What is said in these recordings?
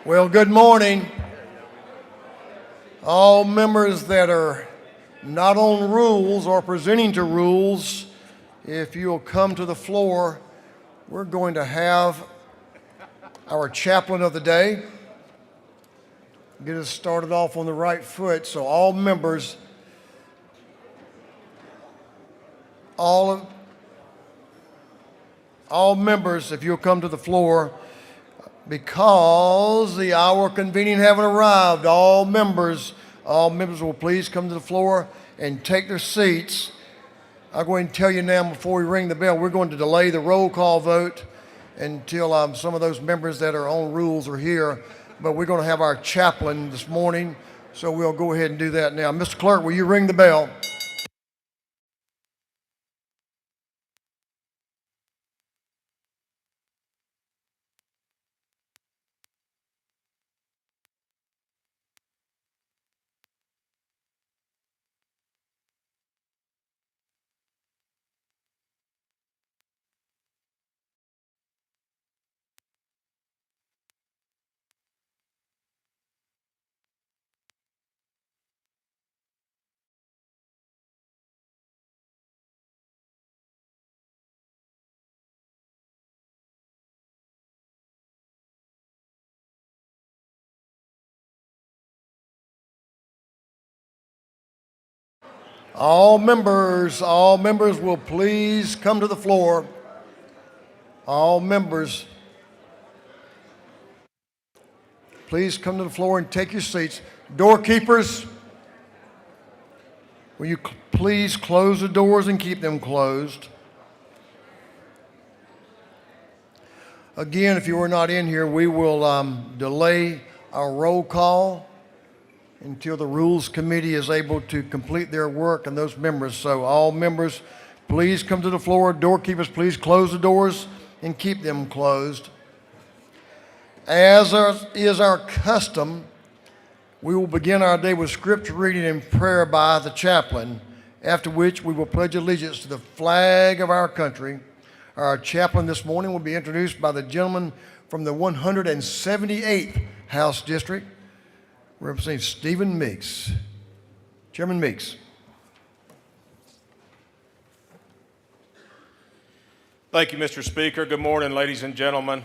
Well, good morning. All members that are not on rules or presenting to rules, if you'll come to the floor, we're going to have our chaplain of the day. Get us started off on the right foot. So all members, all members, if you'll come to the floor, because the hour of convening haven't arrived, all members will please come to the floor and take their seats. I'll go ahead and tell you now before we ring the bell, we're going to delay the roll call vote until some of those members that are on rules are here. But we're going to have our chaplain this morning, so we'll go ahead and do that now. Mr. Clerk, will you ring the bell? All members will please come to the floor. All members, please come to the floor and take your seats. Doorkeepers, will you please close the doors and keep them closed? Again, if you were not in here, we will delay our roll call until the Rules Committee is able to complete their work and those members. So all members, please come to the floor. Doorkeepers, please close the doors and keep them closed. As is our custom, we will begin our day with scripture reading and prayer by the chaplain, after which we will pledge allegiance to the flag of our country. Our chaplain this morning will be introduced by the gentleman from the 178th House District, Representative Stephen Meeks. Chairman Meeks. Thank you, Mr. Speaker. Good morning, ladies and gentlemen.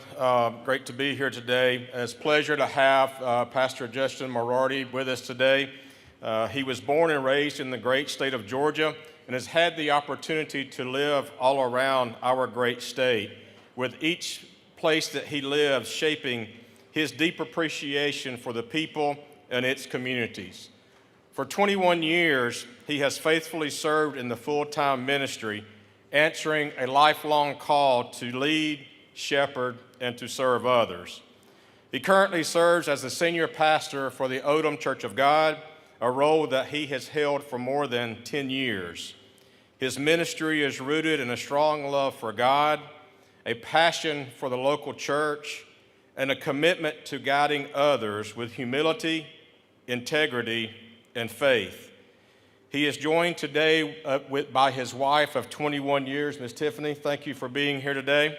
Great to be here today. It's a pleasure to have Pastor Justin Morardi with us today. He was born and raised in the great state of Georgia and has had the opportunity to live all around our great state, with each place that he lives shaping his deep appreciation for the people and its communities. For 21 years, he has faithfully served in the full-time ministry, answering a lifelong call to lead, shepherd, and to serve others. He currently serves as the senior pastor for the Odom Church of God, a role that he has held for more than 10 years. His ministry is rooted in a strong love for God, a passion for the local church, and a commitment to guiding others with humility, integrity, and faith. He is joined today by his wife of 21 years, Ms. Tiffany. Thank you for being here today.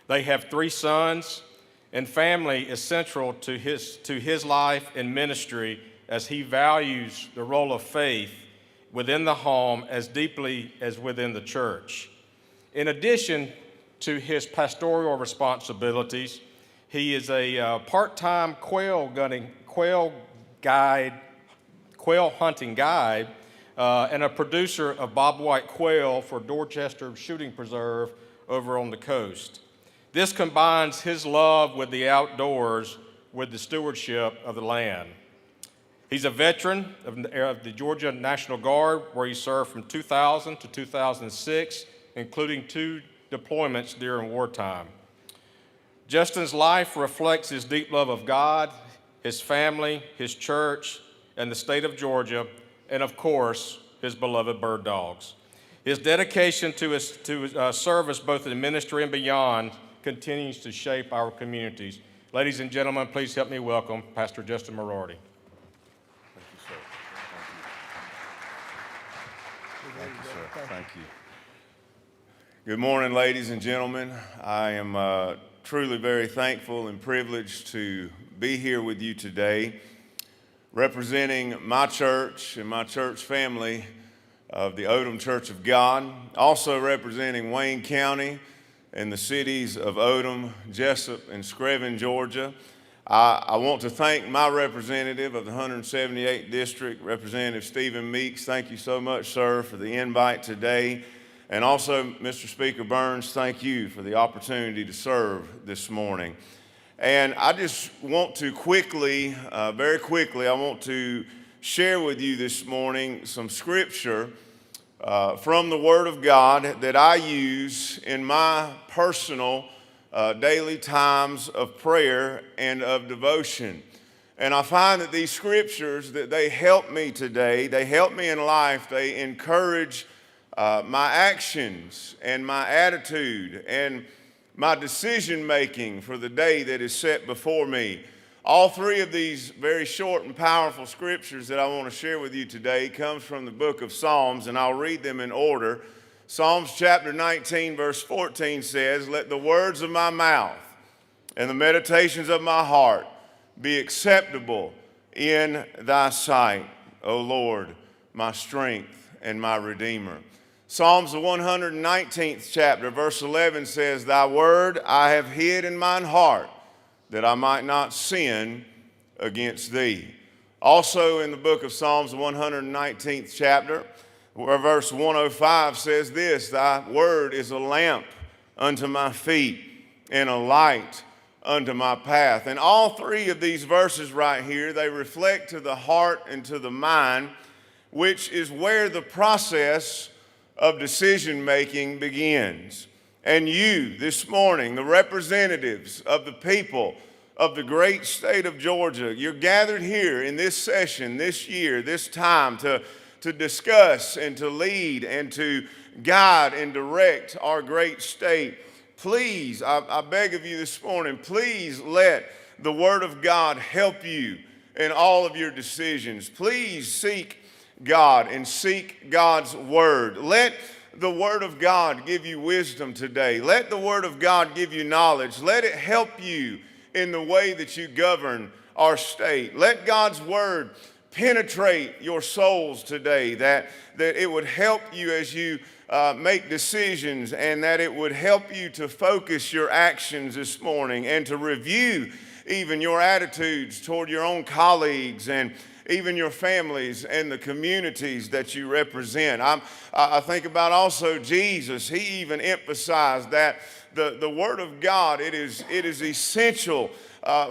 They have 3 sons, and family is central to his life and ministry as he values the role of faith within the home as deeply as within the church. In addition to his pastoral responsibilities, he is a part-time quail hunting guide, and a producer of bobwhite quail for Dorchester Shooting Preserve over on the coast. This combines his love with the outdoors with the stewardship of the land. He's a veteran of the Georgia National Guard, where he served from 2000 to 2006, including 2 deployments during wartime. Justin's life reflects his deep love of God, his family, his church, and the state of Georgia, and of course, his beloved bird dogs. His dedication to service both in ministry and beyond continues to shape our communities. Ladies and gentlemen, please help me welcome Pastor Justin Morardi. Thank you, sir. Thank you, sir. Thank you. Good morning, ladies and gentlemen. I am truly very thankful and privileged to be here with you today, representing my church and my church family of the Odom Church of God, also representing Wayne County and the cities of Odom, Jessup, and Screven, Georgia. I want to thank my representative of the 178th District, Representative Stephen Meeks. Thank you so much, sir, for the invite today. And also, Mr. Speaker Burns, thank you for the opportunity to serve this morning. And I just want to quickly, very quickly, I want to share with you this morning some scripture from the Word of God that I use in my personal daily times of prayer and of devotion. And I find that these scriptures, that they help me today, they help me in life, they encourage my actions and my attitude and my decision making for the day that is set before me. All three of these very short and powerful scriptures that I want to share with you today comes from the book of Psalms, and I'll read them in order. Psalms chapter 19 verse 14 says, "Let the words of my mouth and the meditations of my heart be acceptable in thy sight, O Lord, my strength and my Redeemer." Psalms the 119th chapter, verse 11 says, "Thy word I have hid in mine heart, that I might not sin against thee." Also in the book of Psalms, the 119th chapter, where verse 105 says this, "Thy word is a lamp unto my feet and a light unto my path." And all three of these verses right here, they reflect to the heart and to the mind, which is where the process of decision making begins. And you this morning, the representatives of the people of the great state of Georgia, you're gathered here in this session, this year, this time to discuss and to lead and to guide and direct our great state. Please, I beg of you this morning, please let the Word of God help you in all of your decisions. Please seek God and seek God's Word. Let the Word of God give you wisdom today. Let the Word of God give you knowledge. Let it help you in the way that you govern our state. Let God's Word penetrate your souls today, that it would help you as you make decisions, and that it would help you to focus your actions this morning and to review even your attitudes toward your own colleagues and even your families and the communities that you represent. I think about also Jesus. He even emphasized that the Word of God, it is essential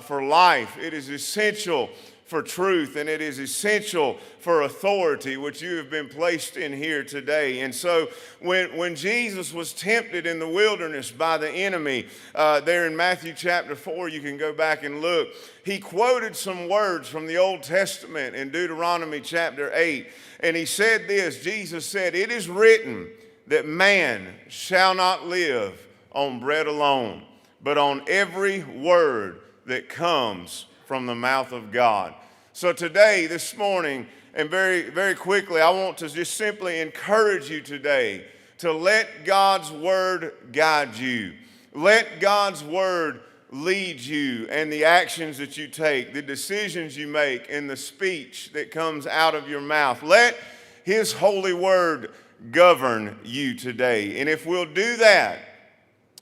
for life. It is essential for truth, and it is essential for authority, which you have been placed in here today. And so when Jesus was tempted in the wilderness by the enemy, there in Matthew chapter 4, you can go back and look, he quoted some words from the Old Testament in Deuteronomy chapter 8. And he said this, Jesus said, "It is written that man shall not live on bread alone, but on every word that comes from the mouth of God." So today, this morning, and very, very quickly, I want to just simply encourage you today to let God's Word guide you. Let God's Word lead you and the actions that you take, the decisions you make, and the speech that comes out of your mouth. Let His holy Word govern you today. And if we'll do that,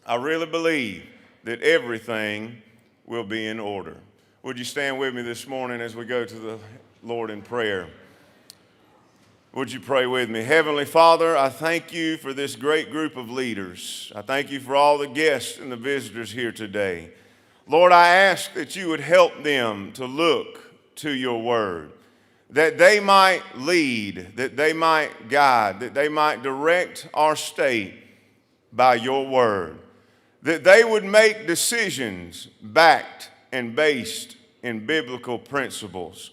I really believe that everything will be in order. Would you stand with me this morning as we go to the Lord in prayer? Would you pray with me? Heavenly Father, I thank you for this great group of leaders. I thank you for all the guests and the visitors here today. Lord, I ask that you would help them to look to your word, that they might lead, that they might guide, that they might direct our state by your word, that they would make decisions backed and based in biblical principles.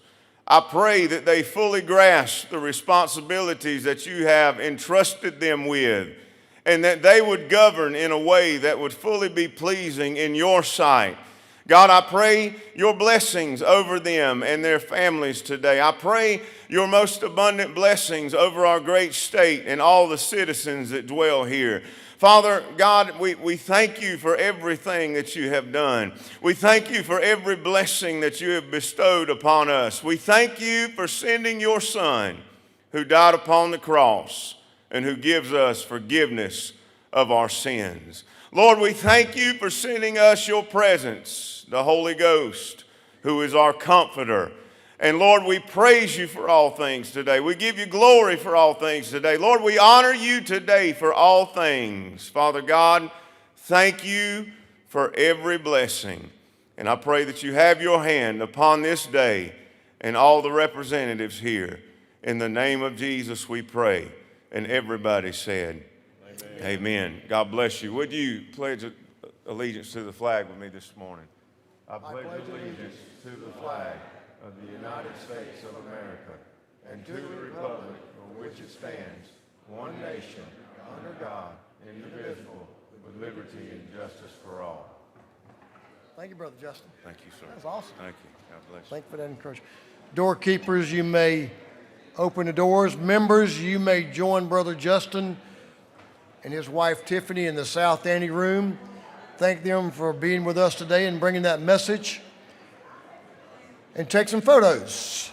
I pray that they fully grasp the responsibilities that you have entrusted them with, and that they would govern in a way that would fully be pleasing in your sight. God, I pray your blessings over them and their families today. I pray your most abundant blessings over our great state and all the citizens that dwell here. Father God, we thank you for everything that you have done. We thank you for every blessing that you have bestowed upon us. We thank you for sending your Son who died upon the cross and who gives us forgiveness of our sins. Lord, we thank you for sending us your presence, the Holy Ghost, who is our comforter. And Lord, we praise you for all things today. We give you glory for all things today. Lord, we honor you today for all things. Father God, thank you for every blessing. And I pray that you have your hand upon this day and all the representatives here. In the name of Jesus we pray. And everybody said, Amen. Amen. God bless you. Would you pledge allegiance to the flag with me this morning? I pledge allegiance to the flag of the United States of America and to the republic for which it stands, one nation, under God, indivisible, with liberty and justice for all. Thank you, Brother Justin. Thank you, sir. That was awesome. Thank you. God bless you. Thank you for that encouragement. Doorkeepers, you may open the doors. Members, you may join Brother Justin and his wife Tiffany in the South Ante room. Thank them for being with us today and bringing that message. And take some photos.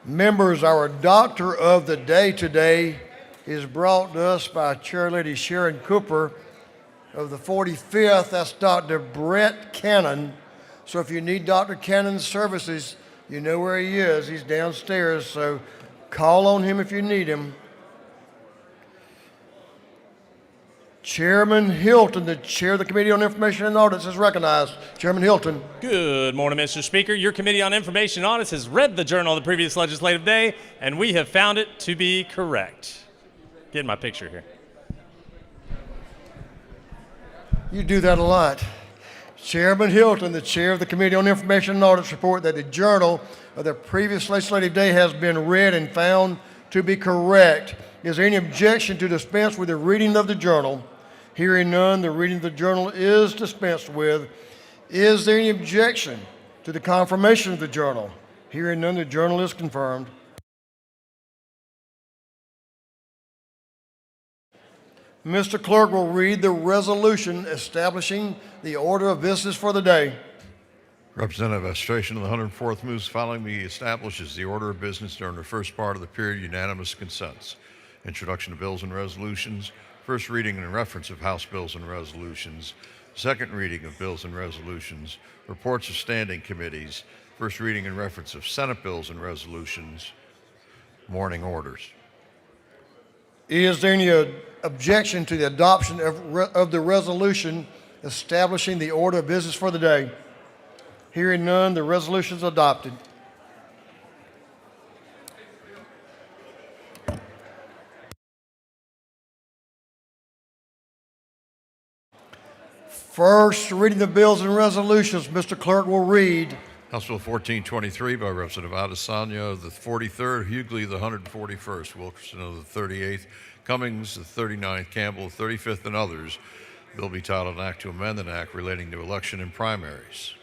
Members, our doctor of the day today is brought to us by Chair Lady Sharon Cooper of the 45th. That's Dr. Brett Cannon. So if you need Dr. Cannon's services, you know where he is. He's downstairs, so call on him if you need him. Chairman Hilton, the chair of the Committee on Information and Audits, is recognized. Chairman Hilton. Good morning, Mr. Speaker. Your Committee on Information and Audits has read the journal of the previous legislative day, and we have found it to be correct. Get my picture here. You do that a lot. Chairman Hilton, the chair of the Committee on Information and Audits, report that the journal of the previous legislative day has been read and found to be correct. Is there any objection to dispense with the reading of the journal? Hearing none, the reading of the journal is dispensed with. Is there any objection to the confirmation of the journal? Hearing none, the journal is confirmed. Mr. Clerk will read the resolution establishing the order of business for the day. Representative Estration of the 104th moves following me establishes the order of business during the first part of the period unanimous consents. Introduction of bills and resolutions, first reading and reference of House bills and resolutions, second reading of bills and resolutions, reports of standing committees, first reading and reference of Senate bills and resolutions, morning orders. Is there any objection to the adoption of the resolution establishing the order of business for the day? Hearing none, the resolution is adopted. First reading the bills and resolutions, Mr. Clerk will read. House Bill 1423 by Representative Adesanya of the 43rd, Hughley of the 141st, Wilkerson of the 38th, Cummings the 39th, Campbell the 35th, and others. Bill be titled an act to amend an act relating to election and primaries.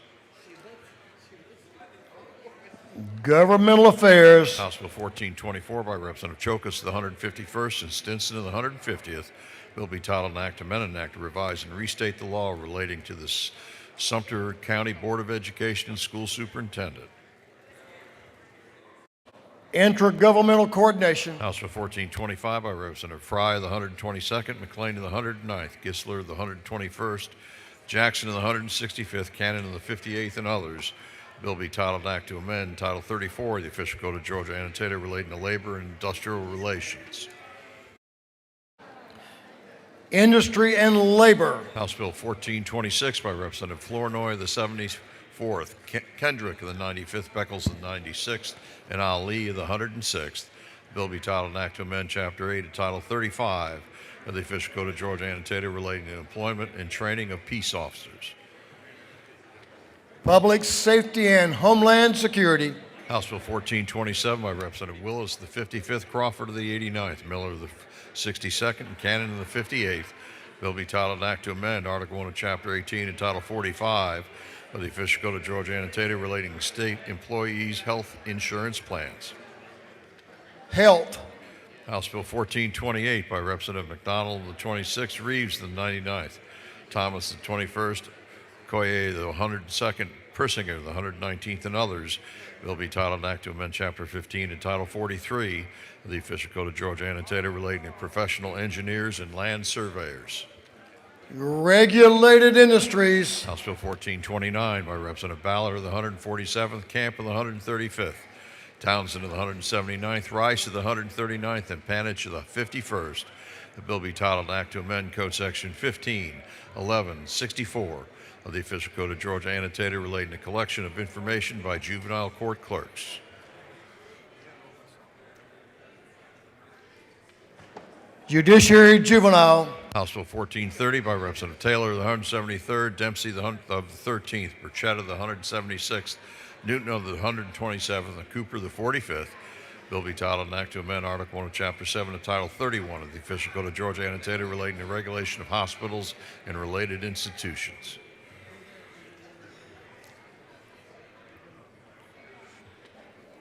Governmental Affairs. House Bill 1424 by Representative Chokas, the 151st, and Stinson of the 150th. Bill be titled an act to amend an act to revise and restate the law relating to the Sumter County Board of Education and School Superintendent. Intergovernmental Coordination. House Bill 1425 by Representative Fry of the 122nd, McLean of the 109th, Gisler of the 121st, Jackson of the 165th, Cannon of the 58th, and others. Bill be titled Act to amend Title 34 of the Official Code of Georgia Annotated relating to labor and industrial relations. Industry and Labor. House Bill 1426 by Representative Flournoy of the 74th, Kendrick of the 95th, Beckles of the 96th, and Ali of the 106th. Bill be titled an act to amend Chapter 8 of Title 35 of the Official Code of Georgia Annotated relating to employment and training of peace officers. Public Safety and Homeland Security. House Bill 1427 by Representative Willis of the 55th, Crawford of the 89th, Miller of the 62nd, and Cannon of the 58th. Bill be titled an act to amend Article 1 of Chapter 18 and Title 45 of the Official Code of Georgia Annotated relating to state employees' health insurance plans. Health. House Bill 1428 by Representative McDonald of the 26th, Reeves of the 99th, Thomas of the 21st, Coye of the 102nd, Persinger of the 119th, and others. Bill be titled an act to amend Chapter 15 and Title 43 of the Official Code of Georgia Annotated relating to professional engineers and land surveyors. Regulated Industries. House Bill 1429 by Representative Ballard of the 147th, Camp of the 135th, Townsend of the 179th, Rice of the 139th, and Panich of the 51st. The bill be titled an act to amend Code Section 151164 of the Official Code of Georgia Annotated relating to collection of information by juvenile court clerks. Judiciary Juvenile. House Bill 1430 by Representative Taylor of the 173rd, Dempsey of the 13th, Burchett of the 176th, Newton of the 127th, and Cooper of the 45th. Bill be titled an act to amend Article 1 of Chapter 7 of Title 31 of the Official Code of Georgia Annotated relating to regulation of hospitals and related institutions.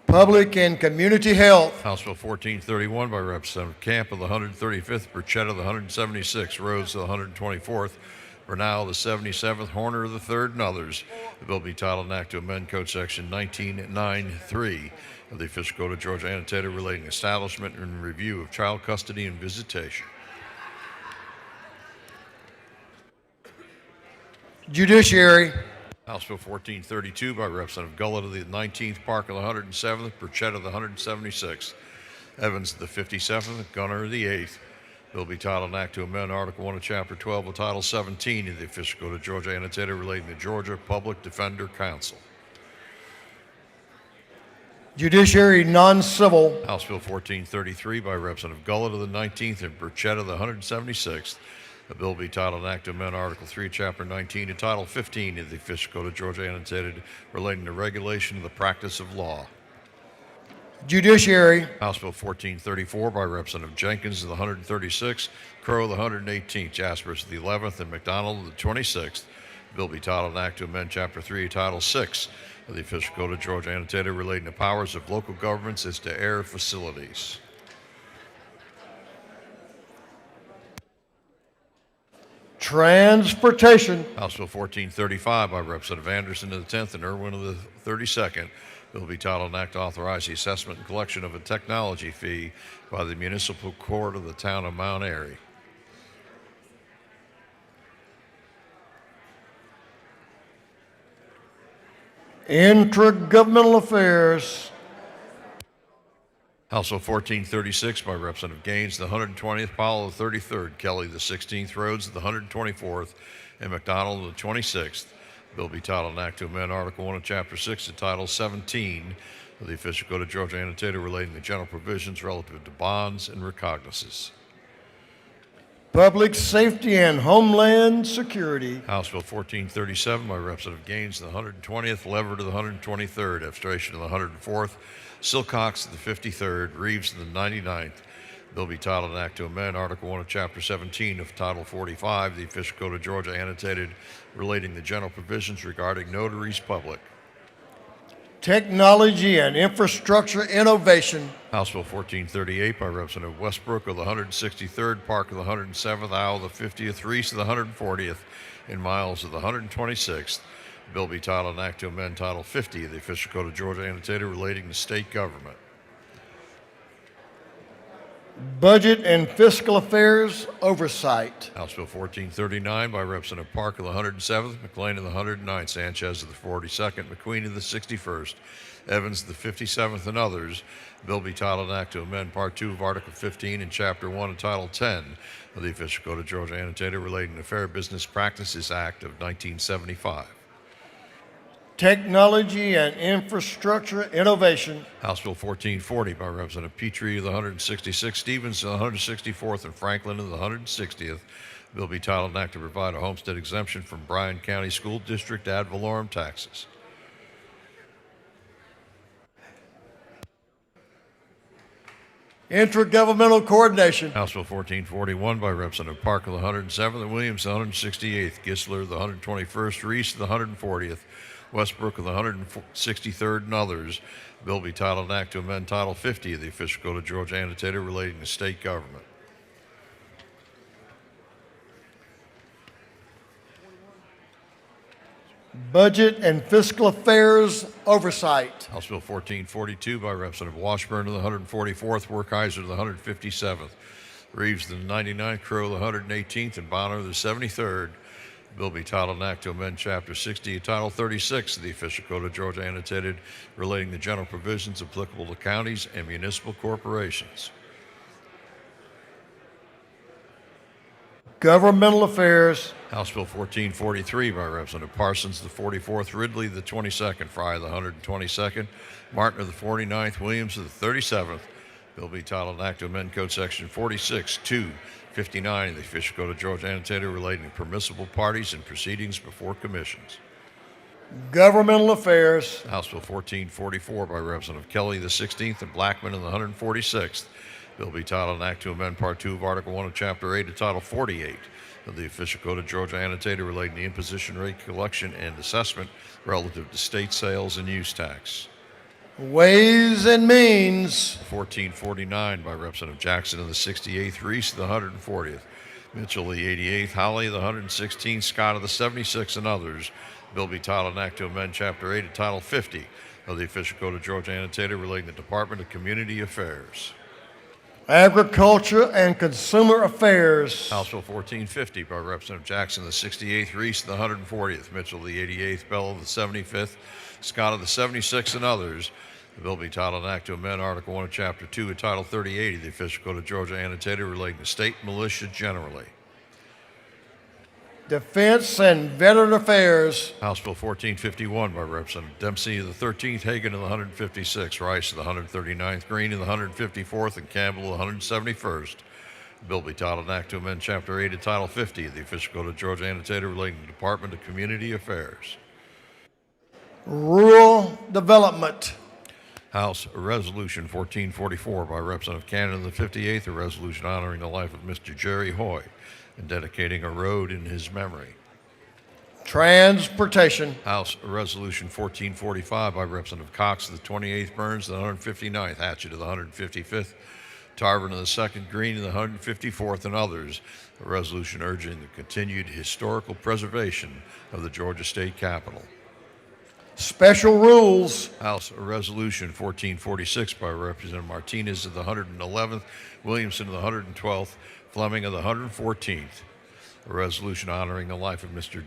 Public and Community Health. House Bill 1431 by Representative Camp of the 135th, Burchett of the 176th, Rhodes of the 124th, Bernal of the 77th, Horner of the 3rd, and others. The bill be titled an act to amend Code Section 1993 of the Official Code of Georgia Annotated relating to establishment and review of child custody and visitation. Judiciary. House Bill 1432 by Representative Gullett of the 19th, Park of the 107th, Burchett of the 176th, Evans of the 57th, Gunner of the 8th. Bill be titled an act to amend Article 1 of Chapter 12 of Title 17 of the Official Code of Georgia Annotated relating to Georgia Public Defender Council. Judiciary Non-Civil. House Bill 1433 by Representative Gullett of the 19th and Burchett of the 176th. The bill be titled an act to amend Article 3, Chapter 19 and Title 15 of the Official Code of Georgia Annotated relating to regulation of the practice of law. Judiciary. House Bill 1434 by Representative Jenkins of the 136th, Crow of the 118th, Jaspers of the 11th, and McDonald of the 26th. The bill be titled an act to amend Chapter 3, Title 6 of the Official Code of Georgia Annotated relating to powers of local governments as to air facilities. Transportation. House Bill 1435 by Representative Anderson of the 10th and Irwin of the 32nd. Bill be titled an act to authorize the assessment and collection of a technology fee by the municipal court of the town of Mount Airy. Intergovernmental Affairs. House Bill 1436 by Representative Gaines, the 120th, Powell of the 33rd, Kelly the 16th, Rhodes of the 124th, and McDonald of the 26th. Bill be titled an act to amend Article 1 of Chapter 6 of Title 17 of the Official Code of Georgia Annotated relating to general provisions relative to bonds and recognizances. Public Safety and Homeland Security. House Bill 1437 by Representative Gaines, the 120th, Leverett of the 123rd, Abstration of the 104th, Silcox of the 53rd, Reeves of the 99th. Bill be titled an act to amend Article 1 of Chapter 17 of Title 45, the Official Code of Georgia Annotated relating to general provisions regarding notaries public. Technology and Infrastructure Innovation. House Bill 1438 by Representative Westbrook of the 163rd, Park of the 107th, Owl of the 50th, Reese of the 140th, and Miles of the 126th. The bill be titled an act to amend Title 50 of the Official Code of Georgia annotated relating to state government. Budget and Fiscal Affairs Oversight. House Bill 1439 by Representative Park of the 107th, McLean of the 109th, Sanchez of the 42nd, McQueen of the 61st, Evans of the 57th, and others. The bill be titled an act to amend Part 2 of Article 15 and Chapter 1 of Title 10 of the Official Code of Georgia annotated relating to Fair Business Practices Act of 1975. Technology and Infrastructure Innovation. House Bill 1440 by Representative Petrie of the 166th, Stevens of the 164th, and Franklin of the 160th. The bill be titled an act to provide a homestead exemption from Bryan County School District ad valorem taxes. Intergovernmental Coordination. House Bill 1441 by Representative Park of the 107th, and Williams of the 168th, Gisler of the 121st, Reese of the 140th, Westbrook of the 163rd, and others. The bill be titled an act to amend Title 50 of the Official Code of Georgia annotated relating to state government. Budget and Fiscal Affairs Oversight. House Bill 1442 by Representative Washburn of the 144th, Werkheiser of the 157th, Reeves of the 99th, Crow of the 118th, and Bonner of the 73rd. The bill be titled an act to amend Chapter 60 of Title 36 of the Official Code of Georgia annotated relating to general provisions applicable to counties and municipal corporations. Governmental Affairs. House Bill 1443 by Representative Parsons of the 44th, Ridley of the 22nd, Fry of the 122nd, Martin of the 49th, Williams of the 37th. Bill be titled an act to amend Code Section 46-259 of the Official Code of Georgia annotated relating to permissible parties and proceedings before commissions. Governmental Affairs. House Bill 1444 by Representative Kelly of the 16th and Blackman of the 146th. Bill be titled an act to amend Part 2 of Article 1 of Chapter 8 of Title 48 of the Official Code of Georgia annotated relating to imposition rate collection and assessment relative to state sales and use tax. Ways and Means. 1449 by Representative Jackson of the 68th, Reese of the 140th, Mitchell of the 88th, Holly of the 116th, Scott of the 76th, and others. Bill be titled an act to amend Chapter 8 of Title 50 of the Official Code of Georgia annotated relating to the Department of Community Affairs. Agriculture and Consumer Affairs. House Bill 1450 by Representative Jackson of the 68th, Reese of the 140th, Mitchell of the 88th, Bell of the 75th, Scott of the 76th, and others. The bill be titled an act to amend Article 1 of Chapter 2 of Title 38 of the Official Code of Georgia annotated relating to state militia generally. Defense and Veteran Affairs. House Bill 1451 by Representative Dempsey of the 13th, Hagan of the 156th, Rice of the 139th, Green of the 154th, and Campbell of the 171st. The bill be titled an act to amend Chapter 8 of Title 50 of the Official Code of Georgia annotated relating to the Department of Community Affairs. Rural Development. House Resolution 1444 by Representative Cannon of the 58th, a resolution honoring the life of Mr. Jerry Hoy and dedicating a road in his memory. Transportation. House Resolution 1445 by Representative Cox of the 28th, Burns of the 159th, Hatchett of the 155th, Tarvin of the 2nd, Green of the 154th, and others. A resolution urging the continued historical preservation of the Georgia State Capitol. Special Rules. House Resolution 1446 by Representative Martinez of the 111th, Williamson of the 112th, Fleming of the 114th. A resolution honoring the life of Mr.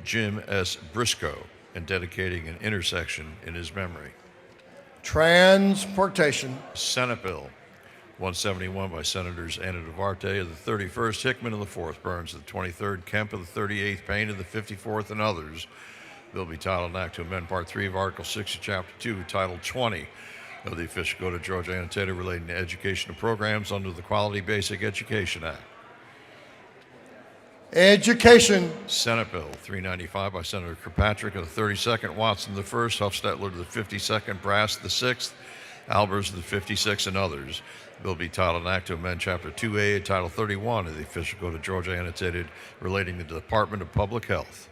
Jim S. Briscoe and dedicating an intersection in his memory. Transportation. Senate Bill 171 by Senators Anna Duarte of the 31st, Hickman of the 4th, Burns of the 23rd, Kemp of the 38th, Payne of the 54th, and others. Bill be titled an act to amend Part 3 of Article 6 of Chapter 2, Title 20 of the Official Code of Georgia annotated relating to educational programs under the Quality Basic Education Act. Education. Senate Bill 395 by Senator Kirkpatrick of the 32nd, Watson of the 1st, Hufstetler of the 52nd, Brass of the 6th, Albers of the 56th, and others. Bill be titled an act to amend Chapter 2A of Title 31 of the Official Code of Georgia annotated relating to the Department of Public Health.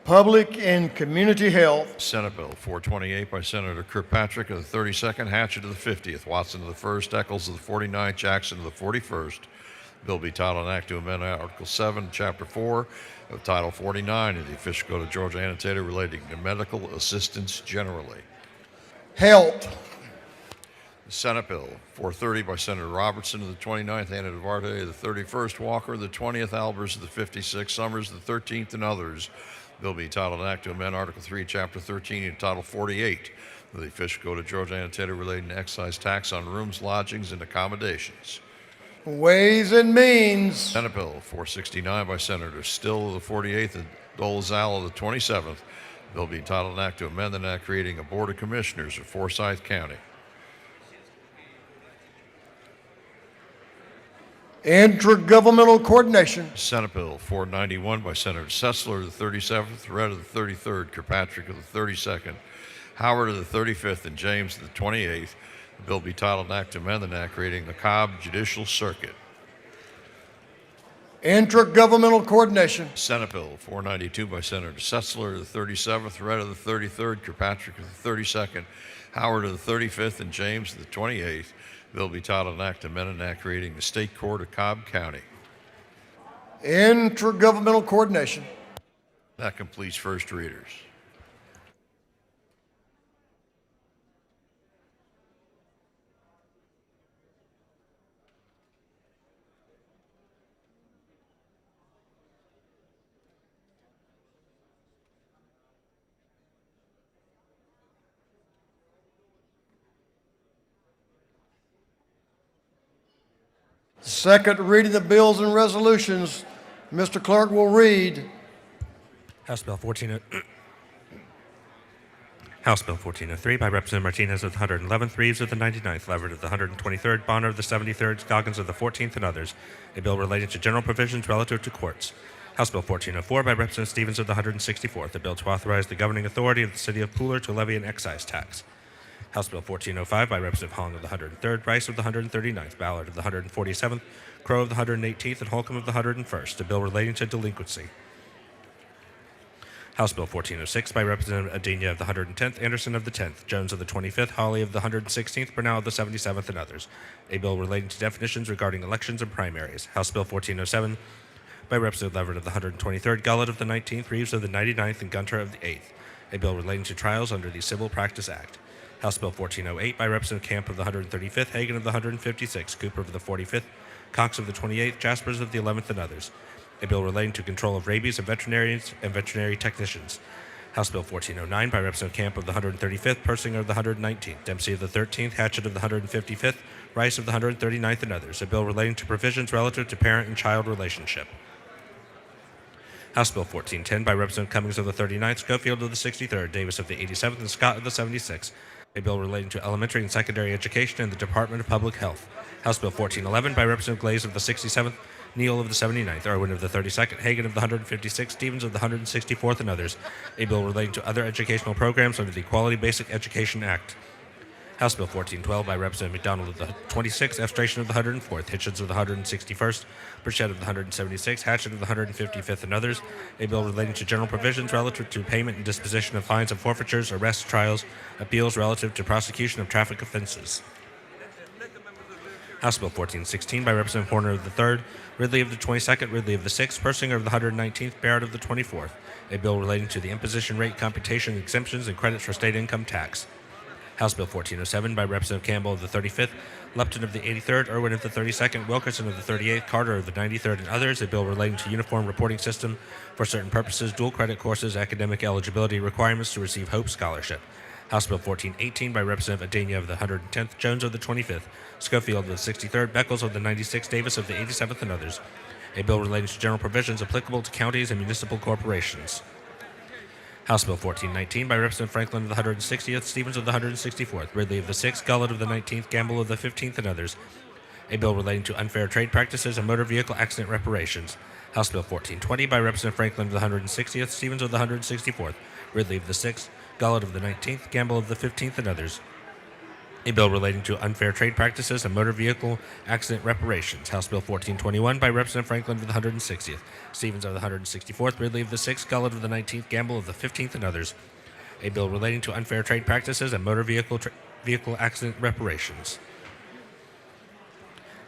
Public and Community Health. Senate Bill 428 by Senator Kirkpatrick of the 32nd, Hatchett of the 50th, Watson of the 1st, Eccles of the 49th, Jackson of the 41st. Bill be titled an act to amend Article 7, Chapter 4 of Title 49 of the Official Code of Georgia Annotated relating to medical assistance generally. Health. Senate Bill 430 by Senator Robertson of the 29th, Anna Duarte of the 31st, Walker of the 20th, Albers of the 56th, Summers of the 13th, and others. Bill be titled an act to amend Article 3, Chapter 13 of Title 48 of the Official Code of Georgia Annotated relating to excise tax on rooms, lodgings, and accommodations. Ways and Means. Senate Bill 469 by Senator Still of the 48th and Dolezal of the 27th. Bill be titled an act to amend the act creating a Board of Commissioners of Forsyth County. Intergovernmental Coordination. Senate Bill 491 by Senator Sessler of the 37th, Red of the 33rd, Kirkpatrick of the 32nd, Howard of the 35th, and James of the 28th. The bill be titled an act to amend the act creating the Cobb Judicial Circuit. Intergovernmental Coordination. Senate Bill 492 by Senator Sessler of the 37th, Red of the 33rd, Kirkpatrick of the 32nd, Howard of the 35th, and James of the 28th. The bill be titled an act to amend an act creating the State Court of Cobb County. Intergovernmental Coordination. That completes first readers. Second reading of bills and resolutions. Mr. Clerk will read. House Bill 1403 by Representative Martinez of the 111th, Reeves of the 99th, Leverett of the 123rd, Bonner of the 73rd, Scoggins of the 14th, and others. A bill relating to general provisions relative to courts. House Bill 1404 by Representative Stevens of the 164th. A bill to authorize the governing authority of the City of Pooler to levy an excise tax. House Bill 1405 by Representative Hong of the 103rd, Rice of the 139th, Ballard of the 147th, Crow of the 118th, and Holcomb of the 101st. A bill relating to delinquency. House Bill 1406 by Representative Adenia of the 110th, Anderson of the 10th, Jones of the 25th, Hawley of the 116th, Bernal of the 77th, and others. A bill relating to definitions regarding elections and primaries. House Bill 1407 by Representative Leverett of the 123rd, Gullett of the 19th, Reeves of the 99th, and Gunter of the 8th. A bill relating to trials under the Civil Practice Act. House Bill 1408 by Representative Camp of the 135th, Hagan of the 156th, Cooper of the 45th, Cox of the 28th, Jaspers of the 11th, and others. A bill relating to control of rabies and veterinarians and veterinary technicians. House Bill 1409 by Representative Camp of the 135th, Persinger of the 119th, Dempsey of the 13th, Hatchett of the 155th, Rice of the 139th, and others. A bill relating to provisions relative to parent and child relationship. House Bill 1410 by Representative Cummings of the 39th, Schofield of the 63rd, Davis of the 87th, and Scott of the 76th. A bill relating to elementary and secondary education in the Department of Public Health. House Bill 1411 by Representative Glaze of the 67th, Neal of the 79th, Irwin of the 32nd, Hagan of the 156th, Stevens of the 164th, and others. A bill relating to other educational programs under the Quality Basic Education Act. House Bill 1412 by Representative McDonald of the 26th, Estration of the 104th, Hitchens of the 161st, Burchett of the 176th, Hatchett of the 155th, and others. A bill relating to general provisions relative to payment and disposition of fines and forfeitures, arrests, trials, appeals relative to prosecution of traffic offenses. House Bill 1416 by Representative Horner of the 3rd, Ridley of the 22nd, Ridley of the 6th, Persinger of the 119th, Barrett of the 24th. A bill relating to the imposition rate computation exemptions and credits for state income tax. House Bill 1407 by Representative Campbell of the 35th, Lupton of the 83rd, Irwin of the 32nd, Wilkerson of the 38th, Carter of the 93rd, and others. A bill relating to uniform reporting system for certain purposes, dual credit courses, academic eligibility requirements to receive Hope Scholarship. House Bill 1418 by Representative Adenia of the 110th, Jones of the 25th, Schofield of the 63rd, Beckles of the 96th, Davis of the 87th, and others. A bill relating to general provisions applicable to counties and municipal corporations. House Bill 1419 by Representative Franklin of the 160th, Stevens of the 164th, Ridley of the 6th, Gullett of the 19th, Gamble of the 15th, and others. A bill relating to unfair trade practices and motor vehicle accident reparations. House Bill 1420 by Representative Franklin of the 160th, Stevens of the 164th, Ridley of the 6th, Gullett of the 19th, Gamble of the 15th, and others. A bill relating to unfair trade practices and motor vehicle accident reparations. House Bill 1421 by Representative Franklin of the 160th, Stevens of the 164th, Ridley of the 6th, Gullett of the 19th, Gamble of the 15th, and others. A bill relating to unfair trade practices and motor vehicle accident reparations.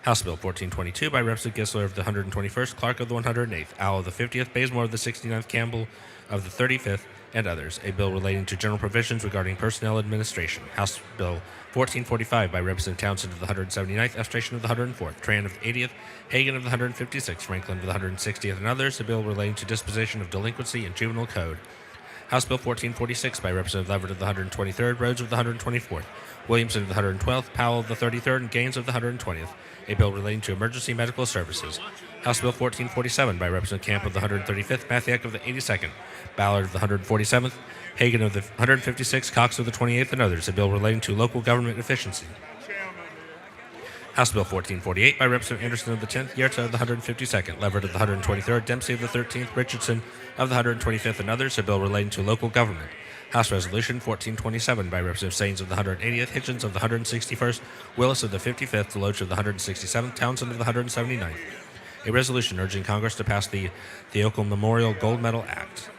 House Bill 1422 by Representative Gissler of the 121st, Clark of the 108th, Owl of the 50th, Bazemore of the 69th, Campbell of the 35th, and others. A bill relating to general provisions regarding personnel administration. House Bill 1445 by Representative Townsend of the 179th, Estration of the 104th, Tran of the 80th, Hagan of the 156th, Franklin of the 160th, and others. A bill relating to disposition of delinquency in juvenile code. House Bill 1446 by Representative Leverett of the 123rd, Rhodes of the 124th, Williamson of the 112th, Powell of the 33rd, and Gaines of the 120th. A bill relating to emergency medical services. House Bill 1447 by Representative Camp of the 135th, Mathiak of the 82nd, Ballard of the 147th, Hagan of the 156th, Cox of the 28th, and others. A bill relating to local government efficiency. House Bill 1448 by Representative Anderson of the 10th, Yerta of the 152nd, Leverett of the 123rd, Dempsey of the 13th, Richardson of the 125th, and others. A bill relating to local government. House Resolution 1427 by Representative Saines of the 180th, Hitchens of the 161st, Willis of the 55th, Deloach of the 167th, Townsend of the 179th. A resolution urging Congress to pass the Theocal Memorial Gold Medal Act.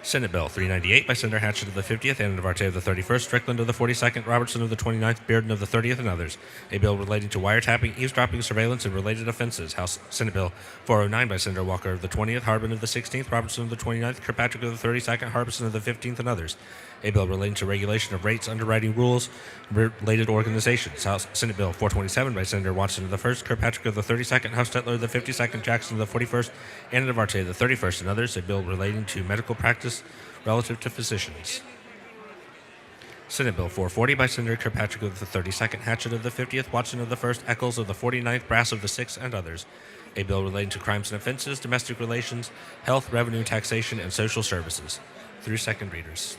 Senate Bill 398 by Senator Hatchett of the 50th, Anna Duarte of the 31st, Strickland of the 42nd, Robertson of the 29th, Bearden of the 30th, and others. A bill relating to wiretapping, eavesdropping, surveillance, and related offenses. House Senate Bill 409 by Senator Walker of the 20th, Harbin of the 16th, Robertson of the 29th, Kirkpatrick of the 32nd, Harbison of the 15th, and others. A bill relating to regulation of rates, underwriting rules, related organizations. House Senate Bill 427 by Senator Watson of the 1st, Kirkpatrick of the 32nd, Hostetler of the 52nd, Jackson of the 41st, Anna Duarte of the 31st, and others. A bill relating to medical practice relative to physicians. Senate Bill 440 by Senator Kirkpatrick of the 32nd, Hatchett of the 50th, Watson of the 1st, Eccles of the 49th, Brass of the 6th, and others. A bill relating to crimes and offenses, domestic relations, health, revenue, taxation, and social services. Through second readers.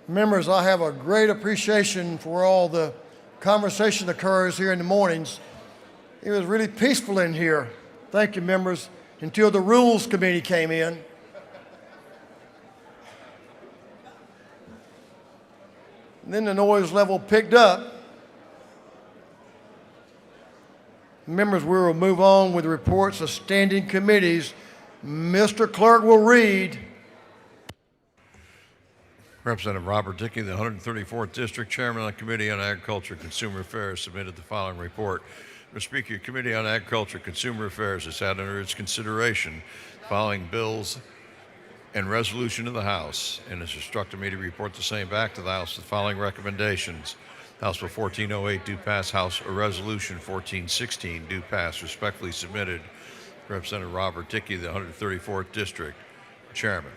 Members, I have a great appreciation for all the conversation that occurs here in the mornings. It was really peaceful in here. Thank you, members, until the Rules Committee came in. And then the noise level picked up. Members, we will move on with the reports of standing committees. Mr. Clerk will read. Representative Robert Dickey, the 134th District Chairman of the Committee on Agriculture and Consumer Affairs, submitted the following report. Mr. Speaker, your Committee on Agriculture and Consumer Affairs has had under its consideration the following bills and resolution of the House, and has instructed me to report the same back to the House with the following recommendations. House Bill 1408 do pass, House Resolution 1416 do pass, respectfully submitted Representative Robert Dickey of the 134th District, Chairman.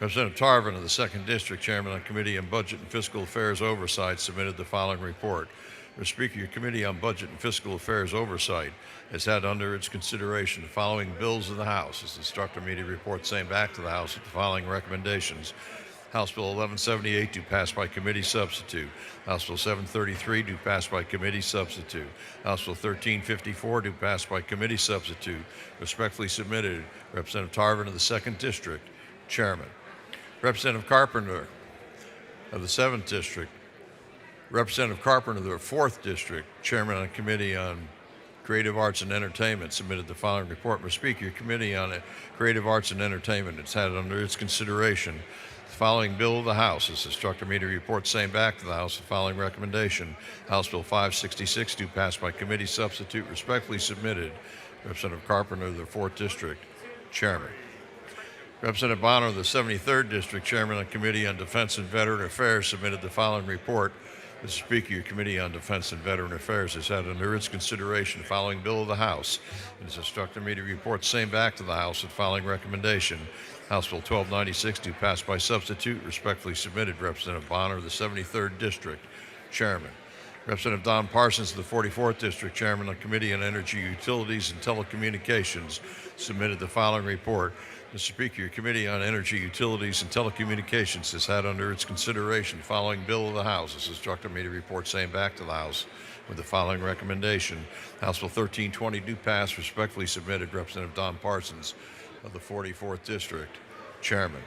Representative Tarvin of the 2nd District, Chairman on Committee on Budget and Fiscal Affairs Oversight, submitted the following report. Mr. Speaker, your Committee on Budget and Fiscal Affairs Oversight has had under its consideration the following bills of the House. It's instructed me to report same back to the House with the following recommendations. House Bill 1178 do pass by committee substitute. House Bill 733 do pass by committee substitute. House Bill 1354 do pass by committee substitute. Respectfully submitted, Representative Tarvin of the 2nd District, Chairman. Representative Carpenter of the 7th District. Representative Carpenter of the 4th District, Chairman on Committee on Creative Arts and Entertainment, submitted the following report. Mr. Speaker, your Committee on Creative Arts and Entertainment has had under its consideration the following bill of the House. It's instructed me to report same back to the House the following recommendation. House Bill 566 do pass by committee substitute. Respectfully submitted, Representative Carpenter of the 4th District, Chairman. Representative Bonner of the 73rd District, Chairman on Committee on Defense and Veteran Affairs, submitted the following report. Mr. Speaker, your Committee on Defense and Veteran Affairs has had under its consideration the following bill of the House. It has instructed me to report same back to the House with the following recommendation. House Bill 1296 do pass by substitute. Respectfully submitted, Representative Bonner of the 73rd District, Chairman. Representative Don Parsons of the 44th District, Chairman on Committee on Energy, Utilities, and Telecommunications, submitted the following report. Mr. Speaker, your Committee on Energy, Utilities, and Telecommunications has had under its consideration the following bill of the House. It's instructed me to report same back to the House with the following recommendation. House Bill 1320 do pass. Respectfully submitted, Representative Don Parsons of the 44th District, Chairman.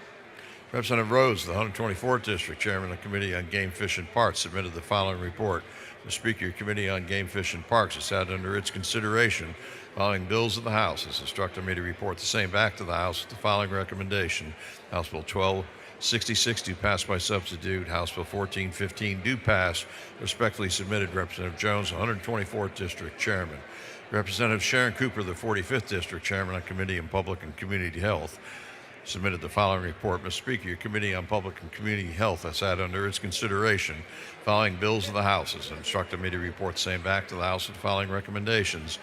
Representative Rose of the 124th District, Chairman of the Committee on Game, Fish, and Parks, submitted the following report. Mr. Speaker, your Committee on Game, Fish, and Parks has had under its consideration following bills of the House. It's instructed me to report the same back to the House with the following recommendation. House Bill 1266 do pass by substitute. House Bill 1415 do pass. Respectfully submitted, Representative Jones, 124th District, Chairman. Representative Sharon Cooper, the 45th District, Chairman on Committee on Public and Community Health, submitted the following report. Mr. Speaker, your Committee on Public and Community Health has had under its consideration following bills of the House. Has instructed me to report same back to the House with the following recommendations.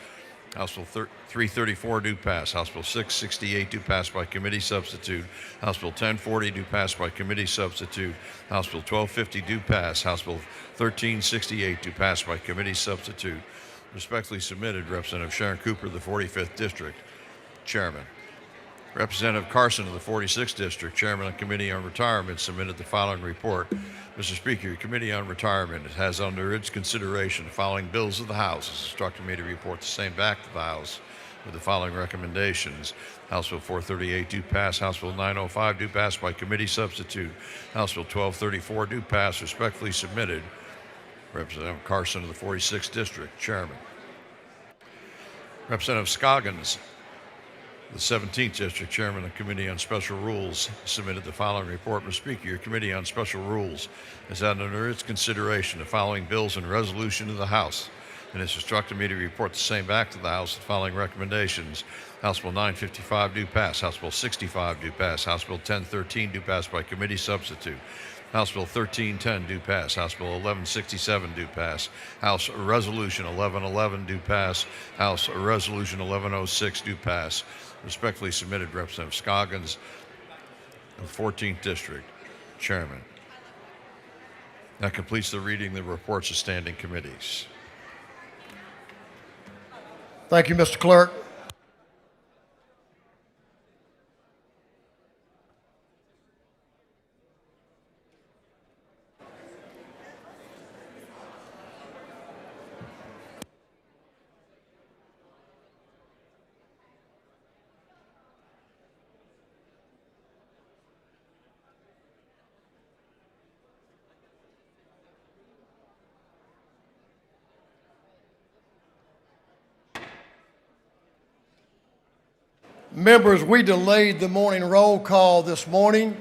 House Bill 334 do pass. House Bill 668 do pass by committee substitute. House Bill 1040 do pass by committee substitute. House Bill 1250 do pass. House Bill 1368 do pass by committee substitute. Respectfully submitted, Representative Sharon Cooper, the 45th District, Chairman. Representative Carson of the 46th District, Chairman of the Committee on Retirement, submitted the following report. Mr. Speaker, your Committee on Retirement has under its consideration the following bills of the House. It's instructed me to report the same back to the House with the following recommendations. House Bill 438 do pass. House Bill 905 do pass by committee substitute. House Bill 1234 do pass. Respectfully submitted, Representative Carson of the 46th District, Chairman. Representative Scoggins, the 17th District, Chairman of the Committee on Special Rules, submitted the following report. Mr. Speaker, your Committee on Special Rules has had under its consideration the following bills and resolution to the House, and has instructed me to report the same back to the House with the following recommendations. House Bill 955 do pass. House Bill 65 do pass. House Bill 1013 do pass by committee substitute. House Bill 1310 do pass. House Bill 1167 do pass. House Resolution 1111 do pass. House Resolution 1106 do pass. Respectfully submitted, Representative Scoggins of the 14th District, Chairman. That completes the reading of the reports of standing committees. Thank you, Mr. Clerk. Members, we delayed the morning roll call this morning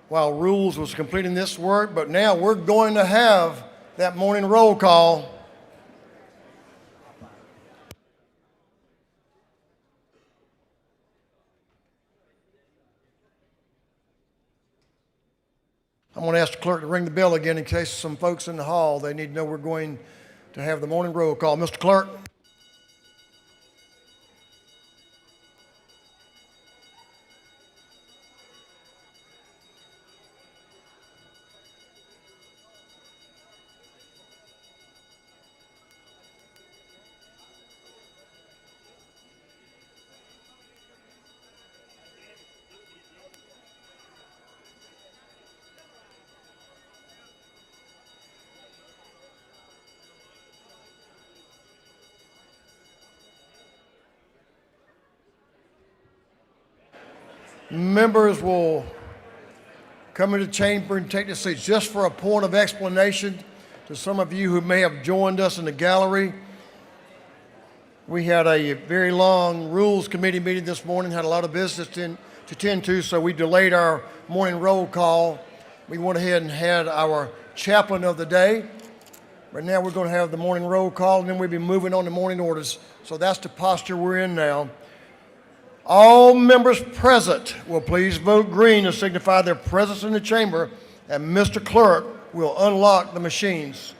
while Rules was completing this work, but now we're going to have that morning roll call. I'm going to ask the clerk to ring the bell again in case some folks in the hall, they need to know we're going to have the morning roll call. Mr. Clerk. Members will come into the chamber and take their seats. Just for a point of explanation to some of you who may have joined us in the gallery, we had a very long Rules Committee meeting this morning, had a lot of business to attend to, so we delayed our morning roll call. We went ahead and had our chaplain of the day. Right now we're going to have the morning roll call, and then we'll be moving on to morning orders. So that's the posture we're in now. All members present will please vote green to signify their presence in the chamber, and Mr. Clerk will unlock the machines.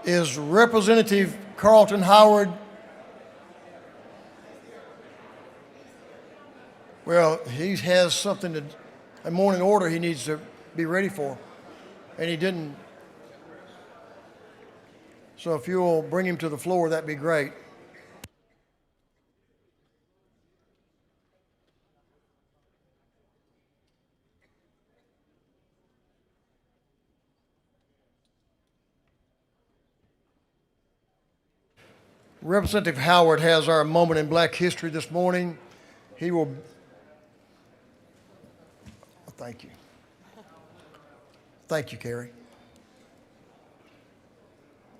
Is Representative Carlton Howard? Well, he has something a morning order he needs to be ready for, and he didn't. So if you'll bring him to the floor, that'd be great. Representative Howard has our moment in Black history this morning. He will, thank you. Thank you, Carrie.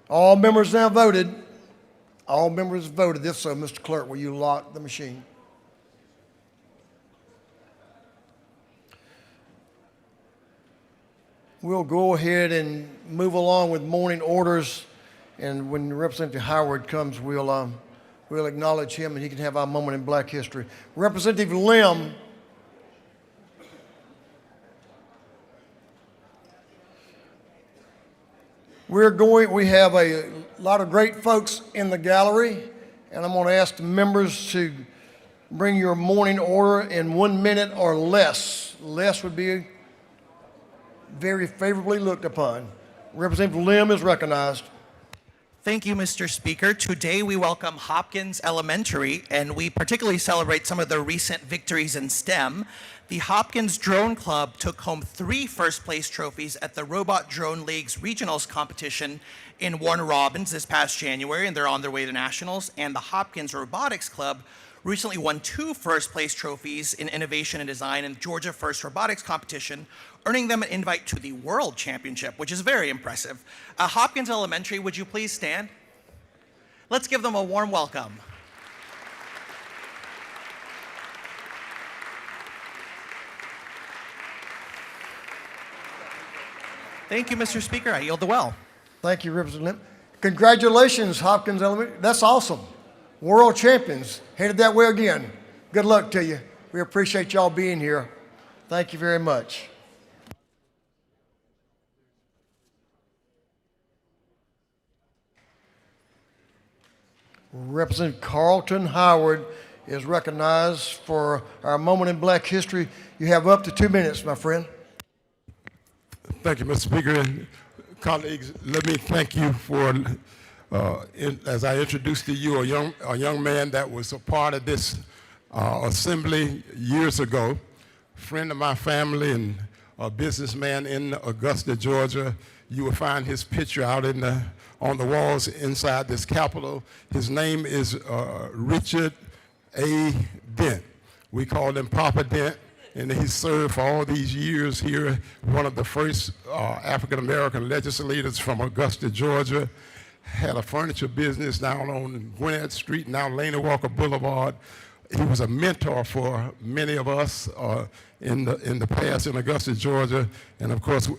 All members now voted. All members voted. If so, Mr. Clerk, will you lock the machine? We'll go ahead and move along with morning orders. And when Representative Howard comes, we'll acknowledge him, and he can have our moment in Black history. Representative Lim. We have a lot of great folks in the gallery, and I'm going to ask the members to bring your morning order in 1 minute or less. Less would be very favorably looked upon. Representative Lim is recognized. Thank you, Mr. Speaker. Today we welcome Hopkins Elementary, and we particularly celebrate some of their recent victories in STEM. The Hopkins Drone Club took home 3 first-place trophies at the Robot Drone League's Regionals competition in Warner Robins this past January, and they're on their way to Nationals. And the Hopkins Robotics Club recently won 2 first-place trophies in Innovation and Design in Georgia First Robotics competition, earning them an invite to the World Championship, which is very impressive. Hopkins Elementary, would you please stand? Let's give them a warm welcome. Thank you, Mr. Speaker. I yield the well. Thank you, Representative Lim. Congratulations, Hopkins Elementary. That's awesome. World champions. Headed that way again. Good luck to you. We appreciate y'all being here. Thank you very much. Representative Carlton Howard is recognized for our moment in Black history. You have up to 2 minutes, my friend. Thank you, Mr. Speaker. And colleagues, let me thank you for, as I introduced to you, a young man that was a part of this assembly years ago, friend of my family and a businessman in Augusta, Georgia. You will find his picture out on the walls inside this Capitol. His name is Richard A. Dent. We call him Papa Dent, and he served for all these years here, one of the first African-American legislators from Augusta, Georgia. Had a furniture business down on Gwinnett Street, now Laney Walker Boulevard. He was a mentor for many of us in the past in Augusta, Georgia, and of course,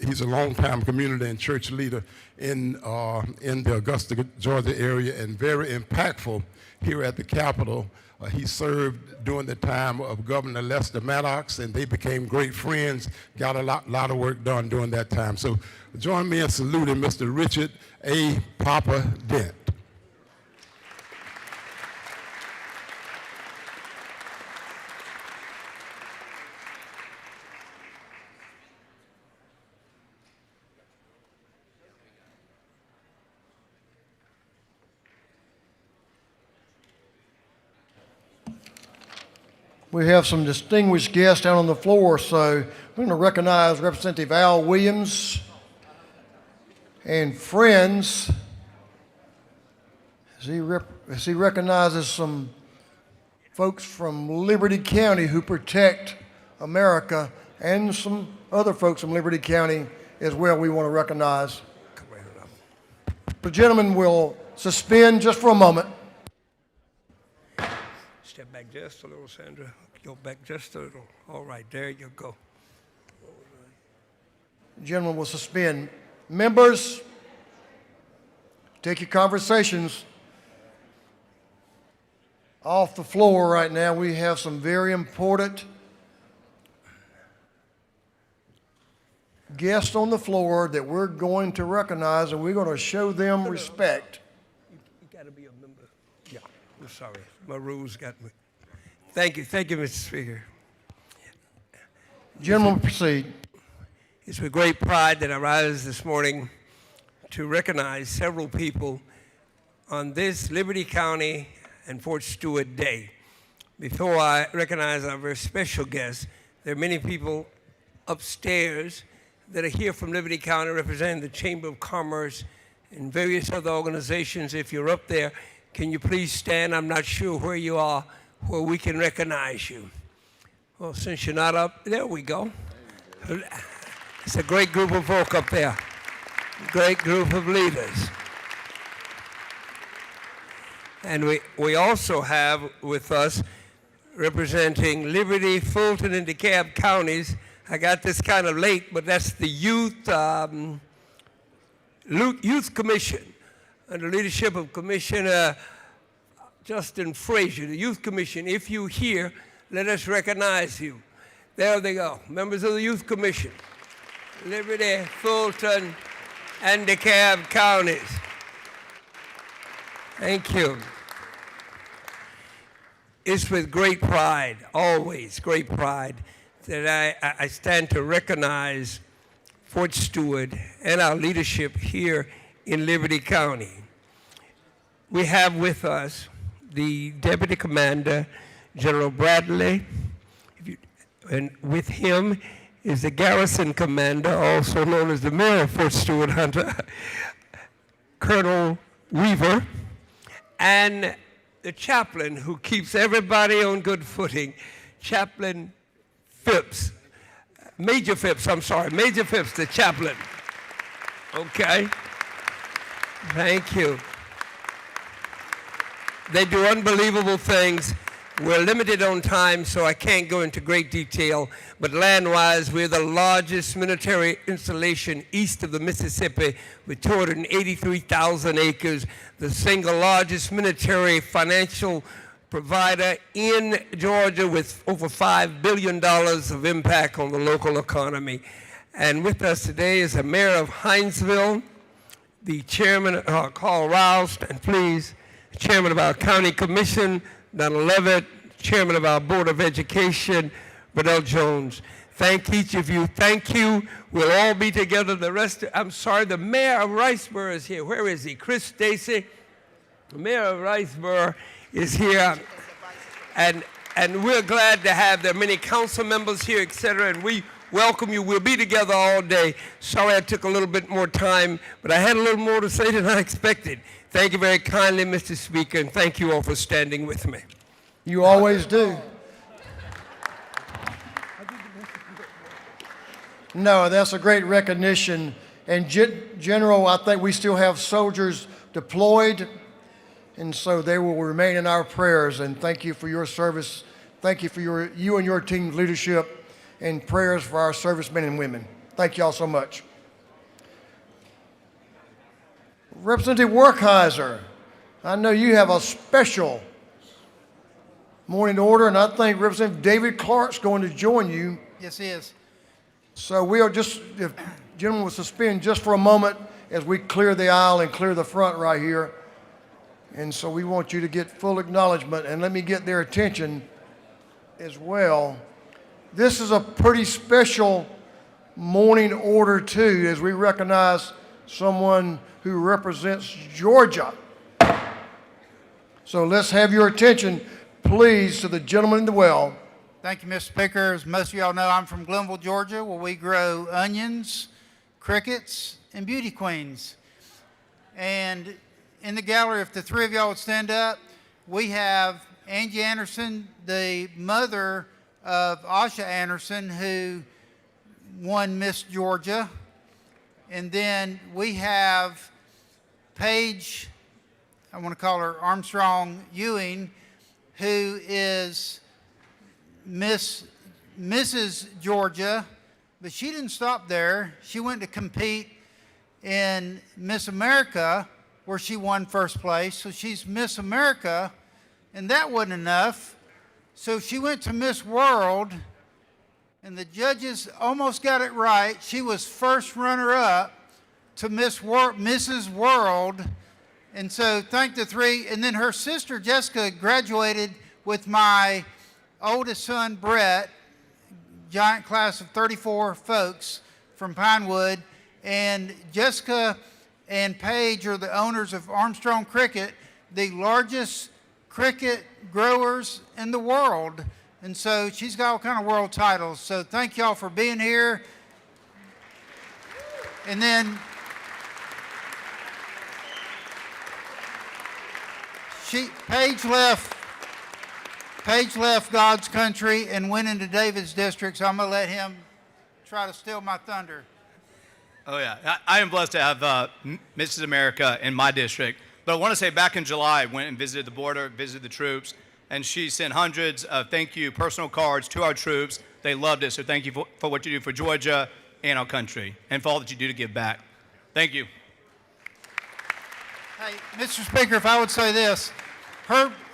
he's a longtime community and church leader in the Augusta, Georgia area, and very impactful here at the Capitol. He served during the time of Governor Lester Maddox, and they became great friends, got a lot of work done during that time. So join me in saluting Mr. Richard A. Papa Dent. We have some distinguished guests down on the floor, so we're going to recognize Representative Al Williams and friends as he recognizes some folks from Liberty County who protect America, and some other folks from Liberty County as well we want to recognize. The gentleman will suspend just for a moment. Step back just a little, Sandra. Go back just a little. All right, there you go. The gentleman will suspend. Members, take your conversations off the floor right now. We have some very important guests on the floor that we're going to recognize, and we're going to show them respect. You got to be a member. Yeah, I'm sorry. My rules got me. Thank you, Mr. Speaker. Gentlemen, proceed. It's with great pride that I rise this morning to recognize several people on this Liberty County and Fort Stewart Day. Before I recognize our very special guests, there are many people upstairs that are here from Liberty County representing the Chamber of Commerce and various other organizations. If you're up there, can you please stand? I'm not sure where you are, where we can recognize you. Well, since you're not up, there we go. It's a great group of folk up there, great group of leaders. And we also have with us, representing Liberty, Fulton, and DeKalb counties. I got this kind of late, but that's the Youth Commission, under leadership of Commissioner Justin Frazier, the Youth Commission. If you're here, let us recognize you. There they go, members of the Youth Commission, Liberty, Fulton, and DeKalb counties. Thank you. It's with great pride, always great pride, that I stand to recognize Fort Stewart and our leadership here in Liberty County. We have with us the Deputy Commander, General Bradley, and with him is the Garrison Commander, also known as the Mayor of Fort Stewart, Hunter, Colonel Weaver, and the chaplain who keeps everybody on good footing, Chaplain Phipps, Major Phipps, the chaplain. Okay, thank you. They do unbelievable things. We're limited on time, so I can't go into great detail, but land-wise, we're the largest military installation east of the Mississippi with 283,000 acres, the single largest military financial provider in Georgia with over $5 billion of impact on the local economy. And with us today is the mayor of Hinesville, the chairman, Carl Rouse, and please, chairman of our county commission, Donald Levitt, chairman of our Board of Education, Burdell Jones. Thank each of you. Thank you. We'll all be together the rest I'm sorry, the mayor of Riceboro is here. Where is he? Chris Stacy. The mayor of Riceboro is here. And we're glad to have, there are many council members here, et cetera, and we welcome you. We'll be together all day. Sorry I took a little bit more time, but I had a little more to say than I expected. Thank you very kindly, Mr. Speaker, and thank you all for standing with me. You always do. No, that's a great recognition. And General, I think we still have soldiers deployed, and so they will remain in our prayers. And thank you for your service. Thank you for you and your team's leadership, and prayers for our servicemen and women. Thank you all so much. Representative Werkheiser, I know you have a special morning order, and I think Representative David Clark's going to join you. Yes, he is. So we'll just, if gentlemen will suspend just for a moment as we clear the aisle and clear the front right here. And so we want you to get full acknowledgement, and let me get their attention as well. This is a pretty special morning order too, as we recognize someone who represents Georgia. So let's have your attention, please, to the gentleman in the well. Thank you, Mr. Speaker. As most of y'all know, I'm from Glenville, Georgia, where we grow onions, crickets, and beauty queens. And in the gallery, if the three of y'all would stand up, we have Angie Anderson, the mother of Asha Anderson, who won Miss Georgia. And then we have Paige, I want to call her Armstrong Ewing, who is Mrs. Georgia, but she didn't stop there. She went to compete in Miss America, where she won first place. So she's Miss America, and that wasn't enough. So she went to Miss World, and the judges almost got it right. She was first runner-up to Mrs. World, and so thank the three. And then her sister Jessica graduated with my oldest son Brett, giant class of 34 folks from Pinewood, and Jessica and Paige are the owners of Armstrong Cricket, the largest cricket growers in the world. And so she's got all kind of world titles. So thank y'all for being here. And then Paige left God's country and went into David's district, so I'm going to let him try to steal my thunder. Oh, yeah. I am blessed to have Mrs. America in my district. But I want to say back in July, I went and visited the border, visited the troops, and she sent hundreds of thank you personal cards to our troops. They loved it, so thank you for what you do for Georgia and our country, and for all that you do to give back. Thank you. Hey, Mr. Speaker, if I would say this,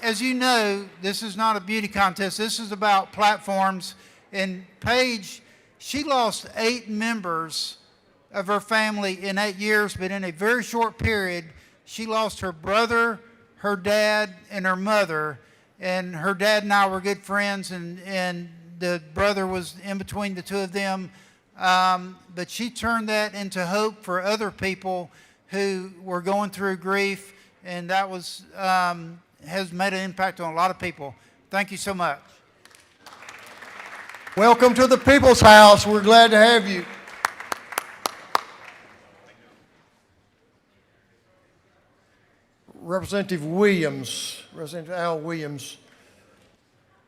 as you know, this is not a beauty contest. This is about platforms. And Paige, she lost 8 members of her family in 8 years, but in a very short period, she lost her brother, her dad, and her mother. And her dad and I were good friends, and the brother was in between the two of them. But she turned that into hope for other people who were going through grief, and that was has made an impact on a lot of people. Thank you so much. Welcome to the People's House. We're glad to have you. Representative Williams, Representative Al Williams.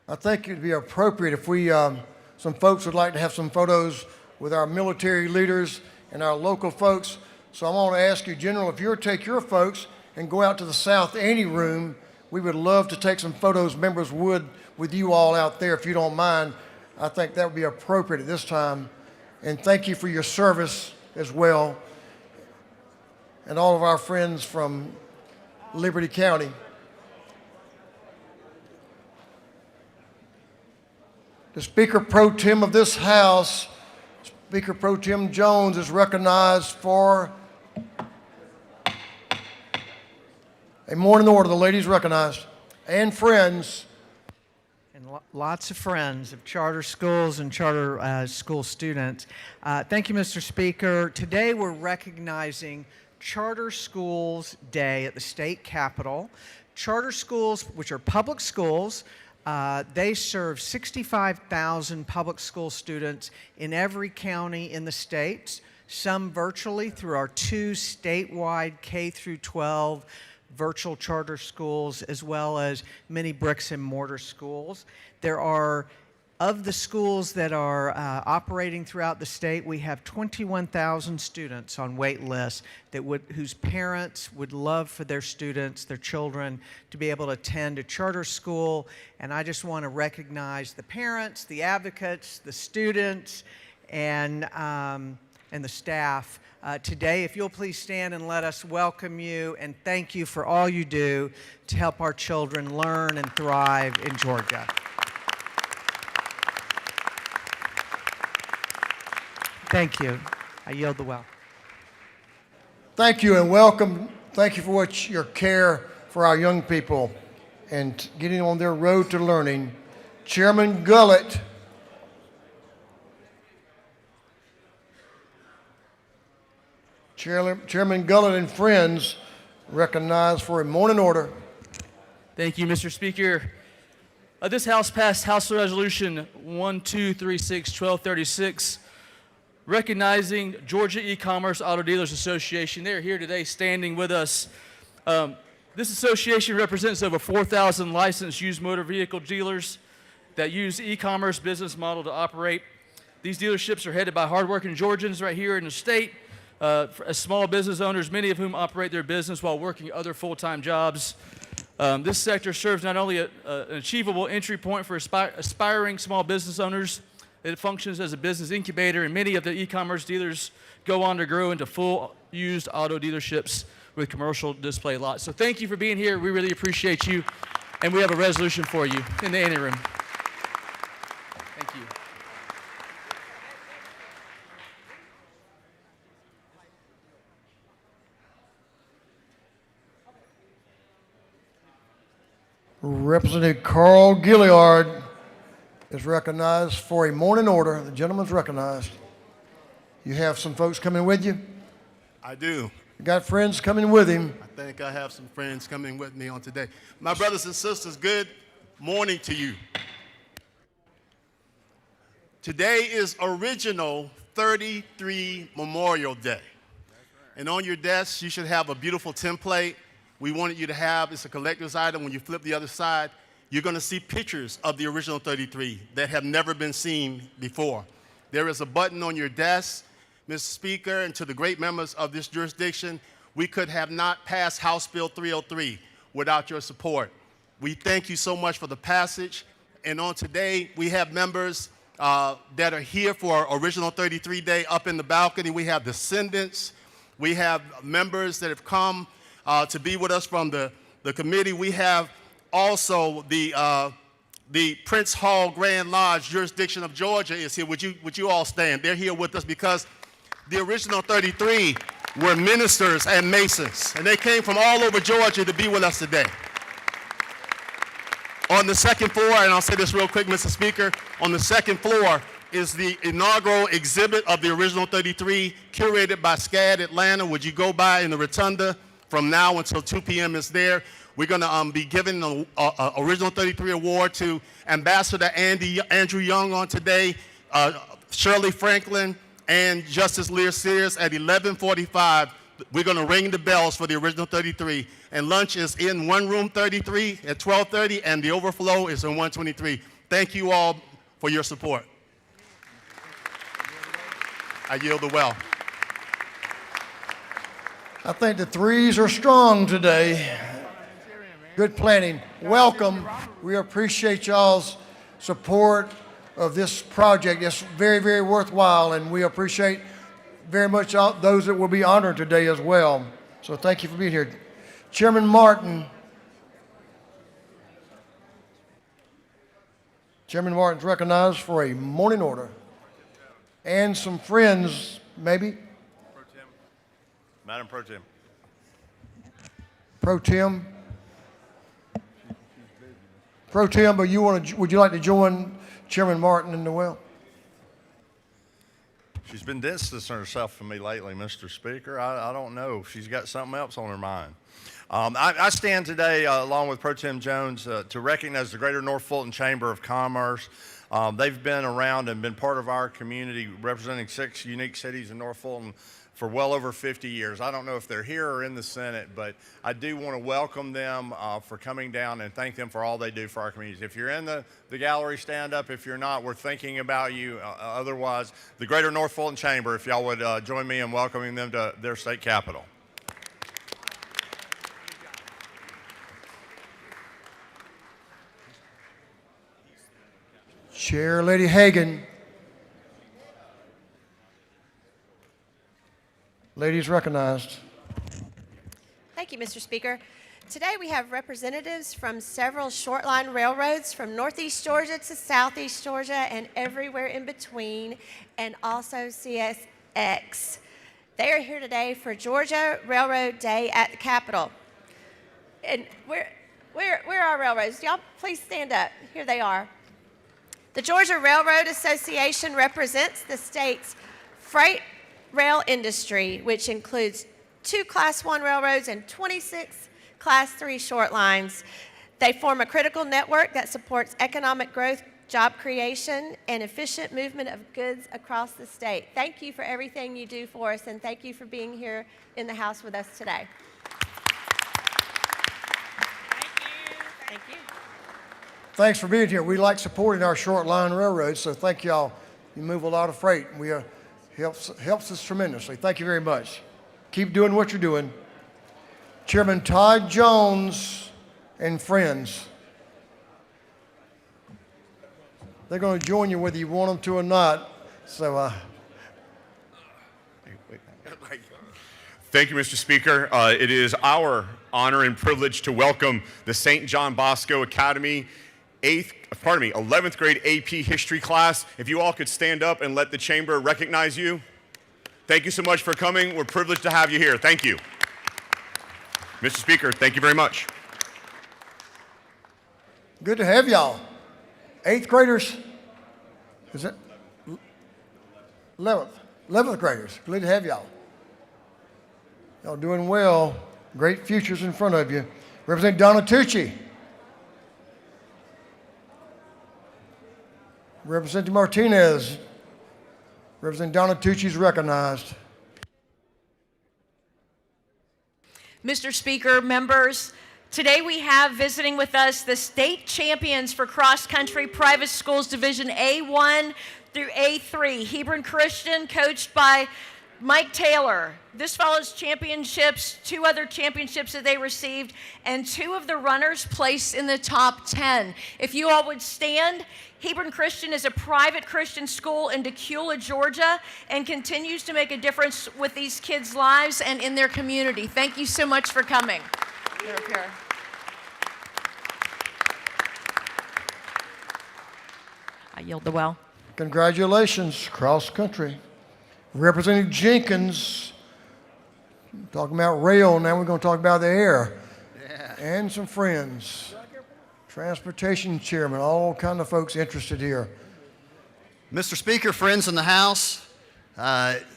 I think it would be appropriate if we, some folks would like to have some photos with our military leaders and our local folks. So I'm going to ask you, General, if you'll take your folks and go out to the South Ante room. We would love to take some photos, members would, with you all out there, if you don't mind. I think that would be appropriate at this time. And thank you for your service as well. And all of our friends from Liberty County. The Speaker Pro Tem of this House, Speaker Pro Tem Jones, is recognized for a morning order. The ladies recognized. And friends. and lots of friends of charter schools and charter school students. Thank you, Mr. Speaker. Today we're recognizing Charter Schools Day at the state capitol. Charter schools, which are public schools, they serve 65,000 public school students in every county in the state, some virtually through our 2 statewide K through 12 virtual charter schools, as well as many bricks and mortar schools. There are, of the schools that are operating throughout the state, we have 21,000 students on wait lists whose parents would love for their students, their children, to be able to attend a charter school. And I just want to recognize the parents, the advocates, the students, and the staff today. If you'll please stand and let us welcome you and thank you for all you do to help our children learn and thrive in Georgia. Thank you. I yield the well. Thank you and welcome. Thank you for your care for our young people and getting on their road to learning. Chairman Gullett. Chairman Gullett and friends recognized for a morning order. Thank you, Mr. Speaker. This House passed House Resolution 1236-1236, recognizing Georgia E-Commerce Auto Dealers Association. They're here today standing with us. This association represents over 4,000 licensed used motor vehicle dealers that use e-commerce business model to operate. These dealerships are headed by hardworking Georgians right here in the state, as small business owners, many of whom operate their business while working other full-time jobs. This sector serves not only an achievable entry point for aspiring small business owners, it functions as a business incubator, and many of the e-commerce dealers go on to grow into full used auto dealerships with commercial display lots. So thank you for being here. We really appreciate you, and we have a resolution for you in the interim. Thank you. Representative Carl Gilliard is recognized for a morning order. The gentleman's recognized. You have some folks coming with you? I do. You got friends coming with him. I think I have some friends coming with me on today. My brothers and sisters, good morning to you. Today is original 33 Memorial Day. And on your desk, you should have a beautiful template. We wanted you to have, it's a collector's item. When you flip the other side, you're going to see pictures of the original 33 that have never been seen before. There is a button on your desk, Mr. Speaker, and to the great members of this jurisdiction, we could have not passed House Bill 303 without your support. We thank you so much for the passage. And on today, we have members that are here for original 33 Day up in the balcony. We have descendants. We have members that have come to be with us from the committee. We have also the Prince Hall Grand Lodge jurisdiction of Georgia is here. Would you all stand? They're here with us because the original 33 were ministers and masons, and they came from all over Georgia to be with us today. On the second floor, and I'll say this real quick, Mr. Speaker, on the second floor is the inaugural exhibit of the original 33, curated by SCAD Atlanta. Would you go by in the rotunda from now until 2 p.m. is there. We're going to be giving the original 33 award to Ambassador Andrew Young on today, Shirley Franklin, and Justice Lear Sears at 11:45. We're going to ring the bells for the original 33. And lunch is in one room 33 at 12:30, and the overflow is in 123. Thank you all for your support. I yield the well. I think the threes are strong today. Good planning. Welcome. We appreciate y'all's support of this project. It's very, very worthwhile, and we appreciate very much those that will be honored today as well. So thank you for being here. Chairman Martin. Chairman Martin's recognized for a morning order. And some friends, maybe? Madam Pro Tem. Pro Tem. Pro Tem, but would you like to join Chairman Martin in the well? She's been distancing herself from me lately, Mr. Speaker. I don't know. She's got something else on her mind. I stand today, along with Pro Tem Jones, to recognize the Greater North Fulton Chamber of Commerce. They've been around and been part of our community, representing 6 unique cities in North Fulton for well over 50 years. I don't know if they're here or in the Senate, but I do want to welcome them for coming down and thank them for all they do for our communities. If you're in the gallery, stand up. If you're not, we're thinking about you. Otherwise, the Greater North Fulton Chamber, if y'all would join me in welcoming them to their state capitol. Chair Lady Hagan. Lady is recognized. Thank you, Mr. Speaker. Today we have representatives from several short line railroads from Northeast Georgia to Southeast Georgia and everywhere in between, and also CSX. They are here today for Georgia Railroad Day at the Capitol. And where are our railroads? Y'all please stand up. Here they are. The Georgia Railroad Association represents the state's freight rail industry, which includes 2 Class 1 railroads and 26 Class 3 short lines. They form a critical network that supports economic growth, job creation, and efficient movement of goods across the state. Thank you for everything you do for us, and thank you for being here in the House with us today. Thank you. Thanks for being here. We like supporting our short line railroads, so thank y'all. You move a lot of freight. Helps us tremendously. Thank you very much. Keep doing what you're doing. Chairman Todd Jones and friends. They're going to join you whether you want them to or not. So, Thank you, Mr. Speaker. It is our honor and privilege to welcome the St. John Bosco Academy 11th grade AP history class. If you all could stand up and let the chamber recognize you. Thank you so much for coming. We're privileged to have you here. Thank you. Mr. Speaker, thank you very much. good to have y'all. 8th graders. Is it? 11th graders. Good to have y'all. Y'all doing well. Great futures in front of you. Representative Donna Tucci. Representative Martinez. Representative Donna Tucci is recognized. Mr. Speaker, members, today we have visiting with us the state champions for cross-country private schools division A1 through A3. Hebron Christian, coached by Mike Taylor. This follows championships, 2 other championships that they received, and 2 of the runners placed in the top 10. If you all would stand, Hebron Christian is a private Christian school in Decula, Georgia, and continues to make a difference with these kids' lives and in their community. Thank you so much for coming. Here. I yield the well. Congratulations, cross country. Representative Jenkins, talking about rail, now we're going to talk about the air. Yeah. And some friends. Transportation chairman, all kind of folks interested here. Mr. Speaker, friends in the House,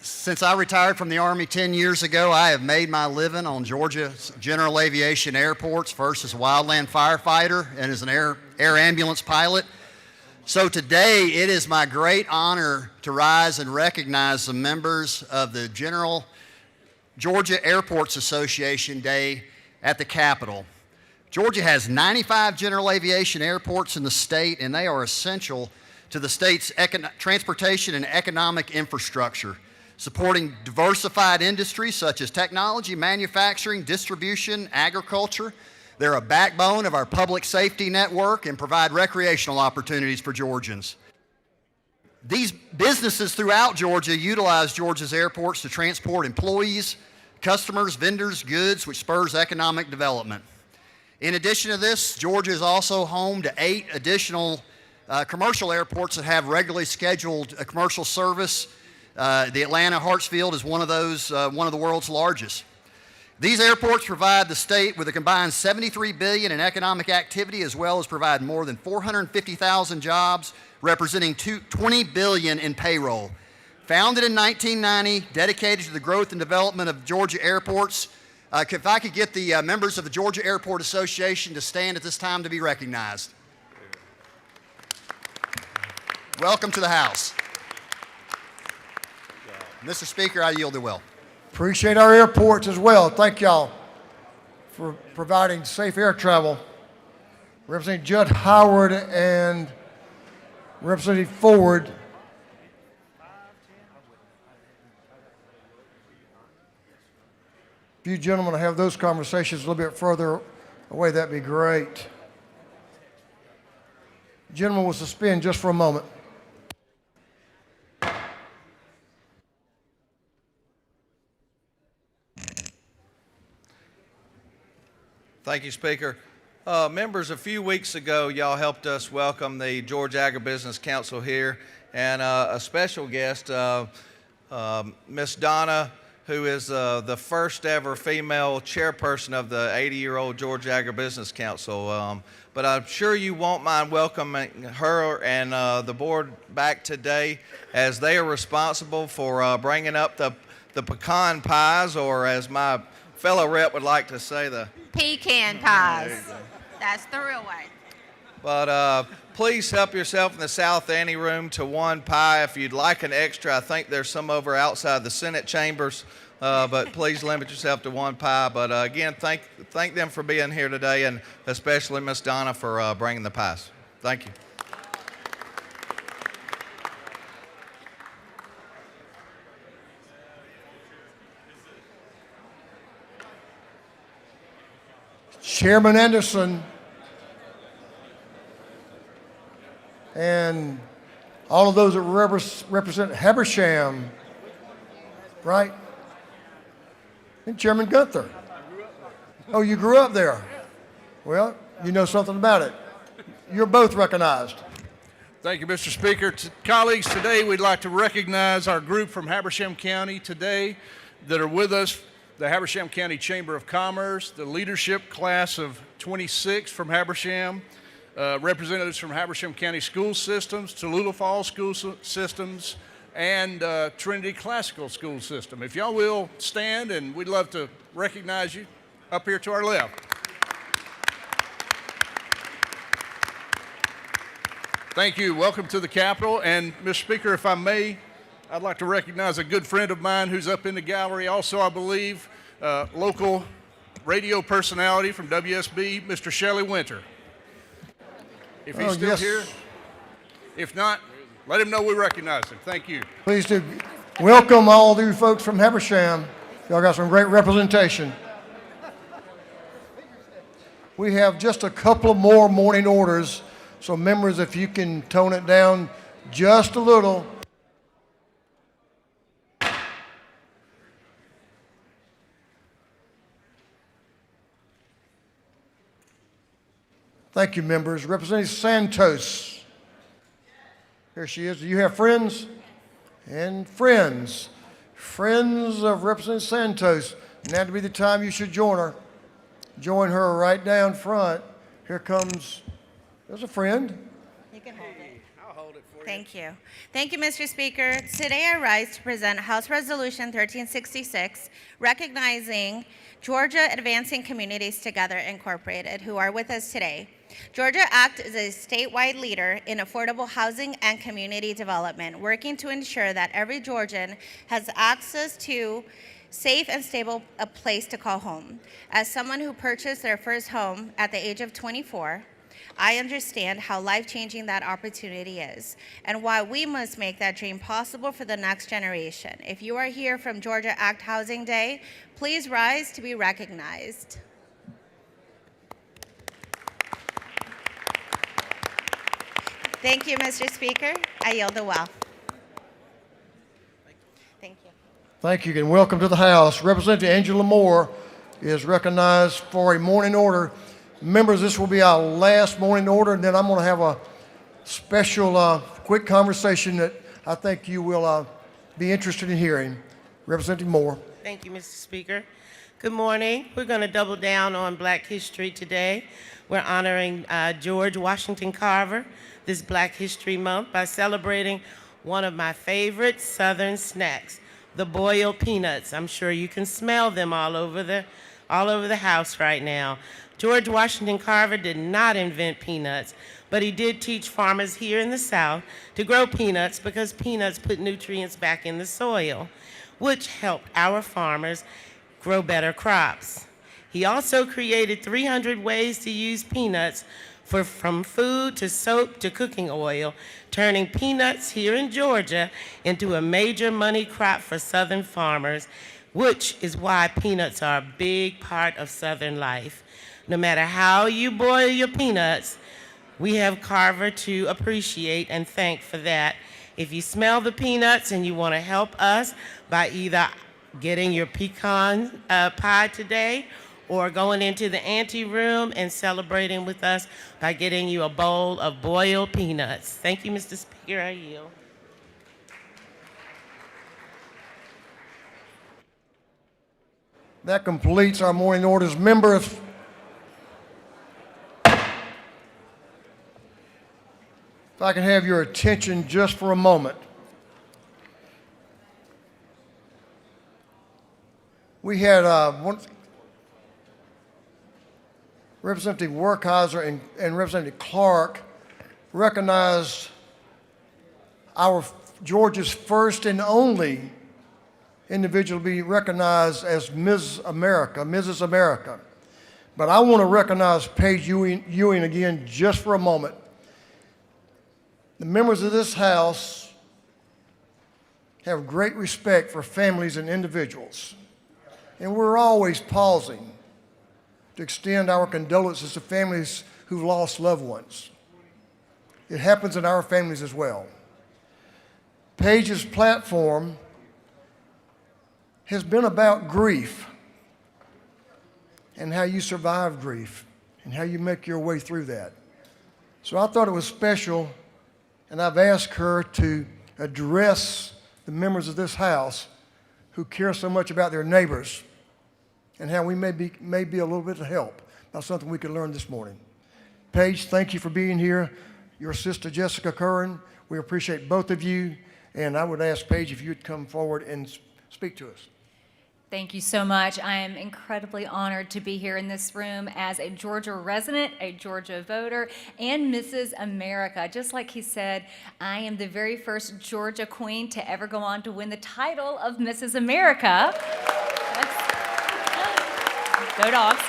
since I retired from the Army 10 years ago, I have made my living on Georgia's general aviation airports, first as a wildland firefighter and as an air ambulance pilot. So today, it is my great honor to rise and recognize the members of the Georgia Airports Association Day at the Capitol. Georgia has 95 general aviation airports in the state, and they are essential to the state's transportation and economic infrastructure, supporting diversified industries such as technology, manufacturing, distribution, agriculture. They're a backbone of our public safety network and provide recreational opportunities for Georgians. These businesses throughout Georgia utilize Georgia's airports to transport employees, customers, vendors, goods, which spurs economic development. In addition to this, Georgia is also home to 8 additional commercial airports that have regularly scheduled commercial service. The Atlanta Hartsfield is one of those, one of the world's largest. These airports provide the state with a combined $73 billion in economic activity, as well as provide more than 450,000 jobs, representing $20 billion in payroll. Founded in 1990, dedicated to the growth and development of Georgia airports. If I could get the members of the Georgia Airport Association to stand at this time to be recognized. Welcome to the House. Mr. Speaker, I yield the will. Appreciate our airports as well. Thank y'all for providing safe air travel. Representative Judd Howard and Representative Ford. If you gentlemen have those conversations a little bit further away, that'd be great. Gentlemen, will suspend just for a moment. Thank you, Speaker. Members, a few weeks ago, y'all helped us welcome the Georgia Agribusiness Council here, and a special guest, Miss Donna, who is the first ever female chairperson of the 80-year-old Georgia Agribusiness Council. But I'm sure you won't mind welcoming her and the board back today, as they are responsible for bringing up the pecan pies, or as my fellow rep would like to say, the pecan pies. That's the real way. But please help yourself in the South Ante room to one pie. If you'd like an extra, I think there's some over outside the Senate chambers. But please limit yourself to one pie. But again, thank them for being here today, and especially Miss Donna for bringing the pies. Thank you. Chairman Anderson and all of those that represent Habersham, right? And Chairman Gunther. Oh, you grew up there. Well, you know something about it. You're both recognized. Thank you, Mr. Speaker. Colleagues, today we'd like to recognize our group from Habersham County today that are with us. The Habersham County Chamber of Commerce, the leadership class of 26 from Habersham, representatives from Habersham County School Systems, Tallulah Falls School Systems, and Trinity Classical School System. If y'all will stand, and we'd love to recognize you up here to our left. Thank you. Welcome to the Capitol. And Mr. Speaker, if I may, I'd like to recognize a good friend of mine who's up in the gallery. Also, I believe, local radio personality from WSB, Mr. Shelley Winter. If he's still here. If not, let him know we recognize him. Thank you. Please do. Welcome all you folks from Habersham. Y'all got some great representation. We have just a couple of more morning orders. So members, if you can tone it down just a little. Thank you, members. Representative Santos. Here she is. Do you have friends? And friends. Friends of Representative Santos. Now to be the time you should join her. Join her right down front. Here comes, there's a friend. You can hold it. I'll hold it for you. Thank you. Thank you, Mr. Speaker. Today I rise to present House Resolution 1366, recognizing Georgia Advancing Communities Together Incorporated, who are with us today. Georgia ACT is a statewide leader in affordable housing and community development, working to ensure that every Georgian has access to safe and stable a place to call home. As someone who purchased their first home at the age of 24, I understand how life-changing that opportunity is and why we must make that dream possible for the next generation. If you are here from Georgia ACT Housing Day, please rise to be recognized. Thank you, Mr. Speaker. I yield the well. Thank you. Thank you, and welcome to the House. Representative Angela Moore is recognized for a morning order. Members, this will be our last morning order, and then I'm going to have a special quick conversation that I think you will be interested in hearing. Representative Moore. Thank you, Mr. Speaker. Good morning. We're going to double down on Black History today. We're honoring George Washington Carver this Black History Month by celebrating one of my favorite Southern snacks, the boiled peanuts. I'm sure you can smell them all over the house right now. George Washington Carver did not invent peanuts, but he did teach farmers here in the South to grow peanuts because peanuts put nutrients back in the soil, which helped our farmers grow better crops. He also created 300 ways to use peanuts from food to soap to cooking oil, turning peanuts here in Georgia into a major money crop for Southern farmers, which is why peanuts are a big part of Southern life. No matter how you boil your peanuts, we have Carver to appreciate and thank for that. If you smell the peanuts and you want to help us by either getting your pecan pie today or going into the ante room and celebrating with us by getting you a bowl of boiled peanuts. Thank you, Mr. Speaker. I yield. That completes our morning orders. Members, if I can have your attention just for a moment. We had Representative Werkheiser and Representative Clark recognized Georgia's first and only individual to be recognized as Mrs. America. But I want to recognize Paige Ewing again just for a moment. The members of this House have great respect for families and individuals, and we're always pausing to extend our condolences to families who've lost loved ones. It happens in our families as well. Paige's platform has been about grief and how you survive grief and how you make your way through that. So I thought it was special, and I've asked her to address the members of this House who care so much about their neighbors and how we may be a little bit of help about something we could learn this morning. Paige, thank you for being here. Your sister Jessica Curran, we appreciate both of you, and I would ask Paige if you'd come forward and speak to us. Thank you so much. I am incredibly honored to be here in this room as a Georgia resident, a Georgia voter, and Mrs. America. Just like he said, I am the very first Georgia queen to ever go on to win the title of Mrs. America. Go Dogs.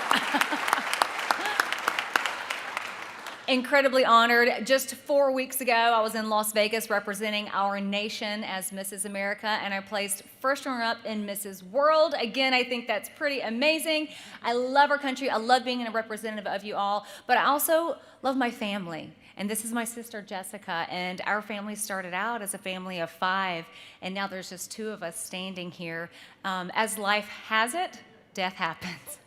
Incredibly honored. Just 4 weeks ago, I was in Las Vegas representing our nation as Mrs. America, and I placed first runner-up in Mrs. World. Again, I think that's pretty amazing. I love our country. I love being a representative of you all, but I also love my family. And this is my sister, Jessica, and our family started out as a family of 5, and now there's just 2 of us standing here. As life has it, death happens.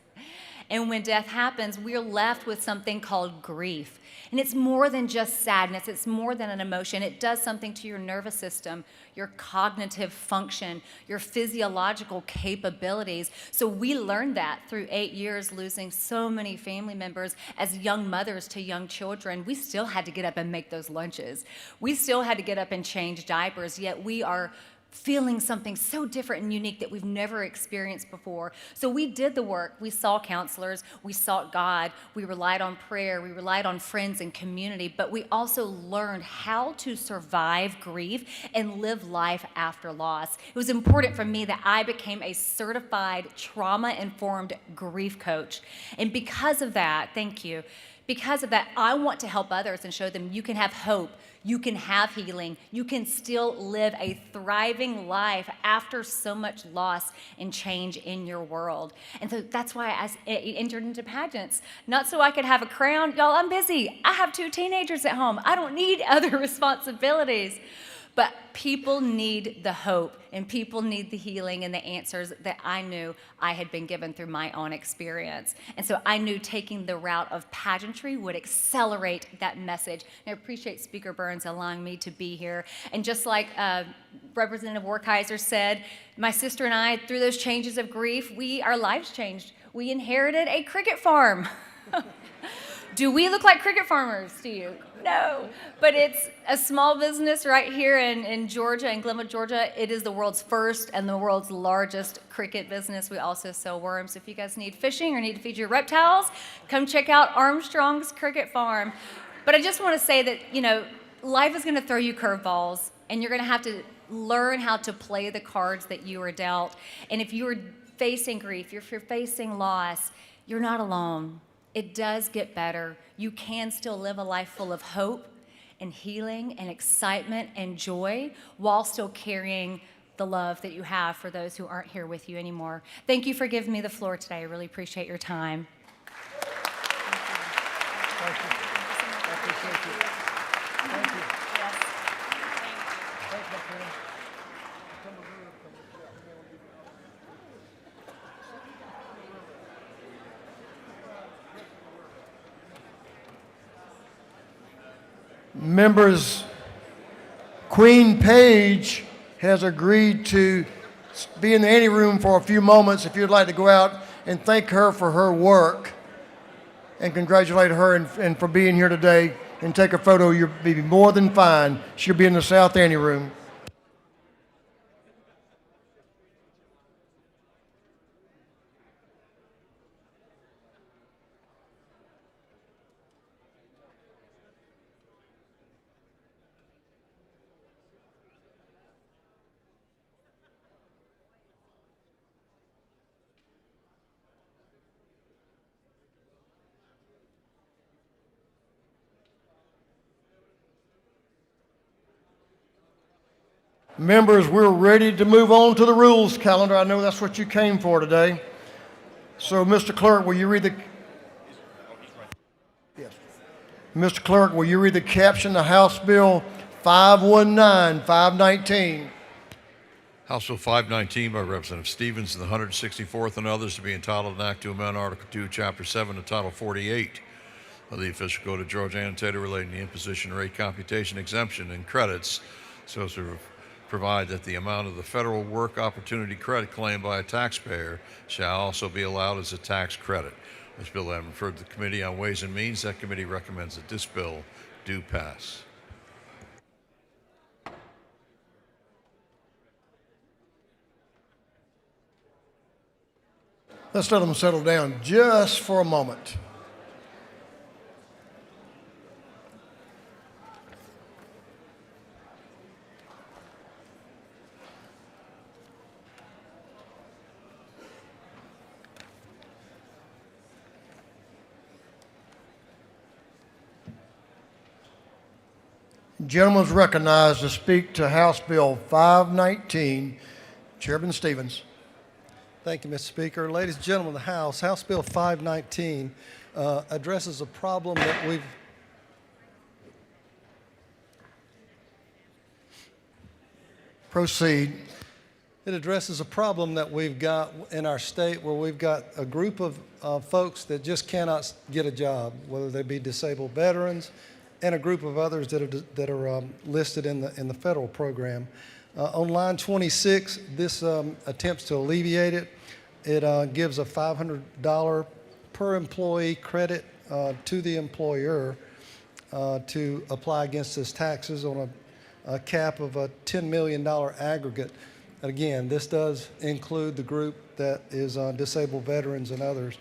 And when death happens, we're left with something called grief. And it's more than just sadness. It's more than an emotion. It does something to your nervous system, your cognitive function, your physiological capabilities. So we learned that through 8 years, losing so many family members as young mothers to young children. We still had to get up and make those lunches. We still had to get up and change diapers, yet we are feeling something so different and unique that we've never experienced before. So we did the work. We saw counselors. We sought God. We relied on prayer. We relied on friends and community. But we also learned how to survive grief and live life after loss. It was important for me that I became a certified trauma-informed grief coach. And because of that, thank you, because of that, I want to help others and show them you can have hope. You can have healing. You can still live a thriving life after so much loss and change in your world. And so that's why I entered into pageants. Not so I could have a crown. Y'all, I'm busy. I have 2 teenagers at home. I don't need other responsibilities. But people need the hope, and people need the healing and the answers that I knew I had been given through my own experience. And so I knew taking the route of pageantry would accelerate that message. And I appreciate Speaker Burns allowing me to be here. And just like Representative Werkheiser said, my sister and I, through those changes of grief, our lives changed. We inherited a cricket farm. Do we look like cricket farmers to you? No, but it's a small business right here in Georgia, in Glenwood, Georgia. It is the world's first and the world's largest cricket business. We also sell worms. If you guys need fishing or need to feed your reptiles, come check out Armstrong's Cricket Farm. But I just want to say that, life is going to throw you curveballs, and you're going to have to learn how to play the cards that you are dealt. And if you're facing grief, if you're facing loss, you're not alone. It does get better. You can still live a life full of hope and healing and excitement and joy while still carrying the love that you have for those who aren't here with you anymore. Thank you for giving me the floor today. I really appreciate your time. Thank you. I appreciate you. Thank you. Thanks, my friend. Members, Queen Page has agreed to be in the anteroom for a few moments if you'd like to go out and thank her for her work and congratulate her and for being here today and take a photo. You'll be more than fine. She'll be in the south anteroom. Members, we're ready to move on to the rules calendar. I know that's what you came for today. So, Mr. Clerk, will you read the... Yes. Mr. Clerk, will you read the caption to House Bill 519-519? House Bill 519 by Representative Stevens and the 164th and others to be entitled an act to amend Article 2, Chapter 7 of Title 48 of the Official Code of Georgia annotated relating to imposition rate computation exemption and credits so to provide that the amount of the federal work opportunity credit claimed by a taxpayer shall also be allowed as a tax credit. This bill has been referred to the Committee on Ways and Means. That committee recommends that this bill do pass. Let's let them settle down just for a moment. Gentleman is recognized to speak to House Bill 519. Chairman Stevens. Thank you, Mr. Speaker. Ladies and gentlemen of the House, House Bill 519 addresses a problem that we've Proceed. It addresses a problem that we've got in our state where we've got a group of folks that just cannot get a job, whether they be disabled veterans and a group of others that are listed in the federal program. On line 26, this attempts to alleviate it. It gives a $500 per employee credit to the employer to apply against his taxes on a cap of a $10 million aggregate. Again, this does include the group that is disabled veterans and others.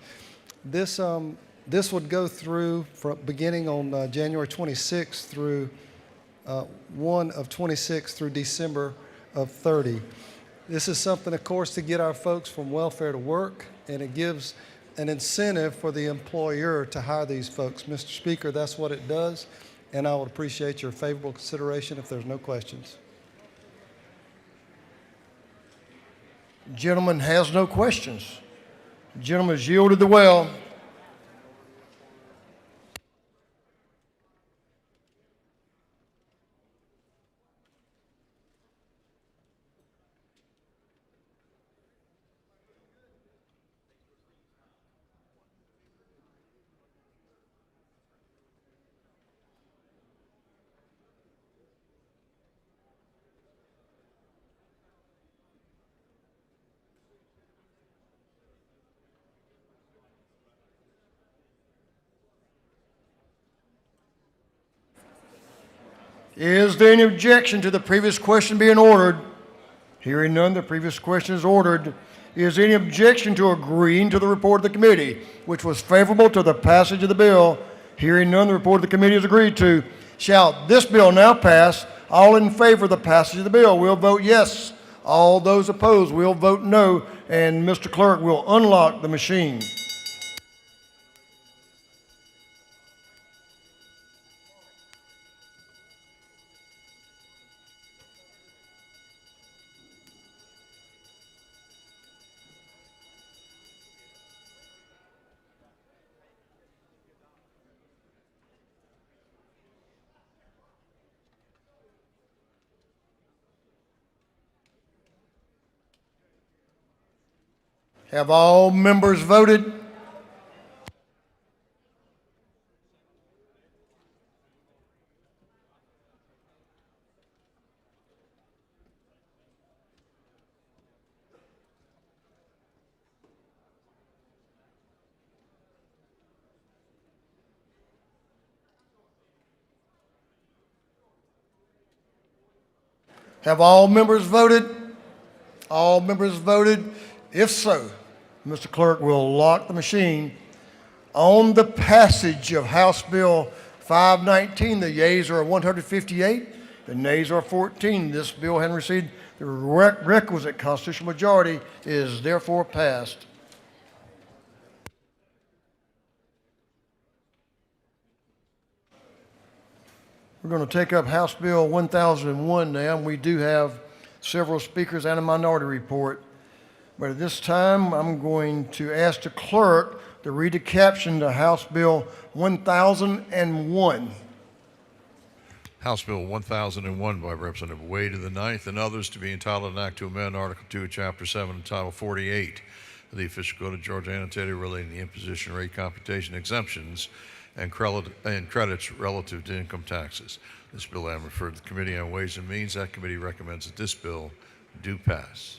This would go through from beginning on January 26th through 1 of 26 through December of 30. This is something, of course, to get our folks from welfare to work, and it gives an incentive for the employer to hire these folks. Mr. Speaker, that's what it does, and I would appreciate your favorable consideration if there's no questions. Gentleman has no questions. Gentleman has yielded the well. Is there any objection to the previous question being ordered? Hearing none, the previous question is ordered. Is there any objection to agreeing to the report of the committee, which was favorable to the passage of the bill? Hearing none, the report of the committee is agreed to. Shall this bill now pass? All in favor of the passage of the bill will vote yes. All those opposed will vote no. And Mr. Clerk will unlock the machine. Have all members voted? Have all members voted? All members voted? If so, Mr. Clerk will lock the machine. On the passage of House Bill 519, the yeas are 158, the nays are 14. This bill, having received the requisite constitutional majority, is therefore passed. We're going to take up House Bill 1001 now, and we do have several speakers and a minority report. But at this time, I'm going to ask the clerk to read the caption to House Bill 1001. House Bill 1001 by Representative Wade of the 9th and others to be entitled an act to amend Article 2 of Chapter 7 and Title 48 of the Official Code of Georgia annotated relating to the imposition rate computation exemptions and credits relative to income taxes. This bill I referred to the Committee on Ways and Means. That committee recommends that this bill do pass.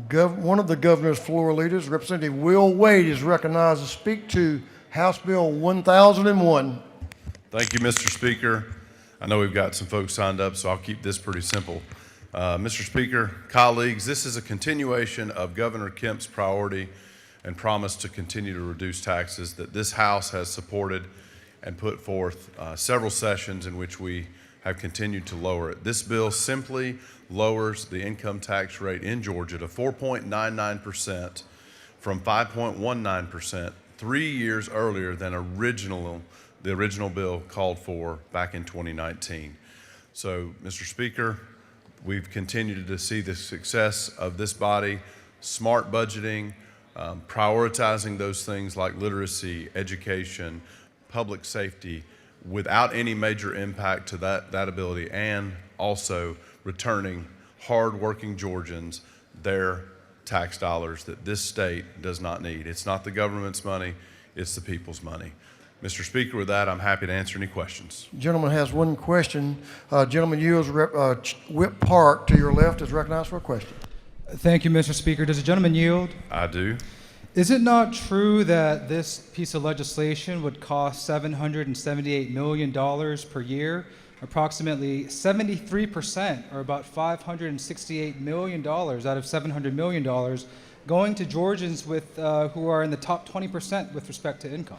One of the governor's floor leaders, Representative Will Wade, is recognized to speak to House Bill 1001. Thank you, Mr. Speaker. I know we've got some folks signed up, so I'll keep this pretty simple. Mr. Speaker, colleagues, this is a continuation of Governor Kemp's priority and promise to continue to reduce taxes that this House has supported and put forth several sessions in which we have continued to lower it. This bill simply lowers the income tax rate in Georgia to 4.99% from 5.19% 3 years earlier than the original bill called for back in 2019. So, Mr. Speaker, we've continued to see the success of this body, smart budgeting, prioritizing those things like literacy, education, public safety, without any major impact to that ability, and also returning hard-working Georgians their tax dollars that this state does not need. It's not the government's money, it's the people's money. Mr. Speaker, with that, I'm happy to answer any questions. Gentleman has one question. Gentleman yields. Whip Park to your left is recognized for a question. Thank you, Mr. Speaker. Does the gentleman yield? I do. Is it not true that this piece of legislation would cost $778 million per year? Approximately 73%, or about $568 million out of $700 million, going to Georgians who are in the top 20% with respect to income.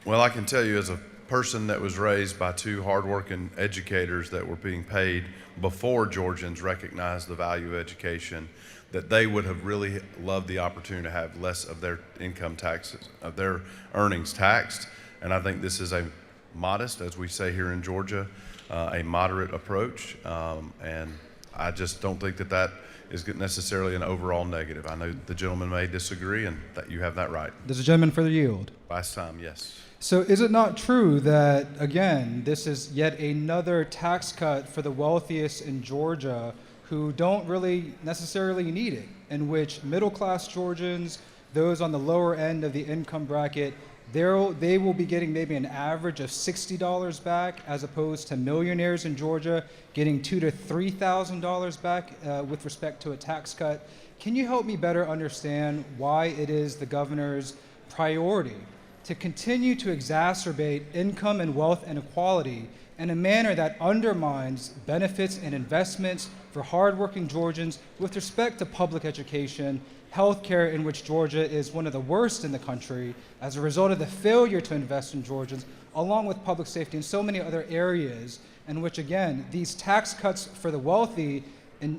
Well, I can tell you, as a person that was raised by two hardworking educators that were being paid before Georgians recognized the value of education, that they would have really loved the opportunity to have less of their income taxes, of their earnings taxed. And I think this is a modest, as we say here in Georgia, a moderate approach. And I just don't think that is necessarily an overall negative. I know the gentleman may disagree, and that you have that right. Does the gentleman further yield? Last time, yes. So is it not true that, again, this is yet another tax cut for the wealthiest in Georgia who don't really necessarily need it, in which middle-class Georgians, those on the lower end of the income bracket, they will be getting maybe an average of $60 back, as opposed to millionaires in Georgia getting $2,000 to $3,000 back with respect to a tax cut? can you help me better understand why it is the governor's priority to continue to exacerbate income and wealth inequality in a manner that undermines benefits and investments for hardworking Georgians with respect to public education, healthcare, in which Georgia is one of the worst in the country as a result of the failure to invest in Georgians, along with public safety and so many other areas in which, again, these tax cuts for the wealthy and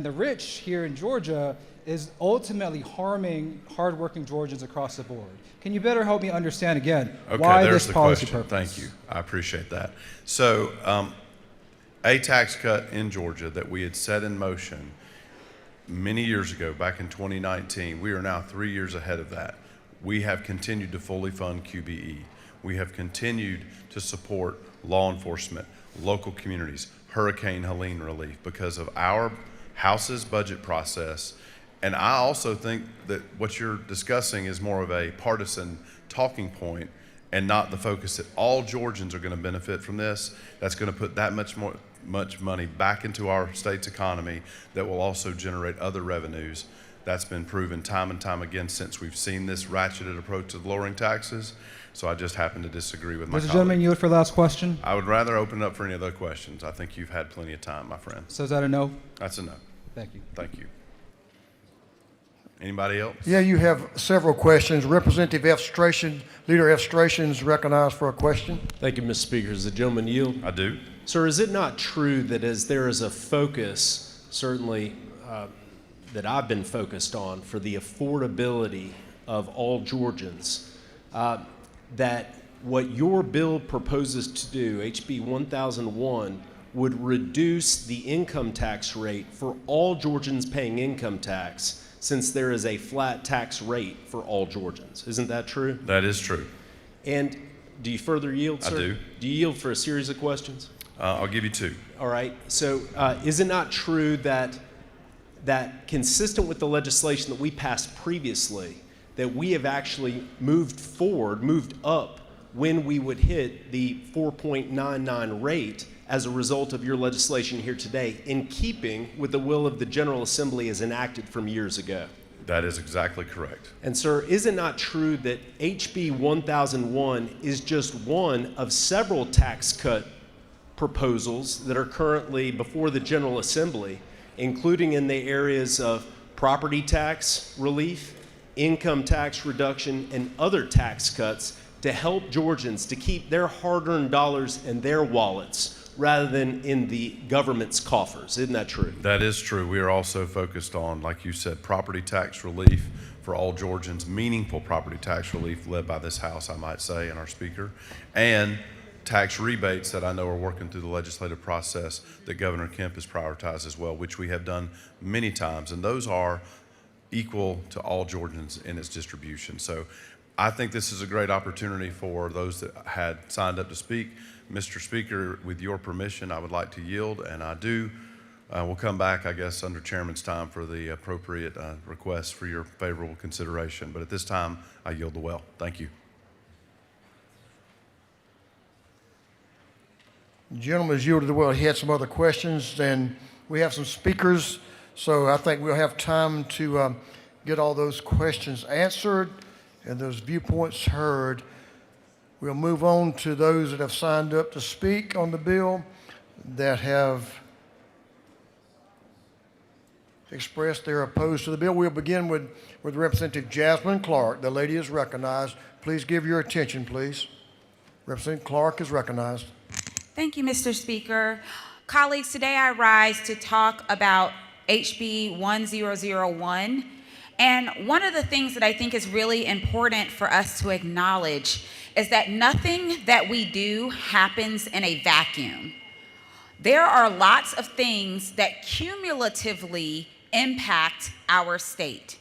the rich here in Georgia is ultimately harming hardworking Georgians across the board. Can you better help me understand again why there's this the policy question. purpose? Thank you. I appreciate that. So, a tax cut in Georgia that we had set in motion many years ago, back in 2019, we are now 3 years ahead of that. We have continued to fully fund QBE. We have continued to support law enforcement, local communities, Hurricane Helene relief because of our House's budget process. And I also think that what you're discussing is more of a partisan talking point and not the focus that all Georgians are going to benefit from this. That's going to put that much money back into our state's economy that will also generate other revenues. That's been proven time and time again since we've seen this ratcheted approach to lowering taxes. So I just happen to disagree with my Mr. colleague. Gentleman, yield for last question. I would rather open it up for any other questions. I think you've had plenty of time, my friend. So is that a no? That's a no. Thank you. Thank you. Anybody else? Yeah, you have several questions. Representative F. Stration, Leader F. Stration is recognized for a question. Thank you, Mr. Speaker. Does the gentleman yield? I do. Sir, is it not true that as there is a focus, certainly that I've been focused on, for the affordability of all Georgians, that what your bill proposes to do, HB 1001, would reduce the income tax rate for all Georgians paying income tax, since there is a flat tax rate for all Georgians? Isn't that true? That is true. And do you further yield, sir? I do. Do you yield for a series of questions? I'll give you two. All right. So is it not true that consistent with the legislation that we passed previously, that we have actually moved up when we would hit the 4.99 rate as a result of your legislation here today, in keeping with the will of the General Assembly as enacted from years ago? That is exactly correct. And sir, is it not true that HB 1001 is just one of several tax cut proposals that are currently before the General Assembly, including in the areas of property tax relief, income tax reduction, and other tax cuts to help Georgians to keep their hard-earned dollars in their wallets rather than in the government's coffers? Isn't that true? That is true. We are also focused on, like you said, property tax relief for all Georgians, meaningful property tax relief led by this House, I might say, and our Speaker, and tax rebates that I know are working through the legislative process that Governor Kemp has prioritized as well, which we have done many times, and those are equal to all Georgians in its distribution. So I think this is a great opportunity for those that had signed up to speak. Mr. Speaker, with your permission, I would like to yield, and I do. We'll come back, I guess, under Chairman's time for the appropriate requests for your favorable consideration. But at this time, I yield the well. Thank you. The gentleman has yielded the well. He had some other questions, and we have some speakers, so I think we'll have time to get all those questions answered and those viewpoints heard. We'll move on to those that have signed up to speak on the bill, that have expressed they're opposed to the bill. We'll begin with Representative Jasmine Clark. The lady is recognized. Please give your attention, please. Representative Clark is recognized. Thank you, Mr. Speaker. Colleagues, today I rise to talk about HB 1001. And one of the things that I think is really important for us to acknowledge is that nothing that we do happens in a vacuum. There are lots of things that cumulatively impact our state.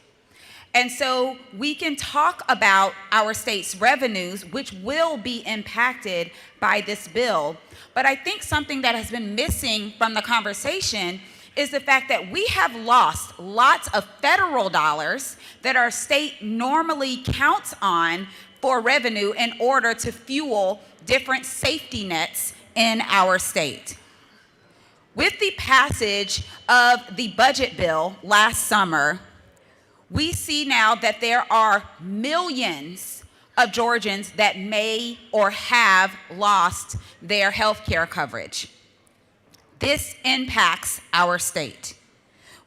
And so we can talk about our state's revenues, which will be impacted by this bill. But I think something that has been missing from the conversation is the fact that we have lost lots of federal dollars that our state normally counts on for revenue in order to fuel different safety nets in our state. With the passage of the budget bill last summer, we see now that there are millions of Georgians that may or have lost their health care coverage. This impacts our state.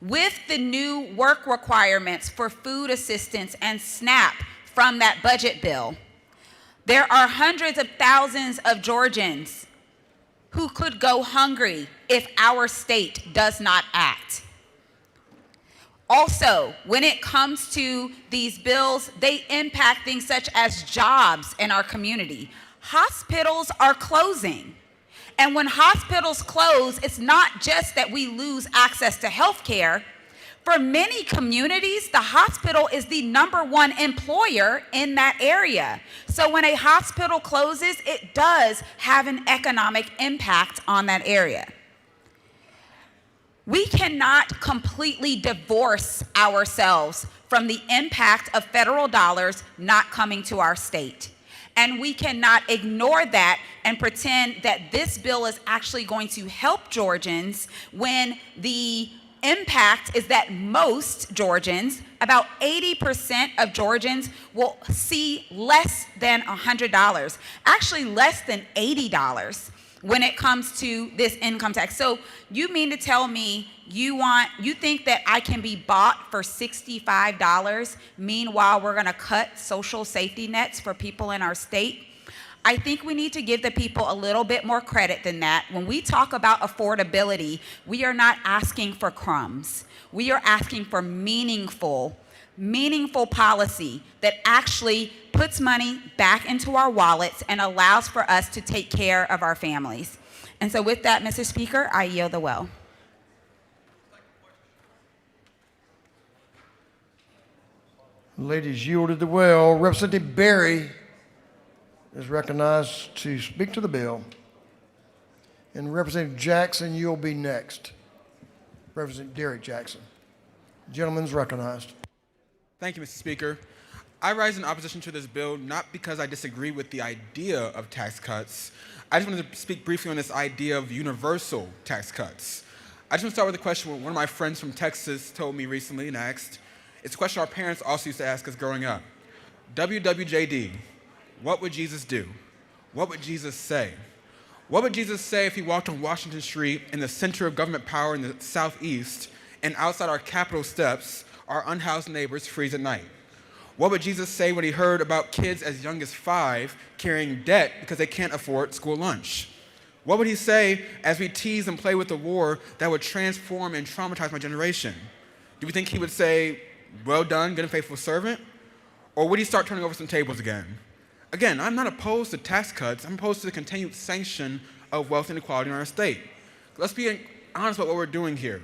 With the new work requirements for food assistance and SNAP from that budget bill, there are hundreds of thousands of Georgians who could go hungry if our state does not act. Also, when it comes to these bills, they impact things such as jobs in our community. Hospitals are closing. And when hospitals close, it's not just that we lose access to health care. For many communities, the hospital is the #1 employer in that area. So when a hospital closes, it does have an economic impact on that area. We cannot completely divorce ourselves from the impact of federal dollars not coming to our state. And we cannot ignore that and pretend that this bill is actually going to help Georgians when the impact is that most Georgians, about 80% of Georgians, will see less than $100, actually less than $80 when it comes to this income tax. So you mean to tell me you think that I can be bought for $65, meanwhile we're gonna cut social safety nets for people in our state? I think we need to give the people a little bit more credit than that. When we talk about affordability, we are not asking for crumbs. We are asking for meaningful policy that actually puts money back into our wallets and allows for us to take care of our families. And so with that, Mr. Speaker, I yield the well. Ladies yielded the well. Representative Berry is recognized to speak to the bill. And Representative Jackson, you'll be next. Representative Derek Jackson. Gentleman's recognized. Thank you, Mr. Speaker. I rise in opposition to this bill not because I disagree with the idea of tax cuts. I just wanted to speak briefly on this idea of universal tax cuts. I just want to start with a question one of my friends from Texas told me recently and asked. It's a question our parents also used to ask us growing up. WWJD, what would Jesus do? What would Jesus say? What would Jesus say if he walked on Washington Street in the center of government power in the Southeast and outside our Capitol steps, our unhoused neighbors freeze at night? What would Jesus say when he heard about kids as young as 5 carrying debt because they can't afford school lunch? What would he say as we tease and play with the war that would transform and traumatize my generation? Do we think he would say, well done, good and faithful servant? Or would he start turning over some tables again? Again, I'm not opposed to tax cuts. I'm opposed to the continued sanction of wealth inequality in our state. Let's be honest about what we're doing here.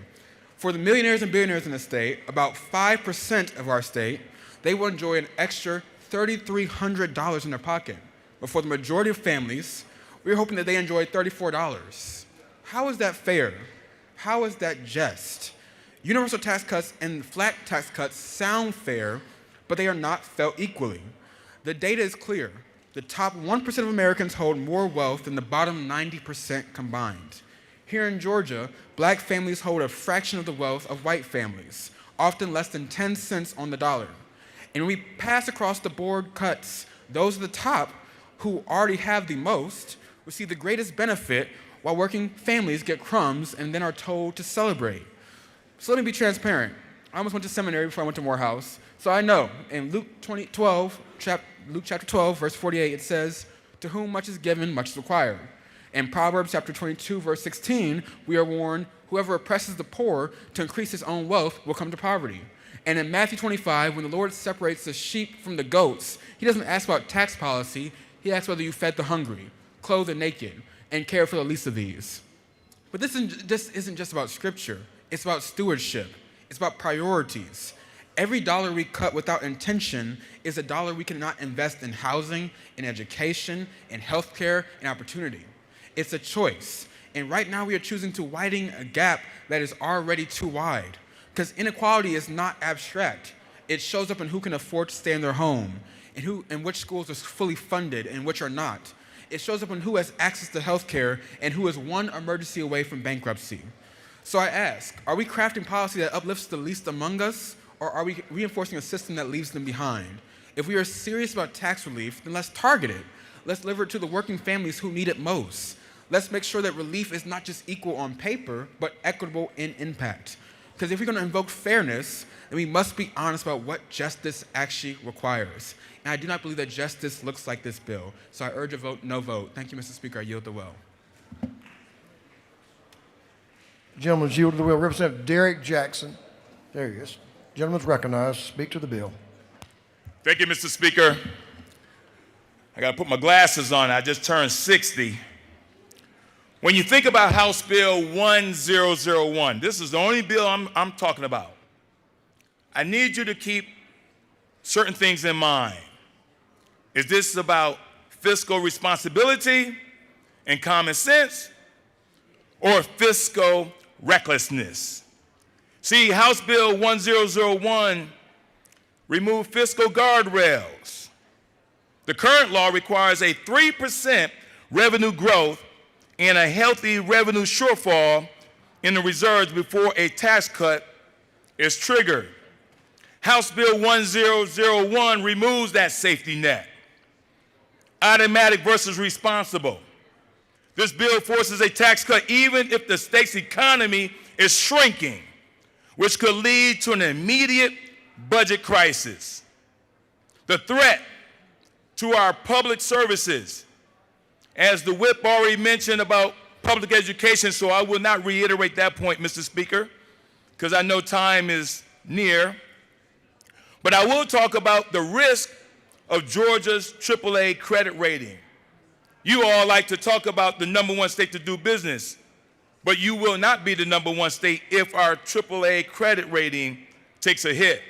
For the millionaires and billionaires in the state, about 5% of our state, they will enjoy an extra $3,300 in their pocket. But for the majority of families, we're hoping that they enjoy $34. How is that fair? How is that just? Universal tax cuts and flat tax cuts sound fair, but they are not felt equally. The data is clear. The top 1% of Americans hold more wealth than the bottom 90% combined. Here in Georgia, black families hold a fraction of the wealth of white families, often less than 10 cents on the dollar. And when we pass across the board cuts, those at the top who already have the most receive the greatest benefit while working families get crumbs and then are told to celebrate. So let me be transparent. I almost went to seminary before I went to Morehouse. So I know in Luke chapter 12, verse 48, it says, to whom much is given, much is required. In Proverbs chapter 22, verse 16, we are warned, whoever oppresses the poor to increase his own wealth will come to poverty. And in Matthew 25, when the Lord separates the sheep from the goats, he doesn't ask about tax policy, he asks whether you fed the hungry, clothed the naked, and cared for the least of these. But this isn't just about scripture, it's about stewardship, it's about priorities. Every dollar we cut without intention is a dollar we cannot invest in housing, in education, in healthcare, and opportunity. It's a choice. And right now we are choosing to widen a gap that is already too wide. Because inequality is not abstract. It shows up in who can afford to stay in their home, and which schools are fully funded and which are not. it shows up on who has access to health care and who is one emergency away from bankruptcy. So I ask, are we crafting policy that uplifts the least among us, or are we reinforcing a system that leaves them behind? If we are serious about tax relief, then let's target it. Let's deliver it to the working families who need it most. Let's make sure that relief is not just equal on paper, but equitable in impact. Because if we're going to invoke fairness, then we must be honest about what justice actually requires. And I do not believe that justice looks like this bill. So I urge a vote, no vote. Thank you, Mr. Speaker. I yield the will. Gentleman's yielded the will. Representative Derek Jackson. There he is. Gentleman's recognized. Speak to the bill. Thank you, Mr. Speaker. I got to put my glasses on. I just turned 60. When you think about House Bill 1001, this is the only bill I'm talking about. I need you to keep certain things in mind. Is this about fiscal responsibility and common sense, or fiscal recklessness? See, House Bill 1001 removed fiscal guardrails. The current law requires a 3% revenue growth and a healthy revenue shortfall in the reserves before a tax cut is triggered. House Bill 1001 removes that safety net. Automatic versus responsible. This bill forces a tax cut even if the state's economy is shrinking, which could lead to an immediate budget crisis. The threat to our public services, as the whip already mentioned about public education, so I will not reiterate that point, Mr. Speaker, because I know time is near. But I will talk about the risk of Georgia's AAA credit rating. You all like to talk about the #1 state to do business, but you will not be the #1 state if our AAA credit rating takes a hit.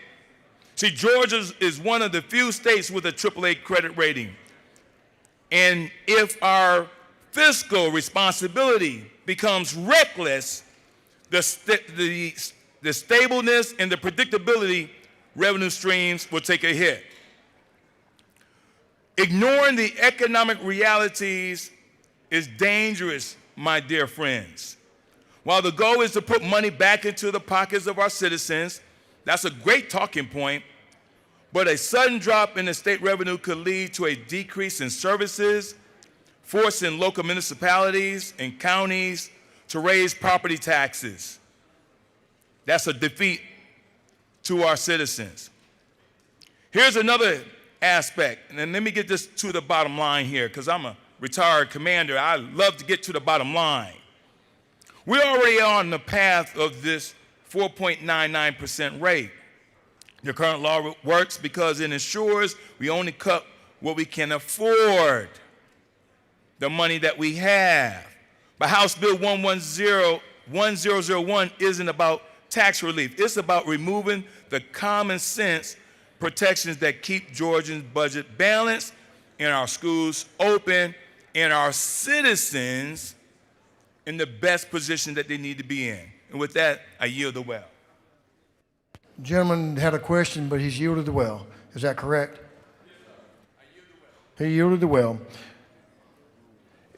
See, Georgia is one of the few states with a AAA credit rating. And if our fiscal responsibility becomes reckless, the stableness and the predictability revenue streams will take a hit. Ignoring the economic realities is dangerous, my dear friends. While the goal is to put money back into the pockets of our citizens, that's a great talking point, but a sudden drop in the state revenue could lead to a decrease in services, forcing local municipalities and counties to raise property taxes. That's a defeat to our citizens. Here's another aspect, and then let me get this to the bottom line here, because I'm a retired commander. I love to get to the bottom line. We're already on the path of this 4.99% rate. The current law works because it ensures we only cut what we can afford, the money that we have. But House Bill 1001 isn't about tax relief. It's about removing the common sense protections that keep Georgians' budget balanced and our schools open and our citizens in the best position that they need to be in. And with that, I yield the well. Gentleman had a question, but he's yielded the well. Is that correct? He yielded the well.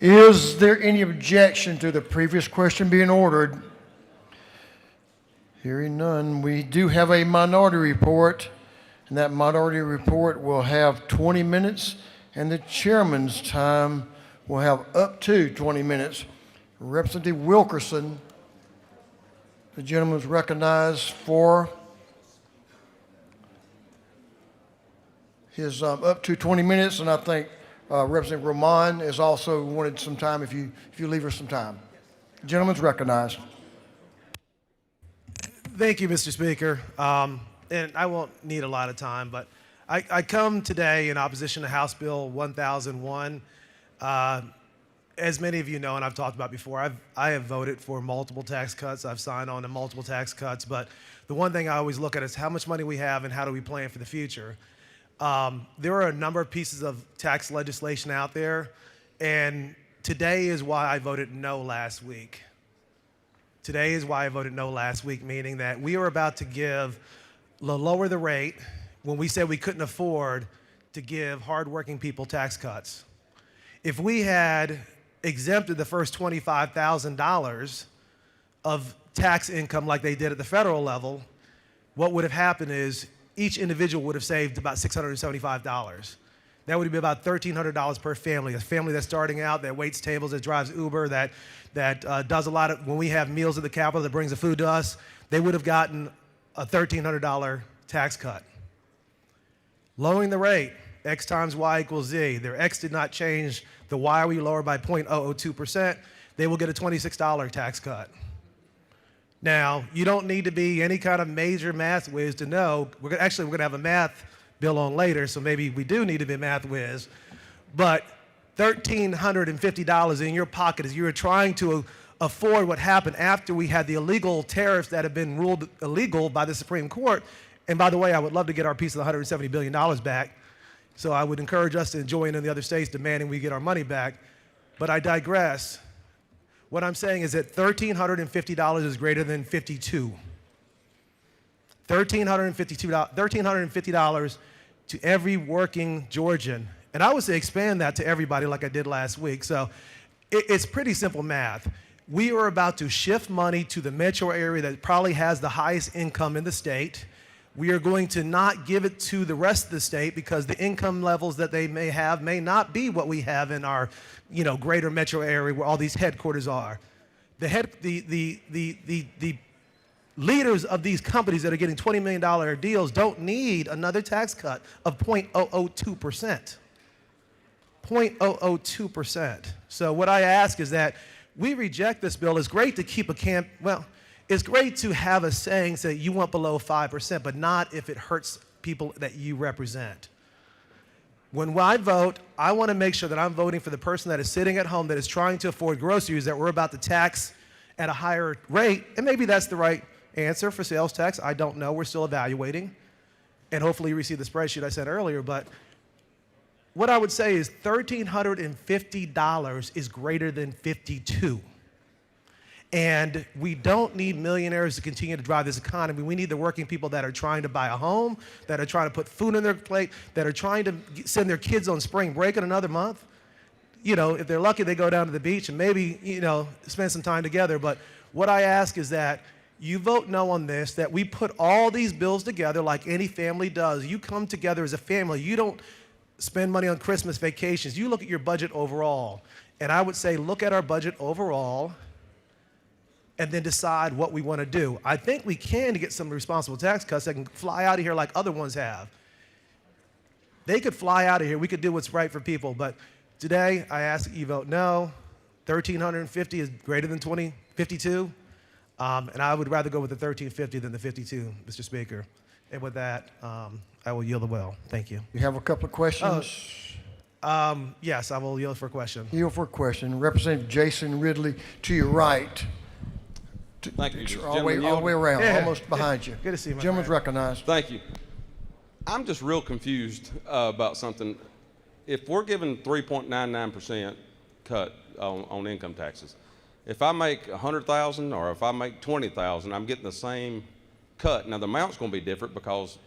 Is there any objection to the previous question being ordered? Hearing none, we do have a minority report, and that minority report will have 20 minutes, and the chairman's time will have up to 20 minutes. Representative Wilkerson, the gentleman is recognized for his up to 20 minutes, and I think Representative Roman is also wanted some time if you leave her some time. The gentleman's recognized. Thank you, Mr. Speaker. And I won't need a lot of time, but I come today in opposition to House Bill 1001. As many of you know, and I've talked about before, I have voted for multiple tax cuts. I've signed on to multiple tax cuts, but the one thing I always look at is how much money we have and how do we plan for the future. There are a number of pieces of tax legislation out there, and today is why I voted no last week. Today is why I voted no last week, meaning that we are about to lower the rate when we said we couldn't afford to give hardworking people tax cuts. If we had exempted the first $25,000 of tax income like they did at the federal level, what would have happened is each individual would have saved about $675. That would be about $1,300 per family. A family that's starting out, that waits tables, that drives Uber, that does a lot of, when we have meals at the Capitol, that brings the food to us, they would have gotten a $1,300 tax cut. Lowering the rate, X times Y equals Z. Their X did not change. The Y we lowered by 0.002%. They will get a $26 tax cut. Now, you don't need to be any kind of major math whiz to know. We're going to have a math bill on later, so maybe we do need to be a math whiz. But $1,350 in your pocket as you're trying to afford what happened after we had the illegal tariffs that have been ruled illegal by the Supreme Court. And by the way, I would love to get our piece of the $170 billion back. So I would encourage us to join in the other states demanding we get our money back. But I digress. What I'm saying is that $1,350 is greater than 52. $1,350 to every working Georgian. And I would say expand that to everybody like I did last week. So it's pretty simple math. We are about to shift money to the metro area that probably has the highest income in the state. We are going to not give it to the rest of the state because the income levels that they may have may not be what we have in our, greater metro area where all these headquarters are. The leaders of these companies that are getting $20 million deals don't need another tax cut of 0.002%. 0.002%. So what I ask is that we reject this bill. It's great to keep it's great to have a saying say you want below 5%, but not if it hurts people that you represent. When I vote, I want to make sure that I'm voting for the person that is sitting at home that is trying to afford groceries that we're about to tax at a higher rate. And maybe that's the right answer for sales tax. I don't know. We're still evaluating. And hopefully you receive the spreadsheet I sent earlier. But what I would say is $1,350 is greater than 52. And we don't need millionaires to continue to drive this economy. We need the working people that are trying to buy a home, that are trying to put food on their plate, that are trying to send their kids on spring break in another month. If they're lucky, they go down to the beach and maybe, spend some time together. But what I ask is that you vote no on this, that we put all these bills together like any family does. You come together as a family. You don't spend money on Christmas vacations. You look at your budget overall. And I would say look at our budget overall and then decide what we want to do. I think we can get some responsible tax cuts that can fly out of here like other ones have. They could fly out of here. We could do what's right for people. But today, I ask that you vote no. $1,350 is greater than 52. And I would rather go with the $1,350 than the 52, Mr. Speaker. And with that, I will yield the well. Thank you. You have a couple of questions? Yes, I will yield for a question. Yield for a question. Representative Jason Ridley, to your right. Thank you. All the way around, almost behind you. Good to see you, my Gentleman's friend. recognized. Thank you. I'm just real confused about something. If we're giving 3.99% cut on income taxes, if I make $100,000 or if I make $20,000, I'm getting the same cut. Now the amount's going to be different because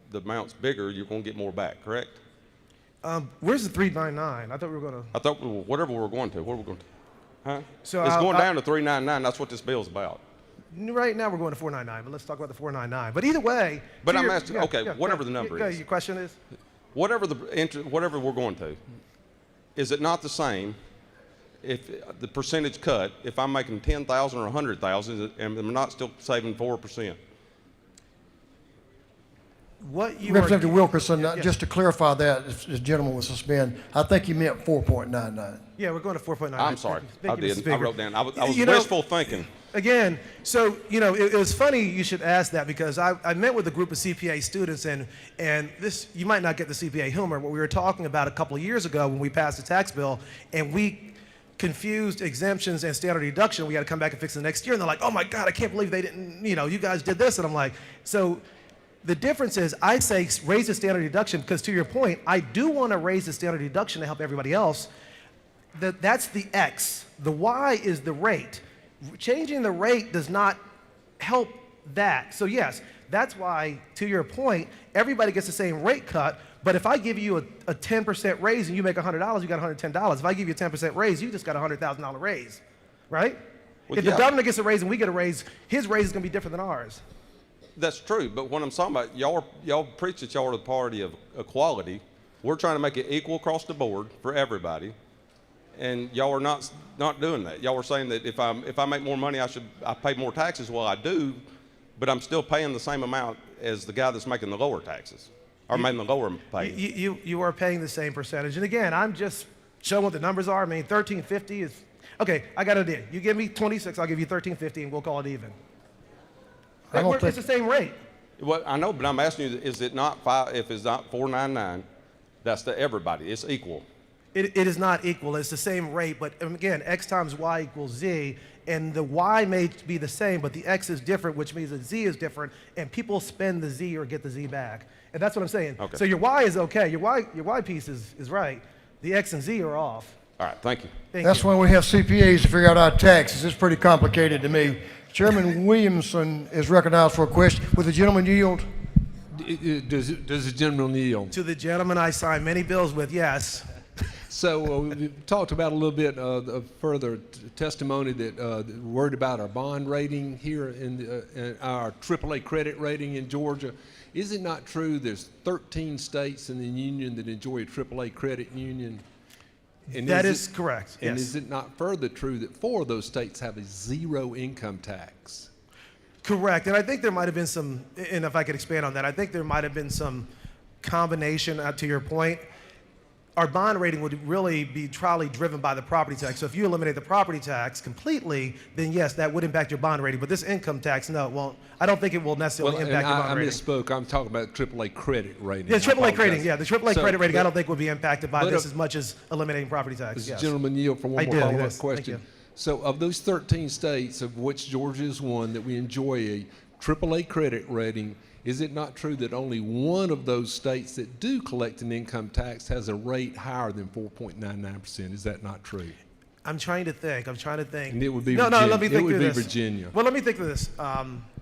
the amount's bigger. You're going to get more back, correct? Where's the 399? I thought we were going to. I thought whatever we're going to. What are we going to? Huh? So it's going down to 399. That's what this bill's about. Right now we're going to 499, but let's talk about the 499. But either way. But I'm asking, whatever the number is. Your question is? Whatever we're going to, is it not the same if the percentage cut, if I'm making 10,000 or 100,000, and I'm not still saving 4%? Representative Wilkerson, just to clarify that, if this gentleman was suspended, I think he meant 4.99. Yeah, we're going to 4.99. I'm sorry. Thank you, Mr. I Speaker. wrote down. I was wishful thinking. Again, so, it was funny you should ask that because I met with a group of CPA students and this, you might not get the CPA humor, but we were talking about a couple of years ago when we passed the tax bill and we confused exemptions and standard deduction. We had to come back and fix it the next year. And they're like, oh my God, I can't believe they didn't, you guys did this. And I'm like, so the difference is I say raise the standard deduction because to your point, I do want to raise the standard deduction to help everybody else. That's the X. The Y is the rate. Changing the rate does not help that. So yes, That's why, to your point, everybody gets the same rate cut. But if I give you a 10% raise and you make $100, you got $110. If I give you a 10% raise, you just got a $100,000 raise, right? Well, if yeah. the governor gets a raise and we get a raise, his raise is going to be different than ours. That's true, but what I'm talking about, y'all preach that y'all are the party of equality. We're trying to make it equal across the board for everybody, and y'all are not doing that. Y'all are saying that if I make more money, I pay more taxes. Well, I do, but I'm still paying the same amount as the guy that's making the lower taxes, or making the lower pay. You are paying the same percentage, and again, I'm just showing what the numbers are. I mean, $13.50 is okay. I got an idea. You give me 26, I'll give you $13.50, and we'll call it even. It's the same rate. Well, I know, but I'm asking you, is it not if it's not $4.99, that's to everybody. It's equal. It is not equal. It's the same rate, but again, X times Y equals Z, and the Y may be the same, but the X is different, which means the Z is different, and people spend the Z or get the Z back. And that's what I'm saying. Okay. So your Y is okay. Your Y piece is right. The X and Z are off. All right, thank you. That's why we have CPAs to figure out our taxes. It's pretty complicated to me. Chairman Williamson is recognized for a question. Would the gentleman yield? Does the gentleman yield? To the gentleman I signed many bills with, yes. So we talked about a little bit of further testimony that worried about our bond rating here in our AAA credit rating in Georgia. Is it not true there's 13 states in the union that enjoy a AAA credit union? And That is correct, And yes. is it not further true that 4 of those states have a 0 income tax? Correct, and I think there might have been some, and if I could expand on that, I think there might have been some combination, to your point. Our bond rating would really be probably driven by the property tax. So if you eliminate the property tax completely, then yes, that would impact your bond rating. But this income tax, no, it won't. I don't think it will necessarily impact your bond I rating. misspoke. I'm talking about AAA credit rating. Yeah, I AAA credit, apologize. yeah, the AAA So, credit rating, but- I don't think would be impacted by but this if- as much as eliminating property tax. Does Yes. the gentleman yield for one I more do, follow-up yes. Thank question? you. So of those 13 states, of which Georgia is one, that we enjoy a AAA credit rating, is it not true that only one of those states that do collect an income tax has a rate higher than 4.99%? Is that not true? I'm trying to think. And it would be no, Virginia. let me think It would through be this. Virginia. Well, let me think through this.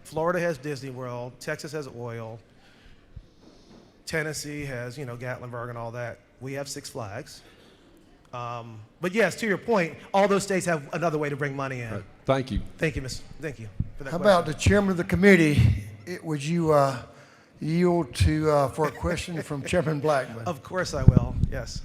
Florida has Disney World. Texas has oil. Tennessee has, Gatlinburg and all that. We have Six Flags. But yes, to your point, all those states have another way to bring money in. Right. Thank you. Thank you, Thank you for that How question. about the chairman of the committee? Would you yield for a question from Chairman Blackman? Of course I will, yes.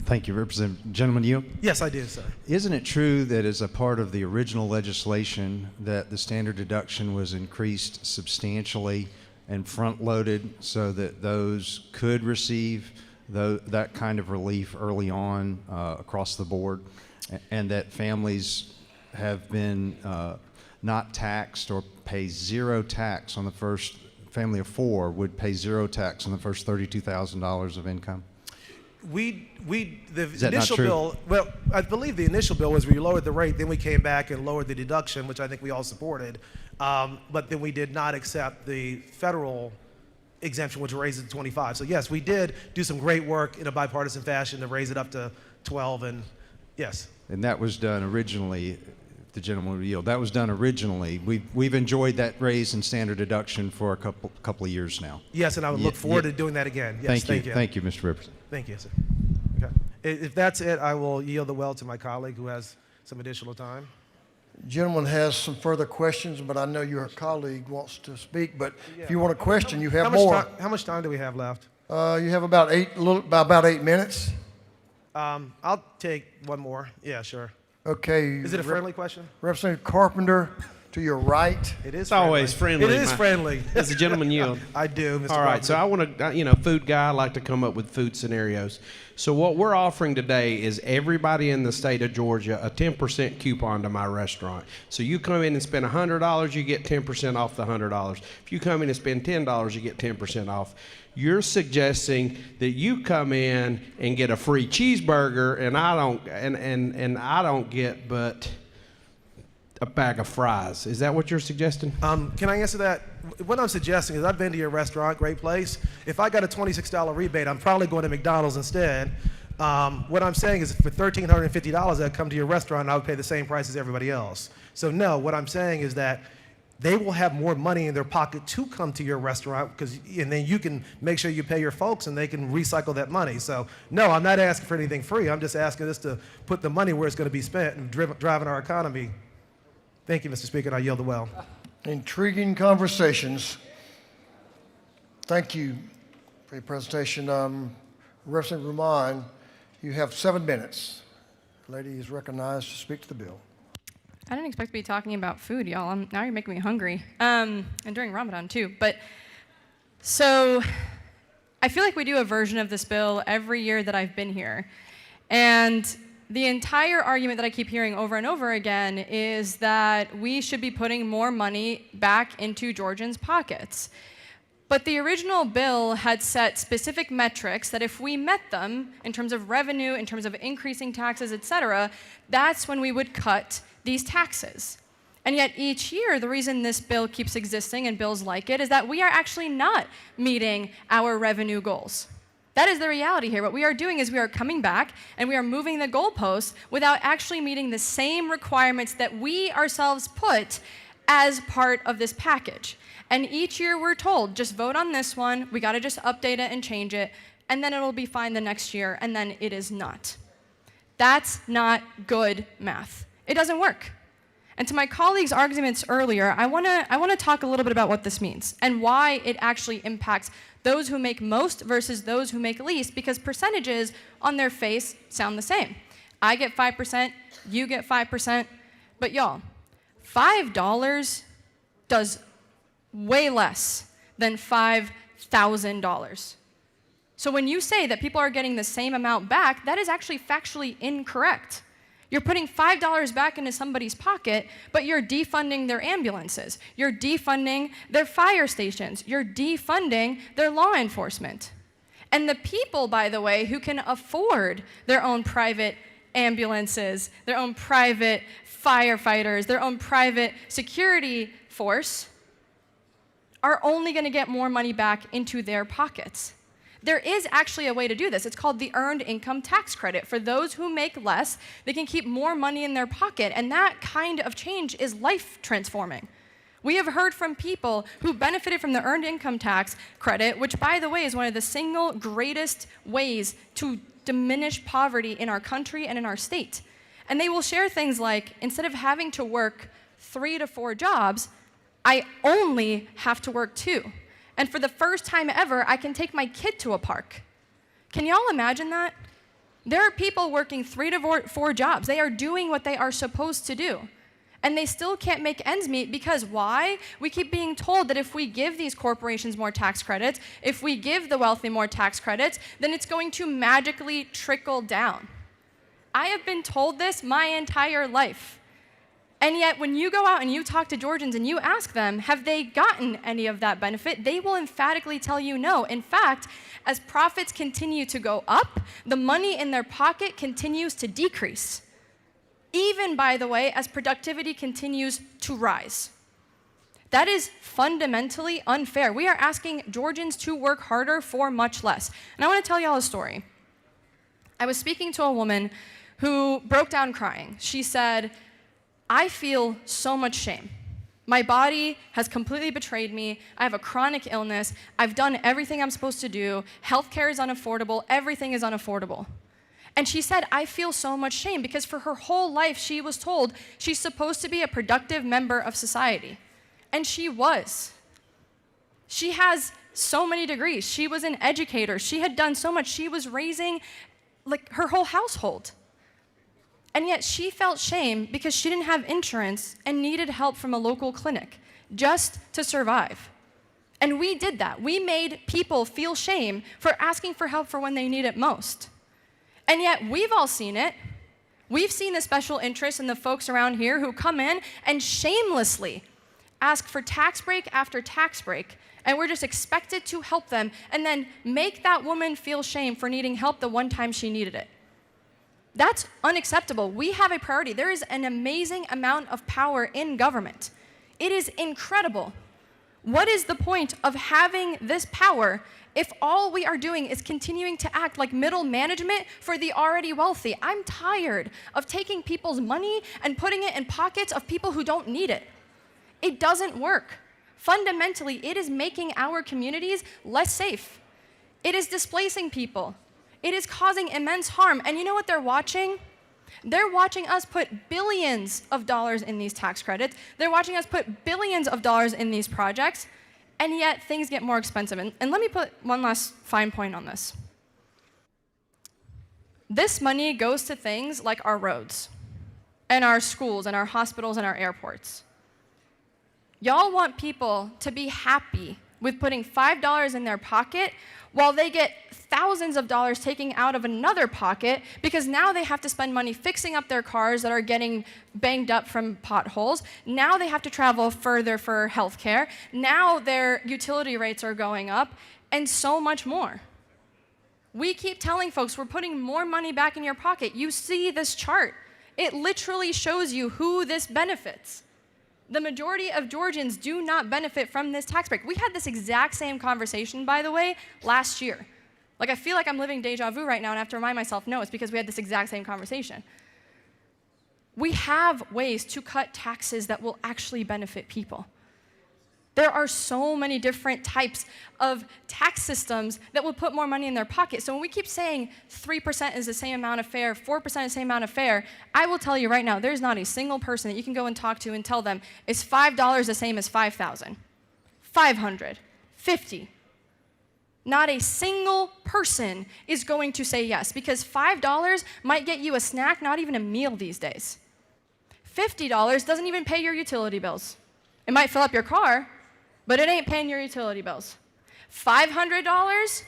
Thank you, Representative. Gentleman, you? Yes, I do, sir. Isn't it true that as a part of the original legislation that the standard deduction was increased substantially and front-loaded so that those could receive that kind of relief early on across the board, and that families have been not taxed or pay 0 tax on the first, family of 4 would pay 0 tax on the first $32,000 of income? The Is that not initial true? bill, well, I believe the initial bill was we lowered the rate, then we came back and lowered the deduction, which I think we all supported. But then we did not accept the federal exemption, which raised it to 25. So yes, we did do some great work in a bipartisan fashion to raise it up to 12, and yes. And that was done originally, if the gentleman would yield, that was done originally. We've enjoyed that raise in standard deduction for a couple of years now. Yes, and I would look forward to doing that again. Yes, Thank you. Thank you, Mr. Representative. Thank you, sir. Okay. If that's it, I will yield the well to my colleague who has some additional time. Gentleman has some further questions, but I know your colleague wants to speak. But if you want a question, you have more. How much time do we have left? You have about about 8 minutes. I'll take one more. Yeah, sure. Okay. Is it a friendly question? Representative Carpenter, to your right. It is. It's always friendly. It is friendly. Does the gentleman yield? I do, Mr. All right, so I want to, food guy, I like to come up with food scenarios. So what we're offering today is everybody in the state of Georgia a 10% coupon to my restaurant. So you come in and spend $100, you get 10% off the $100. If you come in and spend $10, you get 10% off. You're suggesting that you come in and get a free cheeseburger, and I don't, and I don't get but a bag of fries. Is that what you're suggesting? Can I answer that? What I'm suggesting is I've been to your restaurant, great place. If I got a $26 rebate, I'm probably going to McDonald's instead. What I'm saying is for $1,350, I'd come to your restaurant and I would pay the same price as everybody else. So no, what I'm saying is that they will have more money in their pocket to come to your restaurant, and then you can make sure you pay your folks and they can recycle that money. So no, I'm not asking for anything free. I'm just asking us to put the money where it's going to be spent and driving our economy. Thank you, Mr. Speaker, and I yield the well. Intriguing conversations. Thank you for your presentation. Representative Rahman, you have 7 minutes. The lady is recognized to speak to the bill. I didn't expect to be talking about food, y'all. Now you're making me hungry. And during Ramadan, too. But so I feel like we do a version of this bill every year that I've been here. And the entire argument that I keep hearing over and over again is that we should be putting more money back into Georgians' pockets. But the original bill had set specific metrics that if we met them in terms of revenue, in terms of increasing taxes, et cetera, that's when we would cut these taxes. And yet each year, the reason this bill keeps existing and bills like it is that we are actually not meeting our revenue goals. That is the reality here. What we are doing is we are coming back and we are moving the goalposts without actually meeting the same requirements that we ourselves put as part of this package. And each year we're told, just vote on this one, we gotta just update it and change it, and then it'll be fine the next year, and then it is not. That's not good math. It doesn't work. And to my colleagues' arguments earlier, I wanna talk a little bit about what this means and why it actually impacts those who make most versus those who make least, because percentages on their face sound the same. I get 5%, you get 5%, but y'all, $5 does way less than $5,000. So when you say that people are getting the same amount back, that is actually factually incorrect. You're putting $5 back into somebody's pocket, but you're defunding their ambulances. You're defunding their fire stations. You're defunding their law enforcement. And the people, by the way, who can afford their own private ambulances, their own private firefighters, their own private security force, are only going to get more money back into their pockets. There is actually a way to do this. It's called the Earned Income Tax Credit. For those who make less, they can keep more money in their pocket, and that kind of change is life transforming. We have heard from people who benefited from the Earned Income Tax Credit, which, by the way, is one of the single greatest ways to diminish poverty in our country and in our state. And they will share things like, instead of having to work 3 to 4 jobs, I only have to work 2. And for the first time ever, I can take my kid to a park. Can y'all imagine that? There are people working 3 to 4 jobs. They are doing what they are supposed to do. And they still can't make ends meet because why? We keep being told that if we give these corporations more tax credits, if we give the wealthy more tax credits, then it's going to magically trickle down. I have been told this my entire life. And yet, when you go out and you talk to Georgians and you ask them, have they gotten any of that benefit, they will emphatically tell you no. In fact, as profits continue to go up, the money in their pocket continues to decrease. Even, by the way, as productivity continues to rise. That is fundamentally unfair. We are asking Georgians to work harder for much less. And I want to tell y'all a story. I was speaking to a woman who broke down crying. She said, I feel so much shame. My body has completely betrayed me. I have a chronic illness. I've done everything I'm supposed to do. Healthcare is unaffordable. Everything is unaffordable. And she said, I feel so much shame because for her whole life, she was told she's supposed to be a productive member of society. And she was. She has so many degrees. She was an educator. She had done so much. She was raising her whole household. And yet she felt shame because she didn't have insurance and needed help from a local clinic just to survive. And we did that. We made people feel shame for asking for help for when they need it most. And yet we've all seen it. We've seen the special interests and the folks around here who come in and shamelessly ask for tax break after tax break, and we're just expected to help them and then make that woman feel shame for needing help the one time she needed it. That's unacceptable. We have a priority. There is an amazing amount of power in government. It is incredible. What is the point of having this power if all we are doing is continuing to act like middle management for the already wealthy? I'm tired of taking people's money and putting it in pockets of people who don't need it. It doesn't work. Fundamentally, it is making our communities less safe. It is displacing people. It is causing immense harm. And you know what they're watching? They're watching us put billions of dollars in these tax credits. They're watching us put billions of dollars in these projects, and yet things get more expensive. And let me put one last fine point on this. This money goes to things like our roads, and our schools, and our hospitals, and our airports. Y'all want people to be happy with putting $5 in their pocket while they get thousands of dollars taken out of another pocket because now they have to spend money fixing up their cars that are getting banged up from potholes. Now they have to travel further for health care. Now their utility rates are going up, and so much more. We keep telling folks we're putting more money back in your pocket. You see this chart. It literally shows you who this benefits. The majority of Georgians do not benefit from this tax break. We had this exact same conversation, by the way, last year. Like, I feel like I'm living deja vu right now, and I have to remind myself, no, it's because we had this exact same conversation. We have ways to cut taxes that will actually benefit people. There are so many different types of tax systems that will put more money in their pocket. So when we keep saying 3% is the same amount of fare, 4% is the same amount of fare, I will tell you right now, there's not a single person that you can go and talk to and tell them, is $5 the same as 5,000? 500, 50. Not a single person is going to say yes, because $5 might get you a snack, not even a meal these days. $50 doesn't even pay your utility bills. It might fill up your car, but it ain't paying your utility bills. $500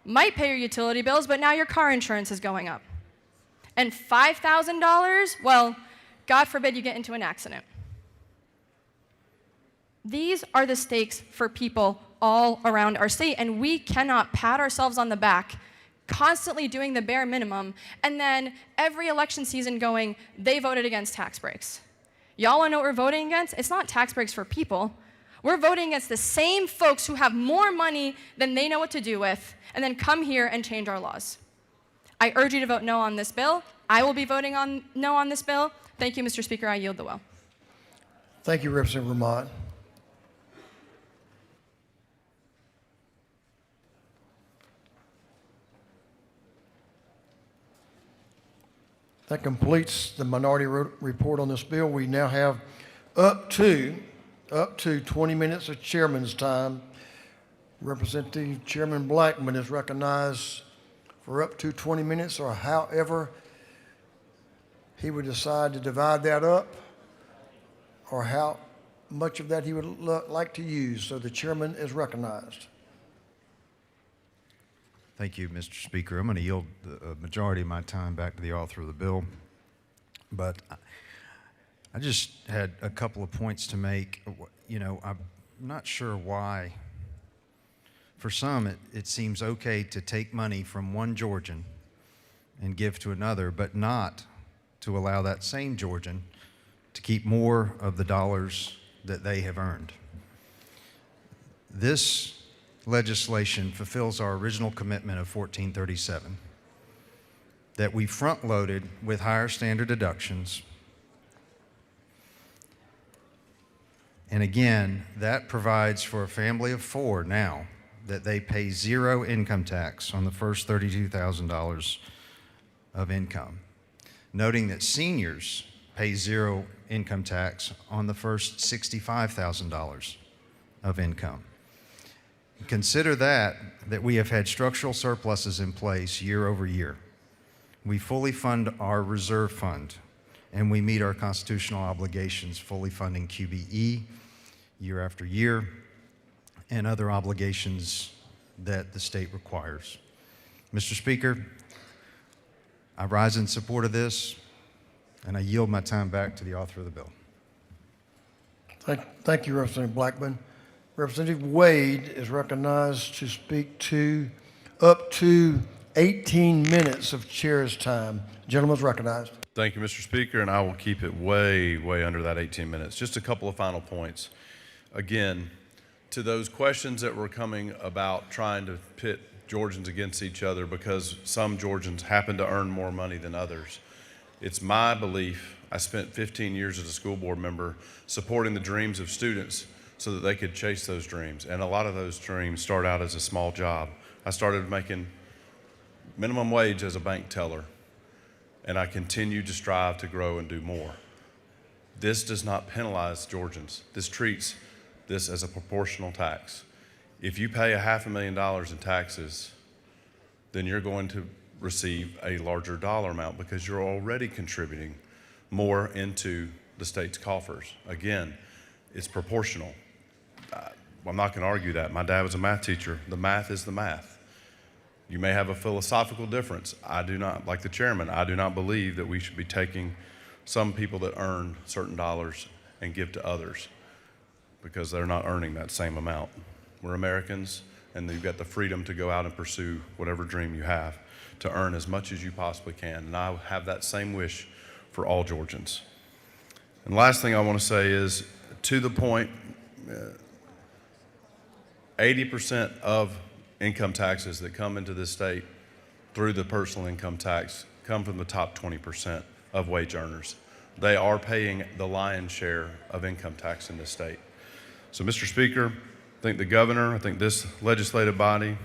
might pay your utility bills, but now your car insurance is going up. And $5,000, well, God forbid you get into an accident. These are the stakes for people all around our state, and we cannot pat ourselves on the back constantly doing the bare minimum, and then every election season going, they voted against tax breaks. Y'all wanna know what we're voting against? It's not tax breaks for people. We're voting against the same folks who have more money than they know what to do with, and then come here and change our laws. I urge you to vote no on this bill. I will be voting no on this bill. Thank you, Mr. Speaker. I yield the will. Thank you, Representative Vermont. That completes the minority report on this bill. We now have up to 20 minutes of chairman's time. Representative Chairman Blackman is recognized for up to 20 minutes, or however he would decide to divide that up, or how much of that he would like to use. So the chairman is recognized. Thank you, Mr. Speaker. I'm going to yield the majority of my time back to the author of the bill, but I just had a couple of points to make. You know, I'm not sure why. For some, it seems okay to take money from one Georgian and give to another, but not to allow that same Georgian to keep more of the dollars that they have earned. This legislation fulfills our original commitment of 1437, that we front-loaded with higher standard deductions. And again, that provides for a family of four now that they pay zero income tax on the first $32,000 of income, noting that seniors pay zero income tax on the first $65,000 of income. Consider that we have had structural surpluses in place year over year. We fully fund our reserve fund, and we meet our constitutional obligations, fully funding QBE year after year, and other obligations that the state requires. Mr. Speaker, I rise in support of this, and I yield my time back to the author of the bill. Thank you, Representative Blackman. Representative Wade is recognized to speak to up to 18 minutes of chair's time. Gentleman is recognized. Thank you, Mr. Speaker, and I will keep it way, way under that 18 minutes. Just a couple of final points. Again, to those questions that were coming about trying to pit Georgians against each other because some Georgians happen to earn more money than others. It's my belief. I spent 15 years as a school board member supporting the dreams of students so that they could chase those dreams. And a lot of those dreams start out as a small job. I started making minimum wage as a bank teller, and I continued to strive to grow and do more. This does not penalize Georgians. This treats this as a proportional tax. If you pay $500,000 in taxes, then you're going to receive a larger dollar amount because you're already contributing more into the state's coffers. Again, it's proportional. I'm not going to argue that. My dad was a math teacher. The math is the math. You may have a philosophical difference. I do not, like the chairman, I do not believe that we should be taking some people that earn certain dollars and give to others because they're not earning that same amount. We're Americans, and you've got the freedom to go out and pursue whatever dream you have to earn as much as you possibly can. And I have that same wish for all Georgians. And the last thing I want to say is, to the point, 80% of income taxes that come into this state through the personal income tax come from the top 20% of wage earners. They are paying the lion's share of income tax in this state. So, Mr. Speaker, I think the governor, I think this legislative body,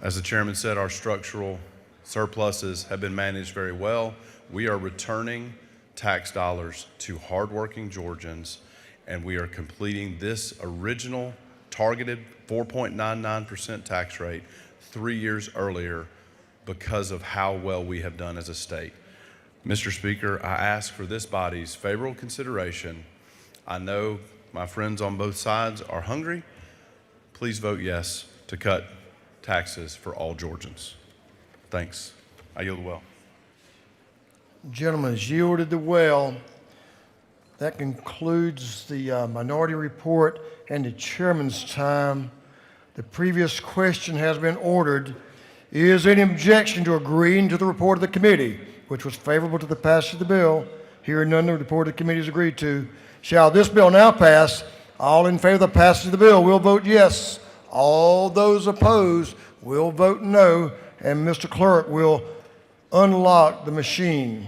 as the chairman said, our structural surpluses have been managed very well. We are returning tax dollars to hardworking Georgians, and we are completing this original targeted 4.99% tax rate 3 years earlier because of how well we have done as a state. Mr. Speaker, I ask for this body's favorable consideration. I know my friends on both sides are hungry. Please vote yes to cut taxes for all Georgians. Thanks. I yield the well. Gentlemen has yielded the well. That concludes the minority report and the chairman's time. The previous question has been ordered. Is any objection to agreeing to the report of the committee, which was favorable to the passage of the bill? Hearing none, the report of the committee is agreed to. Shall this bill now pass? All in favor of the passage of the bill will vote yes. All those opposed will vote no. And Mr. Clerk will unlock the machine.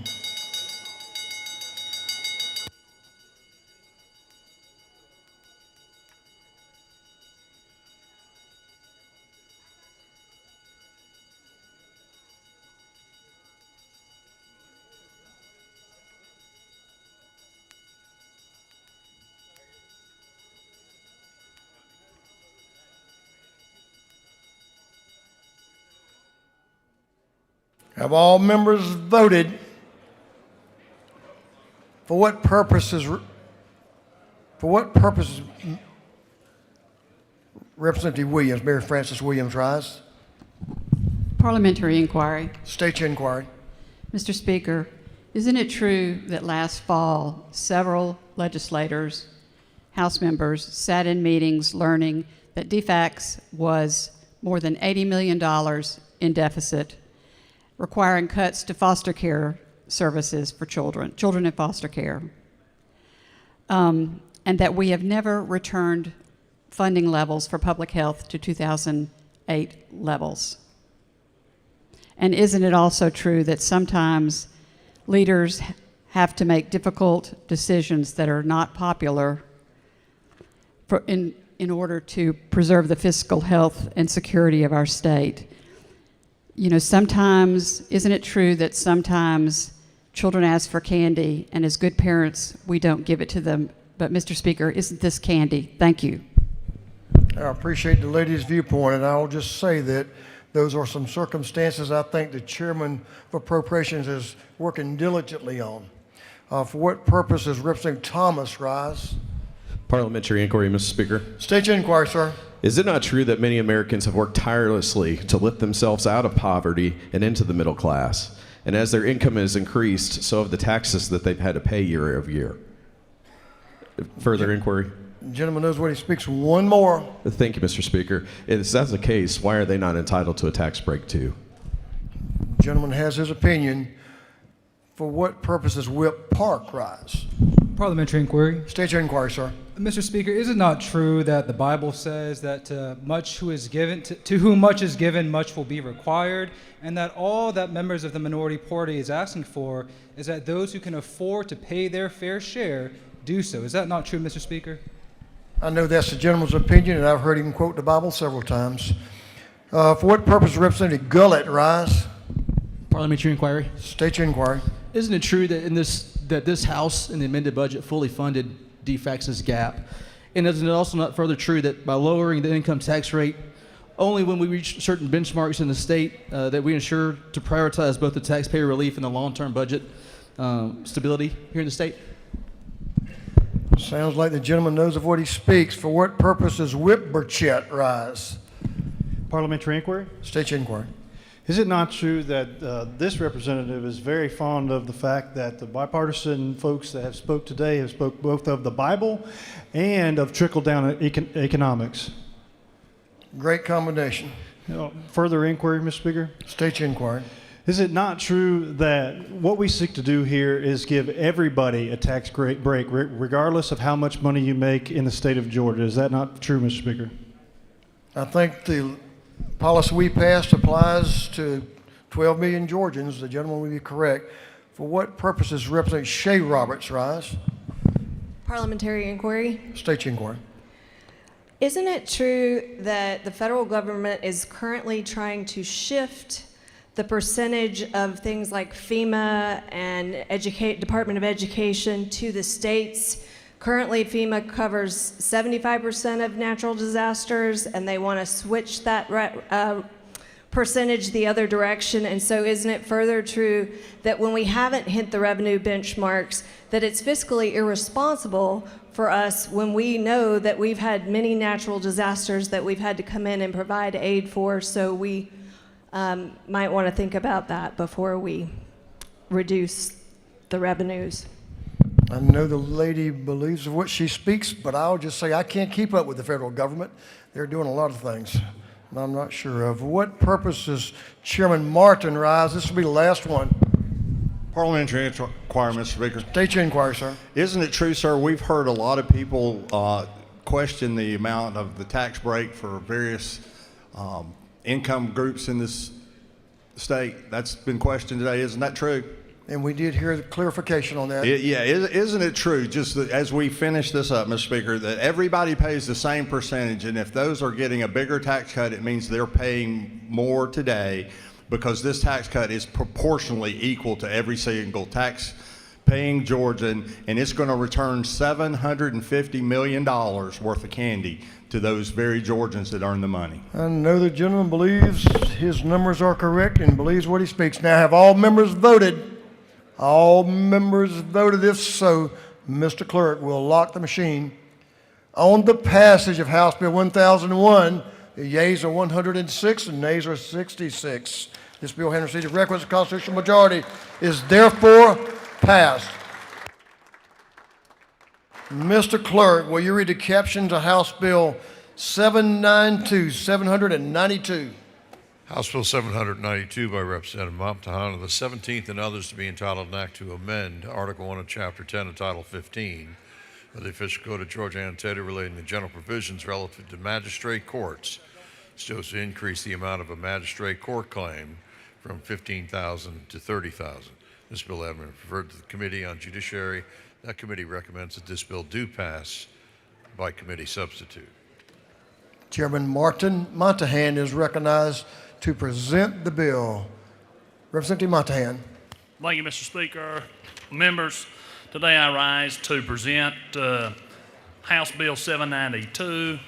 Have all members voted? For what purposes, Representative Williams, Mary Frances Williams, rise. Parliamentary inquiry. State your inquiry. Mr. Speaker, isn't it true that last fall several legislators, House members, sat in meetings learning that DFACS was more than $80 million in deficit, requiring cuts to foster care services for children in foster care, and that we have never returned funding levels for public health to 2008 levels? And isn't it also true that sometimes leaders have to make difficult decisions that are not popular in order to preserve the fiscal health and security of our state? You know, sometimes, isn't it true that sometimes children ask for candy, and as good parents, we don't give it to them? But, Mr. Speaker, isn't this candy? Thank you. I appreciate the lady's viewpoint, and I'll just say that those are some circumstances I think the chairman of appropriations is working diligently on. For what purpose does Representative Thomas rise? Parliamentary inquiry, Mr. Speaker. State your inquiry, sir. Is it not true that many Americans have worked tirelessly to lift themselves out of poverty and into the middle class? And as their income has increased, so have the taxes that they've had to pay year over year. Further inquiry? The gentleman knows what he speaks. One more. Thank you, Mr. Speaker. If that's the case, why are they not entitled to a tax break too? The gentleman has his opinion. For what purpose does Whip Park rise? Parliamentary inquiry. State your inquiry, sir. Mr. Speaker, is it not true that the Bible says that to whom much is given, much will be required, and that all that members of the minority party is asking for is that those who can afford to pay their fair share do so? Is that not true, Mr. Speaker? I know that's the gentleman's opinion, and I've heard him quote the Bible several times. For what purpose does Representative Gullett rise? Parliamentary inquiry. State your inquiry. Isn't it true that this House in the amended budget fully funded DFACS's gap? And isn't it also not further true that by lowering the income tax rate, only when we reach certain benchmarks in the state that we ensure to prioritize both the taxpayer relief and the long-term budget stability here in the state? Sounds like the gentleman knows of what he speaks. For what purpose does Whip Burchett rise? Parliamentary inquiry. State your inquiry. Is it not true that this representative is very fond of the fact that the bipartisan folks that have spoke today have spoke both of the Bible and of trickle-down economics? Great combination. Further inquiry, Mr. Speaker? State your inquiry. Is it not true that what we seek to do here is give everybody a tax break, regardless of how much money you make in the state of Georgia? Is that not true, Mr. Speaker? I think the policy we passed applies to 12 million Georgians. The gentleman will be correct. For what purpose does Representative Shay Roberts rise? Parliamentary inquiry. State your inquiry. Isn't it true that the federal government is currently trying to shift the percentage of things like FEMA and Department of Education to the states? Currently, FEMA covers 75% of natural disasters, and they want to switch that percentage the other direction. And so isn't it further true that when we haven't hit the revenue benchmarks, that it's fiscally irresponsible for us when we know that we've had many natural disasters that we've had to come in and provide aid for? So we might want to think about that before we reduce the revenues. I know the lady believes of what she speaks, but I'll just say I can't keep up with the federal government. They're doing a lot of things I'm not sure of. What purpose does Chairman Martin rise? This will be the last one. Parliamentary inquiry, Mr. Speaker. State your inquiry, sir. Isn't it true, sir, we've heard a lot of people question the amount of the tax break for various income groups in this state? That's been questioned today. Isn't that true? And we did hear the clarification on that. Isn't it true, just that as we finish this up, Mr. Speaker, that everybody pays the same percentage, and if those are getting a bigger tax cut, it means they're paying more today because this tax cut is proportionally equal to every single tax-paying Georgian, and it's going to return $750 million worth of candy to those very Georgians that earn the money. I know the gentleman believes his numbers are correct and believes what he speaks. Now, have all members voted? All members voted. If so, Mr. Clerk will lock the machine. On the passage of House Bill 1001, the yeas are 106 and nays are 66. This bill having received a requisite constitutional majority is therefore passed. Mr. Clerk, will you read the caption to House Bill 792? House Bill 792 by Representative Momtahan, the 17th and others to be entitled an act to amend Article 1 of Chapter 10 of Title 15 of the Official Code of Georgia annotated relating to general provisions relative to magistrate courts, so as to increase the amount of a magistrate court claim from $15,000 to $30,000. This bill having been referred to the Committee on Judiciary, that committee recommends that this bill do pass by committee substitute. Chairman Martin Montahan is recognized to present the bill. Representative Montahan. Thank you, Mr. Speaker. Members, today I rise to present House Bill 792.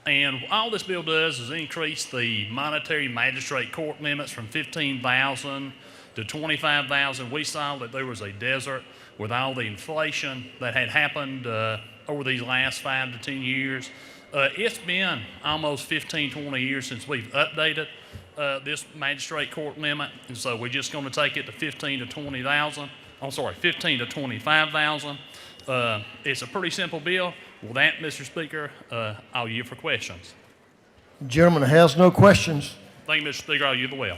And all this bill does is increase the monetary magistrate court limits from 15,000 to 25,000. We saw that there was a desert with all the inflation that had happened over these last 5 to 10 years. It's been almost 15, 20 years since we've updated this magistrate court limit, and so we're just going to take it to 15 to 25,000. It's a pretty simple bill. With that, Mr. Speaker, I'll yield for questions. The gentleman has no questions. Thank you, Mr. Speaker. I'll yield the well.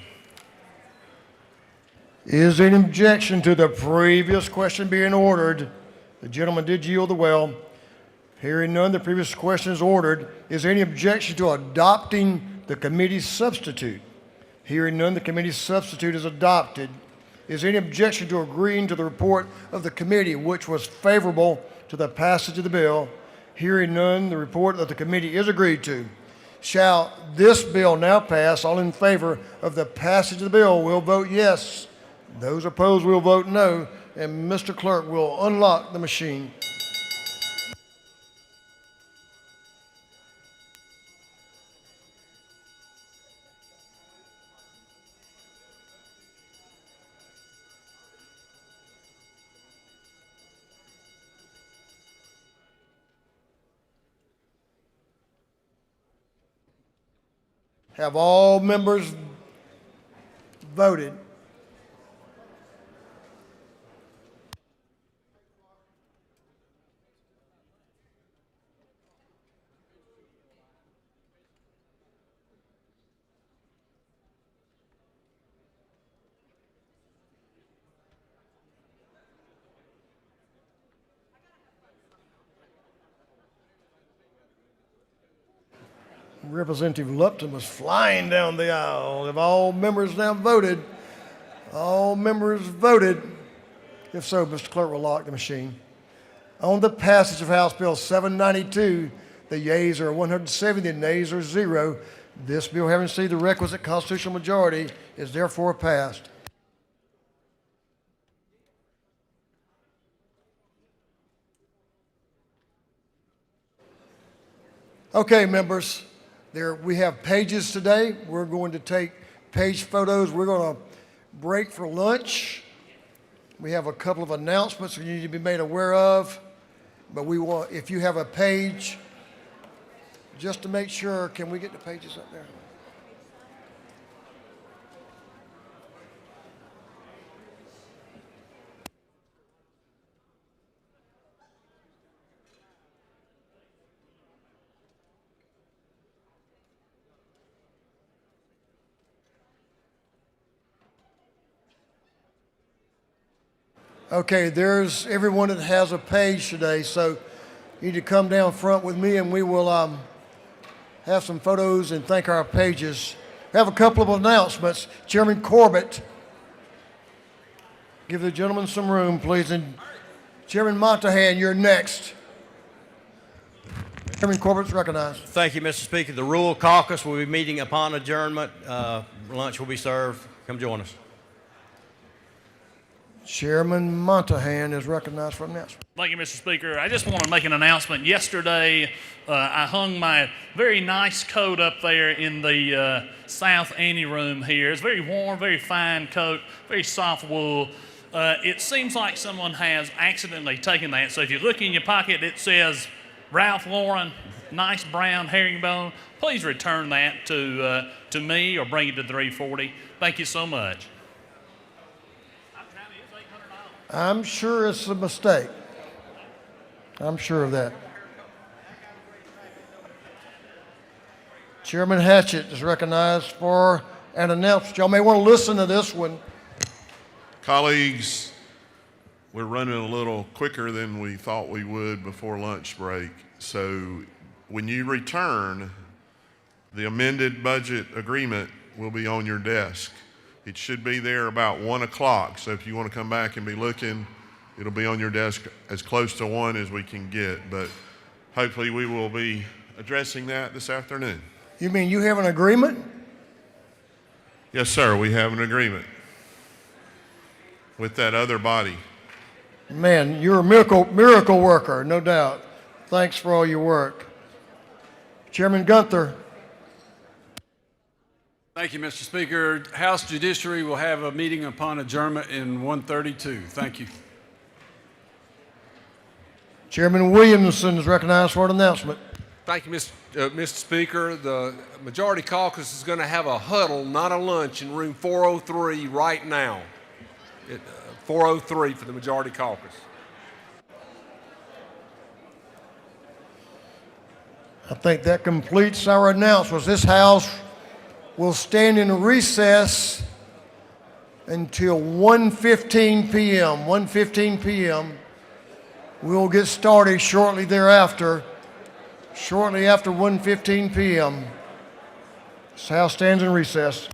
Is there an objection to the previous question being ordered? The gentleman did yield the well. Hearing none, the previous question is ordered. Is there any objection to adopting the committee's substitute? Hearing none, the committee's substitute is adopted. Is there any objection to agreeing to the report of the committee, which was favorable to the passage of the bill? Hearing none, the report of the committee is agreed to. Shall this bill now pass? All in favor of the passage of the bill will vote yes. Those opposed will vote no. And Mr. Clerk will unlock the machine. Have all members voted? Representative Lupton was flying down the aisle. Have all members now voted? All members voted. If so, Mr. Clerk will lock the machine. On the passage of House Bill 792, the yeas are 170, the nays are 0. This bill, having received the requisite constitutional majority, is therefore passed. Okay, members. We have pages today. We're going to take page photos. We're going to break for lunch. We have a couple of announcements that you need to be made aware of. But we want, if you have a page, just to make sure, can we get the pages up there? Okay, there's everyone that has a page today, so you need to come down front with me and we will have some photos and thank our pages. We have a couple of announcements. Chairman Corbett, give the gentleman some room, please. And Chairman Montahan, you're next. Chairman Corbett's recognized. Thank you, Mr. Speaker. The Rural Caucus will be meeting upon adjournment. Lunch will be served. Come join us. Chairman Montahan is recognized for an announcement. Thank you, Mr. Speaker. I just want to make an announcement. Yesterday, I hung my very nice coat up there in the south anteroom here. It's very warm, very fine coat, very soft wool. It seems like someone has accidentally taken that. So if you look in your pocket, it says Ralph Lauren, nice brown herringbone. Please return that to me or bring it to 340. Thank you so much. I'm sure it's a mistake. I'm sure of that. Chairman Hatchett is recognized for an announcement. Y'all may want to listen to this one. Colleagues, we're running a little quicker than we thought we would before lunch break. So when you return, the amended budget agreement will be on your desk. It should be there about 1 o'clock. So if you want to come back and be looking, it'll be on your desk as close to 1 as we can get. But hopefully we will be addressing that this afternoon. You mean you have an agreement? Yes, sir. We have an agreement with that other body. Man, you're a miracle worker, no doubt. Thanks for all your work. Chairman Gunther. Thank you, Mr. Speaker. House Judiciary will have a meeting upon adjournment in 1:32. Thank you. Chairman Williamson is recognized for an announcement. Thank you, Mr. Speaker. The Majority Caucus is going to have a huddle, not a lunch, in room 403 right now. 403 for the Majority Caucus. I think that completes our announcements. This House will stand in recess until 1:15 p.m. 1:15 p.m. We'll get started shortly thereafter. shortly after 1:15 p.m. This House stands in recess.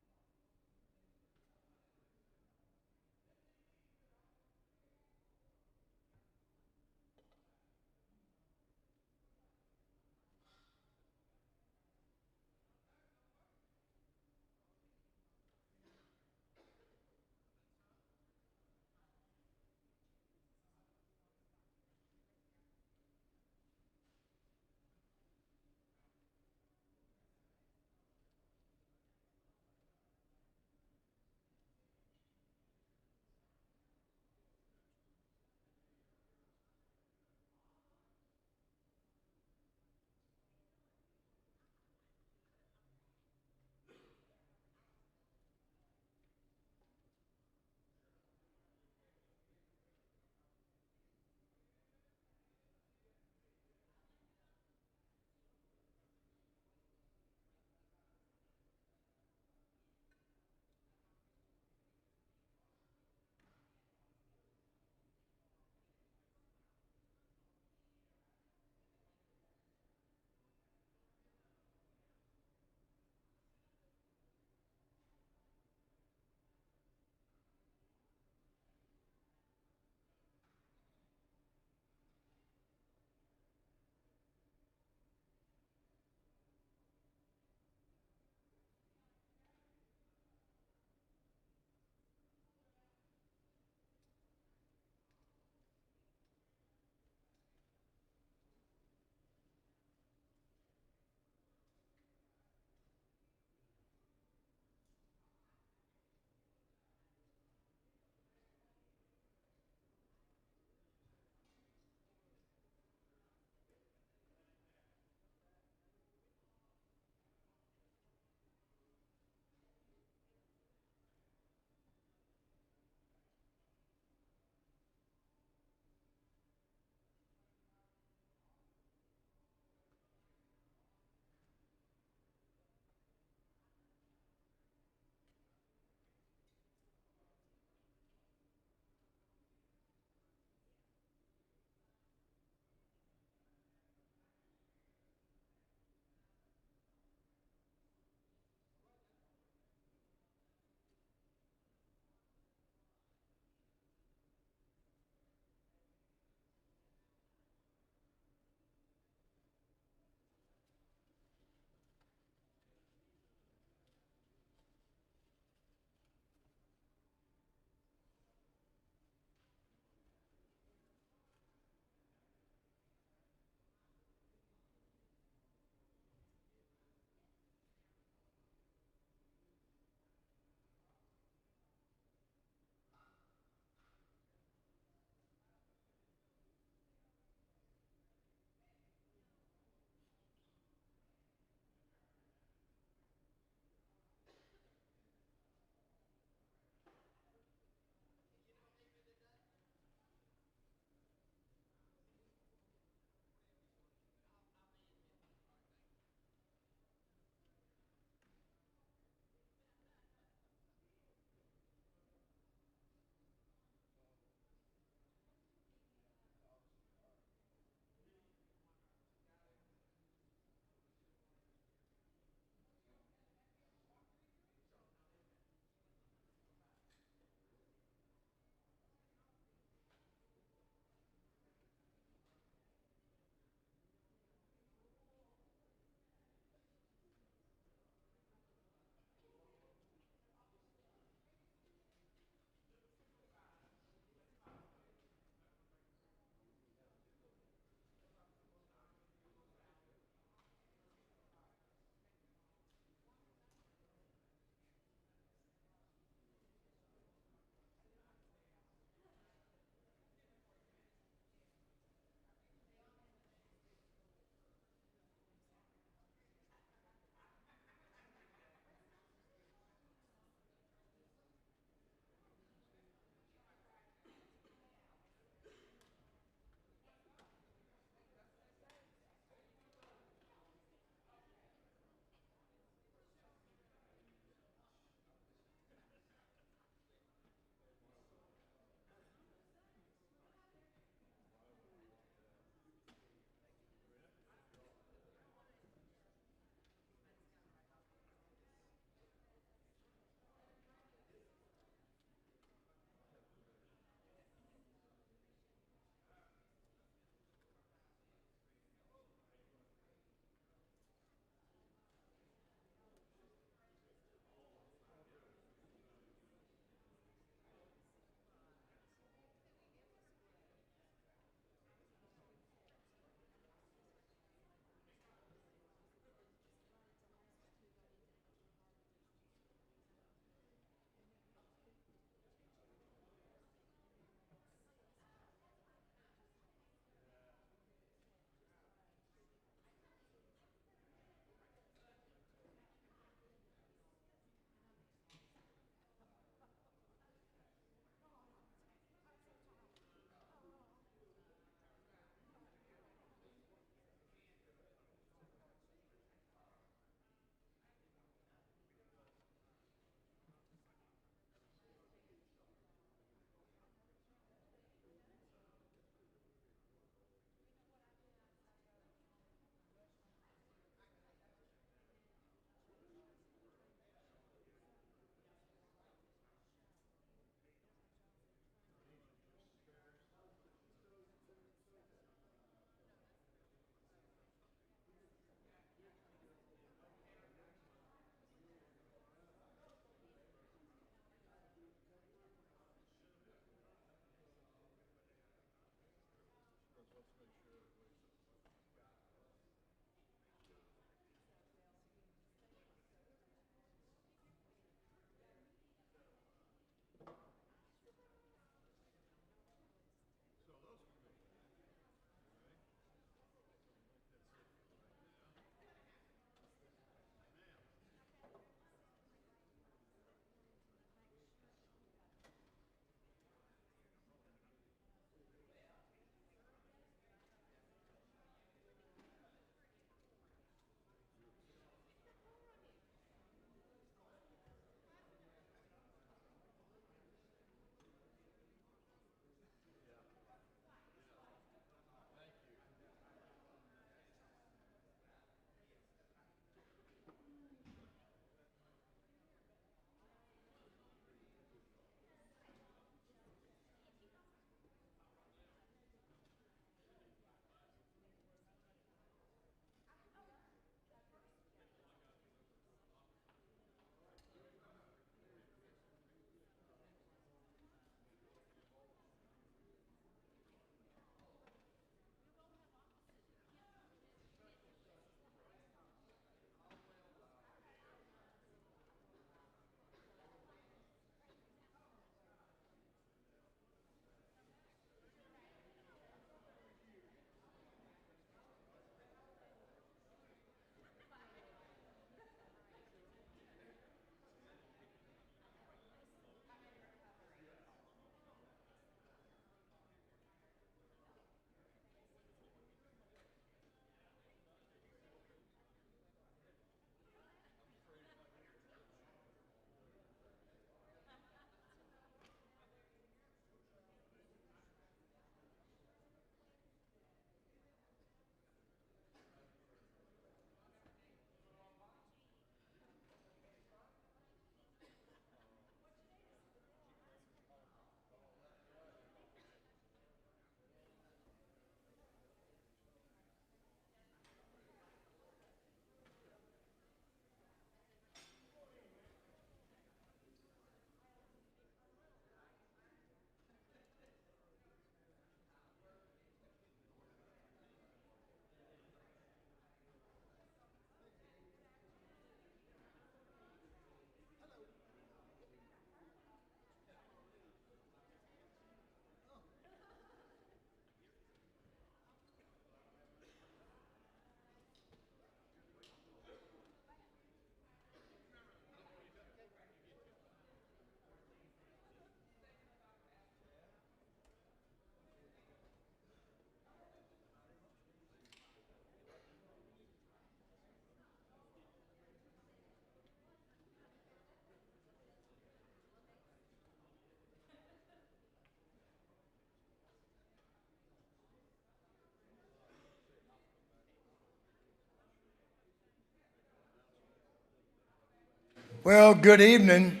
Well, good evening.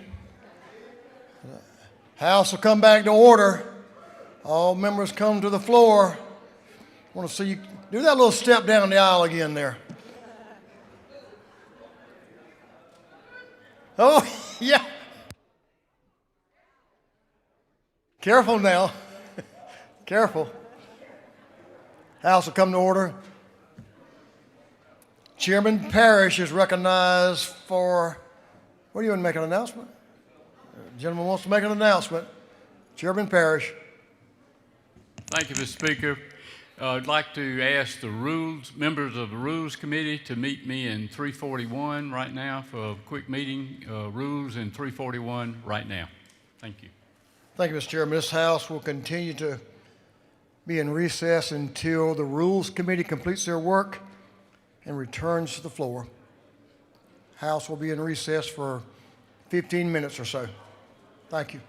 House will come back to order. All members come to the floor. I want to see you do that little step down the aisle again there. Oh, yeah. Careful now. Careful. House will come to order. Chairman Parrish is recognized for, what do you want to make an announcement? The gentleman wants to make an announcement. Chairman Parrish. Thank you, Mr. Speaker. I'd like to ask the members of the Rules Committee to meet me in 341 right now for a quick meeting. Rules in 341 right now. Thank you. Thank you, Mr. Chairman. This House will continue to be in recess until the Rules Committee completes their work and returns to the floor. House will be in recess for 15 minutes or so. Thank you.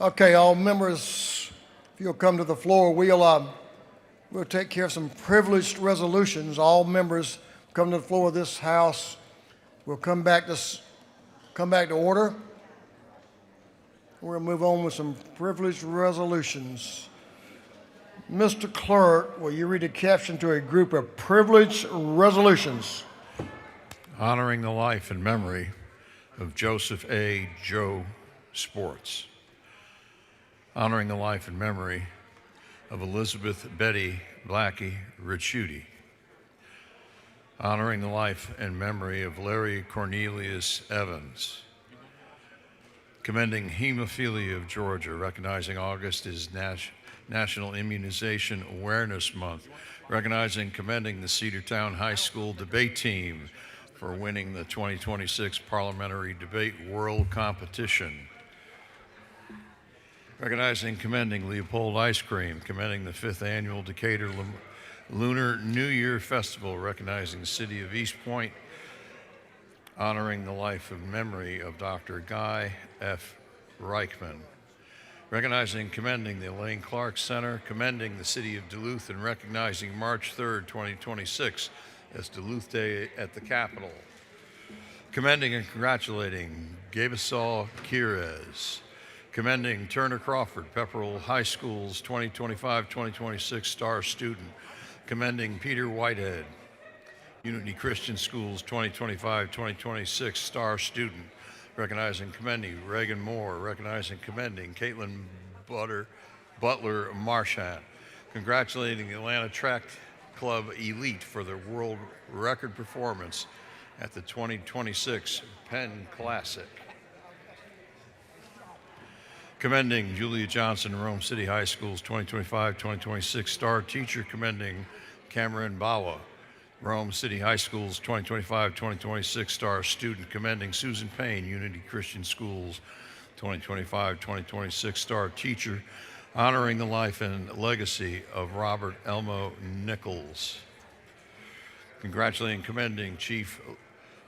Okay, all members, if you'll come to the floor, we'll take care of some privileged resolutions. All members come to the floor of this House. We'll come back to order. We're going to move on with some privileged resolutions. Mr. Clerk, will you read a caption to a group of privileged resolutions? Honoring the life and memory of Joseph A. Joe Sports. Honoring the life and memory of Elizabeth Betty Blackie Ricciuti. Honoring the life and memory of Larry Cornelius Evans. Commending Hemophilia of Georgia, recognizing August is National Immunization Awareness Month. Recognizing, commending the Cedartown High School debate team for winning the 2026 Parliamentary Debate World Competition. Recognizing, commending Leopold Ice Cream, commending the 5th Annual Decatur Lunar New Year Festival, recognizing the city of East Point, honoring the life and memory of Dr. Guy F. Reichman. Recognizing, commending the Elaine Clark Center, commending the city of Duluth, and recognizing March 3rd, 2026 as Duluth Day at the Capitol. Commending and congratulating Gabasol Quirez. Commending Turner Crawford, Pepperell High School's 2025-2026 star student. Commending Peter Whitehead, Unity Christian Schools 2025-2026 star student. Recognizing, commending Reagan Moore. Recognizing, commending Caitlin Butler Marchant. Congratulating the Atlanta Track Club Elite for their world record performance at the 2026 Penn Classic. Commending Julia Johnson, Rome City High School's 2025-2026 star teacher. Commending Cameron Bawa, Rome City High School's 2025-2026 star student. Commending Susan Payne, Unity Christian Schools 2025-2026 star teacher. Honoring the life and legacy of Robert Elmo Nichols. Congratulating and commending Chief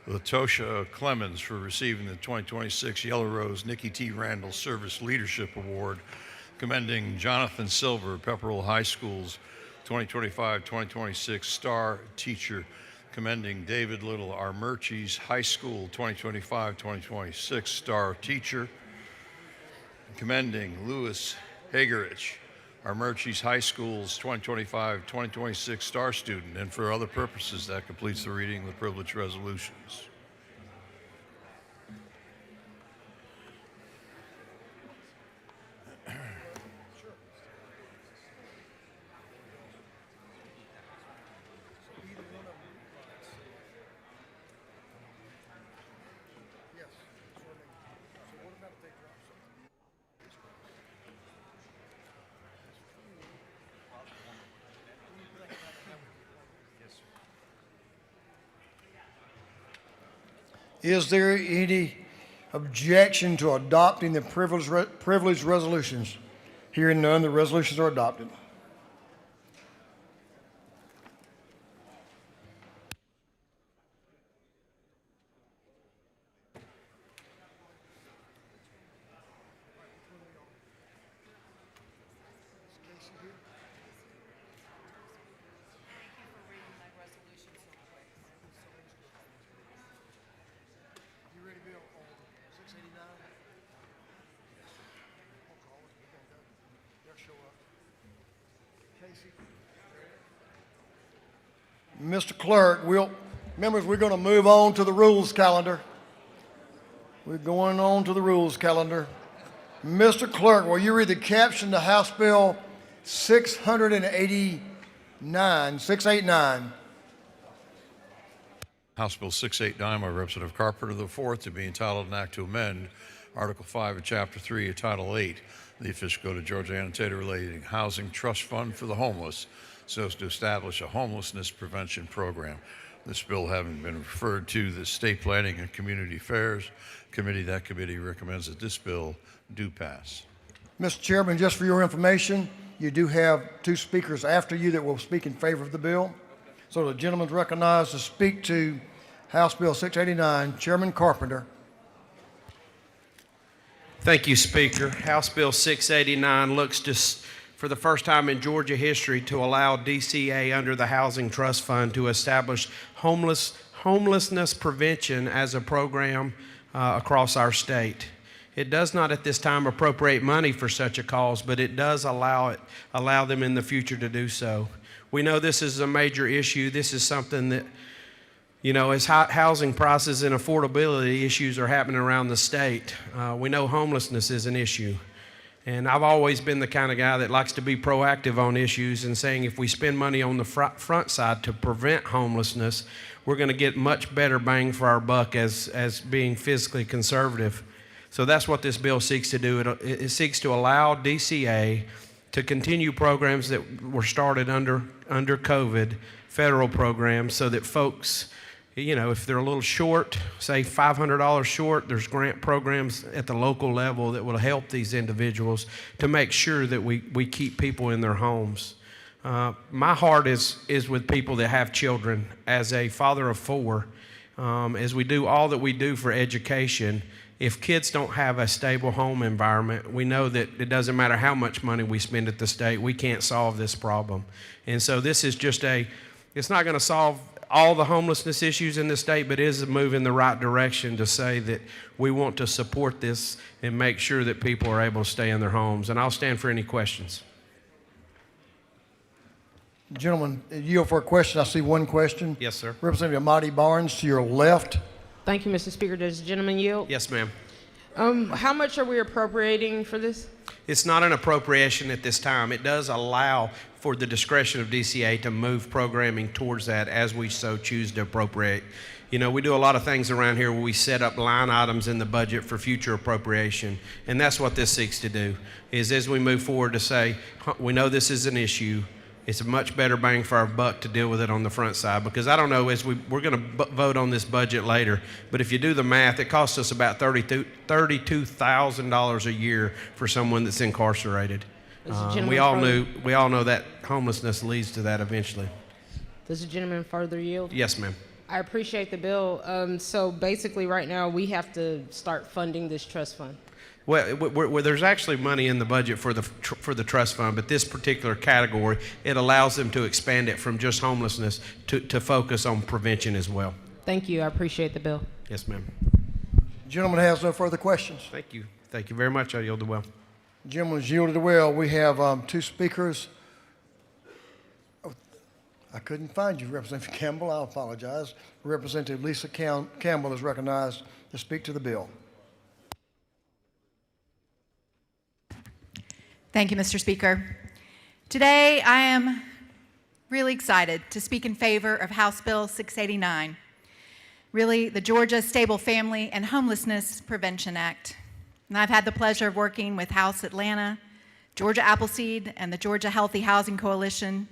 Latosha Clemens for receiving the 2026 Yellow Rose Nikki T. Randall Service Leadership Award. Commending Jonathan Silver, Pepperell High School's 2025-2026 star teacher. Commending David Little, Armurchie's High School 2025-2026 star teacher. Commending Louis Hagerich, Armurchie's High School's 2025-2026 star student. And for other purposes, that completes the reading of the privilege resolutions. Is there any objection to adopting the privileged resolutions? Hearing none, the resolutions are adopted. Mr. Clerk, members, we're going to move on to the rules calendar. We're going on to the rules calendar. Mr. Clerk, will you read the caption to House Bill 689? House Bill 689 by Representative Carpenter IV to be entitled an act to amend Article 5 of Chapter 3 of Title 8 of the Official Code of Georgia Annotated relating Housing Trust Fund for the Homeless so as to establish a homelessness prevention program. This bill having been referred to the State Planning and Community Affairs Committee, that committee recommends that this bill do pass. Mr. Chairman, just for your information, you do have two speakers after you that will speak in favor of the bill. So the gentleman's recognized to speak to House Bill 689, Chairman Carpenter. Thank you, Speaker. House Bill 689 looks to, for the first time in Georgia history, to allow DCA under the Housing Trust Fund to establish homelessness prevention as a program across our state. It does not at this time appropriate money for such a cause, but it does allow them in the future to do so. We know this is a major issue. This is something that, you know, as housing prices and affordability issues are happening around the state, we know homelessness is an issue. And I've always been the kind of guy that likes to be proactive on issues and saying if we spend money on the front side to prevent homelessness, we're going to get much better bang for our buck as being fiscally conservative. So that's what this bill seeks to do. It seeks to allow DCA to continue programs that were started under COVID, federal programs, so that folks, you know, if they're a little short, say $500 short, there's grant programs at the local level that will help these individuals to make sure that we keep people in their homes. My heart is with people that have children. As a father of 4, as we do all that we do for education, if kids don't have a stable home environment, we know that it doesn't matter how much money we spend at the state, we can't solve this problem. And so this is just it's not going to solve all the homelessness issues in the state, but it is a move in the right direction to say that we want to support this and make sure that people are able to stay in their homes. And I'll stand for any questions. Gentlemen, yield for a question. I see one question. Yes, sir. Representative Amadi Barnes to your left. Thank you, Mr. Speaker. Does the gentleman yield? Yes, ma'am. How much are we appropriating for this? It's not an appropriation at this time. It does allow for the discretion of DCA to move programming towards that as we so choose to appropriate. You know, we do a lot of things around here where we set up line items in the budget for future appropriation, and that's what this seeks to do, is as we move forward to say, we know this is an issue, it's a much better bang for our buck to deal with it on the front side, because I don't know, as we're going to vote on this budget later, but if you do the math, it costs us about $32,000 a year for someone that's incarcerated. We all know that homelessness leads to that eventually. Does the gentleman further yield? Yes, ma'am. I appreciate the bill. So basically right now we have to start funding this trust fund. Well, there's actually money in the budget for the trust fund, but this particular category, it allows them to expand it from just homelessness to focus on prevention as well. Thank you. I appreciate the bill. Yes, ma'am. Gentleman has no further questions. Thank you. Thank you very much. I yield the well. Gentleman's yielded the well. We have 2 speakers. Oh, I couldn't find you, Representative Campbell. I apologize. Representative Lisa Campbell is recognized to speak to the bill. Thank you, Mr. Speaker. Today, I am really excited to speak in favor of House Bill 689, really the Georgia Stable Family and Homelessness Prevention Act. And I've had the pleasure of working with House Atlanta, Georgia Appleseed, and the Georgia Healthy Housing Coalition,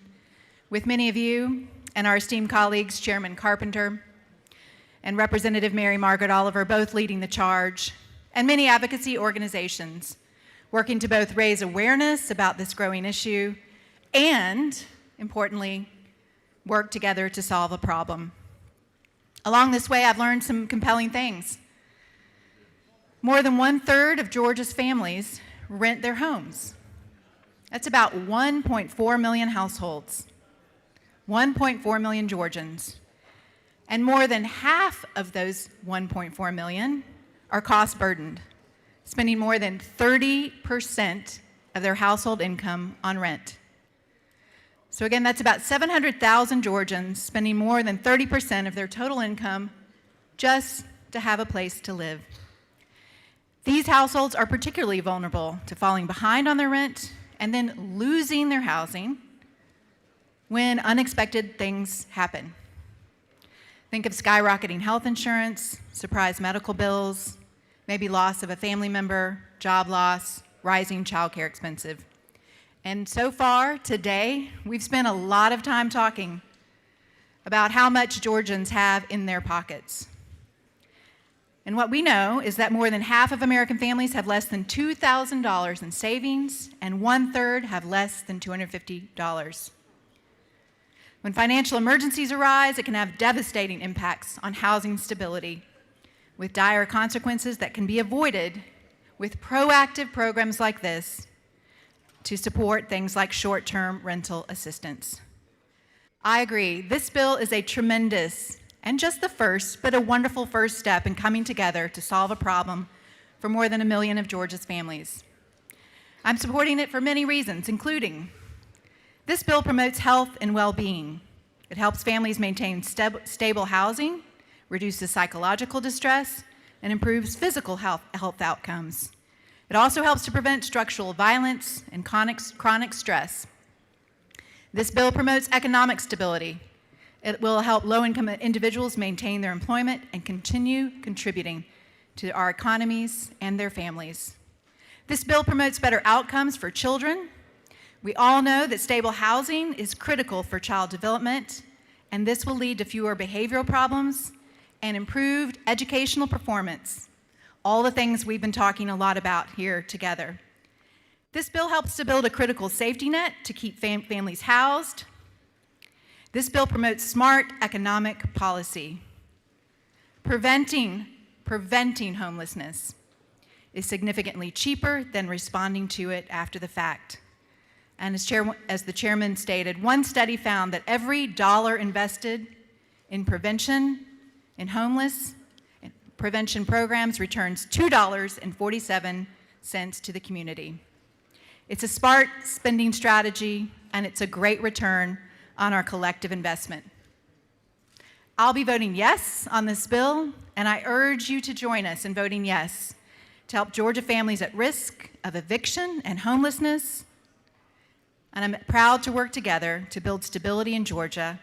with many of you and our esteemed colleagues, Chairman Carpenter and Representative Mary Margaret Oliver, both leading the charge, and many advocacy organizations working to both raise awareness about this growing issue and, importantly, work together to solve a problem. Along this way, I've learned some compelling things. More than 1/3 of Georgia's families rent their homes. That's about 1.4 million households, 1.4 million Georgians. And more than half of those 1.4 million are cost burdened, spending more than 30% of their household income on rent. So again, that's about 700,000 Georgians spending more than 30% of their total income just to have a place to live. These households are particularly vulnerable to falling behind on their rent and then losing their housing when unexpected things happen. Think of skyrocketing health insurance, surprise medical bills, maybe loss of a family member, job loss, rising childcare expenses. And so far today, we've spent a lot of time talking about how much Georgians have in their pockets. And what we know is that more than half of American families have less than $2,000 in savings, and 1/3 have less than $250. When financial emergencies arise, it can have devastating impacts on housing stability, with dire consequences that can be avoided with proactive programs like this to support things like short-term rental assistance. I agree, this bill is a tremendous, and just the first, but a wonderful first step in coming together to solve a problem for more than 1 million of Georgia's families. I'm supporting it for many reasons, including this bill promotes health and well-being. It helps families maintain stable housing, reduces psychological distress, and improves physical health outcomes. It also helps to prevent structural violence and chronic stress. This bill promotes economic stability. It will help low-income individuals maintain their employment and continue contributing to our economies and their families. This bill promotes better outcomes for children. We all know that stable housing is critical for child development, and this will lead to fewer behavioral problems and improved educational performance, all the things we've been talking a lot about here together. This bill helps to build a critical safety net to keep families housed. This bill promotes smart economic policy. Preventing homelessness is significantly cheaper than responding to it after the fact. And as the chairman stated, one study found that every dollar invested in prevention, in homeless prevention programs returns $2.47 to the community. It's a smart spending strategy, and it's a great return on our collective investment. I'll be voting yes on this bill, and I urge you to join us in voting yes to help Georgia families at risk of eviction and homelessness. And I'm proud to work together to build stability in Georgia,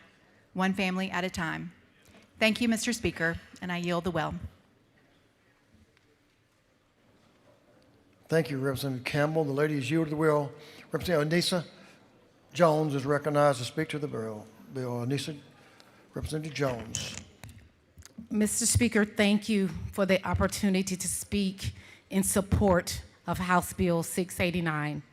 one family at a time. Thank you, Mr. Speaker, and I yield the well. Thank you, Representative Campbell. The lady is yielded the will. Representative Anissa Jones is recognized to speak to the bill. Anissa, Representative Jones. Mr. Speaker, thank you for the opportunity to speak in support of House Bill 689.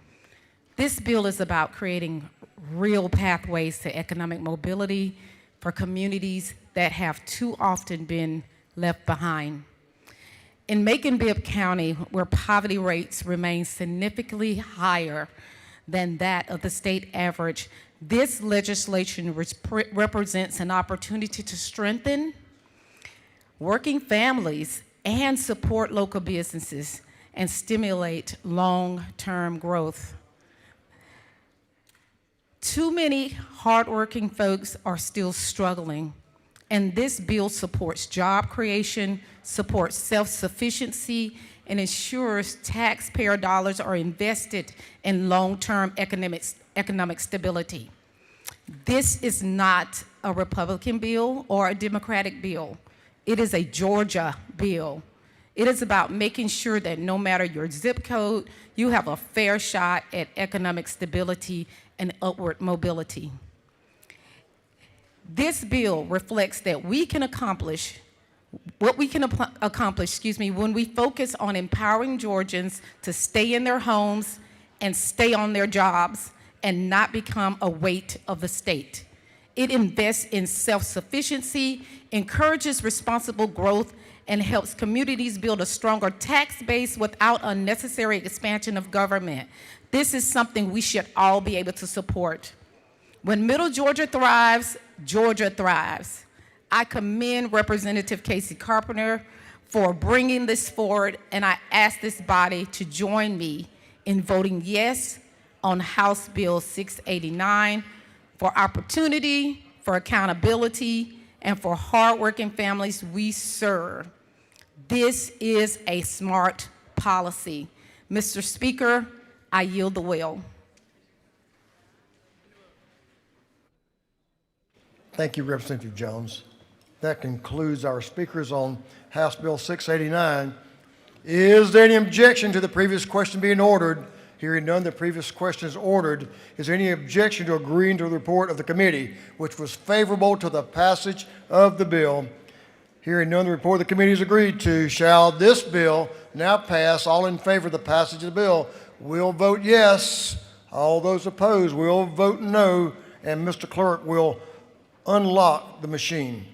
This bill is about creating real pathways to economic mobility for communities that have too often been left behind. In Macon-Bibb County, where poverty rates remain significantly higher than that of the state average, this legislation represents an opportunity to strengthen working families and support local businesses and stimulate long-term growth. Too many hardworking folks are still struggling, and this bill supports job creation, supports self-sufficiency, and ensures taxpayer dollars are invested in long-term economic stability. This is not a Republican bill or a Democratic bill. It is a Georgia bill. It is about making sure that no matter your zip code, you have a fair shot at economic stability and upward mobility. This bill reflects that we can accomplish what we can accomplish, when we focus on empowering Georgians to stay in their homes and stay on their jobs and not become a weight of the state. It invests in self-sufficiency, encourages responsible growth, and helps communities build a stronger tax base without unnecessary expansion of government. This is something we should all be able to support. When Middle Georgia thrives, Georgia thrives. I commend Representative Casey Carpenter for bringing this forward, and I ask this body to join me in voting yes on House Bill 689 for opportunity, for accountability, and for hardworking families we serve. This is a smart policy. Mr. Speaker, I yield the will. Thank you, Representative Jones. That concludes our speakers on House Bill 689. Is there any objection to the previous question being ordered? Hearing none, the previous question is ordered. Is there any objection to agreeing to the report of the committee, which was favorable to the passage of the bill? Hearing none, the report of the committee is agreed to. Shall this bill now pass? All in favor of the passage of the bill will vote yes. All those opposed will vote no. And Mr. Clerk will unlock the machine.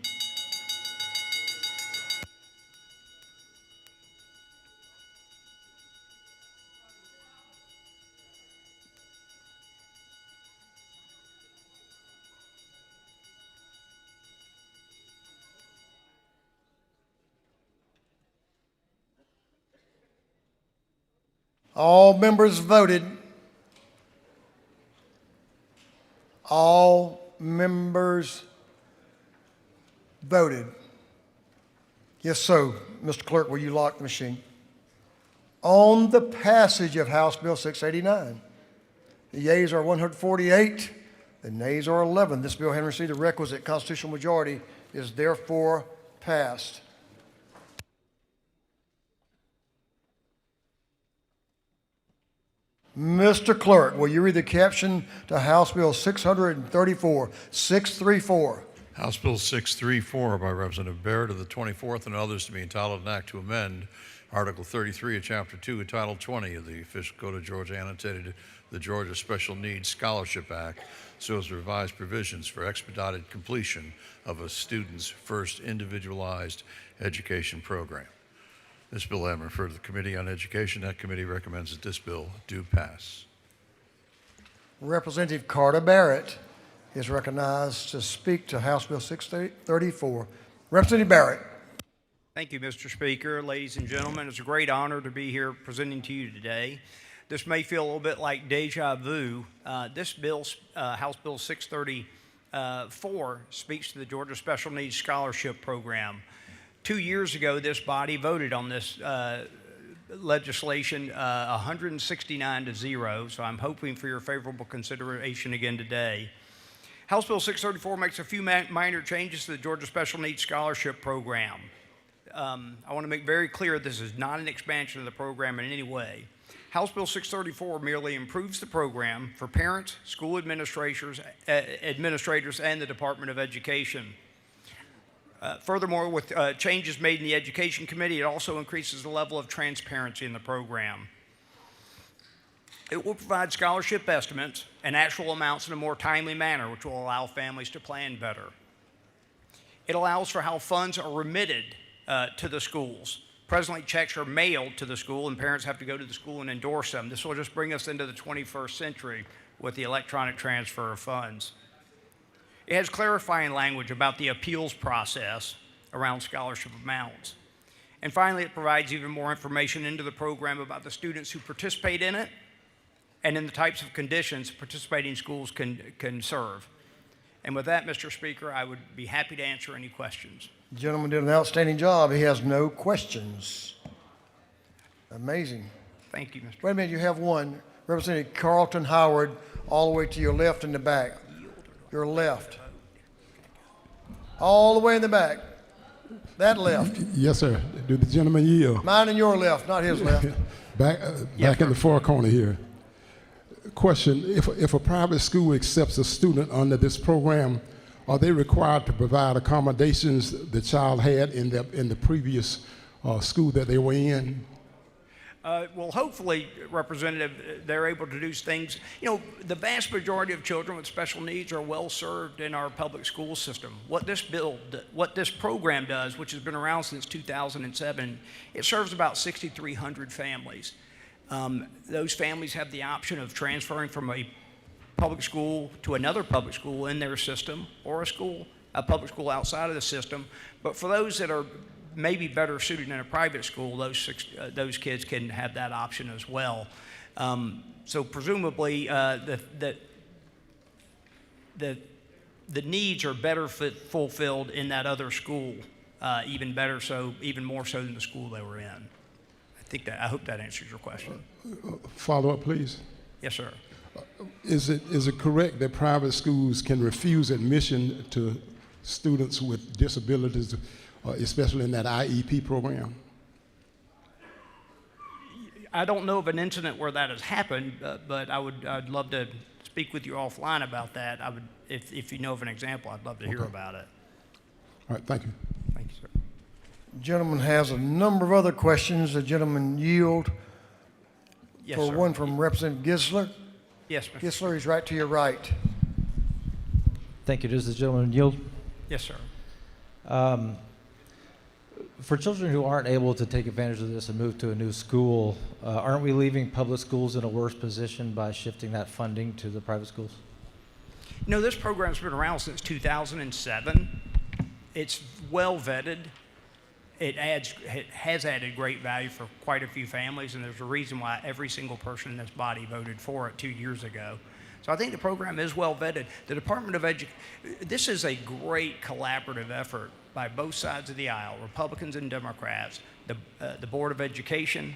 All members voted. All members voted. Yes, so, Mr. Clerk, will you lock the machine? On the passage of House Bill 689, the yeas are 148, the nays are 11. This bill, having received the requisite constitutional majority, is therefore passed. Mr. Clerk, will you read the caption to House Bill 634, 634? House Bill 634 by Representative Barrett of the 24th and others to be entitled an act to amend Article 33 of Chapter 2 and Title 20 of the Official Code of Georgia annotated the Georgia Special Needs Scholarship Act so as to revise provisions for expedited completion of a student's first individualized education program. This bill has been referred to the Committee on Education. That committee recommends that this bill do pass. Representative Carter Barrett is recognized to speak to House Bill 634. Representative Barrett. Thank you, Mr. Speaker. Ladies and gentlemen, it's a great honor to be here presenting to you today. This may feel a little bit like deja vu. This bill, House Bill 634, speaks to the Georgia Special Needs Scholarship Program. 2 years ago, this body voted on this legislation 169-0, so I'm hoping for your favorable consideration again today. House Bill 634 makes a few minor changes to the Georgia Special Needs Scholarship Program. I want to make very clear this is not an expansion of the program in any way. House Bill 634 merely improves the program for parents, school administrators, and the Department of Education. Furthermore, with changes made in the Education Committee, it also increases the level of transparency in the program. It will provide scholarship estimates and actual amounts in a more timely manner, which will allow families to plan better. It allows for how funds are remitted to the schools. Presently, checks are mailed to the school, and parents have to go to the school and endorse them. This will just bring us into the 21st century with the electronic transfer of funds. It has clarifying language about the appeals process around scholarship amounts. And finally, it provides even more information into the program about the students who participate in it and in the types of conditions participating schools can serve. And with that, Mr. Speaker, I would be happy to answer any questions. The gentleman did an outstanding job. He has no questions. Amazing. Thank you, Mr. Wait a minute, you have one. Representative Carlton Howard, all the way to your left in the back. Your left. All the way in the back. That left. Yes, sir. Do the gentleman yield? Mine and your left, not his left. back in the far corner here. Question, if a private school accepts a student under this program, are they required to provide accommodations the child had in the previous school that they were in? Well, hopefully, Representative, they're able to do things. You know, the vast majority of children with special needs are well served in our public school system. What this program does, which has been around since 2007, it serves about 6,300 families. Those families have the option of transferring from a public school to another public school in their system, or a public school outside of the system. But for those that are maybe better suited in a private school, those kids can have that option as well. So presumably, the needs are better fulfilled in that other school, even more so than the school they were in. I hope that answers your question. Follow up, please. Yes, sir. Is it correct that private schools can refuse admission to students with disabilities, especially in that IEP program? I don't know of an incident where that has happened, but I'd love to speak with you offline about that. If you know of an example, I'd love to hear about it. All right, thank you. Thank you, sir. The gentleman has a number of other questions. The gentleman yield Yes, for sir. one from Representative Gisler. Yes, Mr. Gisler, he's right to your right. Thank you. Does the gentleman yield? Yes, sir. For children who aren't able to take advantage of this and move to a new school, aren't we leaving public schools in a worse position by shifting that funding to the private schools? You know, this program's been around since 2007. It's well vetted, it has added great value for quite a few families, and there's a reason why every single person in this body voted for it 2 years ago. So I think the program is well vetted. The Department of Education, this is a great collaborative effort by both sides of the aisle, Republicans and Democrats. The Board of Education,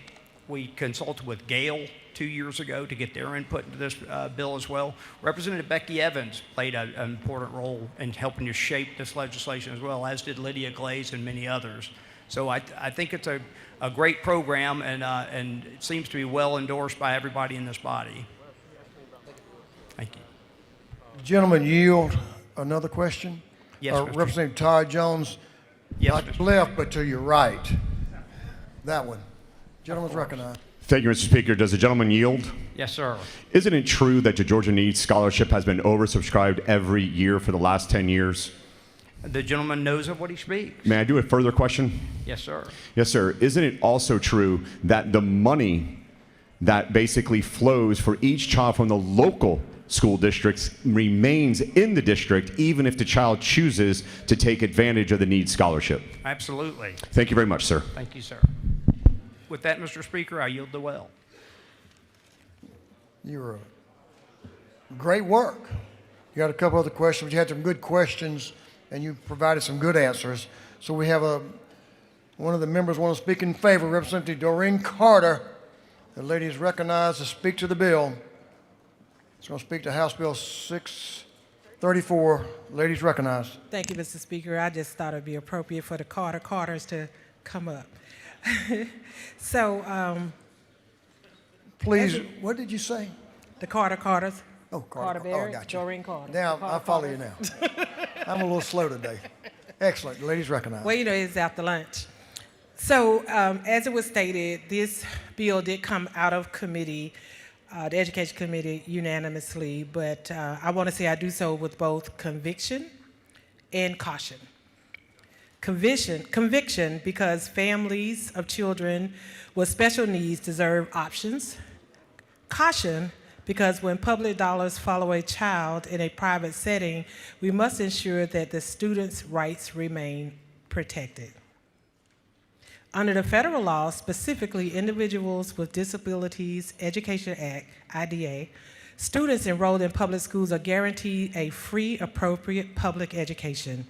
we consulted with Gale 2 years ago to get their input into this bill as well. Representative Becky Evans played an important role in helping to shape this legislation as well, as did Lydia Glaze and many others. So I think it's a great program, and it seems to be well endorsed by everybody in this body. Thank you. Gentlemen, yield another question? Yes, Mr. Representative Todd Jones, Yes, not left, but to your right. That one. Gentleman's recognized. Thank you, Mr. Speaker. Does the gentleman yield? Yes, sir. Isn't it true that the Georgia Needs Scholarship has been oversubscribed every year for the last 10 years? The gentleman knows of what he speaks. May I do a further question? Yes, sir. Yes, sir. Isn't it also true that the money that basically flows for each child from the local school districts remains in the district even if the child chooses to take advantage of the Needs Scholarship? Absolutely. Thank you very much, sir. Thank you, sir. With that, Mr. Speaker, I yield the well. You're great work. You got a couple other questions, but you had some good questions, and you provided some good answers. So we have one of the members want to speak in favor, Representative Doreen Carter. The lady is recognized to speak to the bill. She's going to speak to House Bill 634. Ladies recognized. Thank you, Mr. Speaker. I just thought it'd be appropriate for the Carters to come up. So, please, what did you say? The Carters. Oh, Carter Oh, Barrett, gotcha. Doreen Carter. Now, Carter I follow you Carters. now. I'm a little slow today. Excellent. The ladies recognized. Well, you know, it's after lunch. So, as it was stated, this bill did come out of committee, the Education Committee, unanimously, but I want to say I do so with both conviction and caution. Conviction because families of children with special needs deserve options. Caution because when public dollars follow a child in a private setting, we must ensure that the student's rights remain protected. Under the federal law, specifically Individuals with Disabilities Education Act, IDA, students enrolled in public schools are guaranteed a free, appropriate public education.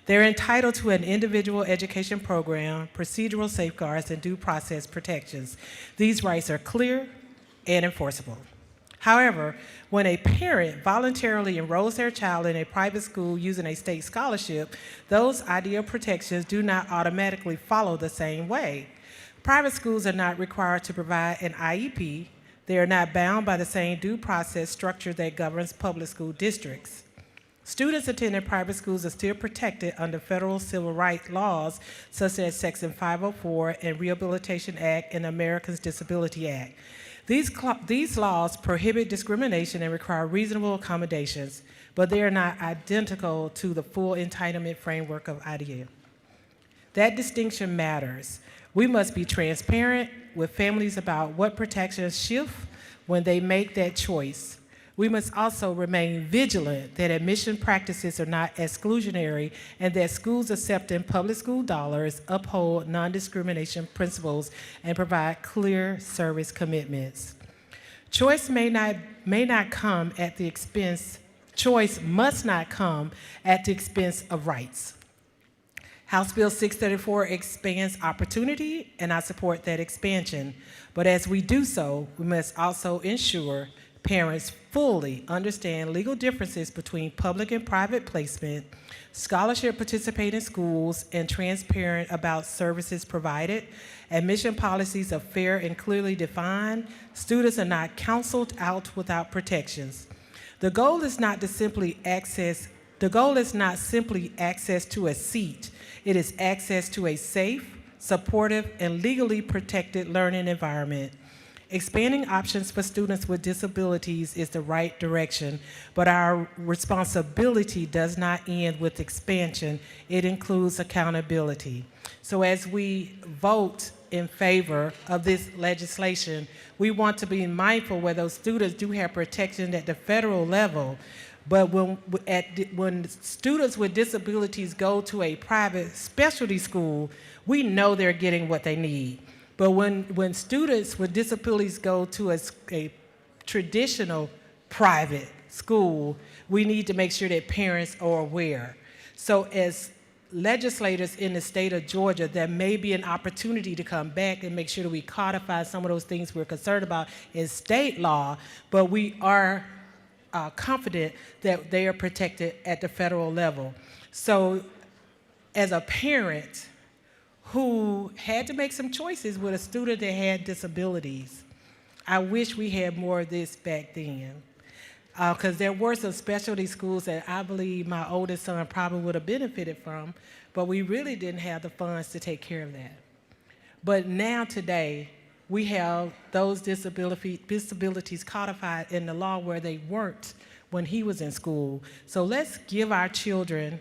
They're entitled to an individual education program, procedural safeguards, and due process protections. These rights are clear and enforceable. However, when a parent voluntarily enrolls their child in a private school using a state scholarship, those ideal protections do not automatically follow the same way. Private schools are not required to provide an IEP. They are not bound by the same due process structure that governs public school districts. Students attending private schools are still protected under federal civil rights laws, such as Section 504 and Rehabilitation Act and Americans Disability Act. These laws prohibit discrimination and require reasonable accommodations, but they are not identical to the full entitlement framework of IDEA. That distinction matters. We must be transparent with families about what protections shift when they make that choice. We must also remain vigilant that admission practices are not exclusionary and that schools accepting public school dollars uphold non-discrimination principles and provide clear service commitments. Choice must not come at the expense of rights. House Bill 634 expands opportunity, and I support that expansion. But as we do so, we must also ensure parents fully understand legal differences between public and private placement, scholarship participating schools, and transparent about services provided. Admission policies are fair and clearly defined. Students are not counseled out without protections. The goal is not simply access to a seat. It is access to a safe, supportive, and legally protected learning environment. Expanding options for students with disabilities is the right direction, but our responsibility does not end with expansion. It includes accountability. So as we vote in favor of this legislation, we want to be mindful where those students do have protection at the federal level, But when students with disabilities go to a private specialty school, we know they're getting what they need. But when students with disabilities go to a traditional private school, we need to make sure that parents are aware. So as legislators in the state of Georgia, there may be an opportunity to come back and make sure that we codify some of those things we're concerned about in state law, but we are confident that they are protected at the federal level. So as a parent who had to make some choices with a student that had disabilities, I wish we had more of this back then. Because there were some specialty schools that I believe my oldest son probably would have benefited from, but we really didn't have the funds to take care of that. But now today, we have those disabilities codified in the law where they weren't when he was in school. So let's give our children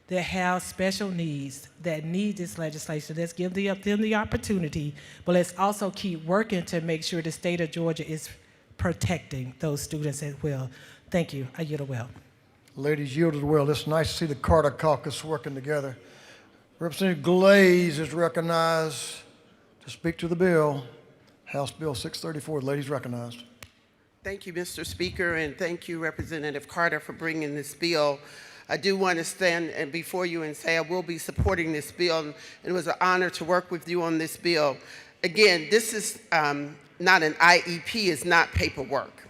that have special needs, that need this legislation, let's give them the opportunity, but let's also keep working to make sure the state of Georgia is protecting those students as well. Thank you. I yield well. Ladies yielded well. It's nice to see the Carter Caucus working together. Representative Glaze is recognized to speak to the bill. House Bill 634. The lady's recognized. Thank you, Mr. Speaker, and thank you, Representative Carter, for bringing this bill. I do want to stand before you and say I will be supporting this bill, and it was an honor to work with you on this bill. Again, this is not an IEP, it's not paperwork.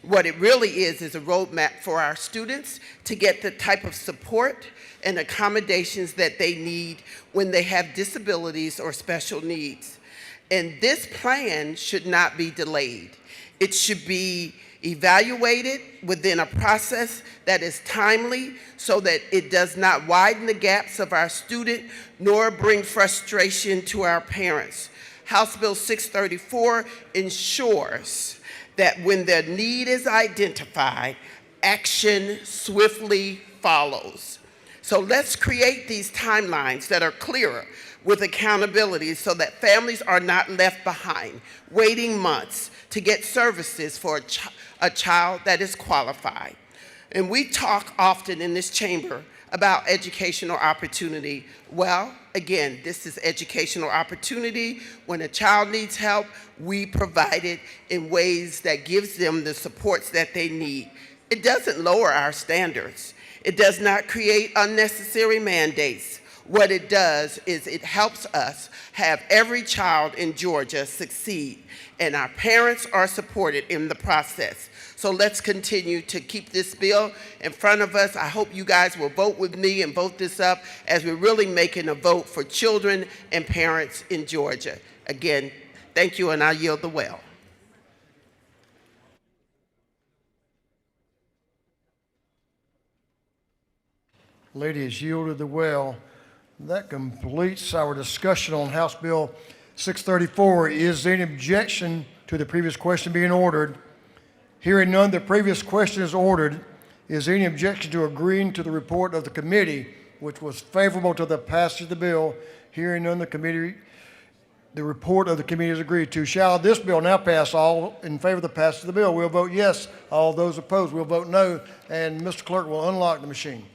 What it really is a roadmap for our students to get the type of support and accommodations that they need when they have disabilities or special needs. And this plan should not be delayed. It should be evaluated within a process that is timely so that it does not widen the gaps of our student nor bring frustration to our parents. House Bill 634 ensures that when the need is identified, action swiftly follows. So let's create these timelines that are clearer with accountability so that families are not left behind, waiting months to get services for a child that is qualified. And we talk often in this chamber about educational opportunity. Well, again, this is educational opportunity. When a child needs help, we provide it in ways that gives them the supports that they need. It doesn't lower our standards. It does not create unnecessary mandates. What it does is it helps us have every child in Georgia succeed, and our parents are supported in the process. So let's continue to keep this bill in front of us. I hope you guys will vote with me and vote this up as we're really making a vote for children and parents in Georgia. Again, thank you, and I yield the well. Lady has yielded the well. That completes our discussion on House Bill 634. Is there any objection to the previous question being ordered? Hearing none, the previous question is ordered. Is there any objection to agreeing to the report of the committee, which was favorable to the passage of the bill? Hearing none, the report of the committee is agreed to. Shall this bill now pass? All in favor of the passage of the bill will vote yes. All those opposed will vote no. And Mr. Clerk will unlock the machine.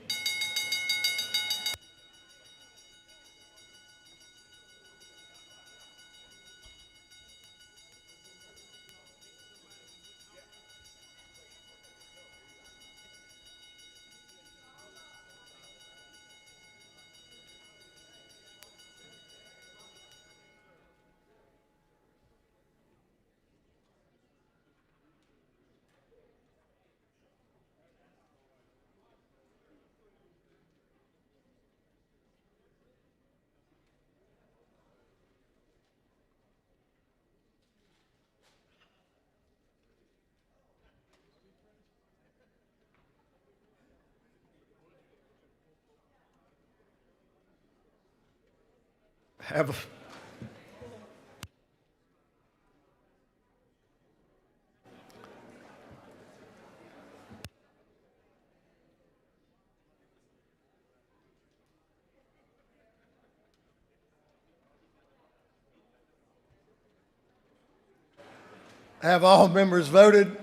Have all members voted?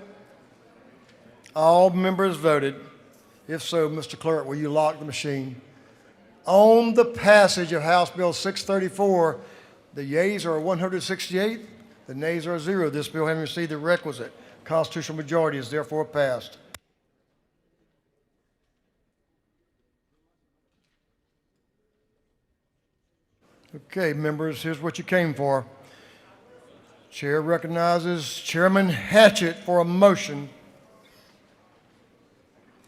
All members voted. If so, Mr. Clerk, will you lock the machine? On the passage of House Bill 634, the yeas are 168, the nays are 0. This bill, having received the requisite constitutional majority, is therefore passed. Okay, members, here's what you came for. Chair recognizes Chairman Hatchett for a motion.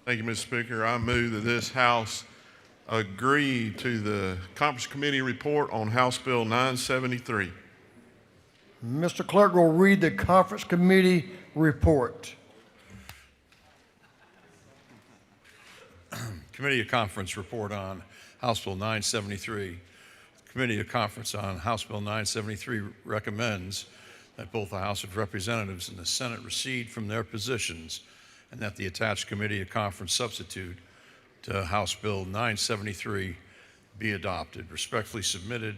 Thank you, Mr. Speaker. I move that this House agree to the Conference Committee report on House Bill 973. Mr. Clerk will read the Conference Committee report. Committee of Conference report on House Bill 973. Committee of Conference on House Bill 973 recommends that both the House of Representatives and the Senate recede from their positions and that the attached Committee of Conference substitute to House Bill 973 be adopted. Respectfully submitted,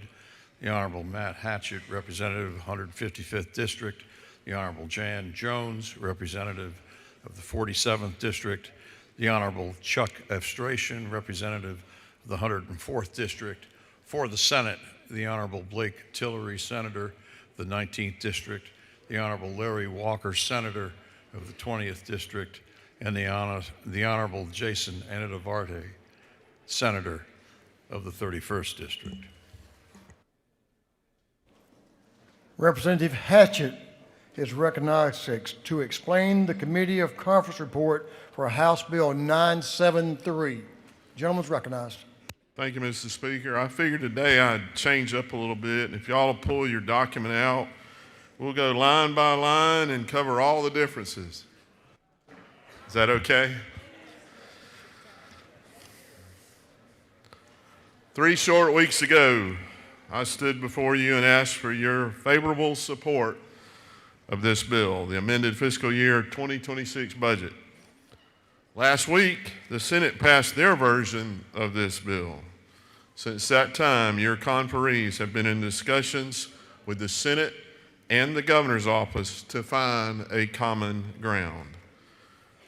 the Honorable Matt Hatchett, Representative, 155th District, the Honorable Jan Jones, Representative of the 47th District, the Honorable Chuck F. Strachan, Representative of the 104th District. For the Senate, the Honorable Blake Tillery, Senator of the 19th District, the Honorable Larry Walker, Senator of the 20th District, and the Honorable Jason Anadavarte, Senator of the 31st District. Representative Hatchett is recognized to explain the Committee of Conference report for House Bill 973. Gentleman's recognized. Thank you, Mr. Speaker. I figured today I'd change up a little bit. If y'all will pull your document out, we'll go line by line and cover all the differences. Is that okay? 3 short weeks ago, I stood before you and asked for your favorable support of this bill, the amended fiscal year 2026 budget. Last week, the Senate passed their version of this bill. Since that time, your conferees have been in discussions with the Senate and the governor's office to find a common ground.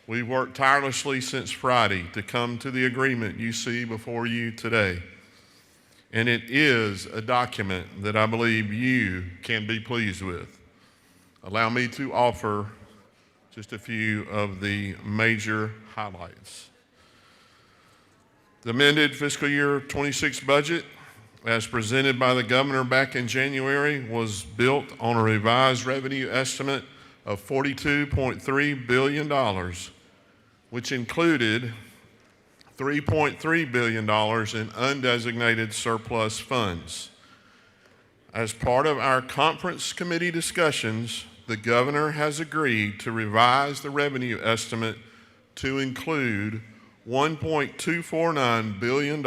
We've worked tirelessly since Friday to come to the agreement you see before you today. And it is a document that I believe you can be pleased with. Allow me to offer just a few of the major highlights. The amended fiscal year 26 budget, as presented by the governor back in January, was built on a revised revenue estimate of $42.3 billion, which included $3.3 billion in undesignated surplus funds. As part of our conference committee discussions, the governor has agreed to revise the revenue estimate to include $1.249 billion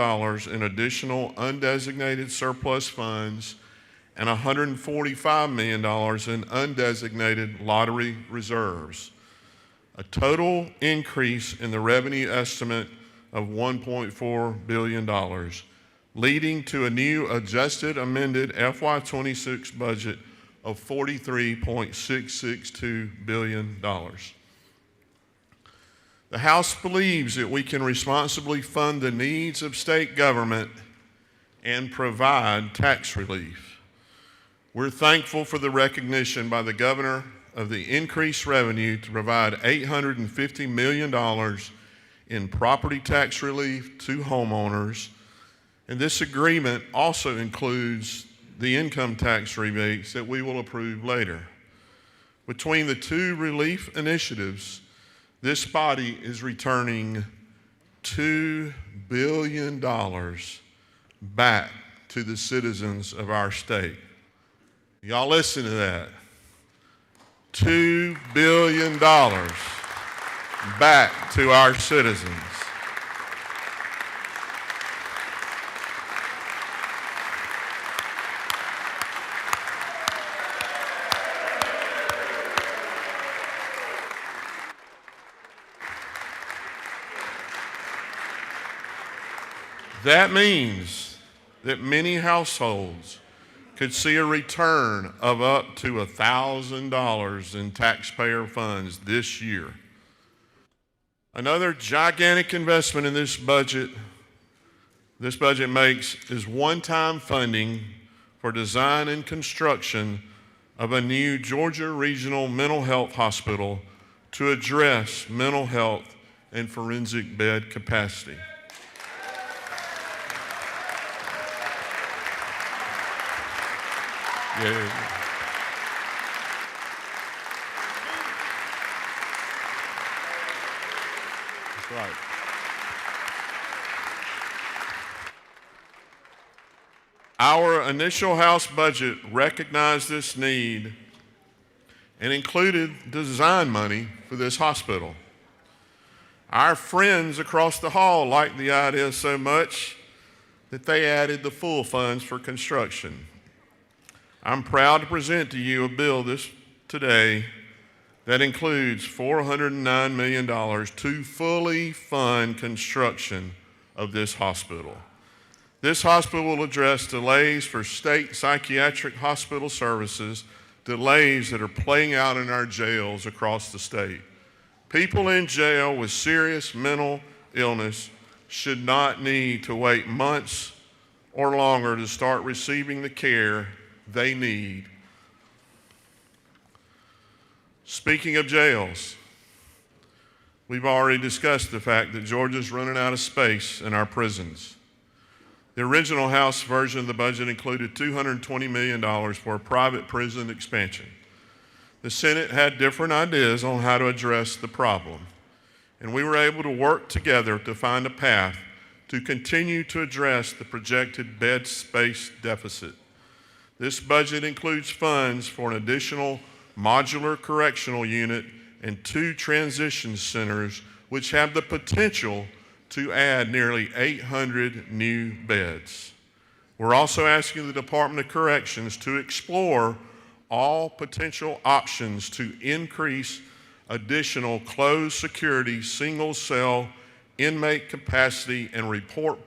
in additional undesignated surplus funds and $145 million in undesignated lottery reserves. A total increase in the revenue estimate of $1.4 billion, leading to a new adjusted amended FY26 budget of $43.662 billion. The House believes that we can responsibly fund the needs of state government and provide tax relief. We're thankful for the recognition by the governor of the increased revenue to provide $850 million in property tax relief to homeowners. And this agreement also includes the income tax rebates that we will approve later. Between the two relief initiatives, this body is returning $2 billion back to the citizens of our state. Y'all listen to that. $2 billion back to our citizens. That means that many households could see a return of up to $1,000 in taxpayer funds this year. Another gigantic investment in this budget makes is one-time funding for design and construction of a new Georgia Regional Mental Health Hospital to address mental health and forensic bed capacity. Yeah. That's right. Our initial House budget recognized this need and included design money for this hospital. Our friends across the hall liked the idea so much that they added the full funds for construction. I'm proud to present to you a bill today that includes $409 million to fully fund construction of this hospital. This hospital will address delays for state psychiatric hospital services, delays that are playing out in our jails across the state. People in jail with serious mental illness should not need to wait months or longer to start receiving the care they need. Speaking of jails, we've already discussed the fact that Georgia's running out of space in our prisons. The original House version of the budget included $220 million for a private prison expansion. The Senate had different ideas on how to address the problem, and we were able to work together to find a path to continue to address the projected bed space deficit. This budget includes funds for an additional modular correctional unit and 2 transition centers, which have the potential to add nearly 800 new beds. We're also asking the Department of Corrections to explore all potential options to increase additional closed security, single cell inmate capacity and report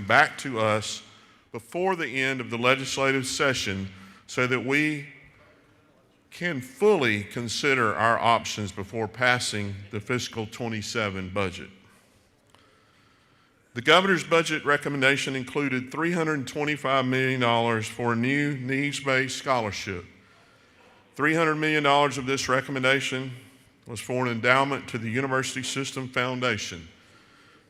back to us before the end of the legislative session so that we can fully consider our options before passing the fiscal 27 budget. The governor's budget recommendation included $325 million for a new needs-based scholarship. $300 million of this recommendation was for an endowment to the University System Foundation.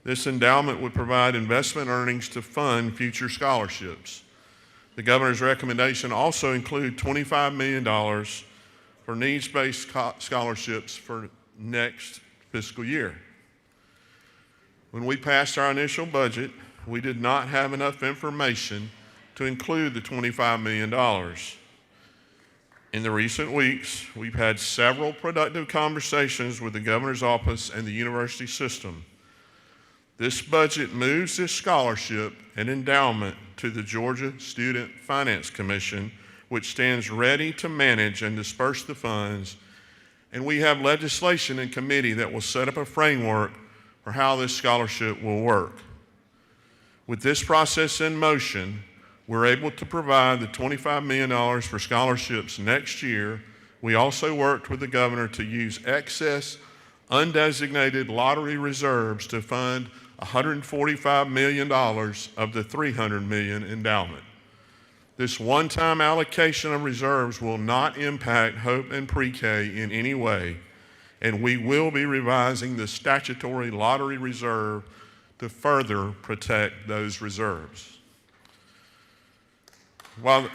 This endowment would provide investment earnings to fund future scholarships. The governor's recommendation also included $25 million for needs-based scholarships for next fiscal year. When we passed our initial budget, we did not have enough information to include the $25 million. In the recent weeks, we've had several productive conversations with the governor's office and the university system. This budget moves this scholarship and endowment to the Georgia Student Finance Commission, which stands ready to manage and disperse the funds, and we have legislation in committee that will set up a framework for how this scholarship will work. With this process in motion, we're able to provide the $25 million for scholarships next year. We also worked with the governor to use excess undesignated lottery reserves to fund $145 million of the $300 million endowment. This one-time allocation of reserves will not impact Hope and Pre-K in any way, and we will be revising the statutory lottery reserve to further protect those reserves. While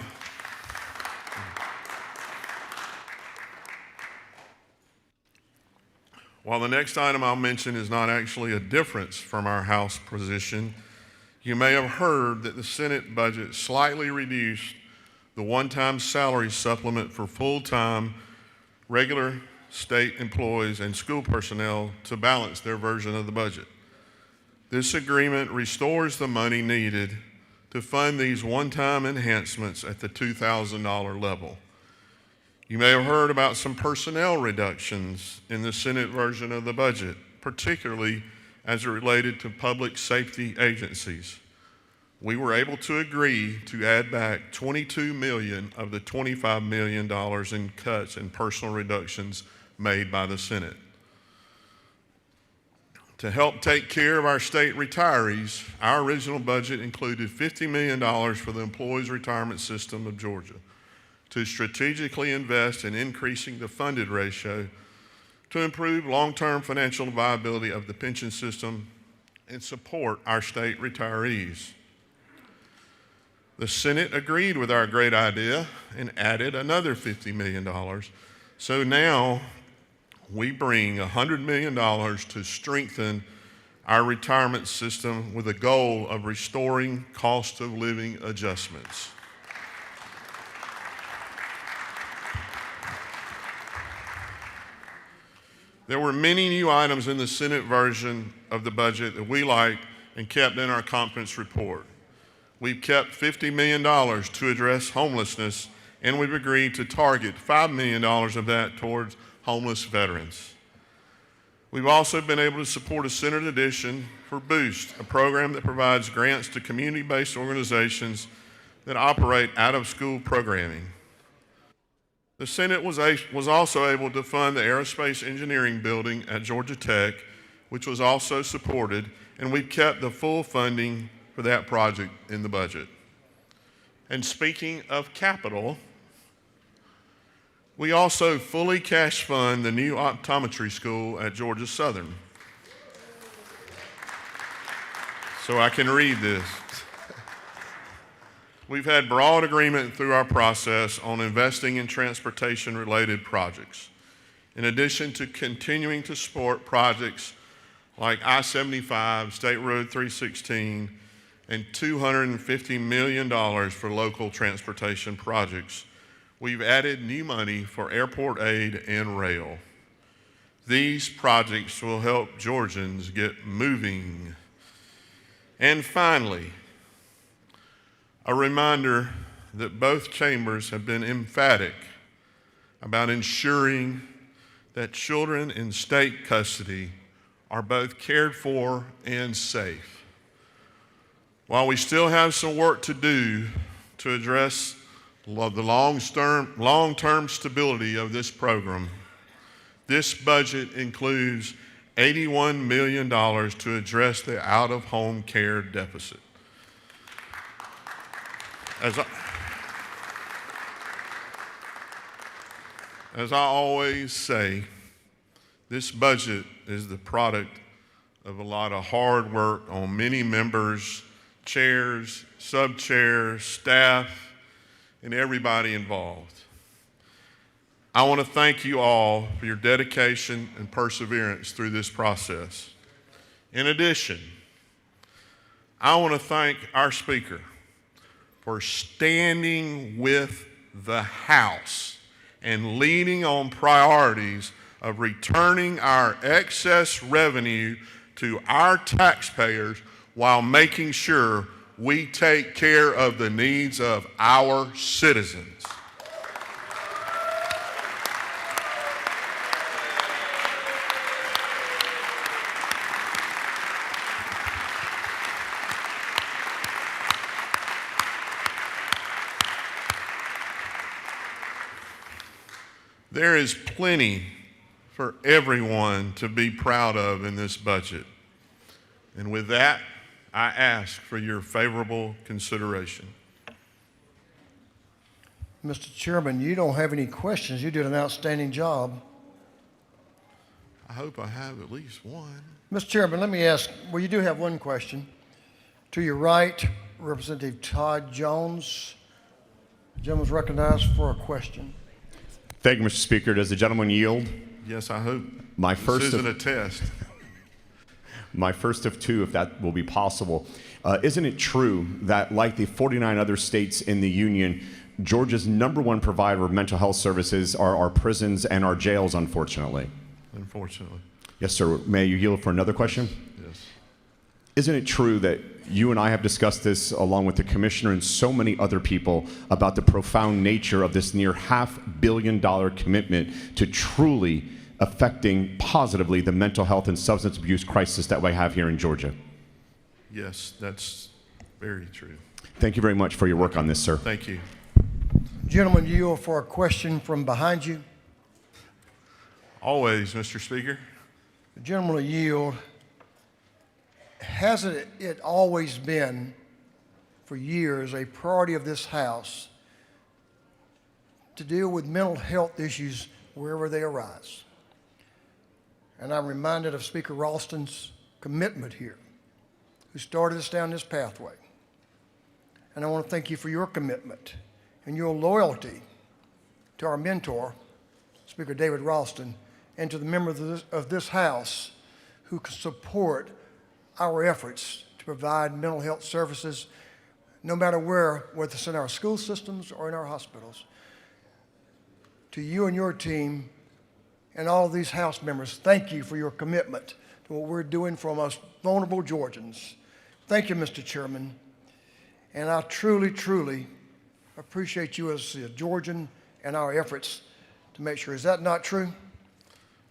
the next item I'll mention is not actually a difference from our House position, you may have heard that the Senate budget slightly reduced the one-time salary supplement for full-time regular state employees and school personnel to balance their version of the budget. This agreement restores the money needed to fund these one-time enhancements at the $2,000 level. You may have heard about some personnel reductions in the Senate version of the budget, particularly as it related to public safety agencies. We were able to agree to add back $22 million of the $25 million in cuts and personal reductions made by the Senate. To help take care of our state retirees, our original budget included $50 million for the Employees Retirement System of Georgia to strategically invest in increasing the funded ratio to improve long-term financial viability of the pension system and support our state retirees. The Senate agreed with our great idea and added another $50 million. So now we bring $100 million to strengthen our retirement system with a goal of restoring cost of living adjustments. There were many new items in the Senate version of the budget that we liked and kept in our conference report. We've kept $50 million to address homelessness, and we've agreed to target $5 million of that towards homeless veterans. We've also been able to support a Senate addition for Boost, a program that provides grants to community-based organizations that operate out-of-school programming. The Senate was also able to fund the aerospace engineering building at Georgia Tech, which was also supported, and we've kept the full funding for that project in the budget. And speaking of capital, we also fully cash fund the new optometry school at Georgia Southern. So I can read this. We've had broad agreement through our process on investing in transportation-related projects, in addition to continuing to support projects like I-75, State Road 316, and $250 million for local transportation projects. We've added new money for airport aid and rail. These projects will help Georgians get moving. And finally, a reminder that both chambers have been emphatic about ensuring that children in state custody are both cared for and safe. While we still have some work to do to address the long-term stability of this program, this budget includes $81 million to address the out-of-home care deficit. As I always say, this budget is the product of a lot of hard work on many members, chairs, sub-chairs, staff, and everybody involved. I want to thank you all for your dedication and perseverance through this process. In addition, I want to thank our speaker for standing with the House and leading on priorities of returning our excess revenue to our taxpayers while making sure we take care of the needs of our citizens. There is plenty for everyone to be proud of in this budget. And with that, I ask for your favorable consideration. Mr. Chairman, you don't have any questions. You did an outstanding job. I hope I have at least one. Mr. Chairman, let me ask, well, you do have one question. To your right, Representative Todd Jones. The gentleman's recognized for a question. Thank you, Mr. Speaker. Does the gentleman yield? Yes, I hope. This isn't a test. My first of two, if that will be possible. Isn't it true that, like the 49 other states in the Union, Georgia's #1 provider of mental health services are our prisons and our jails, unfortunately? Unfortunately. Yes, sir. May you yield for another question? Yes. Isn't it true that you and I have discussed this along with the commissioner and so many other people about the profound nature of this near $500 million commitment to truly affecting positively the mental health and substance abuse crisis that we have here in Georgia? Yes, that's very true. Thank you very much for your work on this, sir. Thank you. Gentleman, yield for a question from behind you. Always, Mr. Speaker. The gentleman will yield hasn't it always been, for years, a priority of this House to deal with mental health issues wherever they arise? And I'm reminded of Speaker Ralston's commitment here, who started us down this pathway. And I want to thank you for your commitment and your loyalty to our mentor, Speaker David Ralston, and to the members of this House who can support our efforts to provide mental health services no matter where, whether it's in our school systems or in our hospitals. To you and your team and all of these House members, thank you for your commitment to what we're doing for our most vulnerable Georgians. Thank you, Mr. Chairman. And I truly, truly appreciate you as a Georgian and our efforts to make sure. Is that not true?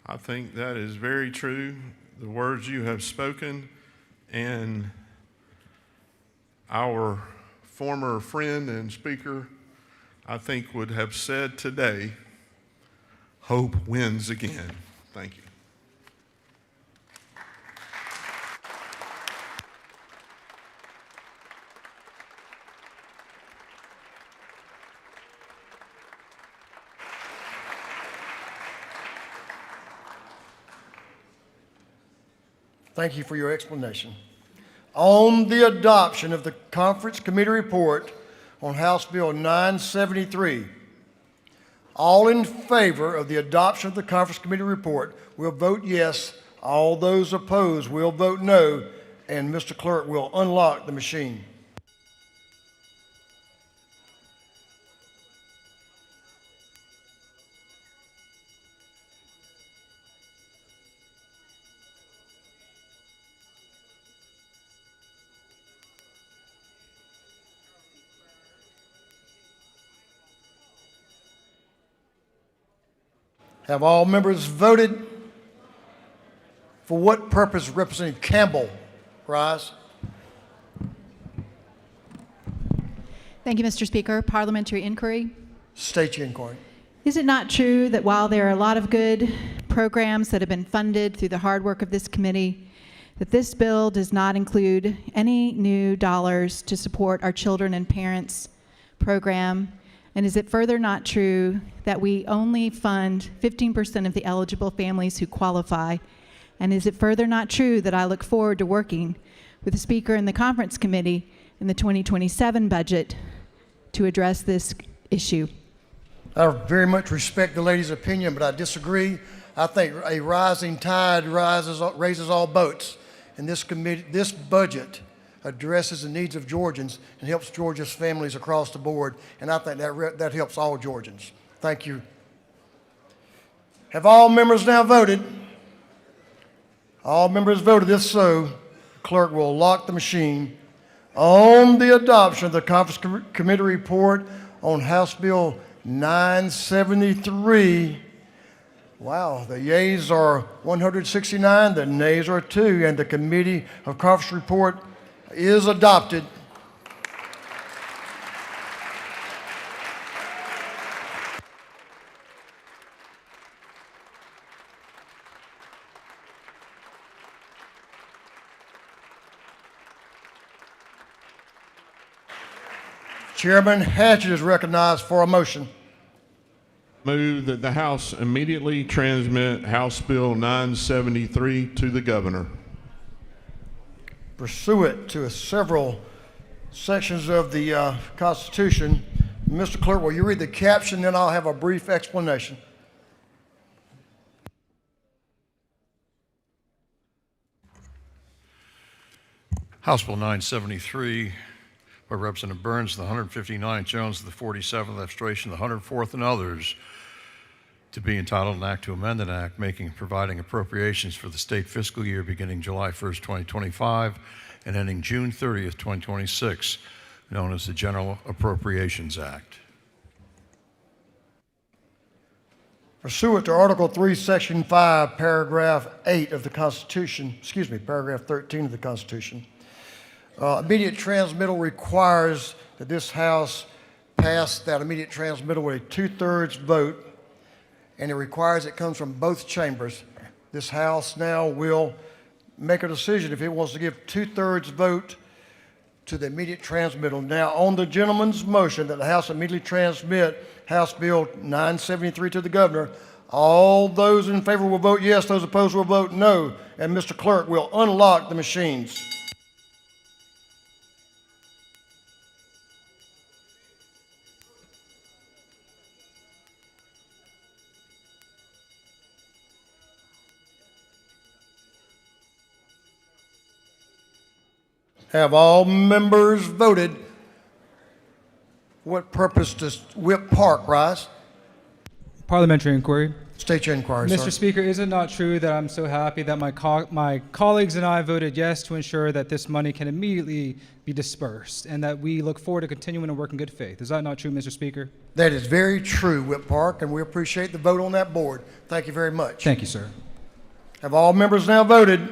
I think that is very true. The words you have spoken, and our former friend and speaker, I think, would have said today, hope wins again. Thank you. Thank you for your explanation. On the adoption of the Conference Committee report on House Bill 973, all in favor of the adoption of the Conference Committee report will vote yes. All those opposed will vote no. And Mr. Clerk will unlock the machine. Have all members voted? For what purpose, Representative Campbell? Rise. Thank you, Mr. Speaker. Parliamentary inquiry. State your inquiry. Is it not true that while there are a lot of good programs that have been funded through the hard work of this committee, that this bill does not include any new dollars to support our children and parents program? And is it further not true that we only fund 15% of the eligible families who qualify? And is it further not true that I look forward to working with the Speaker and the Conference Committee in the 2027 budget to address this issue? I very much respect the lady's opinion, but I disagree. I think a rising tide raises all boats. And this budget addresses the needs of Georgians and helps Georgia's families across the board. And I think that helps all Georgians. Thank you. Have all members now voted? All members voted. If so, the clerk will lock the machine. On the adoption of the Conference Committee report on House Bill 973, wow, the yeas are 169, the nays are 2, and the Committee of Conference report is adopted. Chairman Hatchett is recognized for a motion. Move that the House immediately transmit House Bill 973 to the governor. Pursuant to several sections of the Constitution, Mr. Clerk, will you read the caption, then I'll have a brief explanation. House Bill 973 by Representative Burns, the 159th, Jones, the 47th, Illustration, the 104th, and others, to be entitled an act to amend an act making and providing appropriations for the state fiscal year beginning July 1st, 2025 and ending June 30th, 2026, known as the General Appropriations Act. Pursuant to Article 3, Section 5, Paragraph 8 of the Constitution, Paragraph 13 of the Constitution, immediate transmittal requires that this House pass that immediate transmittal with a 2/3 vote, and it requires it comes from both chambers. This House now will make a decision if it wants to give 2/3 vote to the immediate transmittal. Now, on the gentleman's motion that the House immediately transmit House Bill 973 to the governor, all those in favor will vote yes, those opposed will vote no, and Mr. Clerk will unlock the machines. Have all members voted? What purpose does Whip Park rise? Parliamentary inquiry. State your inquiry, Mr. sir. Speaker, is it not true that I'm so happy that my colleagues and I voted yes to ensure that this money can immediately be dispersed and that we look forward to continuing to work in good faith? Is that not true, Mr. Speaker? That is very true, Whip Park, and we appreciate the vote on that board. Thank you very much. Thank you, sir. Have all members now voted?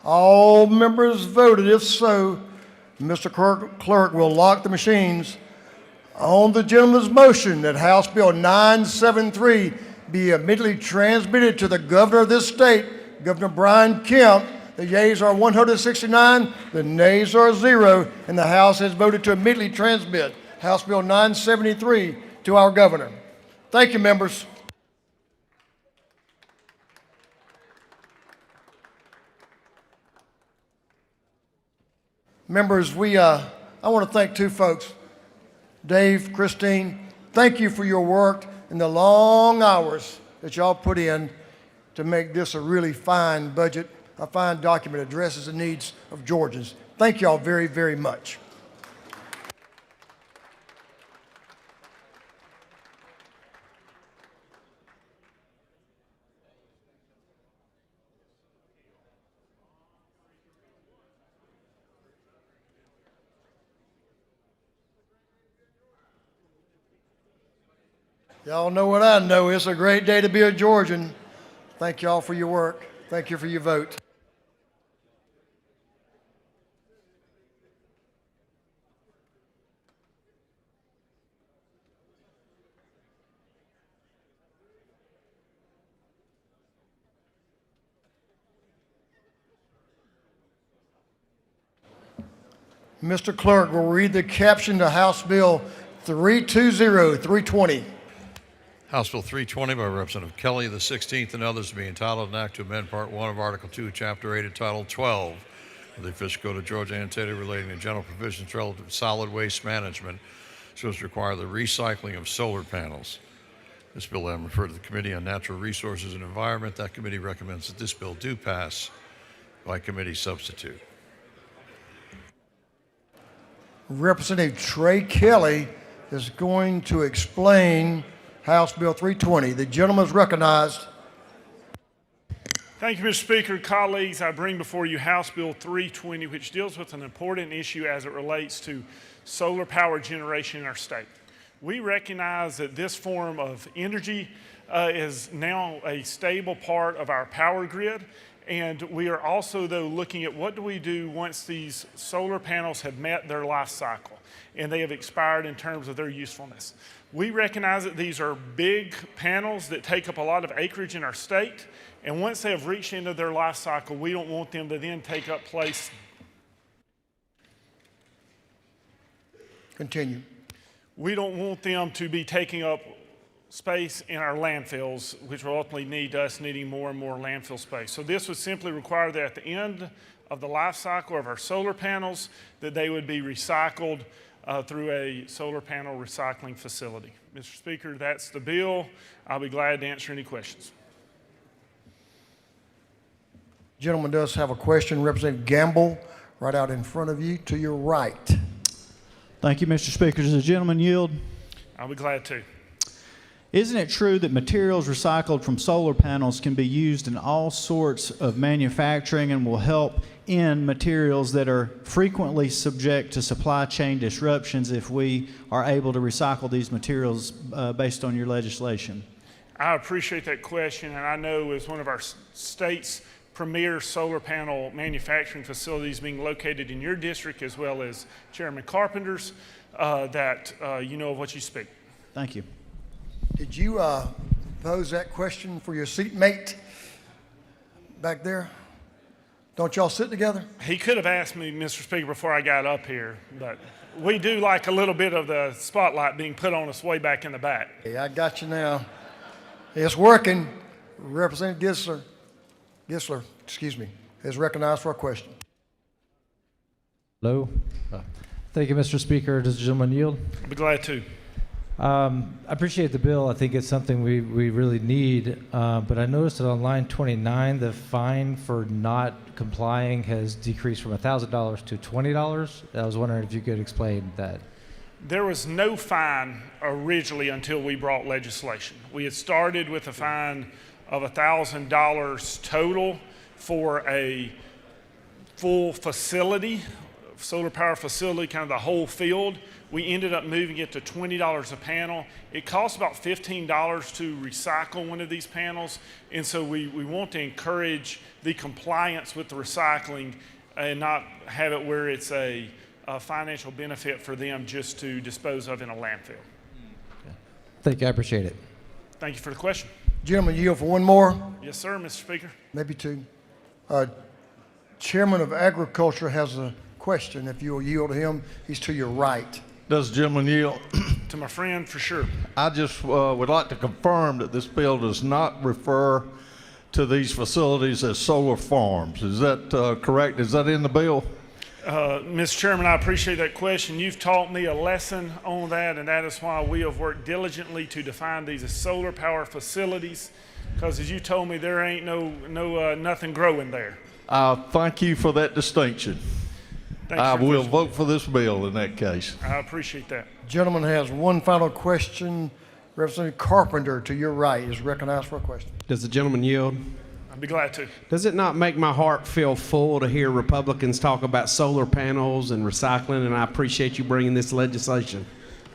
All members voted. If so, Mr. Clerk will lock the machines. On the gentleman's motion that House Bill 973 be immediately transmitted to the governor of this state, Governor Brian Kemp, the yeas are 169, the nays are 0, and the House has voted to immediately transmit House Bill 973 to our governor. Thank you, members. Members, I want to thank two folks. Dave, Christine, thank you for your work and the long hours that y'all put in to make this a really fine budget, a fine document that addresses the needs of Georgians. Thank y'all very, very much. Y'all know what I know. It's a great day to be a Georgian. Thank y'all for your work. Thank you for your vote. Mr. Clerk will read the caption to House Bill 320-320. House Bill 320 by Representative Kelly, the 16th, and others to be entitled an act to amend Part 1 of Article 2, Chapter 8, entitled 12 of the Official Code of Georgia annotated relating to general provisions relative to solid waste management, so as to require the recycling of solar panels. This bill will refer to the Committee on Natural Resources and Environment. That committee recommends that this bill do pass by committee substitute. Representative Trey Kelly is going to explain House Bill 320. The gentleman is recognized. Thank you, Mr. Speaker. Colleagues, I bring before you House Bill 320, which deals with an important issue as it relates to solar power generation in our state. We recognize that this form of energy is now a stable part of our power grid, and we are also, though, looking at what do we do once these solar panels have met their life cycle and they have expired in terms of their usefulness. We recognize that these are big panels that take up a lot of acreage in our state, and once they have reached the end of their life cycle, we don't want them to then take up place. Continue. We don't want them to be taking up space in our landfills, which will ultimately need us needing more and more landfill space. So this would simply require that at the end of the life cycle of our solar panels, that they would be recycled through a solar panel recycling facility. Mr. Speaker, that's the bill. I'll be glad to answer any questions. Gentleman does have a question. Representative Gamble, right out in front of you, to your right. Thank you, Mr. Speaker. Does the gentleman yield? I'll be glad to. Isn't it true that materials recycled from solar panels can be used in all sorts of manufacturing and will help in materials that are frequently subject to supply chain disruptions if we are able to recycle these materials based on your legislation? I appreciate that question, and I know as one of our state's premier solar panel manufacturing facilities being located in your district, as well as Chairman Carpenter's, that you know of what you speak. Thank you. Did you pose that question for your seatmate back there? Don't y'all sit together? He could have asked me, Mr. Speaker, before I got up here, but we do like a little bit of the spotlight being put on us way back in the back. Hey, I got you now. It's working. Representative Gisler, is recognized for a question. Hello. Thank you, Mr. Speaker. Does the gentleman yield? I'd be glad to. I appreciate the bill. I think it's something we really need. But I noticed that on line 29, the fine for not complying has decreased from $1,000 to $20. I was wondering if you could explain that. There was no fine originally until we brought legislation. We had started with a fine of $1,000 total for a full facility, solar power facility, kind of the whole field. We ended up moving it to $20 a panel. It costs about $15 to recycle one of these panels, and so we want to encourage the compliance with the recycling and not have it where it's a financial benefit for them just to dispose of in a landfill. Thank you. I appreciate it. Thank you for the question. Gentlemen, yield for one more? Yes, sir, Mr. Speaker. Maybe two. Chairman of Agriculture has a question. If you'll yield to him, he's to your right. Does the gentleman yield? To my friend, for sure. I just would like to confirm that this bill does not refer to these facilities as solar farms. Is that correct? Is that in the bill? Mr. Chairman, I appreciate that question. You've taught me a lesson on that, and that is why we have worked diligently to define these as solar power facilities, because as you told me, there ain't nothing growing there. Thank you for that distinction. I will vote for this bill in that case. I appreciate that. Gentleman has one final question. Representative Carpenter, to your right, is recognized for a question. Does the gentleman yield? I'd be glad to. Does it not make my heart feel full to hear Republicans talk about solar panels and recycling, and I appreciate you bringing this legislation.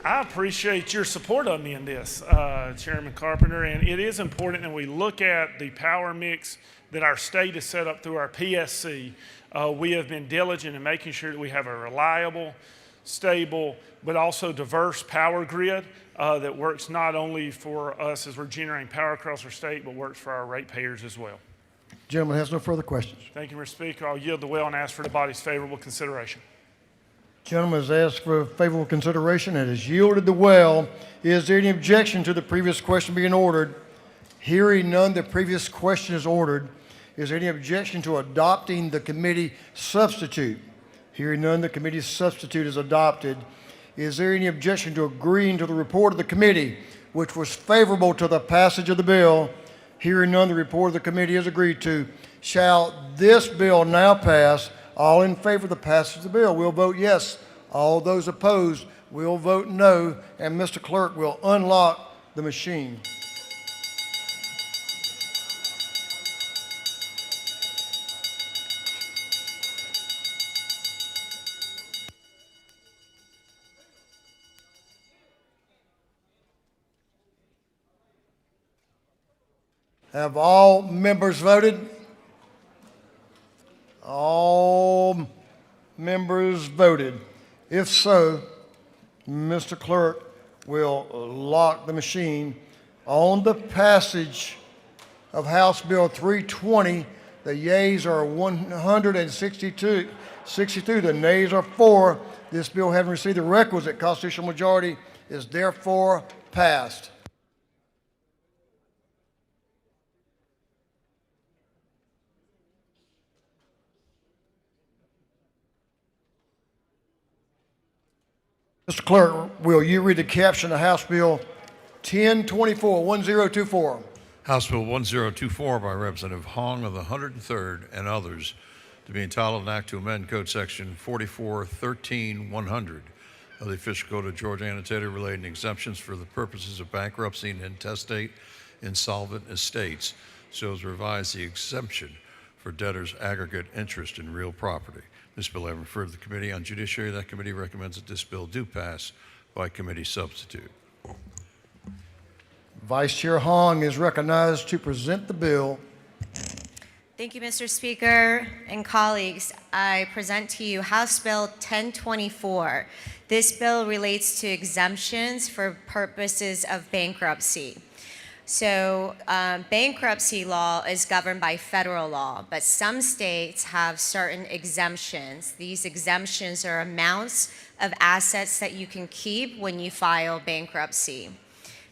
I appreciate your support of me in this, Chairman Carpenter, and it is important that we look at the power mix that our state has set up through our PSC. We have been diligent in making sure that we have a reliable, stable, but also diverse power grid that works not only for us as we're generating power across our state, but works for our ratepayers as well. Gentleman has no further questions. Thank you, Mr. Speaker. I'll yield the well and ask for the body's favorable consideration. Gentleman has asked for favorable consideration and has yielded the well. Is there any objection to the previous question being ordered? Hearing none, the previous question is ordered. Is there any objection to adopting the committee substitute? Hearing none, the committee substitute is adopted. Is there any objection to agreeing to the report of the committee, which was favorable to the passage of the bill? Hearing none, the report of the committee is agreed to. Shall this bill now pass? All in favor of the passage of the bill will vote yes. All those opposed will vote no. And Mr. Clerk will unlock the machine. Have all members voted? All members voted. If so, Mr. Clerk will lock the machine. On the passage of House Bill 320, the yeas are 162. The nays are 4. This bill, having received the requisite constitutional majority, is therefore passed. Mr. Clerk, will you read the caption of House Bill 1024? House Bill 1024 by Representative Hong of the 103rd and others, to be entitled an act to amend Code Section 4413-100 of the Official Code of Georgia annotated relating exemptions for the purposes of bankruptcy and intestate insolvent estates, so as to revise the exemption for debtors' aggregate interest in real property. This bill having referred to the Committee on Judiciary, that committee recommends that this bill do pass by committee substitute. Vice Chair Hong is recognized to present the bill. Thank you, Mr. Speaker and colleagues. I present to you House Bill 1024. This bill relates to exemptions for purposes of bankruptcy. So bankruptcy law is governed by federal law, but some states have certain exemptions. These exemptions are amounts of assets that you can keep when you file bankruptcy.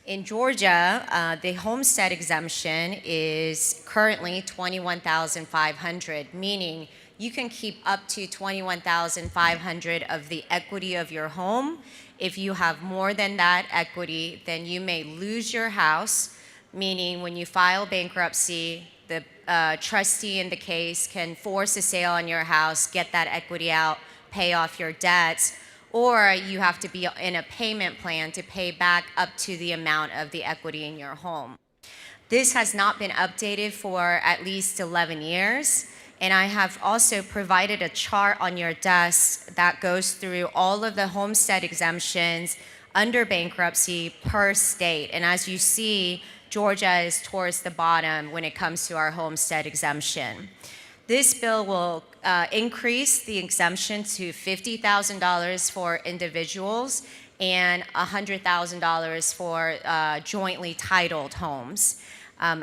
In Georgia, the homestead exemption is currently $21,500, meaning you can keep up to $21,500 of the equity of your home. If you have more than that equity, then you may lose your house, meaning when you file bankruptcy, the trustee in the case can force a sale on your house, get that equity out, pay off your debts, or you have to be in a payment plan to pay back up to the amount of the equity in your home. This has not been updated for at least 11 years. And I have also provided a chart on your desk that goes through all of the homestead exemptions under bankruptcy per state. And as you see, Georgia is towards the bottom when it comes to our homestead exemption. This bill will increase the exemption to $50,000 for individuals and $100,000 for jointly titled homes.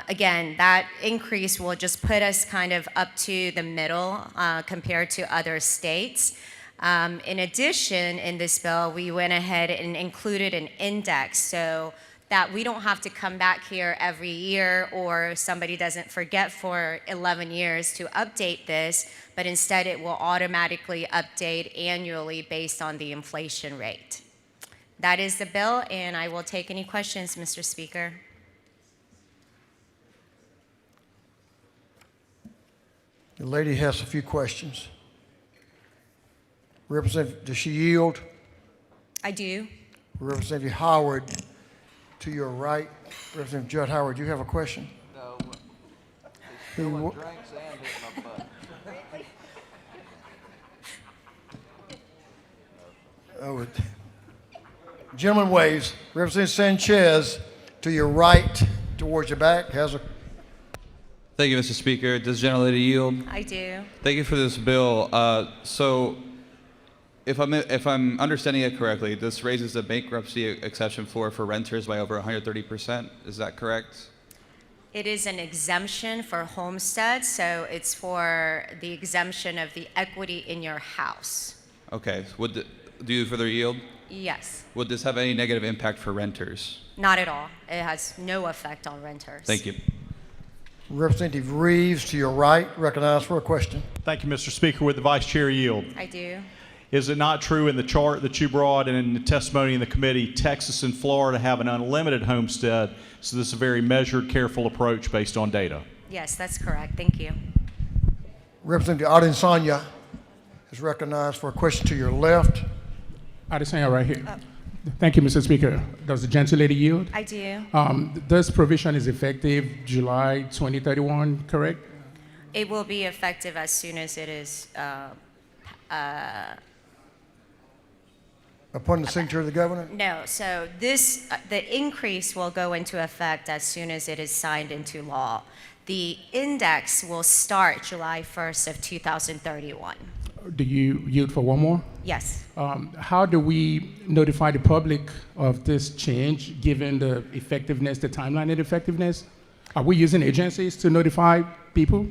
Again, that increase will just put us kind of up to the middle compared to other states. In addition, in this bill, we went ahead and included an index so that we don't have to come back here every year or somebody doesn't forget for 11 years to update this, but instead it will automatically update annually based on the inflation rate. That is the bill, and I will take any questions, Mr. Speaker. The lady has a few questions. Representative, does she yield? I do. Representative Howard, to your right. Representative Judd Howard, do you have a question? No. Who- Drinks and hit my butt. Oh, gentleman waves. Representative Sanchez, to your right, towards your back, has a. Thank you, Mr. Speaker. Does the gentlelady yield? I do. Thank you for this bill. So, if I'm understanding it correctly, this raises the bankruptcy exception floor for renters by over 130%. Is that correct? It is an exemption for homestead, so it's for the exemption of the equity in your house. Okay. Do you further yield? Yes. Would this have any negative impact for renters? Not at all. It has no effect on renters. Thank you. Representative Reeves, to your right, recognized for a question. Thank you, Mr. Speaker. Would the Vice Chair yield? I do. Is it not true in the chart that you brought and in the testimony in the committee, Texas and Florida have an unlimited homestead, so this is a very measured, careful approach based on data? Yes, that's correct. Thank you. Representative Adesanya is recognized for a question to your left. Adesanya right here. Thank you, Mr. Speaker. Does the gentlelady yield? I do. This provision is effective July 2031, correct? It will be effective as soon as it is Upon the signature of the governor? no, so the increase will go into effect as soon as it is signed into law. The index will start July 1st of 2031. Do you yield for one more? Yes. How do we notify the public of this change, given the effectiveness, the timeline and effectiveness? Are we using agencies to notify people?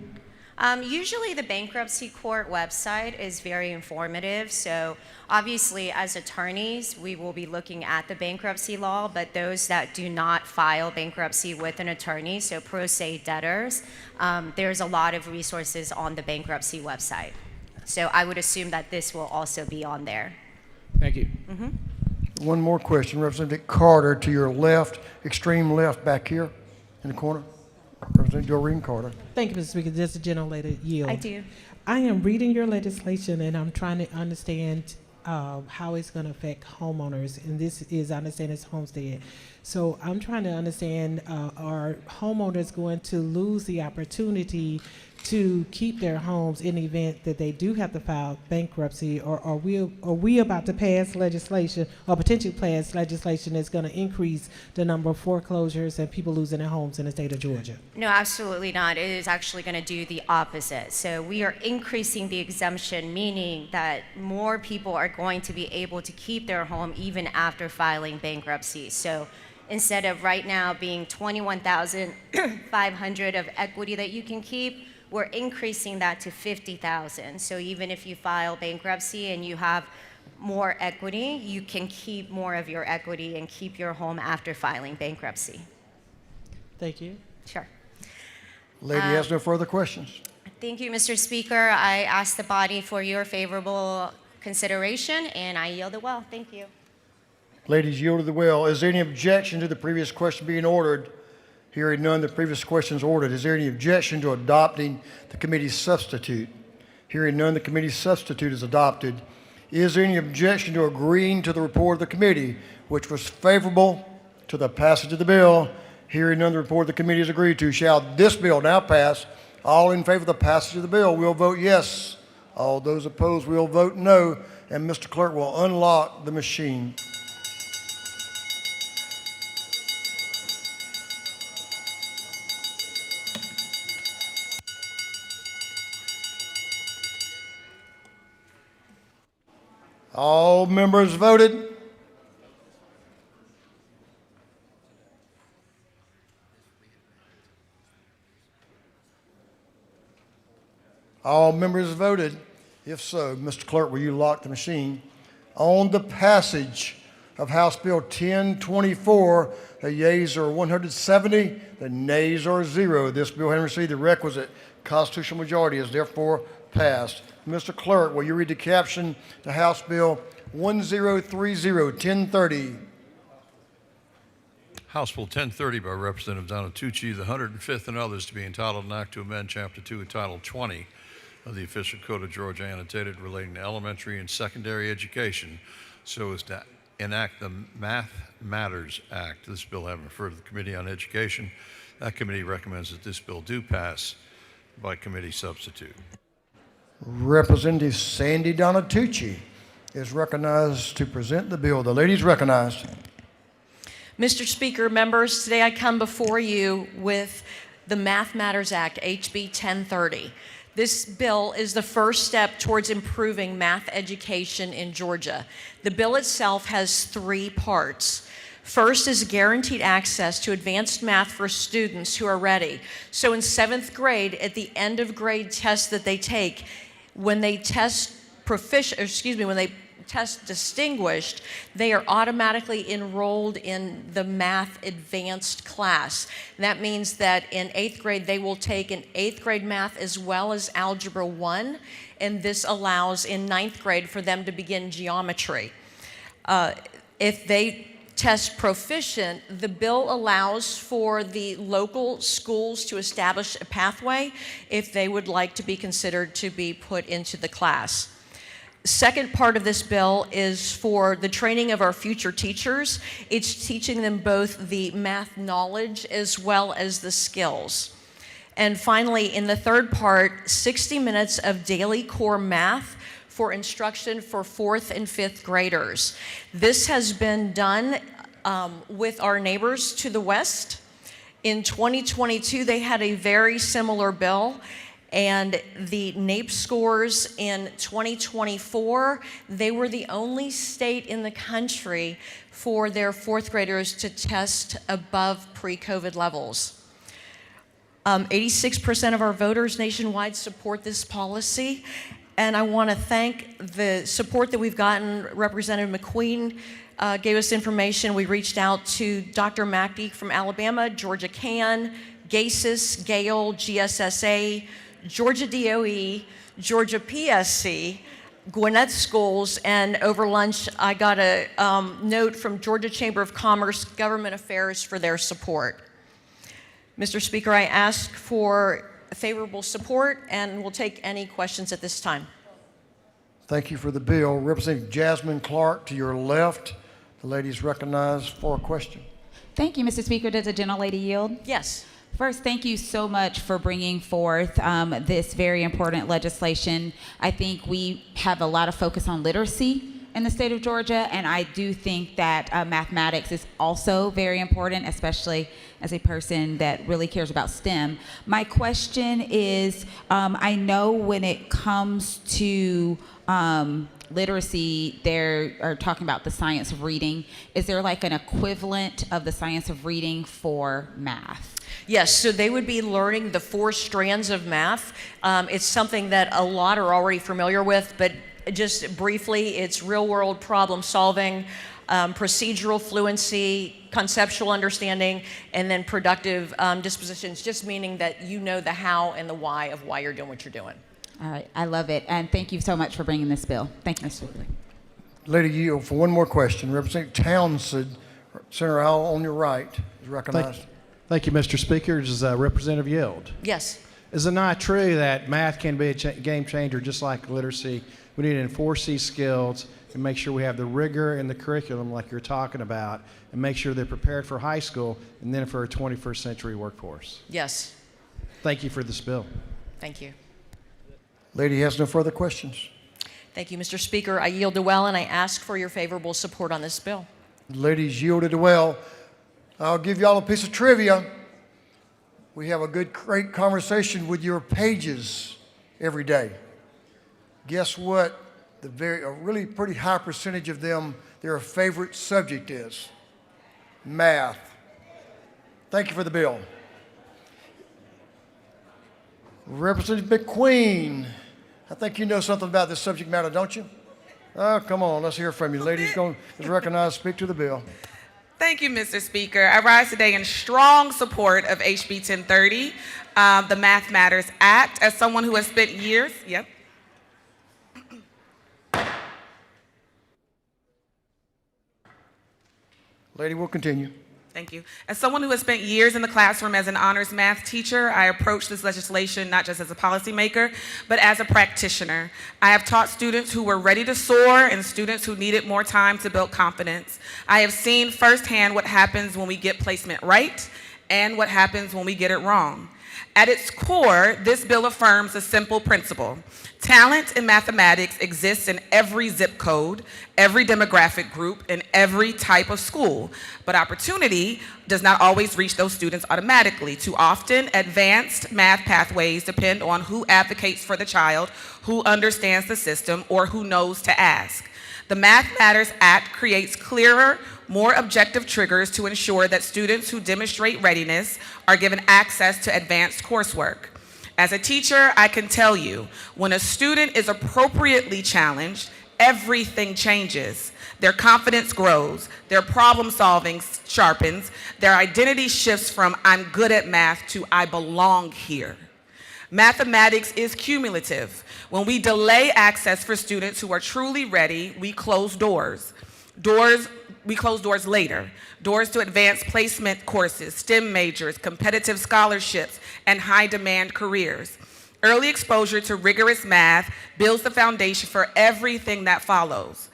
Usually the bankruptcy court website is very informative. So obviously as attorneys, we will be looking at the bankruptcy law, but those that do not file bankruptcy with an attorney, so pro se debtors, there's a lot of resources on the bankruptcy website. So I would assume that this will also be on there. Thank you. One more question. Representative Carter, to your left, extreme left back here in the corner. Representative Doreen Carter. Thank you, Mr. Speaker. Does the gentlelady yield? I do. I am reading your legislation and I'm trying to understand how it's going to affect homeowners. And this is, I understand, it's homestead. So I'm trying to understand, are homeowners going to lose the opportunity to keep their homes in the event that they do have to file bankruptcy, or are we about to pass legislation or potentially pass legislation that's going to increase the number of foreclosures and people losing their homes in the state of Georgia? No, absolutely not. It is actually going to do the opposite. So we are increasing the exemption, meaning that more people are going to be able to keep their home even after filing bankruptcy. So Instead of right now being $21,500 of equity that you can keep, we're increasing that to $50,000. So even if you file bankruptcy and you have more equity, you can keep more of your equity and keep your home after filing bankruptcy. Thank you. Sure. Lady has no further questions. Thank you, Mr. Speaker. I ask the body for your favorable consideration, and I yield the well. Thank you. Ladies yielded the well. Is there any objection to the previous question being ordered? Hearing none, the previous question is ordered. Is there any objection to adopting the committee's substitute? Hearing none, the committee's substitute is adopted. Is there any objection to agreeing to the report of the committee, which was favorable to the passage of the bill? Hearing none, the report of the committee is agreed to. Shall this bill now pass? All in favor of the passage of the bill will vote yes. All those opposed will vote no. And Mr. Clerk will unlock the machine. All members voted. All members voted. If so, Mr. Clerk, will you lock the machine? On the passage of House Bill 1024, the yeas are 170, the nays are 0. This bill having received the requisite constitutional majority is therefore passed. Mr. Clerk, will you read the caption to House Bill 1030, 1030? House Bill 1030 by Representative Donatucci, the 105th and others, to be entitled an act to amend Chapter 2 and Title 20 of the Official Code of Georgia annotated relating to elementary and secondary education so as to enact the Math Matters Act. This bill having referred to the Committee on Education. That committee recommends that this bill do pass by committee substitute. Representative Sandy Donatucci is recognized to present the bill. The lady is recognized. Mr. Speaker, members, today I come before you with the Math Matters Act, HB 1030. This bill is the first step towards improving math education in Georgia. The bill itself has 3 parts. First is guaranteed access to advanced math for students who are ready. So in 7th grade, at the end of grade tests that they take, when they test when they test distinguished, they are automatically enrolled in the math advanced class. And that means that in 8th grade, they will take an 8th grade math as well as Algebra 1, and this allows in 9th grade for them to begin geometry. If they test proficient, the bill allows for the local schools to establish a pathway if they would like to be considered to be put into the class. Second part of this bill is for the training of our future teachers. It's teaching them both the math knowledge as well as the skills. And finally, in the third part, 60 minutes of daily core math for instruction for 4th and 5th graders. This has been done with our neighbors to the west. In 2022, they had a very similar bill. And the NAEP scores in 2024, they were the only state in the country for their 4th graders to test above pre-COVID levels. 86% of our voters nationwide support this policy. And I want to thank the support that we've gotten. Representative McQueen gave us information. We reached out to Dr. Mackey from Alabama, Georgia CAN, GASIS, Gale, GSSA, Georgia DOE, Georgia PSC, Gwinnett Schools, and over lunch I got a note from Georgia Chamber of Commerce Government Affairs for their support. Mr. Speaker, I ask for favorable support and will take any questions at this time. Thank you for the bill. Representative Jasmine Clark to your left. The lady is recognized for a question. Thank you, Mr. Speaker. Does the gentlelady yield? Yes. First, thank you so much for bringing forth this very important legislation. I think we have a lot of focus on literacy in the state of Georgia, and I do think that mathematics is also very important, especially as a person that really cares about STEM. My question is, I know when it comes to literacy, they are talking about the science of reading. Is there like an equivalent of the science of reading for math? Yes, so they would be learning the 4 strands of math. It's something that a lot are already familiar with, but just briefly, it's real-world problem solving, procedural fluency, conceptual understanding, and then productive dispositions, just meaning that you know the how and the why of why you're doing what you're doing. All right, I love it, and thank you so much for bringing this bill. Thank you, Mr. Speaker. Lady, you for one more question. Representative Townsend, Senator Howell, on your right, is recognized. Thank you, Mr. Speaker. This is Representative Yield. Yes. Is it not true that math can be a game changer just like literacy? We need to enforce these skills and make sure we have the rigor in the curriculum like you're talking about, and make sure they're prepared for high school and then for a 21st century workforce. Yes. Thank you for this bill. Thank you. Lady has no further questions. Thank you, Mr. Speaker. I yield to well, and I ask for your favorable support on this bill. Ladies yielded well. I'll give y'all a piece of trivia. We have a great conversation with your pages every day. Guess what? A really pretty high percentage of them, their favorite subject is math. Thank you for the bill. Representative McQueen, I think you know something about this subject matter, don't you? Oh, come on, let's hear from you. Ladies, is recognized, speak to the bill. Thank you, Mr. Speaker. I rise today in strong support of HB 1030, the Math Matters Act. As someone who has spent years, Lady will continue. Thank you. As someone who has spent years in the classroom as an honors math teacher, I approach this legislation not just as a policymaker, but as a practitioner. I have taught students who were ready to soar and students who needed more time to build confidence. I have seen firsthand what happens when we get placement right and what happens when we get it wrong. At its core, this bill affirms a simple principle. Talent in mathematics exists in every zip code, every demographic group, and every type of school. But opportunity does not always reach those students automatically. Too often, advanced math pathways depend on who advocates for the child, who understands the system, or who knows to ask. The Math Matters Act creates clearer, more objective triggers to ensure that students who demonstrate readiness are given access to advanced coursework. As a teacher, I can tell you, when a student is appropriately challenged, everything changes. Their confidence grows, their problem solving sharpens, their identity shifts from I'm good at math to I belong here. Mathematics is cumulative. When we delay access for students who are truly ready, we close doors. We close doors later. Doors to advanced placement courses, STEM majors, competitive scholarships, and high-demand careers. Early exposure to rigorous math builds the foundation for everything that follows.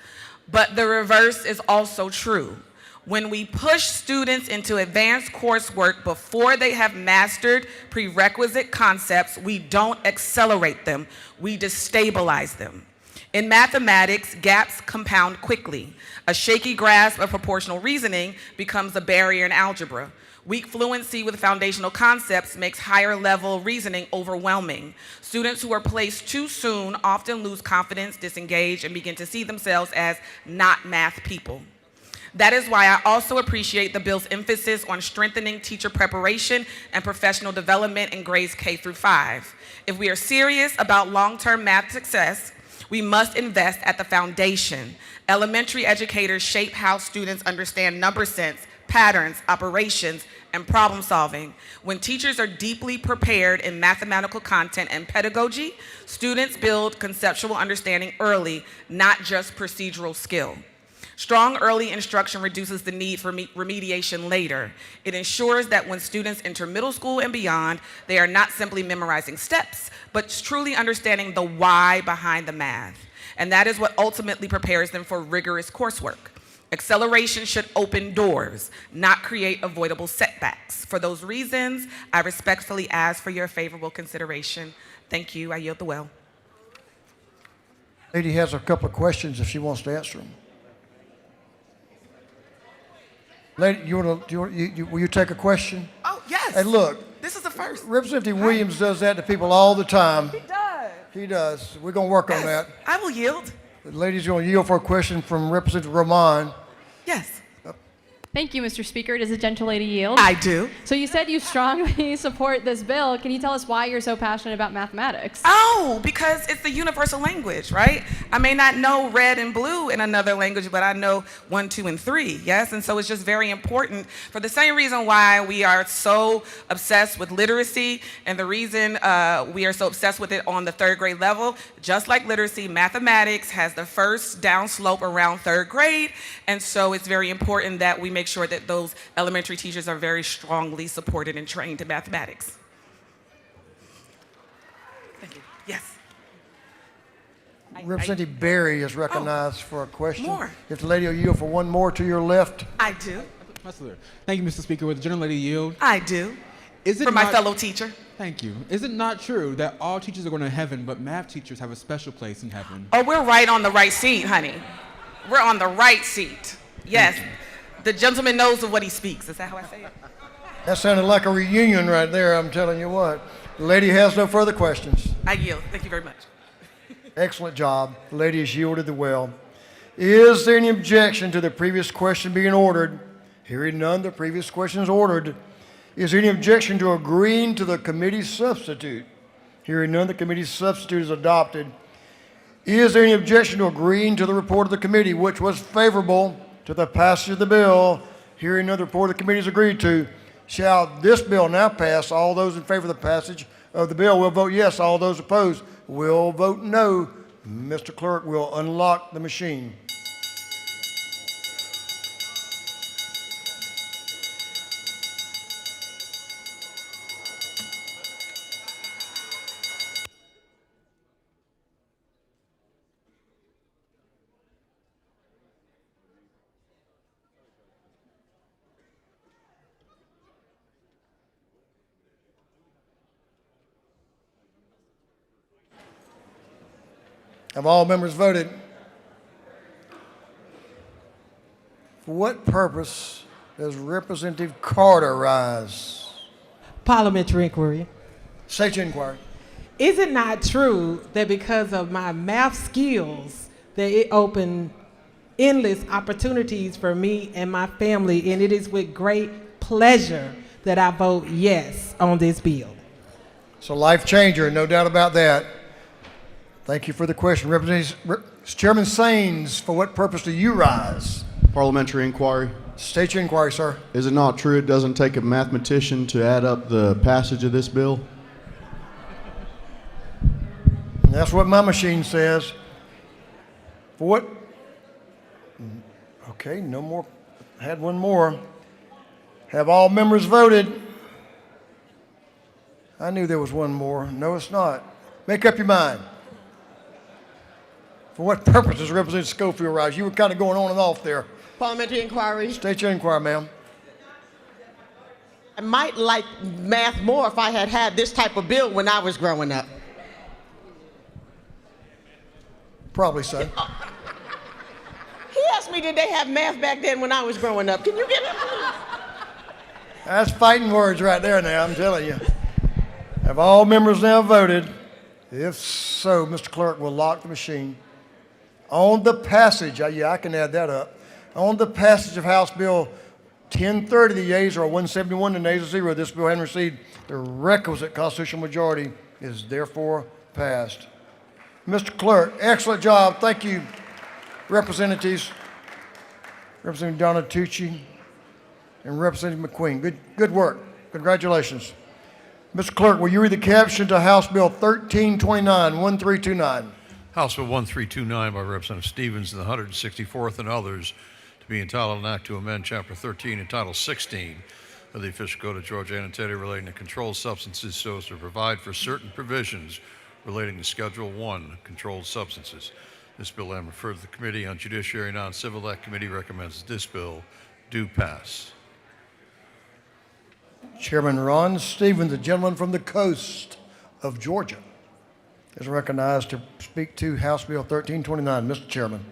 But the reverse is also true. When we push students into advanced coursework before they have mastered prerequisite concepts, we don't accelerate them, we destabilize them. In mathematics, gaps compound quickly. A shaky grasp of proportional reasoning becomes a barrier in algebra. Weak fluency with foundational concepts makes higher level reasoning overwhelming. Students who are placed too soon often lose confidence, disengage, and begin to see themselves as not math people. That is why I also appreciate the bill's emphasis on strengthening teacher preparation and professional development in grades K through 5. If we are serious about long-term math success, we must invest at the foundation. Elementary educators shape how students understand number sense, patterns, operations, and problem solving. When teachers are deeply prepared in mathematical content and pedagogy, students build conceptual understanding early, not just procedural skill. Strong early instruction reduces the need for remediation later. It ensures that when students enter middle school and beyond, they are not simply memorizing steps, but truly understanding the why behind the math. And that is what ultimately prepares them for rigorous coursework. Acceleration should open doors, not create avoidable setbacks. For those reasons, I respectfully ask for your favorable consideration. Thank you. I yield the well. Lady has a couple of questions if she wants to answer them. Lady, will you take a question? Oh, yes. Hey, look. This is the first. Representative Williams does that to people all the time. He does. He does. We're going to work on that. I will yield. Ladies, you're going to yield for a question from Representative Roman. Yes. Thank you, Mr. Speaker. Does the gentle lady yield? I do. So you said you strongly support this bill. Can you tell us why you're so passionate about mathematics? Oh, because it's the universal language, right? I may not know red and blue in another language, but I know 1, 2, and 3, yes? And so it's just very important for the same reason why we are so obsessed with literacy and the reason we are so obsessed with it on the 3rd grade level. Just like literacy, mathematics has the first downslope around 3rd grade. And so it's very important that we make sure that those elementary teachers are very strongly supported and trained in mathematics. Thank you. Yes. Representative Berry is recognized for a question. more. If the lady will yield for one more to your left. I do. Thank you, Mr. Speaker. Would the gentle lady yield? I do. Is it For my not- fellow teacher. Thank you. Is it not true that all teachers are going to heaven, but math teachers have a special place in heaven? Oh, we're right on the right seat, honey. We're on the right seat. Yes. The gentleman knows of what he speaks. Is that how I say it? That sounded like a reunion right there, I'm telling you what. The lady has no further questions. I yield. Thank you very much. Excellent job. The lady has yielded the well. Is there any objection to the previous question being ordered? Hearing none, the previous question is ordered. Is there any objection to agreeing to the committee's substitute? Hearing none, the committee's substitute is adopted. Is there any objection to agreeing to the report of the committee, which was favorable to the passage of the bill? Hearing none, the report of the committee is agreed to. Shall this bill now pass? All those in favor of the passage of the bill will vote yes. All those opposed will vote no. Mr. Clerk will unlock the machine. Have all members voted? For what purpose does Representative Carter rise? Parliamentary inquiry. State your inquiry. Is it not true that because of my math skills, that it opened endless opportunities for me and my family, and it is with great pleasure that I vote yes on this bill? It's a life changer, no doubt about that. Thank you for the question. Chairman Saines, for what purpose do you rise? Parliamentary inquiry. State your inquiry, sir. Is it not true it doesn't take a mathematician to add up the passage of this bill? And that's what my machine says. For what? Okay, no more. Had one more. Have all members voted? I knew there was one more. No, it's not. Make up your mind. For what purpose does Representative Schofield rise? You were kind of going on and off there. Parliamentary inquiry. State your inquiry, ma'am. I might like math more if I had had this type of bill when I was growing up. Probably so. He asked me, did they have math back then when I was growing up? Can you get it? That's fighting words right there now, I'm telling you. Have all members now voted? If so, Mr. Clerk will lock the machine. On the passage, yeah, I can add that up. On the passage of House Bill 1030, the yeas are 171, the nays are 0. This bill having received the requisite constitutional majority is therefore passed. Mr. Clerk, excellent job. Thank you, representatives. Representative Donna Tucci and Representative McQueen. Good work. Congratulations. Mr. Clerk, will you read the caption to House Bill 1329, 1329? House Bill 1329 by Representative Stevens and the 164th and others to be entitled an act to amend Chapter 13 and Title 16 of the Official Code of Georgia Annotated relating to controlled substances so as to provide for certain provisions relating to Schedule 1 controlled substances. This bill having referred to the Committee on Judiciary and Non-Civil, that committee recommends that this bill do pass. Chairman Ron Stevens, the gentleman from the coast of Georgia, is recognized to speak to House Bill 1329. Mr. Chairman.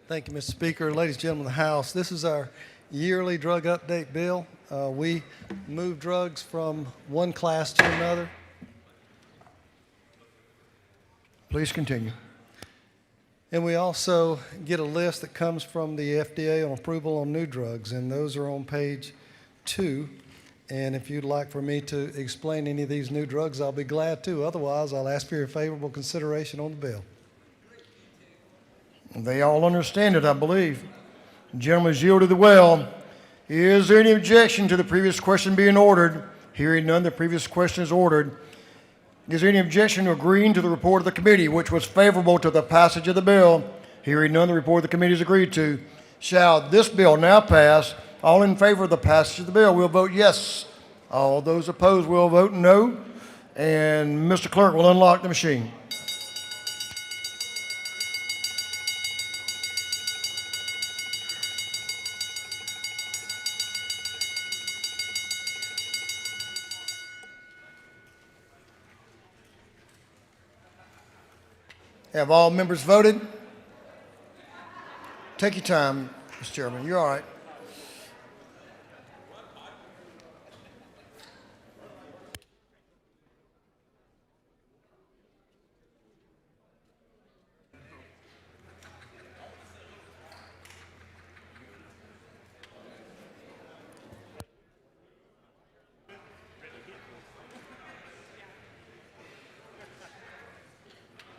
Thank you, Mr. Speaker. Ladies and gentlemen of the House, this is our yearly drug update bill. We move drugs from one class to another. Please continue. And we also get a list that comes from the FDA on approval on new drugs, and those are on page 2. And if you'd like for me to explain any of these new drugs, I'll be glad to. Otherwise, I'll ask for your favorable consideration on the bill. They all understand it, I believe. Gentlemen, yielded the well. Is there any objection to the previous question being ordered? Hearing none, the previous question is ordered. Is there any objection to agreeing to the report of the committee, which was favorable to the passage of the bill? Hearing none, the report of the committee is agreed to. Shall this bill now pass? All in favor of the passage of the bill will vote yes. All those opposed will vote no. And Mr. Clerk will unlock the machine. Have all members voted? Take your time, Mr. Chairman. You're all right.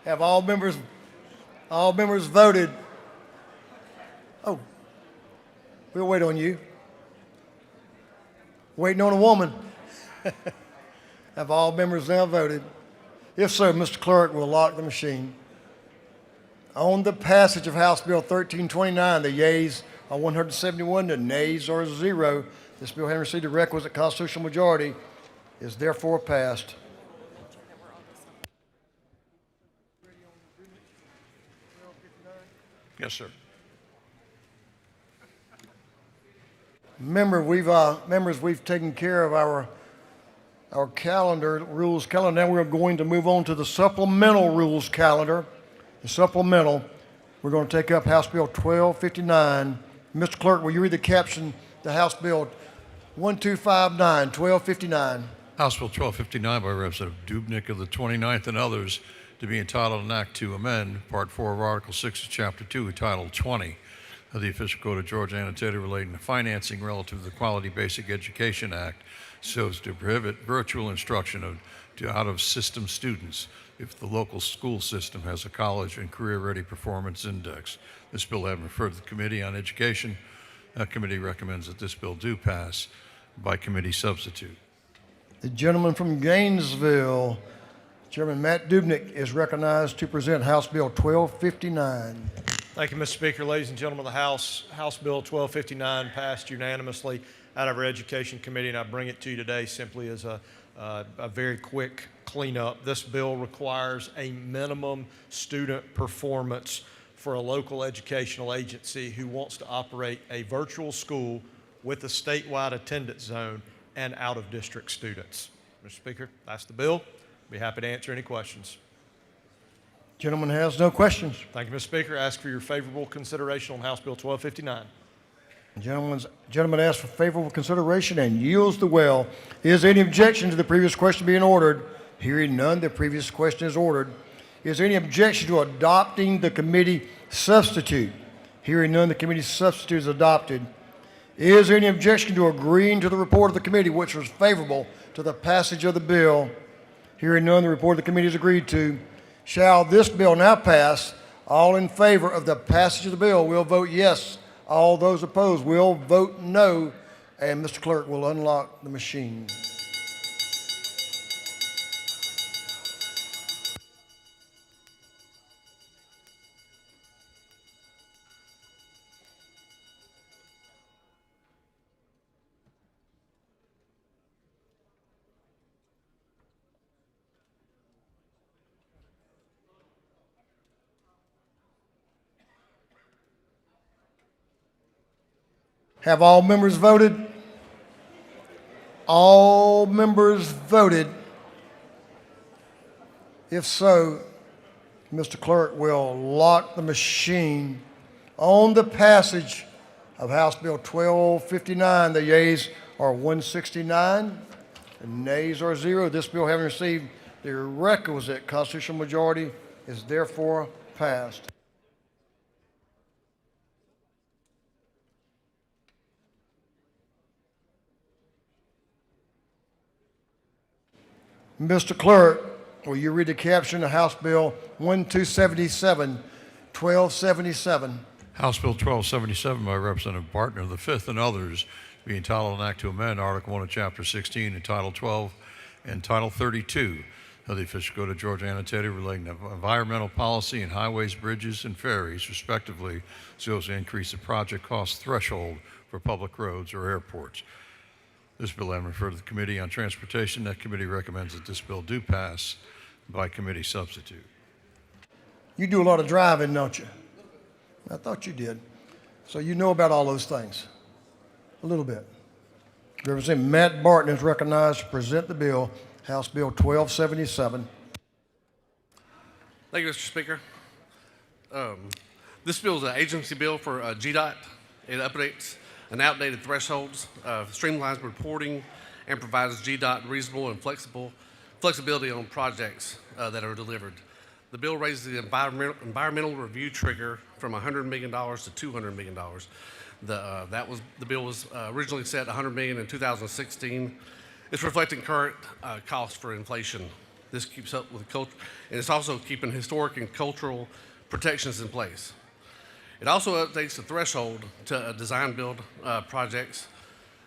Have all members voted? Oh, we'll wait on you. Waiting on a woman. Have all members now voted? If so, Mr. Clerk will lock the machine. On the passage of House Bill 1329, the yeas are 171, the nays are 0. This bill, having received the requisite constitutional majority, is therefore passed. Yes, sir. Members, we've taken care of our calendar, rules calendar. Now we're going to move on to the supplemental rules calendar. The supplemental, we're going to take up House Bill 1259. Mr. Clerk, will you read the caption to House Bill 1259, 1259? House Bill 1259 by Representative Dubnik of the 29th and others, to be entitled an act to amend Part 4 of Article 6 of Chapter 2, Title 20 of the Official Code of Georgia, annotated relating to financing relative to the Quality Basic Education Act, so as to prohibit virtual instruction to out-of-system students if the local school system has a college and career-ready performance index. This bill having referred to the Committee on Education, that committee recommends that this bill do pass by committee substitute. The gentleman from Gainesville, Chairman Matt Dubnik, is recognized to present House Bill 1259. Thank you, Mr. Speaker. Ladies and gentlemen of the House, House Bill 1259 passed unanimously out of our Education Committee, and I bring it to you today simply as a very quick cleanup. This bill requires a minimum student performance for a local educational agency who wants to operate a virtual school with a statewide attendance zone and out-of-district students. Mr. Speaker, that's the bill. Be happy to answer any questions. Gentleman has no questions. Thank you, Mr. Speaker. I ask for your favorable consideration on House Bill 1259. Gentleman asks for favorable consideration and yields the well. Is there any objection to the previous question being ordered? Hearing none, the previous question is ordered. Is there any objection to adopting the committee substitute? Hearing none, the committee substitute is adopted. Is there any objection to agreeing to the report of the committee, which was favorable to the passage of the bill? Hearing none, the report of the committee is agreed to. Shall this bill now pass? All in favor of the passage of the bill will vote yes. All those opposed will vote no. And Mr. Clerk will unlock the machine. Have all members voted? All members voted. If so, Mr. Clerk will lock the machine on the passage of House Bill 1259. The yeas are 169, the nays are 0. This bill, having received the requisite constitutional majority, is therefore passed. Mr. Clerk, will you read the caption of House Bill 1277, 1277? House Bill 1277 by Representative Barton of the 5th and others, being entitled an act to amend Article 1 of Chapter 16 and Title 12 and Title 32 of the Official Code of Georgia annotated relating to environmental policy and highways, bridges, and ferries, respectively, so as to increase the project cost threshold for public roads or airports. This bill has been referred to the Committee on Transportation. That committee recommends that this bill do pass by committee substitute. You do a lot of driving, don't you? I thought you did. So you know about all those things. A little bit. Representative Matt Barton is recognized to present the bill, House Bill 1277. Thank you, Mr. Speaker. This bill is an agency bill for GDOT. It updates and outdated thresholds, streamlines reporting, and provides GDOT reasonable and flexibility on projects that are delivered. The bill raises the environmental review trigger from $100 million to $200 million. The bill was originally set $100 million in 2016. It's reflecting current costs for inflation. This keeps up with culture, and it's also keeping historic and cultural protections in place. It also updates the threshold to design build projects,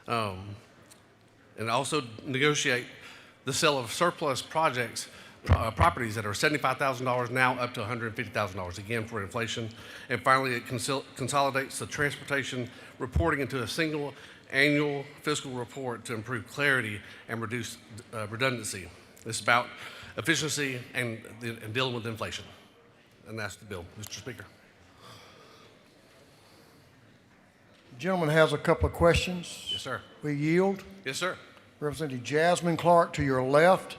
and also negotiate the sale of surplus projects, properties that are $75,000 now up to $150,000, again for inflation. And finally, it consolidates the transportation reporting into a single annual fiscal report to improve clarity and reduce redundancy. It's about efficiency and dealing with inflation. And that's the bill, Mr. Speaker. The gentleman has a couple of questions. Yes, sir. We yield. Yes, sir. Representative Jasmine Clark to your left.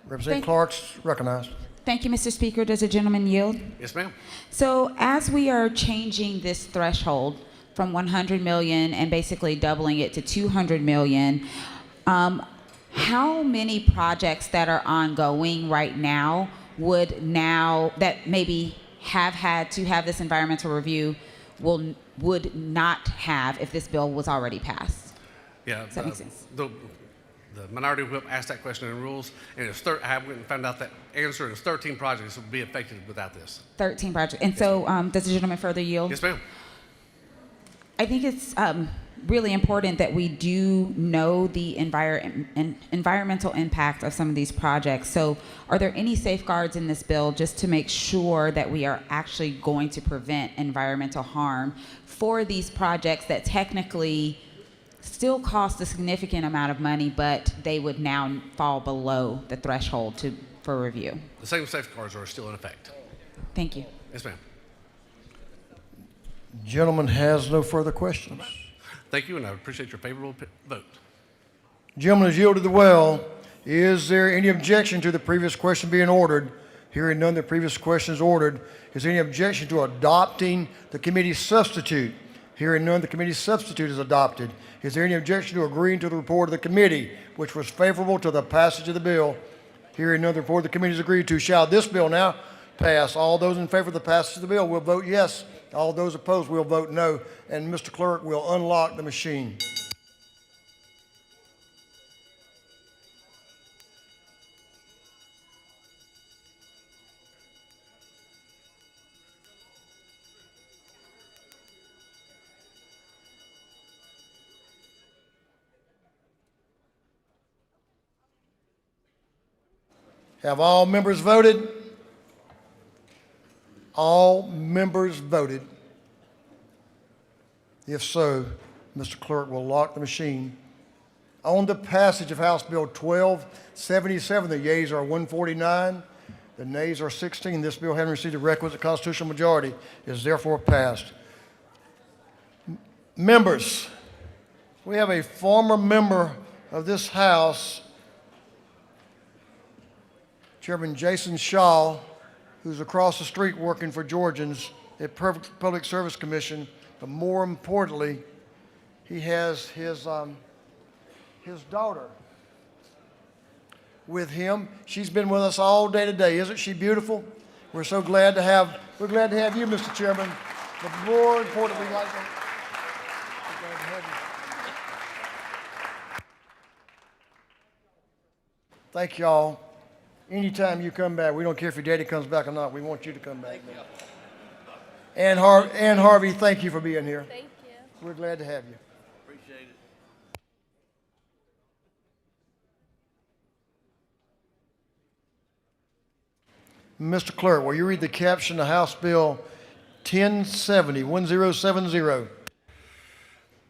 Representative Clark's recognized. Thank you, Mr. Speaker. Does the gentleman yield? Yes, ma'am. So as we are changing this threshold from 100 million and basically doubling it to 200 million, how many projects that are ongoing right now that maybe have had to have this environmental review would not have if this bill was already passed? Yeah. Does that make sense? The minority whip asked that question in rules, and I went and found out that answer is 13 projects would be affected without this. 13 projects. And so does the gentleman further yield? Yes, ma'am. I think it's really important that we do know the environmental impact of some of these projects. So are there any safeguards in this bill just to make sure that we are actually going to prevent environmental harm for these projects that technically still cost a significant amount of money, but they would now fall below the threshold for review? The same safeguards are still in effect. Thank you. Yes, ma'am. Gentleman has no further questions. Thank you, and I appreciate your favorable vote. Gentleman has yielded the well. Is there any objection to the previous question being ordered? Hearing none, the previous question is ordered. Is there any objection to adopting the committee substitute? Hearing none, the committee substitute is adopted. Is there any objection to agreeing to the report of the committee, which was favorable to the passage of the bill? Hearing none, the report of the committee is agreed to. Shall this bill now pass? All those in favor of the passage of the bill will vote yes. All those opposed will vote no. And Mr. Clerk will unlock the machine. Have all members voted? All members voted. If so, Mr. Clerk will lock the machine. On the passage of House Bill 1277, the yeas are 149, the nays are 16. This bill, having received the requisite constitutional majority, is therefore passed. Members, we have a former member of this House, Chairman Jason Shaw, who's across the street working for Georgians at Public Service Commission, but more importantly, he has his daughter with him. She's been with us all day today. Isn't she beautiful? We're so glad to have you, Mr. Chairman. But more importantly, we're glad to have you. Thank y'all. Anytime you come back, we don't care if your daddy comes back or not, we want you to come back. And Harvey, thank you for being here. Thank you. We're glad to have you. Appreciate it. Mr. Clerk, will you read the caption of House Bill 1070?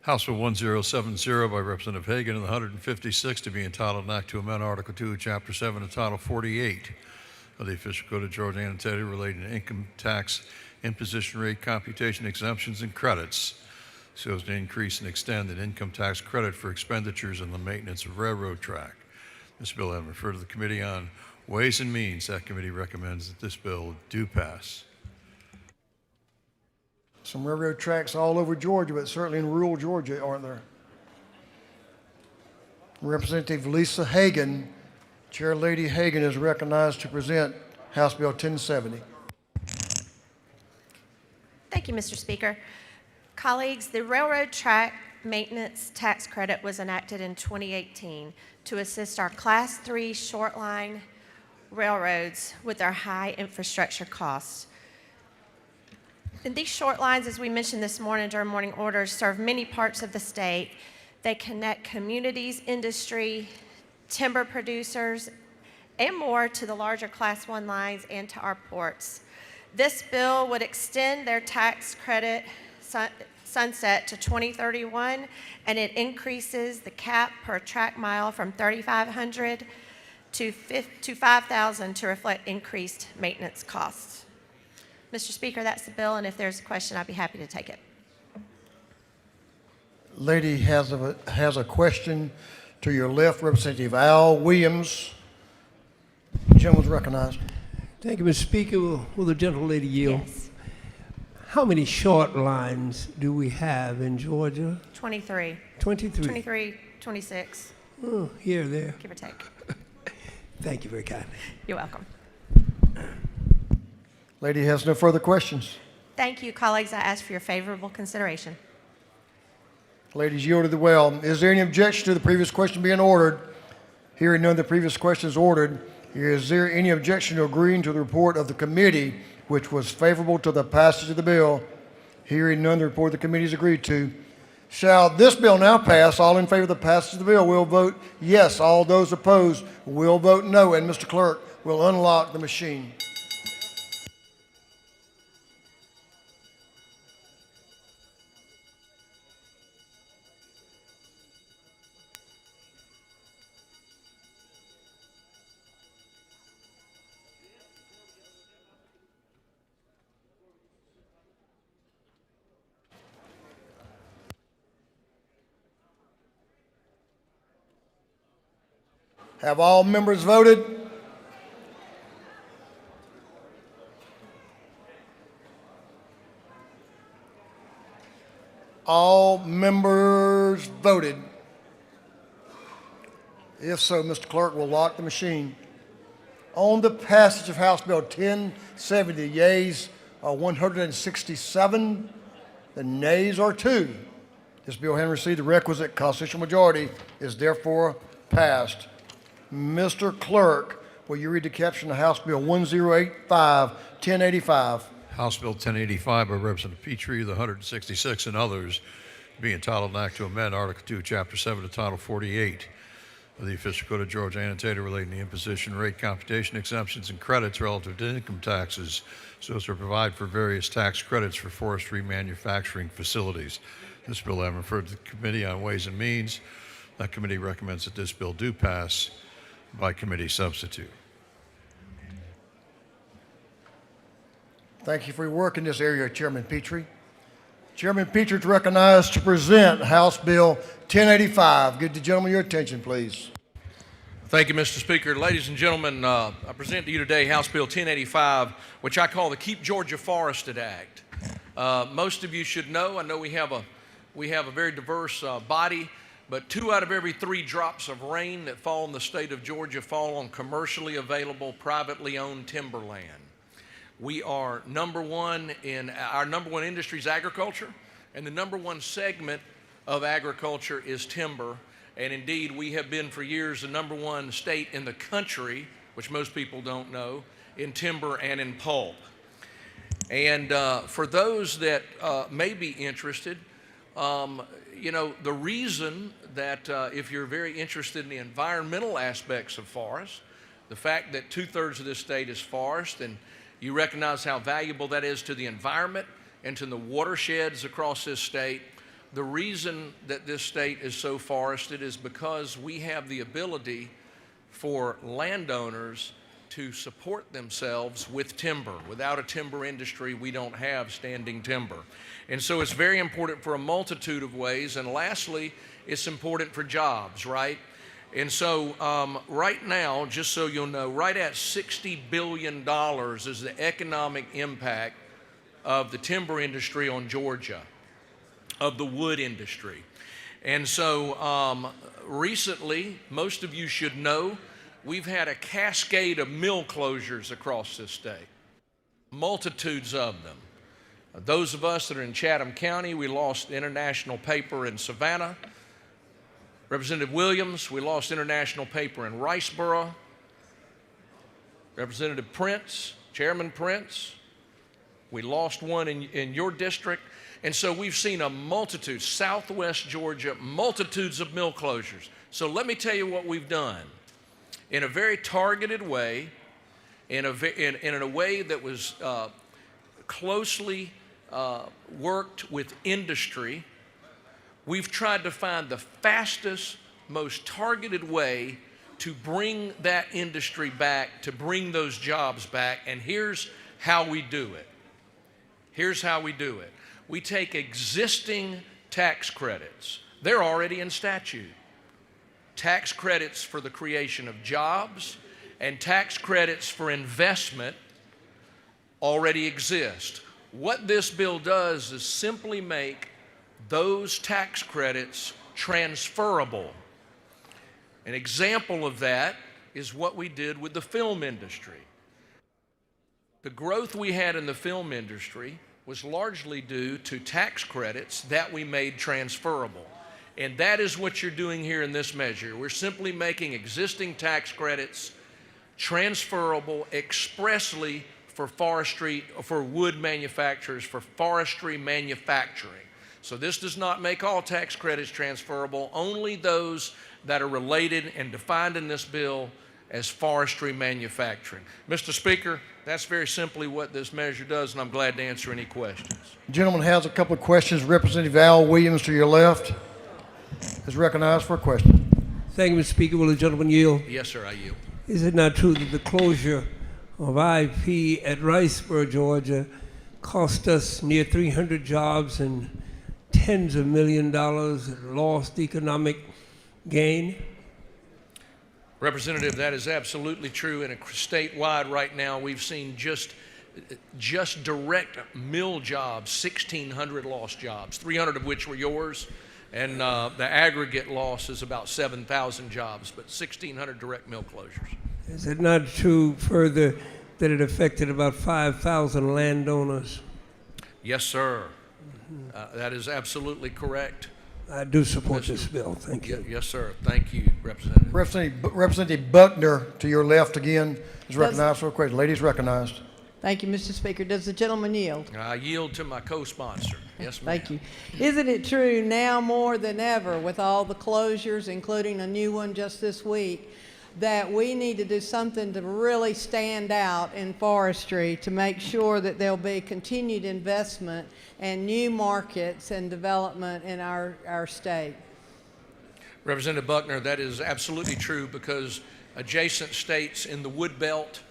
House Bill 1070 by Representative Hagan in the 156th to be entitled an act to amend Article 2, Chapter 7 of Title 48 of the Official Code of Georgia annotated relating to income tax imposition rate computation exemptions and credits so as to increase and extend an income tax credit for expenditures on the maintenance of railroad track. This bill having referred to the Committee on Ways and Means, that committee recommends that this bill do pass. Some railroad tracks all over Georgia, but certainly in rural Georgia, aren't there? Representative Lisa Hagan, Chair Lady Hagan, is recognized to present House Bill 1070. Thank you, Mr. Speaker. Colleagues, the railroad track maintenance tax credit was enacted in 2018 to assist our Class 3 short line railroads with their high infrastructure costs. And these short lines, as we mentioned this morning during morning orders, serve many parts of the state. They connect communities, industry, timber producers, and more to the larger Class 1 lines and to our ports. This bill would extend their tax credit sunset to 2031, and it increases the cap per track mile from $3,500 to $5,000 to reflect increased maintenance costs. Mr. Speaker, that's the bill, and if there's a question, I'd be happy to take it. Lady has a question to your left, Representative Al Williams. Gentleman's recognized. Thank you, Mr. Speaker. Will the gentlelady yield? Yes. How many short lines do we have in Georgia? 23. 23. 23, 26. Oh, here or there. Give or take. Thank you very kindly. You're welcome. Lady has no further questions. Thank you, colleagues. I ask for your favorable consideration. Ladies yielded the well. Is there any objection to the previous question being ordered? Hearing none, the previous question is ordered. Is there any objection to agreeing to the report of the committee, which was favorable to the passage of the bill? Hearing none, the report of the committee is agreed to. Shall this bill now pass? All in favor of the passage of the bill will vote yes. All those opposed will vote no. And Mr. Clerk will unlock the machine. Have all members voted? All members voted. If so, Mr. Clerk will lock the machine. On the passage of House Bill 1070, the yeas are 167, the nays are 2. This bill, having received the requisite constitutional majority, is therefore passed. Mr. Clerk, will you read the caption of House Bill 1085? House Bill 1085 by Representative Petrie, the 166, and others, being entitled an act to amend Article 2, Chapter 7 of Title 48 of the Official Code of Georgia annotated relating to imposition rate computation exemptions and credits relative to income taxes so as to provide for various tax credits for forestry manufacturing facilities. This bill having referred to the Committee on Ways and Means. That committee recommends that this bill do pass by committee substitute. Thank you for your work in this area, Chairman Petrie. Chairman Petrie is recognized to present House Bill 1085. Give the gentleman your attention, please. Thank you, Mr. Speaker. Ladies and gentlemen, I present to you today House Bill 1085, which I call the Keep Georgia Forested Act. Most of you should know, I know we have a very diverse body, but 2 out of every 3 drops of rain that fall in the state of Georgia fall on commercially available, privately owned timberland. We are number one in our number one industry is agriculture, and the number one segment of agriculture is timber. And indeed, we have been for years the #1 state in the country, which most people don't know, in timber and in pulp. And for those that may be interested, you know, the reason that if you're very interested in the environmental aspects of forests, the fact that 2/3 of this state is forest, and you recognize how valuable that is to the environment and to the watersheds across this state, the reason that this state is so forested is because we have the ability for landowners to support themselves with timber. Without a timber industry, we don't have standing timber. And so it's very important for a multitude of ways. And lastly, it's important for jobs, right? And so right now, just so you'll know, right at $60 billion is the economic impact of the timber industry on Georgia, of the wood industry. And so recently, most of you should know, we've had a cascade of mill closures across this state, multitudes of them. Those of us that are in Chatham County, we lost International Paper in Savannah. Representative Williams, we lost International Paper in Riceboro. Representative Prince, Chairman Prince, we lost one in your district. And so we've seen a multitude, Southwest Georgia, multitudes of mill closures. So let me tell you what we've done. In a very targeted way, in a way that was closely worked with industry, we've tried to find the fastest, most targeted way to bring that industry back, to bring those jobs back, and here's how we do it. Here's how we do it. We take existing tax credits. They're already in statute. Tax credits for the creation of jobs and tax credits for investment already exist. What this bill does is simply make those tax credits transferable. An example of that is what we did with the film industry. The growth we had in the film industry was largely due to tax credits that we made transferable. And that is what you're doing here in this measure. We're simply making existing tax credits transferable expressly for forestry, for wood manufacturers, for forestry manufacturing. So this does not make all tax credits transferable, only those that are related and defined in this bill as forestry manufacturing. Mr. Speaker, that's very simply what this measure does, and I'm glad to answer any questions. The gentleman has a couple of questions. Representative Al Williams to your left is recognized for a question. Thank you, Mr. Speaker. Will the gentleman yield? Yes, sir, I yield. Is it not true that the closure of IP at Riceboro, Georgia, cost us near 300 jobs and tens of $millions in lost economic gain? Representative, that is absolutely true. And statewide right now, we've seen just direct mill jobs, 1,600 lost jobs, 300 of which were yours. And the aggregate loss is about 7,000 jobs, but 1,600 direct mill closures. Is it not true further that it affected about 5,000 landowners? Yes, sir. That is absolutely correct. I do support this bill. Thank you. Yes, sir. Thank you, Representative. Representative Buckner to your left again is recognized for a question. Lady is recognized. Thank you, Mr. Speaker. Does the gentleman yield? I yield to my co-sponsor. Yes, ma'am. Thank you. Isn't it true now more than ever, with all the closures, including a new one just this week, that we need to do something to really stand out in forestry to make sure that there'll be continued investment and new markets and development in our state? Representative Buckner, that is absolutely true, because adjacent states in the wood belt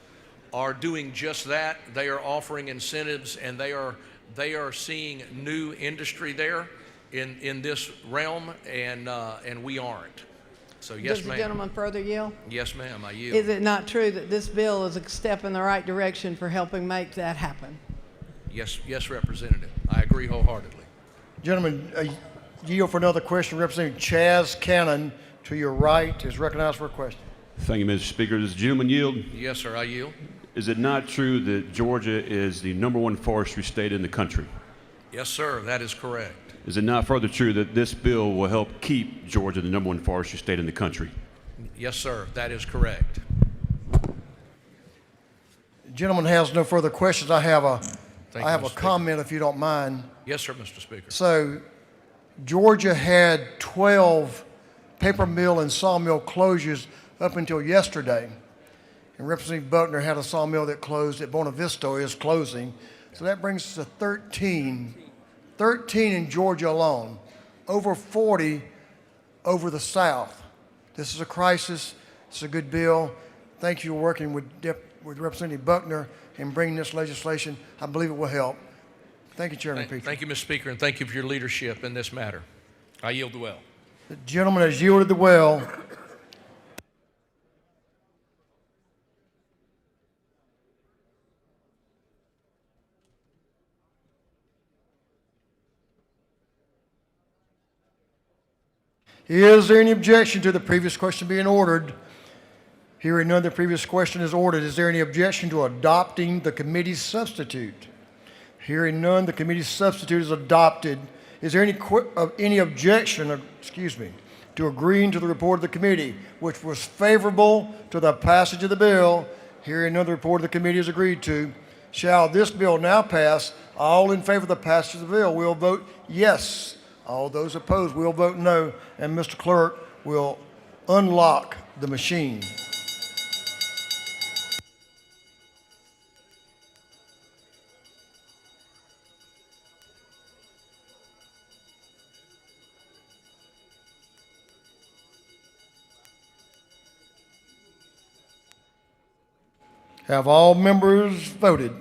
are doing just that. They are offering incentives, and they are seeing new industry there in this realm, and we aren't. So yes, Does ma'am. the gentleman further yield? Yes, ma'am, I yield. Is it not true that this bill is a step in the right direction for helping make that happen? Yes, Representative. I agree wholeheartedly. Gentlemen, yield for another question. Representative Chaz Cannon to your right is recognized for a question. Thank you, Mr. Speaker. Does the gentleman yield? Yes, sir, I yield. Is it not true that Georgia is the #1 forestry state in the country? Yes, sir, that is correct. is it not further true that this bill will help keep Georgia the #1 forestry state in the country? Yes, sir, that is correct. The gentleman has no further questions. I have a Thank you, Mr. Speaker. comment, if you don't mind. Yes, sir, Mr. Speaker. So Georgia had 12 paper mill and sawmill closures up until yesterday. And Representative Buckner had a sawmill that closed at Bona Vista, is closing. So that brings us to 13 in Georgia alone, over 40 over the South. This is a crisis. It's a good bill. Thank you for working with Representative Buckner in bringing this legislation. I believe it will help. Thank you, Chairman Petrie. Thank you, Mr. Speaker, and thank you for your leadership in this matter. I yield the well. The gentleman has yielded the well. Is there any objection to the previous question being ordered? Hearing none, the previous question is ordered. Is there any objection to adopting the committee's substitute? Hearing none, the committee's substitute is adopted. Is there any objection, to agreeing to the report of the committee, which was favorable to the passage of the bill? Hearing none, the report of the committee is agreed to. Shall this bill now pass? All in favor of the passage of the bill will vote yes. All those opposed will vote no. And Mr. Clerk will unlock the machine. Have all members voted?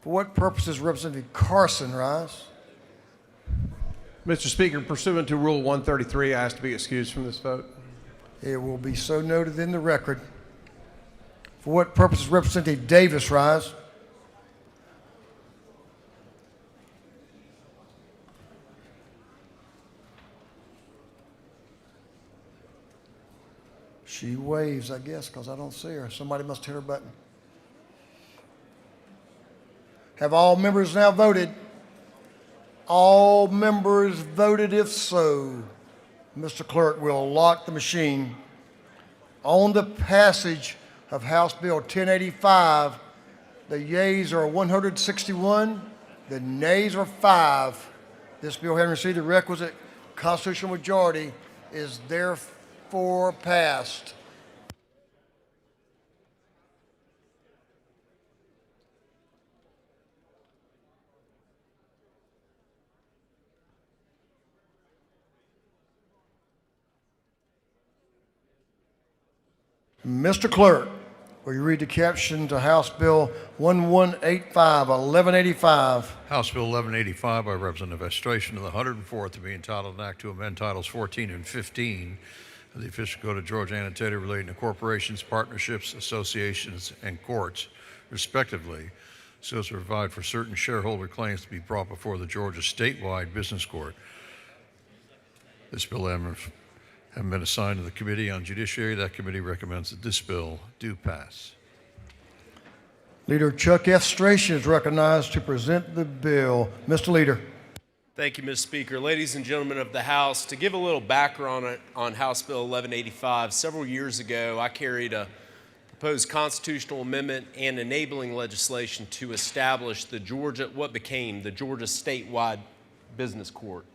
For what purposes Representative Carson rise? Mr. Speaker, pursuant to Rule 133, I ask to be excused from this vote. It will be so noted in the record. For what purposes Representative Davis rise? She waves, I guess, because I don't see her. Somebody must hit her button. Have all members now voted? All members voted. If so, Mr. Clerk will lock the machine. On the passage of House Bill 1085, the yeas are 161, the nays are 5. This bill, having received the requisite constitutional majority, is therefore passed. Mr. Clerk, will you read the caption to House Bill 1185? House Bill 1185 by Representative Estration of the 104th to be entitled an act to amend Titles 14 and 15 of the Official Code of Georgia annotated relating to corporations, partnerships, associations, and courts, respectively, so as to provide for certain shareholder claims to be brought before the Georgia statewide business court. This bill having been assigned to the Committee on Judiciary, that committee recommends that this bill do pass. Leader Chuck F. Stration is recognized to present the bill. Mr. Leader. Thank you, Mr. Speaker. Ladies and gentlemen of the House, to give a little background on House Bill 1185, several years ago I carried a proposed constitutional amendment and enabling legislation to establish what became the Georgia Statewide Business Court.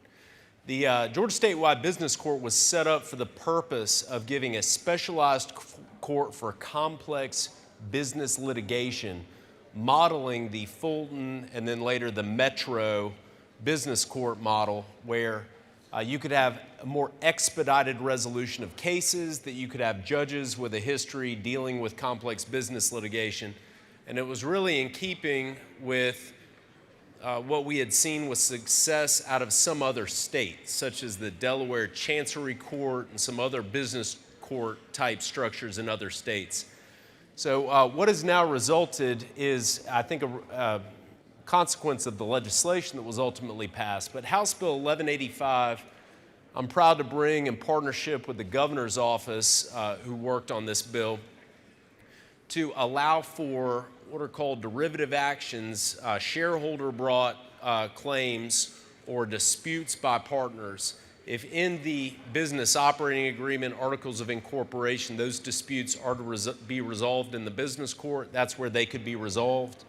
The Georgia Statewide Business Court was set up for the purpose of giving a specialized court for complex business litigation, modeling the Fulton and then later the Metro business court model, where you could have a more expedited resolution of cases, that you could have judges with a history dealing with complex business litigation. And it was really in keeping with what we had seen with success out of some other states, such as the Delaware Chancery Court and some other business court type structures in other states. So what has now resulted is, I think, a consequence of the legislation that was ultimately passed. But House Bill 1185, I'm proud to bring in partnership with the governor's office, who worked on this bill, to allow for what are called derivative actions, shareholder-brought claims or disputes by partners, if in the business operating agreement, articles of incorporation, those disputes are to be resolved in the business court, that's where they could be resolved.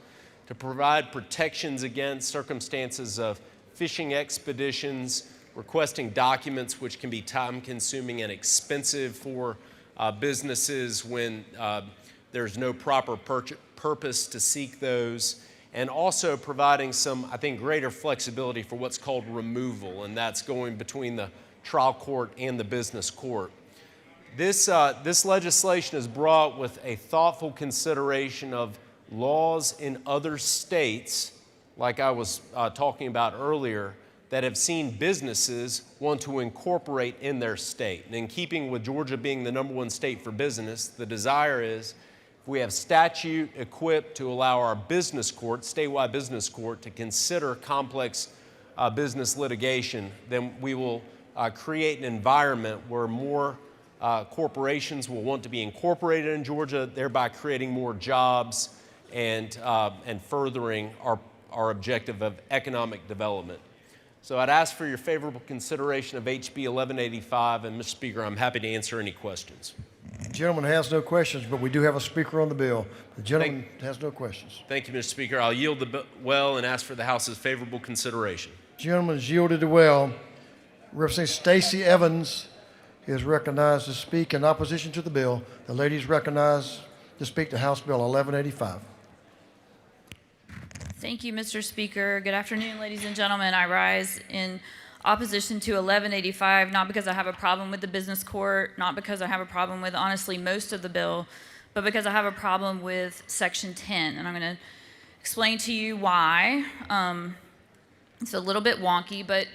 To provide protections against circumstances of fishing expeditions, requesting documents which can be time-consuming and expensive for businesses when there's no proper purpose to seek those, and also providing some, I think, greater flexibility for what's called removal, and that's going between the trial court and the business court. This legislation is brought with a thoughtful consideration of laws in other states, like I was talking about earlier, that have seen businesses want to incorporate in their state. And in keeping with Georgia being the #1 state for business, the desire is if we have statute equipped to allow our business court, statewide business court, to consider complex business litigation, then we will create an environment where more corporations will want to be incorporated in Georgia, thereby creating more jobs and furthering our objective of economic development. So I'd ask for your favorable consideration of HB 1185, and Mr. Speaker, I'm happy to answer any questions. The gentleman has no questions, but we do have a speaker on the bill. The gentleman has no questions. Thank you, Mr. Speaker. I'll yield the well and ask for the House's favorable consideration. The gentleman has yielded the well. Representative Stacey Evans is recognized to speak in opposition to the bill. The lady is recognized to speak to House Bill 1185. Thank you, Mr. Speaker. Good afternoon, ladies and gentlemen. I rise in opposition to 1185, not because I have a problem with the business court, not because I have a problem with, honestly, most of the bill, but because I have a problem with Section 10. And I'm going to explain to you why. It's a little bit wonky, but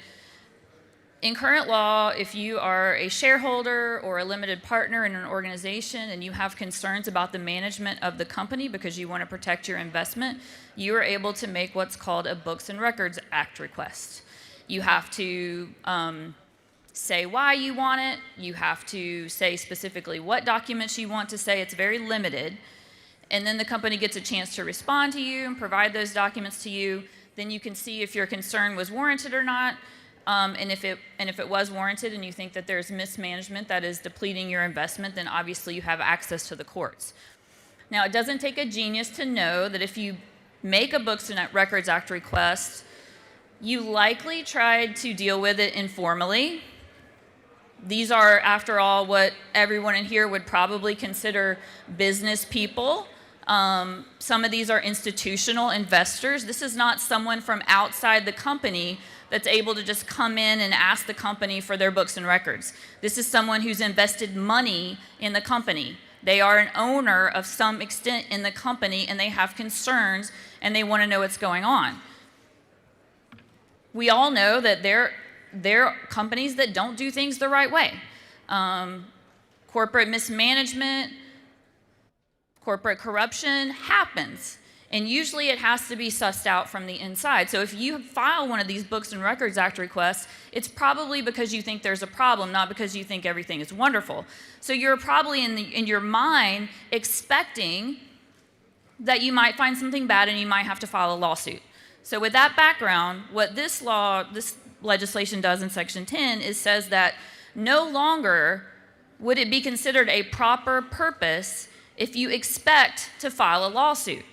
in current law, if you are a shareholder or a limited partner in an organization and you have concerns about the management of the company because you want to protect your investment, you are able to make what's called a Books and Records Act request. You have to say why you want it. You have to say specifically what documents you want to say. It's very limited. And then the company gets a chance to respond to you and provide those documents to you. Then you can see if your concern was warranted or not. And if it was warranted and you think that there's mismanagement that is depleting your investment, then obviously you have access to the courts. Now, it doesn't take a genius to know that if you make a Books and Records Act request, you likely tried to deal with it informally. These are, after all, what everyone in here would probably consider business people. Some of these are institutional investors. This is not someone from outside the company that's able to just come in and ask the company for their books and records. This is someone who's invested money in the company. They are an owner of some extent in the company, and they have concerns, and they want to know what's going on. We all know that there are companies that don't do things the right way. Corporate mismanagement, corporate corruption happens. And usually it has to be sussed out from the inside. So if you file one of these Books and Records Act requests, it's probably because you think there's a problem, not because you think everything is wonderful. So you're probably in your mind expecting that you might find something bad and you might have to file a lawsuit. So with that background, what this legislation does in Section 10 is says that no longer would it be considered a proper purpose if you expect to file a lawsuit.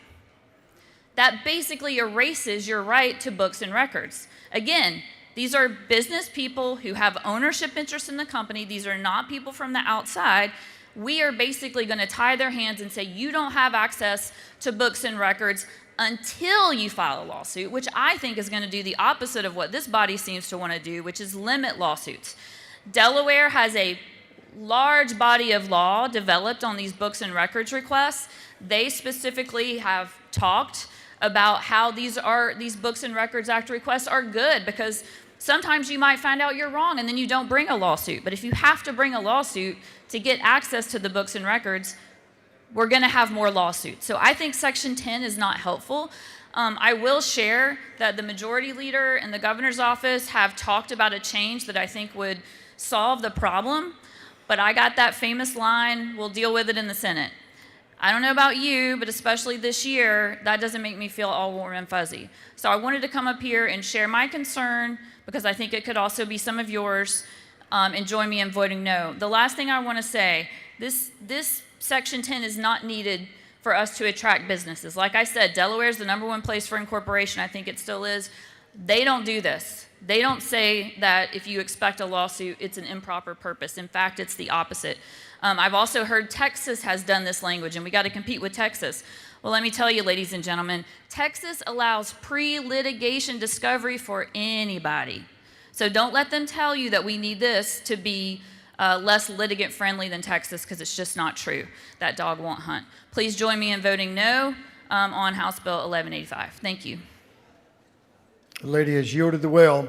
That basically erases your right to books and records. Again, these are business people who have ownership interest in the company. These are not people from the outside. We are basically going to tie their hands and say, you don't have access to books and records until you file a lawsuit, which I think is going to do the opposite of what this body seems to want to do, which is limit lawsuits. Delaware has a large body of law developed on these books and records requests. They specifically have talked about how these Books and Records Act requests are good, because sometimes you might find out you're wrong and then you don't bring a lawsuit. But if you have to bring a lawsuit to get access to the books and records, we're going to have more lawsuits. So I think Section 10 is not helpful. I will share that the majority leader and the governor's office have talked about a change that I think would solve the problem. But I got that famous line, we'll deal with it in the Senate. I don't know about you, but especially this year, that doesn't make me feel all warm and fuzzy. So I wanted to come up here and share my concern, because I think it could also be some of yours, and join me in voting no. The last thing I want to say, this Section 10 is not needed for us to attract businesses. Like I said, Delaware is the #1 place for incorporation. I think it still is. They don't do this. They don't say that if you expect a lawsuit, it's an improper purpose. In fact, it's the opposite. I've also heard Texas has done this language, and we got to compete with Texas. Well, let me tell you, ladies and gentlemen, Texas allows pre-litigation discovery for anybody. So don't let them tell you that we need this to be less litigant-friendly than Texas, because it's just not true. That dog won't hunt. Please join me in voting no on House Bill 1185. Thank you. The lady has yielded the well.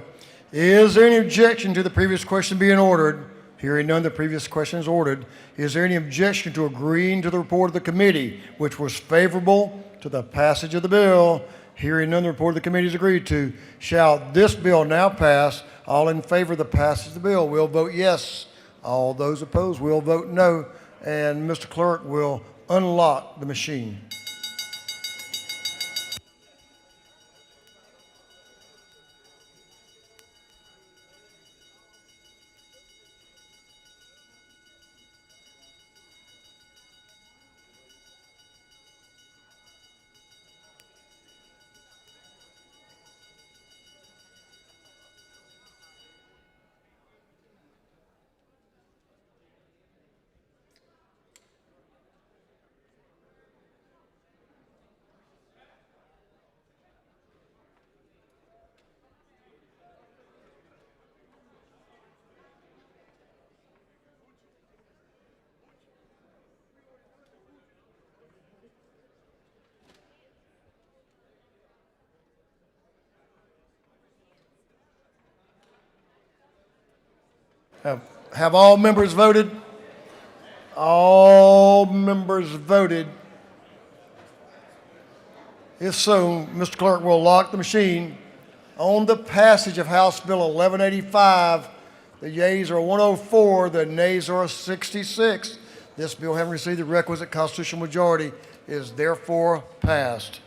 Is there any objection to the previous question being ordered? Hearing none, the previous question is ordered. Is there any objection to agreeing to the report of the committee, which was favorable to the passage of the bill? Hearing none, the report of the committee is agreed to. Shall this bill now pass? All in favor of the passage of the bill will vote yes. All those opposed will vote no. And Mr. Clerk will unlock the machine. Have all members voted? All members voted. If so, Mr. Clerk will lock the machine. On the passage of House Bill 1185, the yeas are 104, the nays are 66. This bill, having received the requisite constitutional majority, is therefore passed.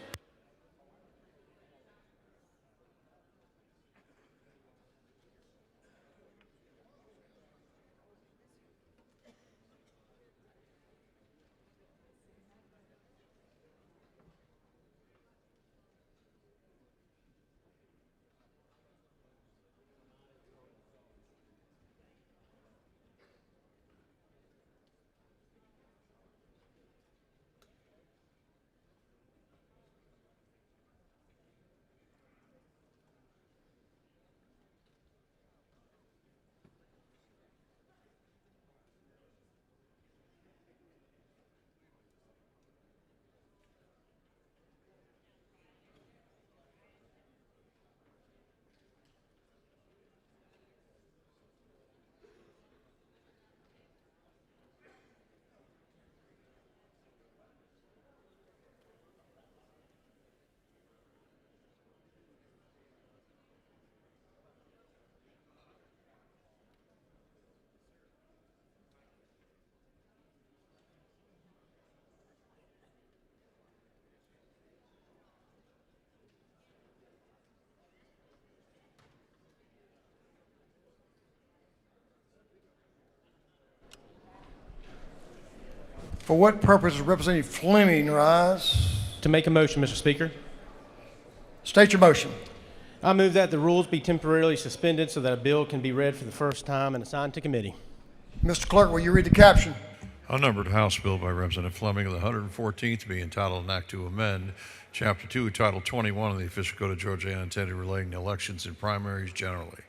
For what purpose does Representative Fleming rise? To make a motion, Mr. Speaker. State your motion. I move that the rules be temporarily suspended so that a bill can be read for the first time and assigned to committee. Mr. Clerk, will you read the caption? Unnumbered House Bill by Representative Fleming of the 114th, be entitled an act to amend Chapter 2, Title 21 of the Official Code of Georgia annotated relating to elections and primaries generally.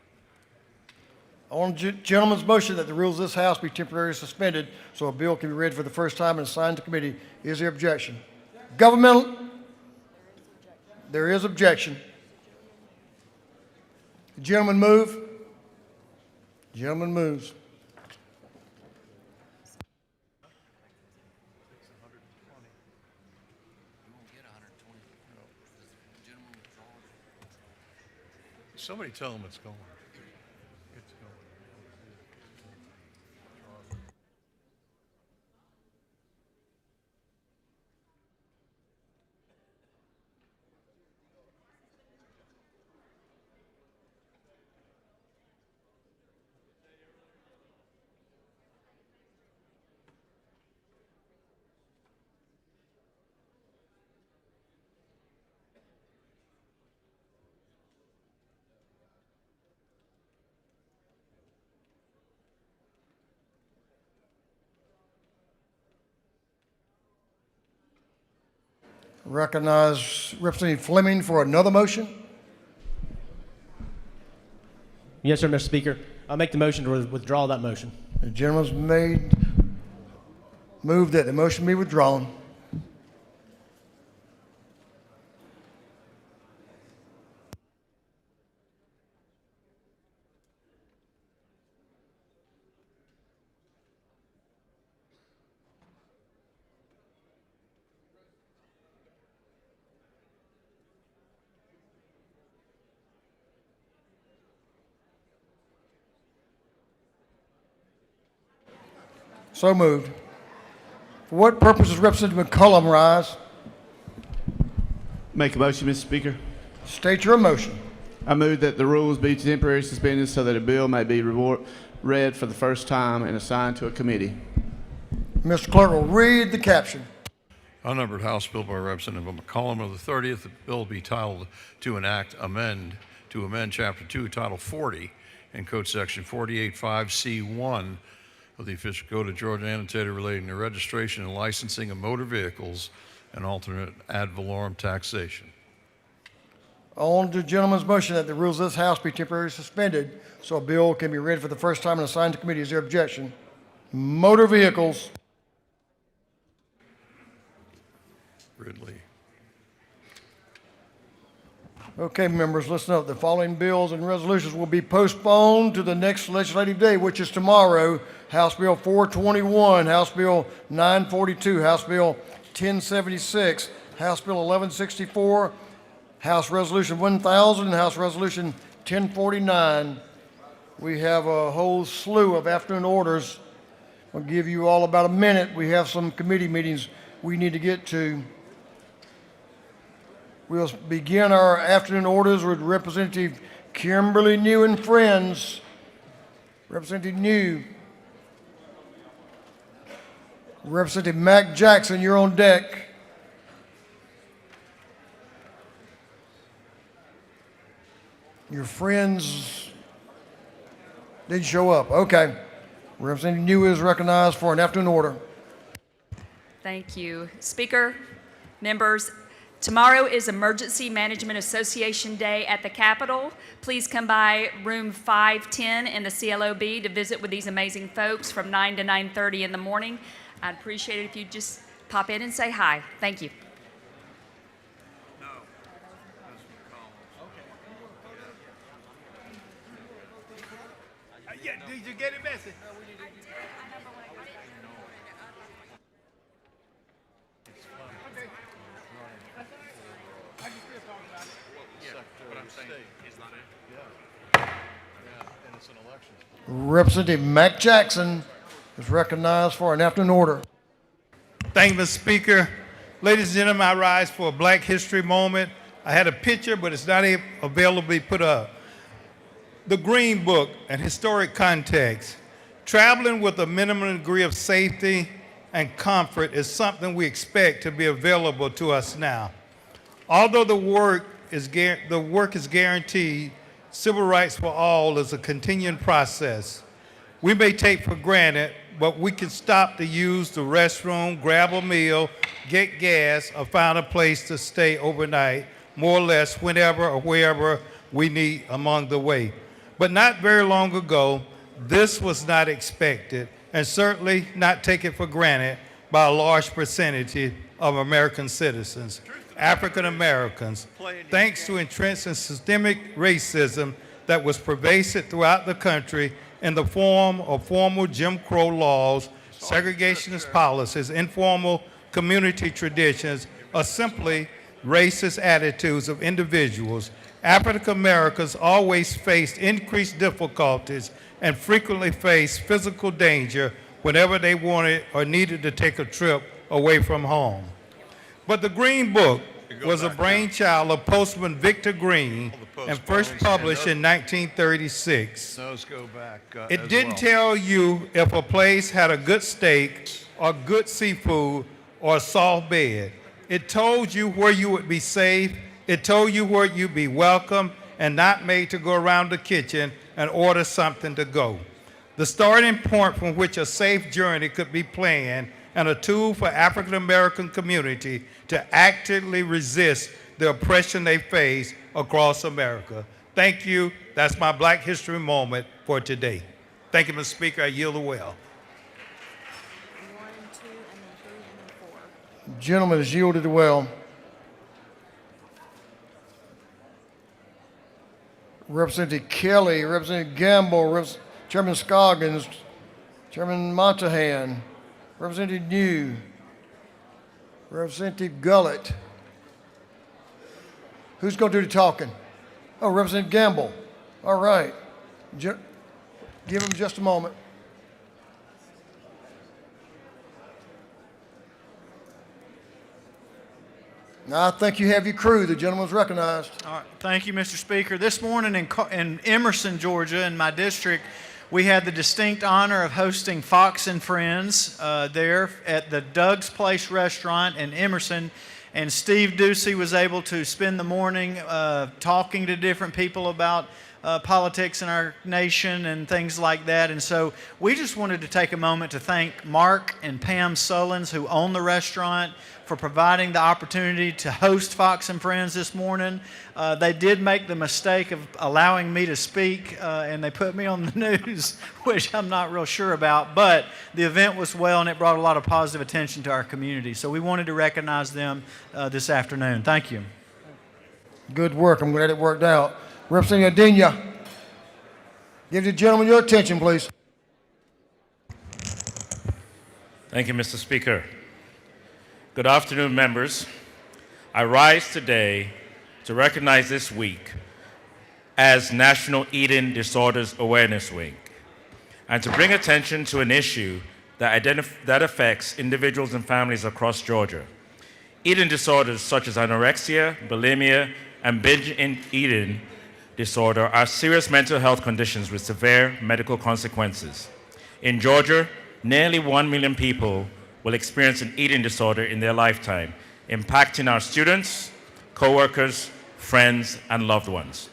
On the gentleman's motion that the rules of this House be temporarily suspended so a bill can be read for the first time and assigned to committee, is there objection? Governmental? There is objection. The gentleman move. The gentleman moves. Somebody tell them it's going. Recognize Representative Fleming for another motion. Yes, sir, Mr. Speaker. I'll make the motion to withdraw that motion. The gentleman's moved that the motion be withdrawn. So moved. For what purpose does Representative McCollum rise? Make a motion, Mr. Speaker. State your motion. I move that the rules be temporarily suspended so that a bill may be read for the first time and assigned to a committee. Mr. Clerk will read the caption. Unnumbered House Bill by Representative McCollum of the 30th. The bill be titled to amend Chapter 2, Title 40, and Code Section 48.5C1 of the Official Code of Georgia annotated relating to registration and licensing of motor vehicles and alternate ad valorem taxation. On the gentleman's motion that the rules of this House be temporarily suspended so a bill can be read for the first time and assigned to committee. Is there objection? Motor vehicles. Ridley. Okay, members, listen up. The following bills and resolutions will be postponed to the next legislative day, which is tomorrow. House Bill 421, House Bill 942, House Bill 1076, House Bill 1164, House Resolution 1000, and House Resolution 1049. We have a whole slew of afternoon orders. I'll give you all about a minute. We have some committee meetings we need to get to. We'll begin our afternoon orders with Representative Kimberly New and friends. Representative New. Representative Mac Jackson, you're on deck. Your friends didn't show up. Okay. Representative New is recognized for an afternoon order. Thank you. Speaker, members, tomorrow is Emergency Management Association Day at the Capitol. Please come by room 510 in the CLOB to visit with these amazing folks from 9 to 9:30 in the morning. I'd appreciate it if you'd just pop in and say hi. Thank you. Yeah, did you get it, Bessie? Representative Mac Jackson is recognized for an afternoon order. Thank you, Mr. Speaker. Ladies and gentlemen, I rise for a Black History moment. I had a picture, but it's not available to be put up. The Green Book and historic context. Traveling with a minimum degree of safety and comfort is something we expect to be available to us now. Although the work is guaranteed, civil rights for all is a continuing process. We may take for granted, but we can stop to use the restroom, grab a meal, get gas, or find a place to stay overnight, more or less whenever or wherever we need along the way. But not very long ago, this was not expected and certainly not taken for granted by a large percentage of American citizens, African Americans, thanks to entrenched and systemic racism that was pervasive throughout the country in the form of formal Jim Crow laws, segregationist policies, informal community traditions, or simply racist attitudes of individuals. African Americans always faced increased difficulties and frequently faced physical danger whenever they wanted or needed to take a trip away from home. But the Green Book was a brainchild of Postman Victor Green and first published in 1936. Those go back. It didn't tell you if a place had a good steak or good seafood or a soft bed. It told you where you would be safe. It told you where you'd be welcome and not made to go around the kitchen and order something to go. The starting point from which a safe journey could be planned and a tool for African American community to actively resist the oppression they face across America. Thank you. That's my Black History moment for today. Thank you, Mr. Speaker. I yield the well. Gentleman has yielded the well. Representative Kelly, Representative Gamble, Chairman Scoggins, Chairman Montahan, Representative New, Representative Gullett. Who's going to do the talking? Oh, Representative Gamble. All right. Give him just a moment. Now, I think you have your crew. The gentleman's recognized. All right. Thank you, Mr. Speaker. This morning in Emerson, Georgia, in my district, we had the distinct honor of hosting Fox and Friends there at the Doug's Place restaurant in Emerson. And Steve Ducey was able to spend the morning talking to different people about politics in our nation and things like that. And so we just wanted to take a moment to thank Mark and Pam Sullins, who own the restaurant, for providing the opportunity to host Fox and Friends this morning. They did make the mistake of allowing me to speak, and they put me on the news, which I'm not real sure about, but the event was well, and it brought a lot of positive attention to our community. So we wanted to recognize them this afternoon. Thank you. Good work. I'm glad it worked out. Representative Adenia, give the gentleman your attention, please. Thank you, Mr. Speaker. Good afternoon, members. I rise today to recognize this week as National Eating Disorders Awareness Week and to bring attention to an issue that affects individuals and families across Georgia. Eating disorders such as anorexia, bulimia, and binge eating disorder are serious mental health conditions with severe medical consequences. In Georgia, nearly 1 million people will experience an eating disorder in their lifetime, impacting our students, co-workers, friends, and loved ones.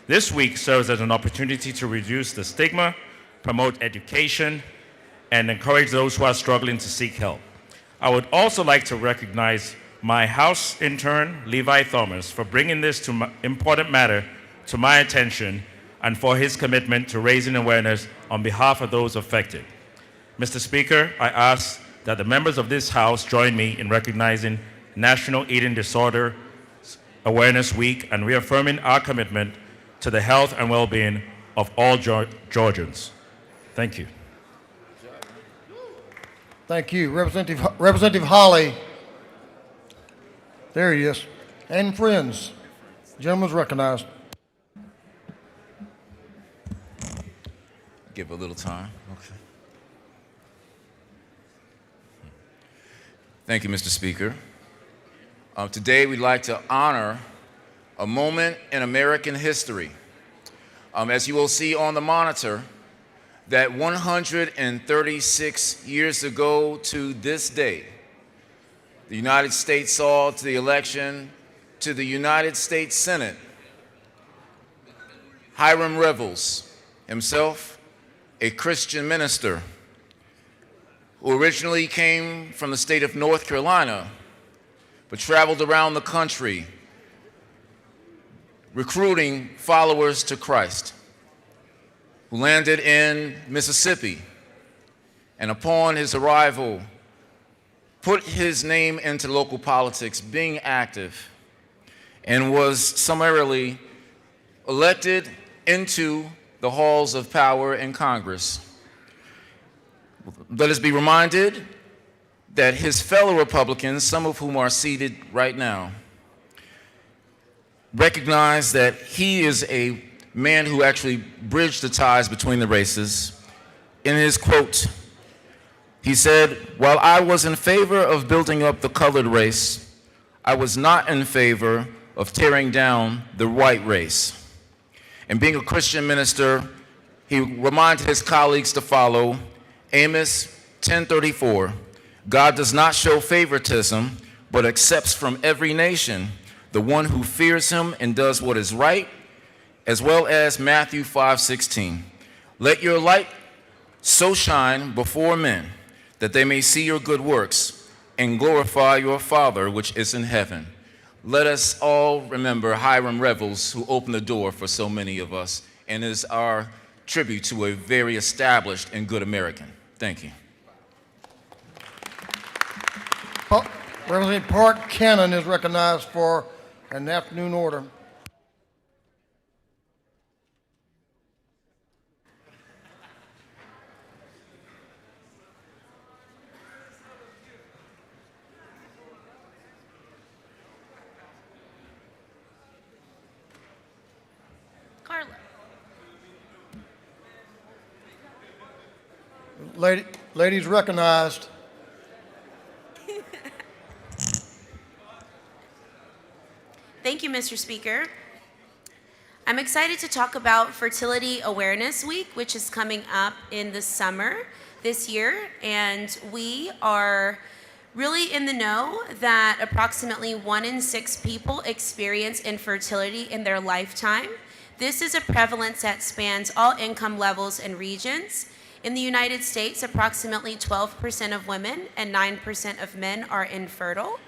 This week serves as an opportunity to reduce the stigma, promote education, and encourage those who are struggling to seek help. I would also like to recognize my House intern, Levi Thomas, for bringing this important matter to my attention and for his commitment to raising awareness on behalf of those affected. Mr. Speaker, I ask that the members of this House join me in recognizing National Eating Disorder Awareness Week and reaffirming our commitment to the health and well-being of all Georgians. Thank you. Thank you. Representative Holly. There he is. And friends. The gentleman's recognized. Give a little time. Okay. Thank you, Mr. Speaker. Today, we'd like to honor a moment in American history. As you will see on the monitor, that 136 years ago to this day, the United States saw to the election to the United States Senate Hiram Revels, himself a Christian minister, who originally came from the state of North Carolina, but traveled around the country recruiting followers to Christ, who landed in Mississippi, and upon his arrival, put his name into local politics, being active, and was summarily elected into the halls of power in Congress. Let us be reminded that his fellow Republicans, some of whom are seated right now, recognize that he is a man who actually bridged the ties between the races. In his quote, he said, "While I was in favor of building up the colored race, I was not in favor of tearing down the white race." And being a Christian minister, he reminded his colleagues to follow Amos 10:34. God does not show favoritism, but accepts from every nation the one who fears him and does what is right, as well as Matthew 5:16. Let your light so shine before men that they may see your good works and glorify your Father which is in heaven. Let us all remember Hiram Revels, who opened the door for so many of us and is our tribute to a very established and good American. Thank you. Representative Park Cannon is recognized for an afternoon order. Carla. Ladies recognized. Thank you, Mr. Speaker. I'm excited to talk about Fertility Awareness Week, which is coming up in the summer this year. And we are really in the know that approximately 1 in 6 people experience infertility in their lifetime. This is a prevalence that spans all income levels and regions. In the United States, approximately 12% of women and 9% of men are infertile.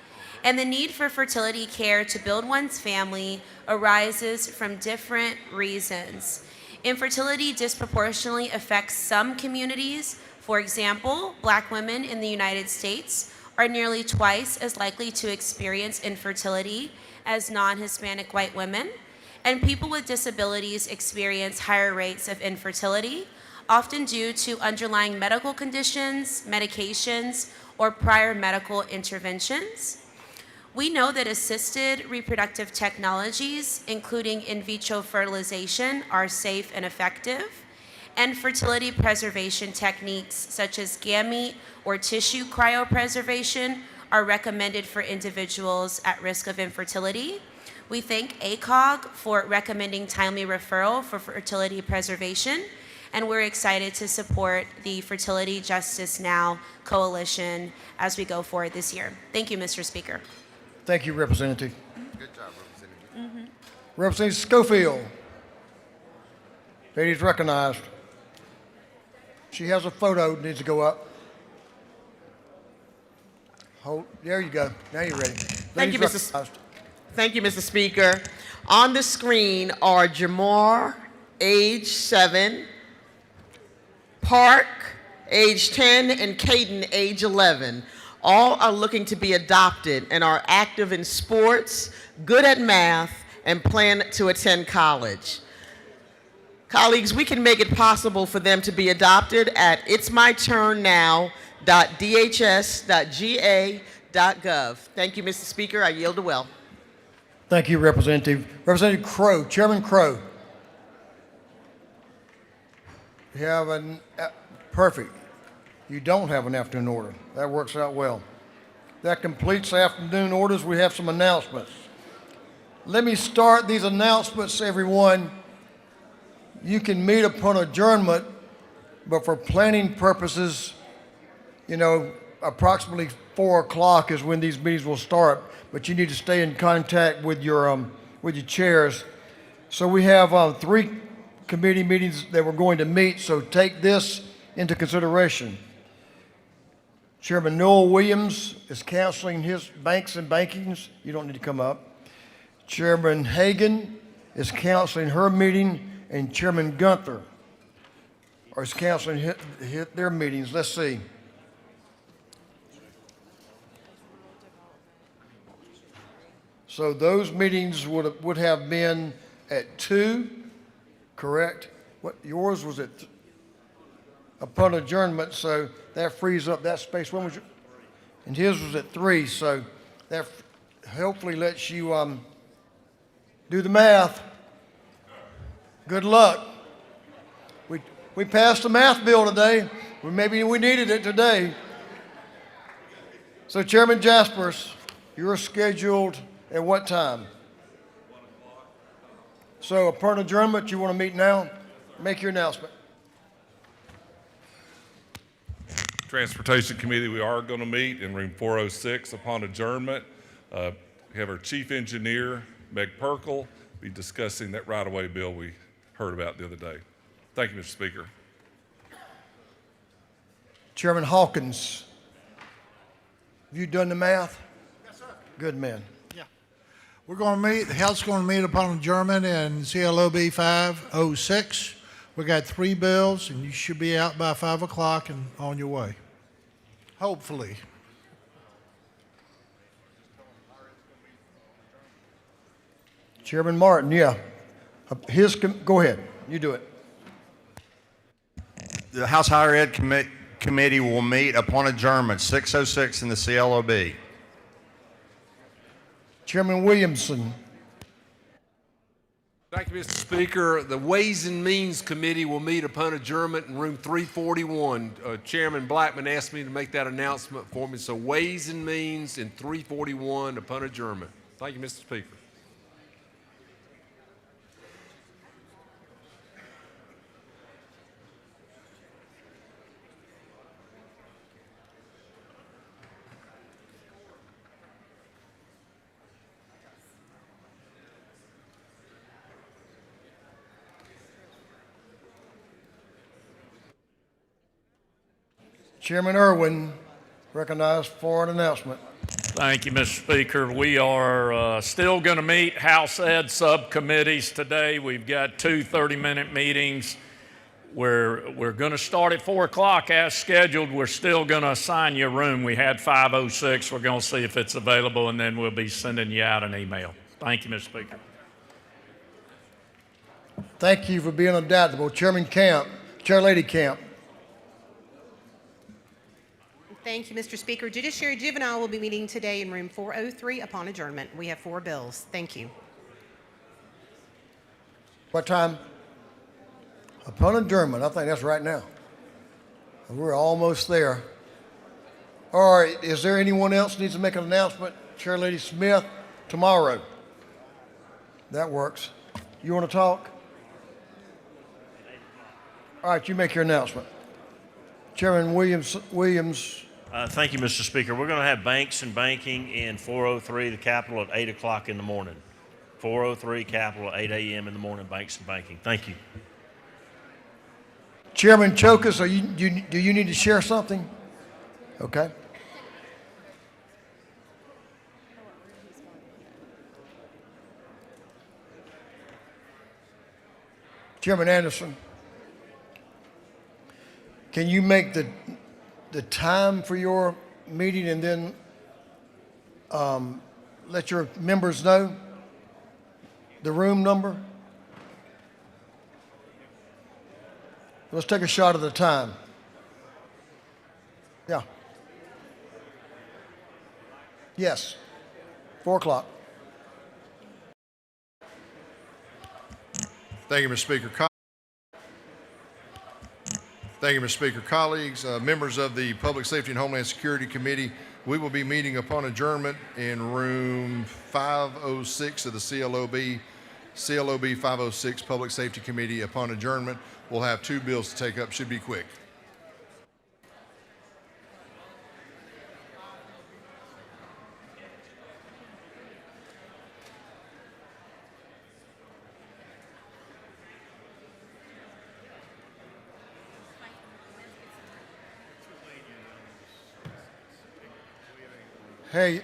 And the need for fertility care to build one's family arises from different reasons. Infertility disproportionately affects some communities. For example, Black women in the United States are nearly twice as likely to experience infertility as non-Hispanic white women. And people with disabilities experience higher rates of infertility, often due to underlying medical conditions, medications, or prior medical interventions. We know that assisted reproductive technologies, including in vitro fertilization, are safe and effective, and fertility preservation techniques such as gamete or tissue cryopreservation are recommended for individuals at risk of infertility. We thank ACOG for recommending timely referral for fertility preservation, and we're excited to support the Fertility Justice Now Coalition as we go forward this year. Thank you, Mr. Speaker. Thank you, Representative. Good job, Representative. Representative Schofield. Lady's recognized. She has a photo that needs to go up. There you go. Now you're ready. Thank you, Lady's Thank you, Mr. Speaker. On the screen are Jamar, age 7, Park, age 10, and Caden, age 11. All are looking to be adopted and are active in sports, good at math, and plan to attend college. Colleagues, we can make it possible for them to be adopted at itsmyturn.now.dhs.ga.gov. Thank you, Mr. Speaker. I yield the well. Thank you, Representative. Representative Crow, Chairman Crow. You have perfect. You don't have an afternoon order. That works out well. That completes the afternoon orders. We have some announcements. Let me start these announcements, everyone. You can meet upon adjournment, but for planning purposes, approximately 4 o'clock is when these meetings will start, but you need to stay in contact with your chairs. So we have 3 committee meetings that we're going to meet, so take this into consideration. Chairman Noel Williams is canceling his banks and bankings. You don't need to come up. Chairman Hagan is canceling her meeting, and Chairman Gunther is canceling their meetings. Let's see. So those meetings would have been at 2, correct? What yours was at upon adjournment, so that frees up that space. When was your, and his was at 3, so that hopefully lets you do the math. Good luck. We passed the math bill today. Maybe we needed it today. So Chairman Jaspers, you're scheduled at what time? So upon adjournment, you want to meet now? Make your announcement. Transportation Committee, we are going to meet in room 406 upon adjournment. We have our Chief Engineer, Meg Perkle, be discussing that right-of-way bill we heard about the other day. Thank you, Mr. Speaker. Chairman Hawkins, have you done the math? Yes, sir. Good man. We're going to meet, the House's going to meet upon adjournment in CLOB 506. We got 3 bills, and you should be out by 5 o'clock and on your way. Hopefully. Chairman Martin, yeah. Go ahead. You do it. The House Higher Ed Committee will meet upon adjournment, 6:06 in the CLOB. Chairman Williamson. Thank you, Mr. Speaker. The Ways and Means Committee will meet upon adjournment in room 341. Chairman Blackman asked me to make that announcement for me. So Ways and Means in 341 upon adjournment. Thank you, Mr. Speaker. Chairman Irwin, recognized for an announcement. Thank you, Mr. Speaker. We are still going to meet House Ed subcommittees today. We've got 2 30-minute meetings. We're going to start at 4 o'clock as scheduled. We're still going to assign you a room. We had 506. We're going to see if it's available, and then we'll be sending you out an email. Thank you, Mr. Speaker. Thank you for being adaptable. Chairman Camp, Chairlady Camp. Thank you, Mr. Speaker. Judiciary Juvenile will be meeting today in room 403 upon adjournment. We have 4 bills. Thank you. What time? Upon adjournment. I think that's right now. We're almost there. All right, is there anyone else needs to make an announcement? Chairlady Smith, tomorrow. That works. You want to talk? All right, you make your announcement. Chairman Williams. Thank you, Mr. Speaker. We're going to have Banks and Banking in 403, the Capitol, at 8 o'clock in the morning. 403 Capitol at 8 a.m. in the morning, Banks and Banking. Thank you. Chairman Chokas, do you need to share something? Okay. Chairman Anderson, can you make the time for your meeting and then let your members know the room number? Let's take a shot at a time. Yeah. Yes. 4 o'clock. Thank you, Mr. Speaker. Thank you, Mr. Speaker. Colleagues, members of the Public Safety and Homeland Security Committee, we will be meeting upon adjournment in room 506 of the CLOB 506 Public Safety Committee. Upon adjournment, we'll have 2 bills to take up. Should be quick. Hey,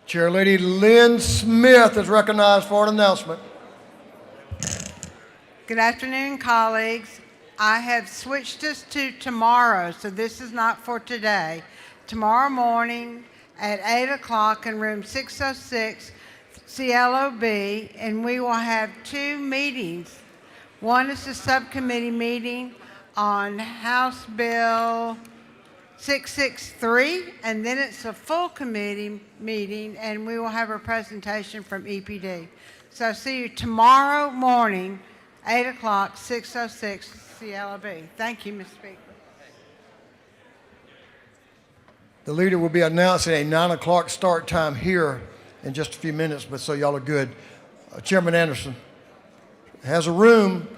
Chairlady Lynn Smith is recognized for an announcement. Good afternoon, colleagues. I have switched this to tomorrow, so this is not for today. Tomorrow morning at 8 o'clock in room 606, CLOB, and we will have 2 meetings. One is the subcommittee meeting on House Bill 663, and then it's a full committee meeting, and we will have a presentation from EPD. So I'll see you tomorrow morning, 8 o'clock, 606 CLOB. Thank you, Mr. Speaker. The leader will be announcing a 9 o'clock start time here in just a few minutes, but so y'all are good. Chairman Anderson has a room.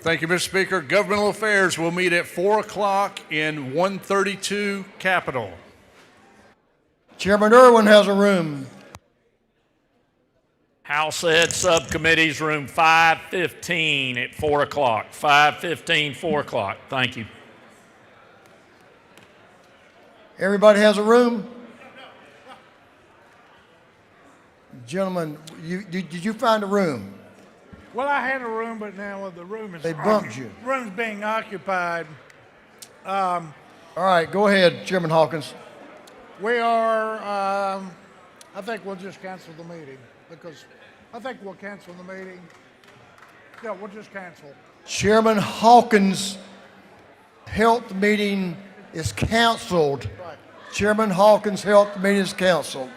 Thank you, Mr. Speaker. Governmental Affairs will meet at 4 o'clock in 132 Capitol. Chairman Irwin has a room. House Ed Subcommittees, room 515 at 4 o'clock. 515, 4 o'clock. Thank you. Everybody has a room? Gentlemen, did you find a room? Well, I had a room, but now the room is They bumped you. room's being occupied. All right, go ahead, Chairman Hawkins. We are. I think we'll just cancel the meeting because I think we'll cancel the meeting. Yeah, we'll just cancel. Chairman Hawkins' health meeting is canceled. Right. Chairman Hawkins' health meeting is canceled.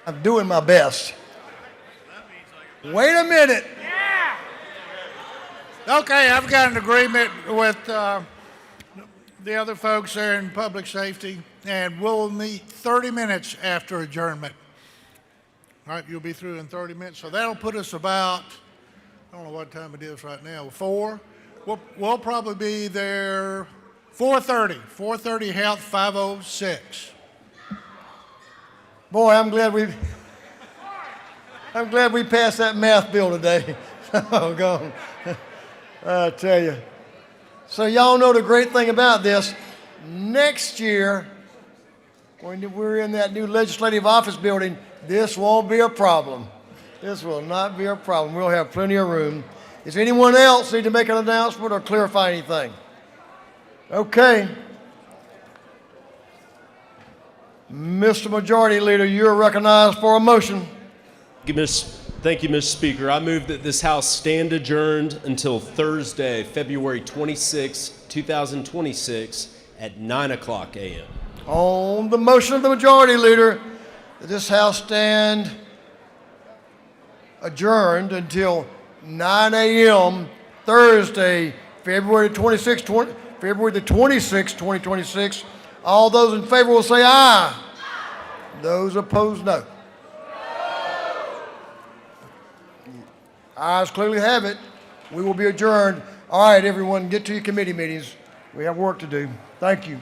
I'm doing my best. Wait a minute. Okay, I've got an agreement with the other folks there in public safety, and we'll meet 30 minutes after adjournment. All right, you'll be through in 30 minutes, so that'll put us about, I don't know what time it is right now, 4. We'll probably be there 4:30. 4:30 Health 506. Boy, I'm glad we passed that math bill today. Oh, God. I tell you. So y'all know the great thing about this. Next year, when we're in that new legislative office building, this won't be a problem. This will not be a problem. We'll have plenty of room. Does anyone else need to make an announcement or clarify anything? Okay. Mr. Majority Leader, you're recognized for a motion. Thank you, Mr. Speaker. I move that this House stand adjourned until Thursday, February 26, 2026 at 9 o'clock a.m. On the motion of the Majority Leader, that this House stand adjourned until 9 a.m. Thursday, February 26, 2026. All those in favor will say aye. Those opposed, no. Ayes clearly have it. We will be adjourned. All right, everyone, get to your committee meetings. We have work to do. Thank you.